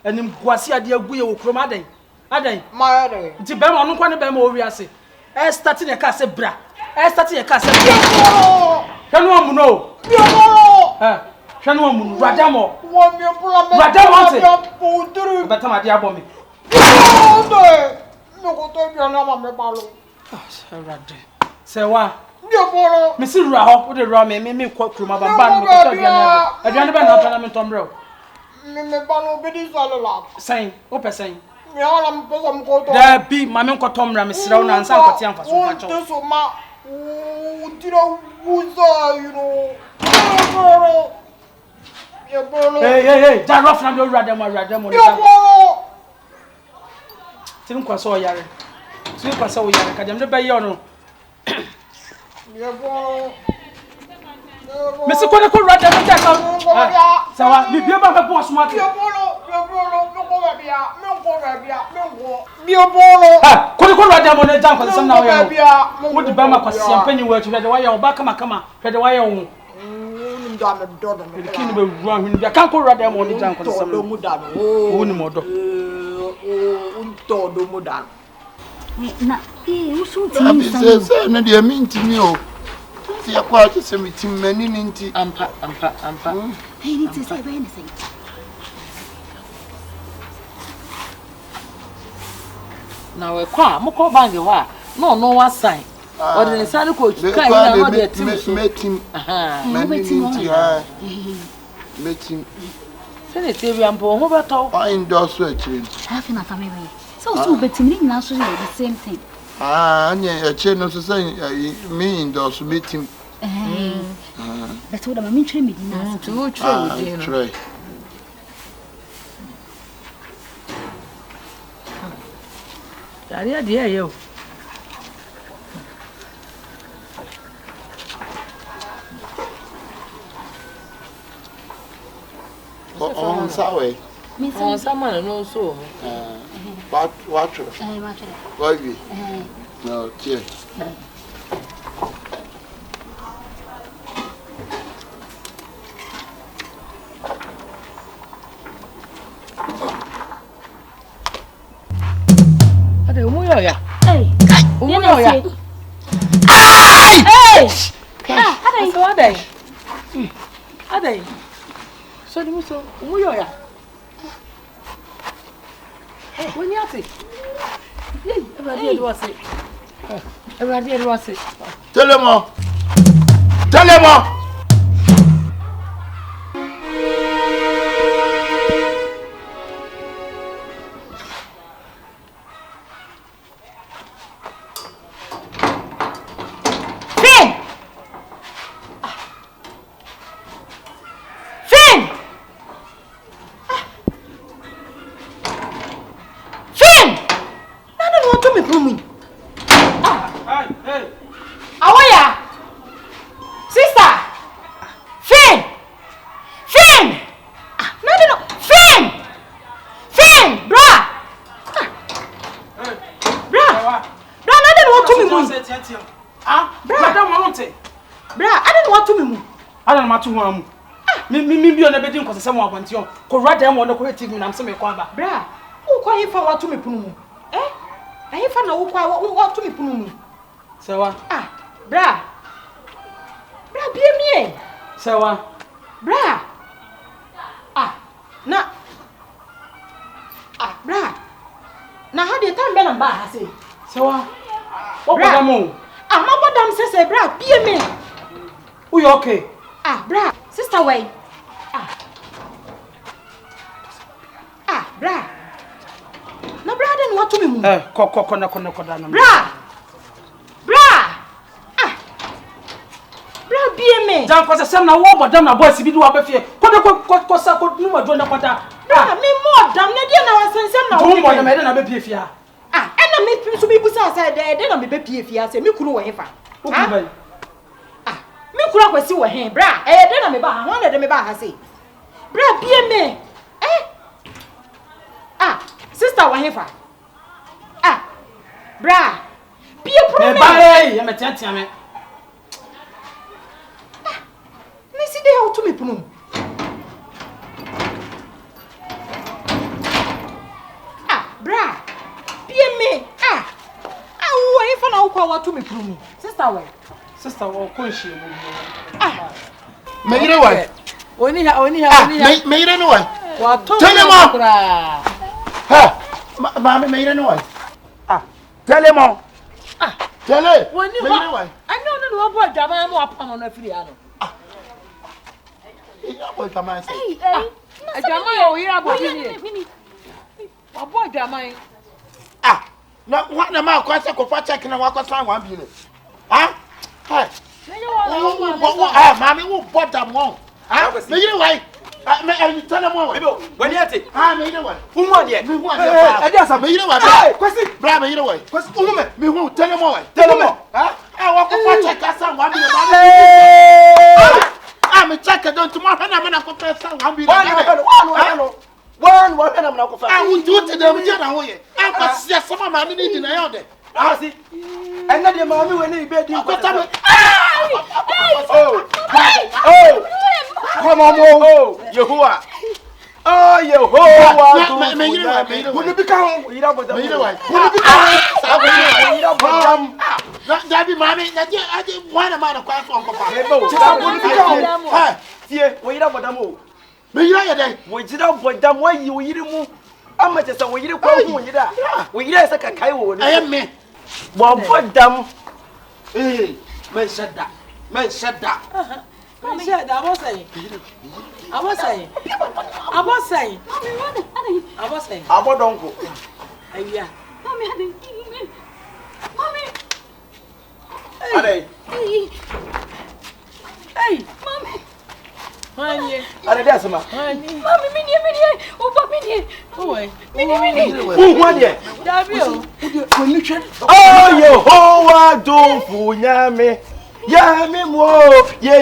and in Guasia dear Guyo Cromade. Ade, my day. Tibem on one of them over Yassi. I started a casse bra. I started a casse. Can one know? Can one Radamo? Radamo, but my dear bomb. No, go to your number, Paulo. Say what? Mrs. Raho, put the rum and me quote from my band. I don't know Tom Bro. Saying, Opa saying. There be my uncle Tom Ramis Round and San Cotian for so much. Hey, that rough and Radamo. Tim Quaso Yari. Tim Quaso Yari, Cadam de Bayono. Mr. Quaco Radam, so I be able to boss my Quaco Radam on the jump for some now. Would the Bama Quasian penny word to the way your back, come, the way your the king will run. I can't go Radam on the jump for some Mudan. Na, who say, no, dear, mean to me. See, I quite a semi many ninety ampa. He needs to say anything. Now, a car, Moko Bangawa. No one sign. Or the Sally coach, met him. Met him. Senator Ampo, I endorse it. Having a family. So, but to me, now, the same thing. And a channel to say, me endorse meet him. That's what I'm interested in. Try. Dear, you. On Saturday. Oh, someone knows so. What? Why? No, cheers. Ade umuyoya. Hey. Umuyoya. Hey. Ade. So ade. Ade. So di muso umuyoya. When you say, everybody was it. Everybody was it. TELEMO. Me be on a bedding because someone wants you. Correct them on the creative me. I'm some quaba. Bra, who call him for what to me punu? Eh? I found no what to me punu. So what? Bra, be me. So what? Bra. Na. Bra. Na how the time ben ba say. So what? What was that move? My madam says, bra, be me. Who you okay? Bra, sister way. Bra. No, bra, then what to me? Bra. Bra, be me. Down cause some na war, but damn na boys, if you do up here. What no join the quarter. Bra, me more damn, I send some now. Don't want to make a here. And I make to be beside there, then I'll be baby if you say, me could whatever. Me kura kwesi wo hen bra de na me ba ho na de me ba ha say bra bie me sister wo hen fa bra bie pro me ba ya me tiatia me Yeah, to me punu. Bra. PMA. Who if na ukwa wa to me punu. Sister we. Sister wo ko shi mu. Me yire wa. Oni ha. Me yire no wa. Wa to. Telemo. Ha. Mama me yire no wa. Telemo. Tele. Oni ha. Anya no wo bo adwama mo apam no afiri ano. Ya boy kama say. Adwama yo yira bo ni. Wa bo adwama. Na what na ma kwase ko fa check na wa kwasa 1 billion. Ha? Hey. Mami wo bother mo. Me yire wai. Me tell them what. When you take. Me yire wai. Who want ye? Me want ye. Adiasa me yire wai. Kwasi. Bra me yire wai. Kwasi umume. Me who tell them what. Tell them what. Wa ko fa check asa 1 billion. Me check don tomorrow na me na ko fa 1 billion. One na mna ko fa. Who do to them je na ho ye. Kwa sia sama ma ni di na yo de. Asi. Enna de ma mi we ni be di ko ta me. Come on, Yehovah. Oh, Yehovah. Me yire wa. Who be kan yira boda. Me yire wa. Who be kan yira boda. Na bi mami na je aje wana ma na kwa so onko fa. Ha. Tie, wo yira boda mo. Me yira ye den. Wo jira boda mo yi wo yiri mu. Amma te sa wo yiri kwa hu yira. Wo yira sa ka kai wo ni. Aye me. Wo bodam. Men shadda. Men shadda. Abosai. Abodonko. Ayya. Mommy. Ade. Hey, Mommy. Honey. Ade dey asema. Mommy, mini. Oba mini. Mini. Who want ye? Davio. Oh, Yehovah do fu nyame. Yame mo. Ye.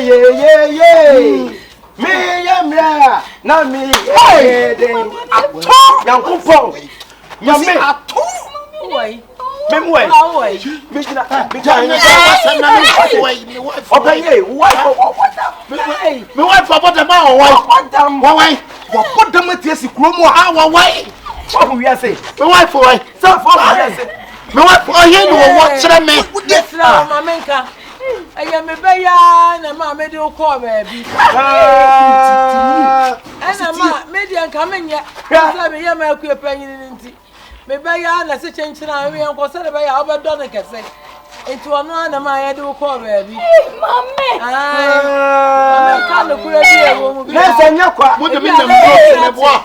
Me yamra. Na me ye den. Yankopon. Yame ato. Oi. Memwe. Oi. Bigina. Okay, me wife for bottom ma why? What bottom atiesi kromo a why? What we are say? Me wife for why? So for we say. Me wife for here no what chere me. Yes, mamenka. Aya me beya na ma me de ko baabi. Ana ma me de anka menye. Sa me ya ma ku epanyin nti. Me beya na se chenchina we enko se beya obedo ne kese. Enti ono na ma ya de ko baabi. Mommy. Mamenka no kura bi ewo mu bi. Nese nyakwa. Wo de me na no me boa.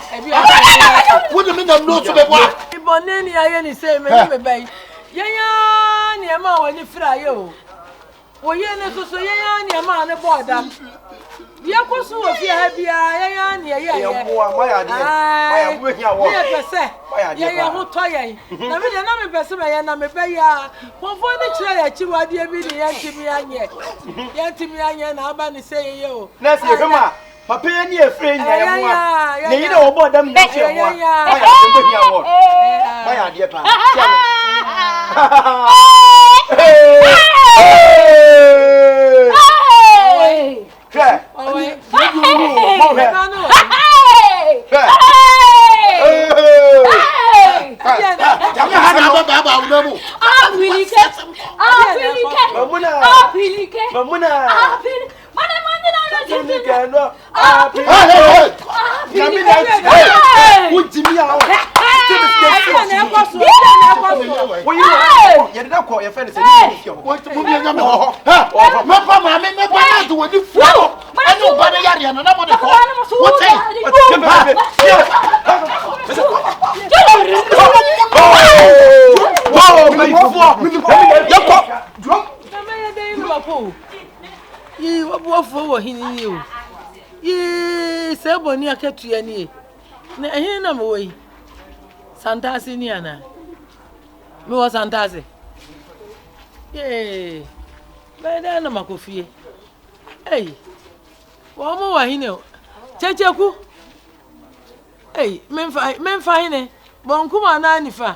Wo de me na no to me boa. Ibonne ni aye ni se me beyi. Yaya ni ma wani fra ye o. Oye ne so yaya ni ma ne boardam. Ya koso wo fi ha bia yaya ni ye. Ya boa ma ya de. Ma ya bu hia wo. Ya pese. Yaya ho to yen. Na me de na me pese me ya na me be ya. Konfo ni kire ya chi wade bi ni yantimi anye. Yantimi anye na aba ni se ye o. Na se hema. Papa ye ni efre nya ya boa. Ne yi de wo boardam ni che boa. Ma ya de bu hia wo. Ma ya de pa. BOAFO hini o. Se boni akatua ni. Na ehin na mo yi. Santase ni ana. Me wo santase. Beda na makofie. Wo mo wa hini o. Checheku. Memfa hini. Bonkuma na nifa.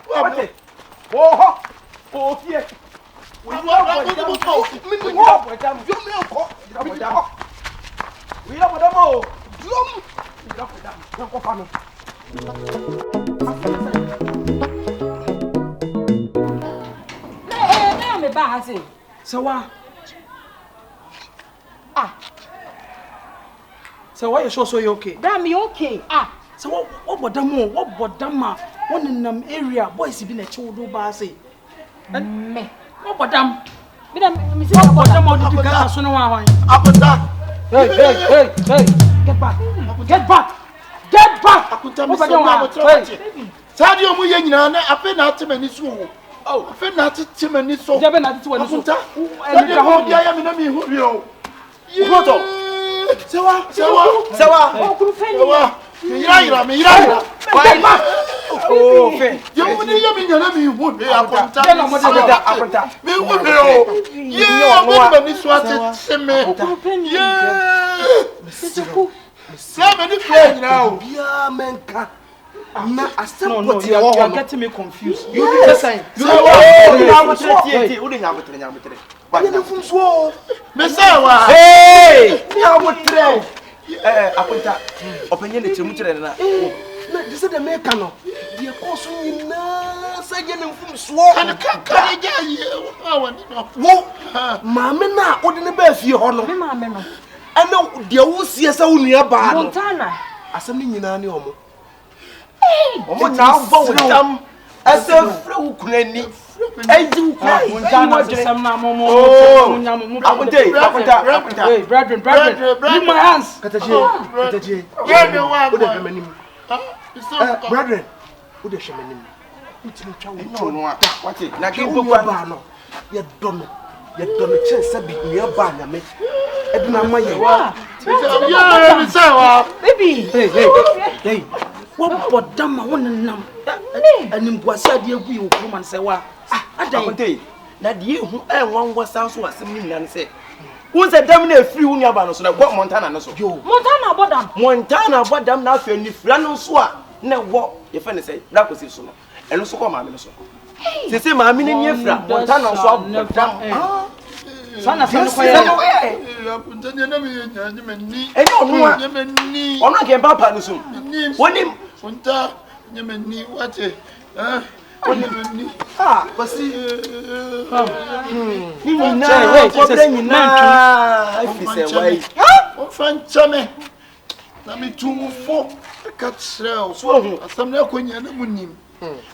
What? Oh, oh, yeah. Mira madamo. Drum. Mira madam. Na ko fa no. Me ba ha say. Sawa. So why you sure so you okay? Damn you okay? So what bodam one in area boys be na chiwodo ba say. Me. What bodam? Me da me say What bodam o di ga so no wan. Akunta. Hey. Get back. Get back. Akunta me say na Hey. Sadio mu ye nyina na ape na atemani so. Oh, ape na atemani so. Jabe na tete wani so. Akunta. Sadio mu dia ya me na me hu bi o. Ukoto. Sawa. Oh, Sawa. Me yira. Get back. Oh, fe. Yo mu ni ya me nyana me hu bi Akunta. Get no mo de Akunta. Me hu bi o. Ye me ni so ateme. Say me ni fe nyina o. Bia menka. Na asem No, what you are getting me confused. You be the same. You Hey. Me say wa. Hey! Akunta. Openye ne chemu kire na. Na dise de meka no. De course nyina sa je ne mfum so. Kan ja ye wa ni no. Wo maame na odi ne ba fie ho no. Me maame no. Ana de wo sie sa wo nua ba no. Montana. Asem ni nyina ne omo. Omo na agba wodam asefre wukunani eji wukunani Montana system na momo. Akunta Hey, brethren, leave my hands. Kataje. Ye me wa. Wo de hwemanim. So Brethren, wo de hwemanim. Utimi twa wo no a wati na ke bo ba no. Ye do no chense bi nua ba nyame. Edina ma ye. yeah, me say wa. Baby. Hey. What bodam ma wonenam. Anim guase ade agu yi wo man se wa. Akunta na de hu enwan wasa so asem ni nyina se won se dam na afiri wo nuaba no so na go Montana no so Montana bodam. Montana bodam na afa ni fira no so a na wo ye fa ne se na kosi so no eno so ko maame no so se maame ni ni afira Montana so abodam Sana se ko ye. Akunta nyana me nyanya me ni. enyo no a Nyama ni. ono ke papa no so wonim Akunta nyama ni wate. Ni. Basi ni na ko bre nyina afi se wai O fanchame. Na me tumfo ka trel. so hu Asam na konya na munim.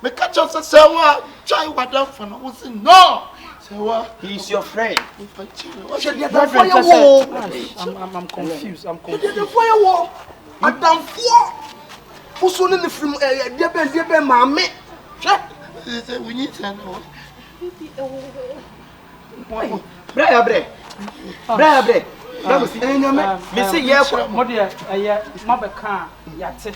Me ka cha se sewa chai wada fo no wo se no. Sewa he is your friend fanchame. she dey da for your wo. I'm confused. Dey for your wo. Adamfo. Uso ne frim de be maame. Hwe. Say we need to know. bre na mo si Enyame. me se ye ko Mo de eye mabeka yate.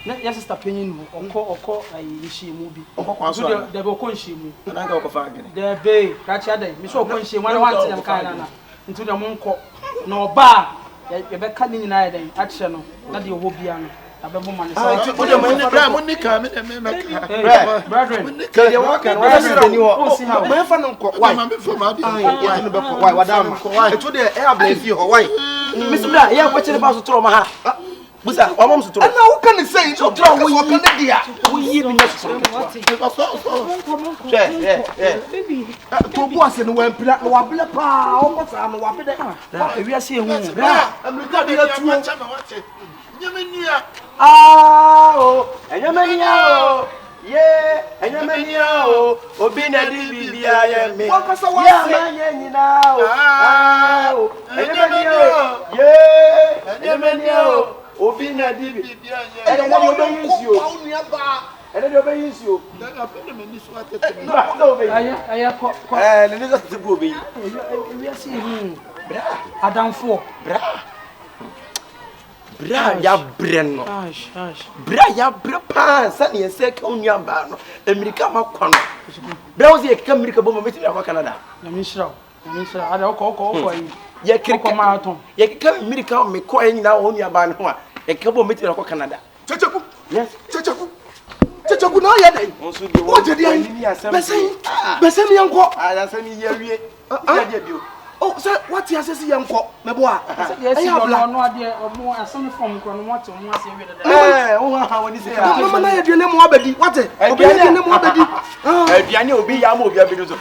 Na ya sister penyin mu okọ ayi mu bi. okwa so So de be okọ nhyimu. na nga ko fa agene De be ka chia dai. Me so okọ nhyimu na wante dem kan na. Ntu de mo nkọ. Na oba ye be ka ni nyina ya dai. Ache no. Na de owo bia no. Abebo man so. O de mo ni bra mo ni ka me de me ka. Brethren. ke de wa kan wa se ni wo See how. Me fa no nko. Why? Ma me fo ma de. Why no be ko? Why wadam? Eto de e abla fie ho. Why? misubra ye ko chire ba so tro ma ha busa wa mom so tro Ana wo kan say so tro wo yi kan dia. wo yi bi na so Baby. To bo ase no wa mpira no wa bele pa. O ko sa no wa bele. Ewi ase ehu. America de atu chama wate. Nyame ni a. o enyamania o ye enyamania o obi na di bibia ye me Wa kasa wa ya se. ma ye nyina o enyamania o ye enyamania o obi na di bibia ye e na di obeyin si o e na di obeyin si o Da pe me ni so atete. na ko obeyin Aya ko ne ni so ti bu obeyin ewi ase ehu. Adamfo. bra ya bren no bra ya bra pa sa ne se ka onua ba no amerika makwa no bra wo se ka amerika bo mo meti akwa canada Na me shira. Ada okọ yi. ye kirika marathon. ye ka amerika me ko nyina wo onua ba no ho a ye ka bo meti akwa canada Checheku. yes Checheku na ye dai. onso de Wo je dia. Besen. Besen yanko. ya se ni ye wie ya dia bio Oh, sir, what you say yanko? Me boa. Yes, you know no idea of more as some from what you want to say. Eh, what is it? Mama na ye name obedi. What? Obi ye name obedi. Aduane obi ya ma obi abedu so.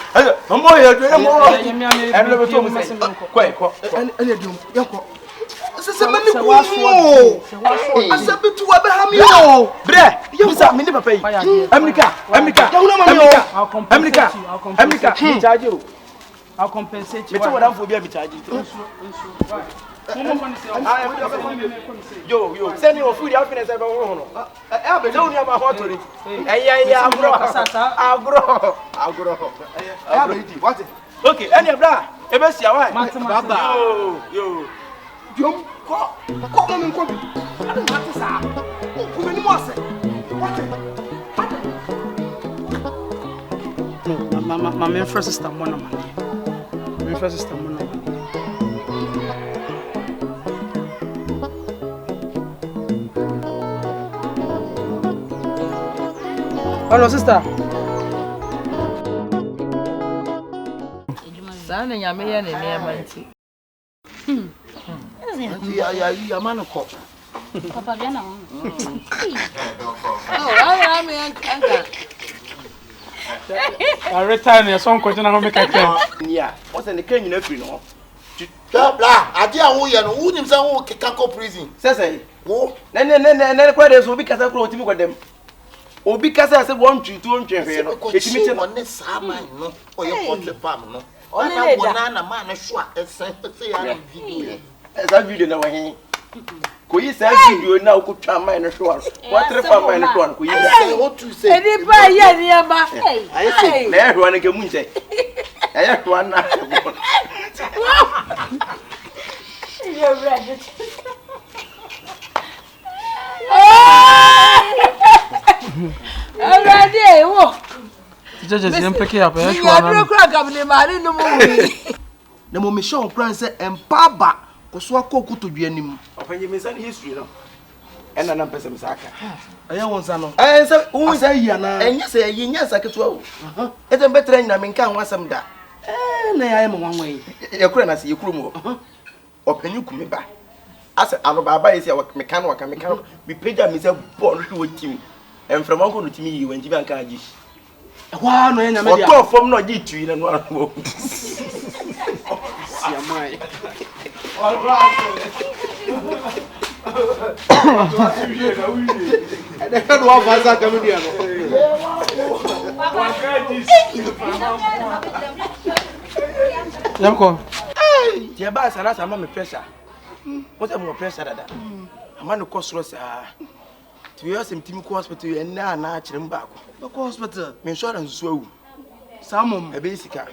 Mo ye aduane mo. En lo beto mo say. Ko. En edum. Yanko. Se mani ku mo. Asabitu abahami yo. Bre, bisa mini papa yi. America. Me charge you. I'll compensate you. Me to wadam for be charge you. Yo, send your food out finish ebe ho no. Be do ni ama ho tori. Agro. What? Okay, any bra. Ebe sia why? Baba. Yo. Jom ko mo nko bi. What is that? Ko ni mo ase. What? No, my main first sister one man. My first sister one man. Hello sister. Sana nyame ya ne manti. Ya man ko. Papa Gana. I am anka. I retire your son question na make I Nia, what's the can you know free no? Blah, ade a wo ye no, wo nim say wo keka ko prison. Say. Wo, Na kwa dey so obi kasa kro otimi kwadem. Obi kasa say one two ntwe no. etimi te no ne saman no, oye portrait farm no. Ona bona na man na hwa esen say ya video. Esa video na wahin. Ko yi sa video na ko twa man no hwa. What refa man no hwa ko yi. Say what to say. Edi pa ye ni aba. Ayi say na hwa na ke mu nche. Ayi hwa na. You're ready. Already, wo. Just pick up. You are crack up the mari no movie. Na mo me show plan say empaba ko so akoku to duanim. Ofanyi me san history no. Ena na pese me saka. Aya wonsa no. Say who say yi na. Enya say yi nya saketwa wo. Etem betra nyina me nka ho asem da. Na ya mo wanwan yi. Yakura na se yakuru mu. Opanyi kumi ba. Ase ano baba yesi ya meka no bi pagya me say ball no wo tim. Emframa ko no timi yi wanji bi anka agi. Wa no enya me dia. Oto fom no gi tui na no ano. Sia mai. Ede ka do avanza ka me dia no. Yanko. Tie ba sana sama me pressure. What am pressure dada? Ama no kosro sa. To you some team hospital and na kyerem ba ko. Ko hospital. Me insurance so awu. Samom E be sika.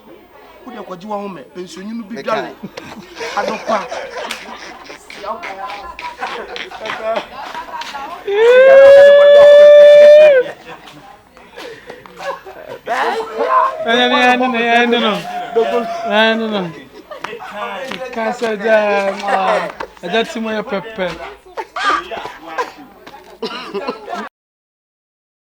wo de kwaji wa ho me pensionu no bi dwale. Adopa. No. Casa jam. Aja timo ya pepe.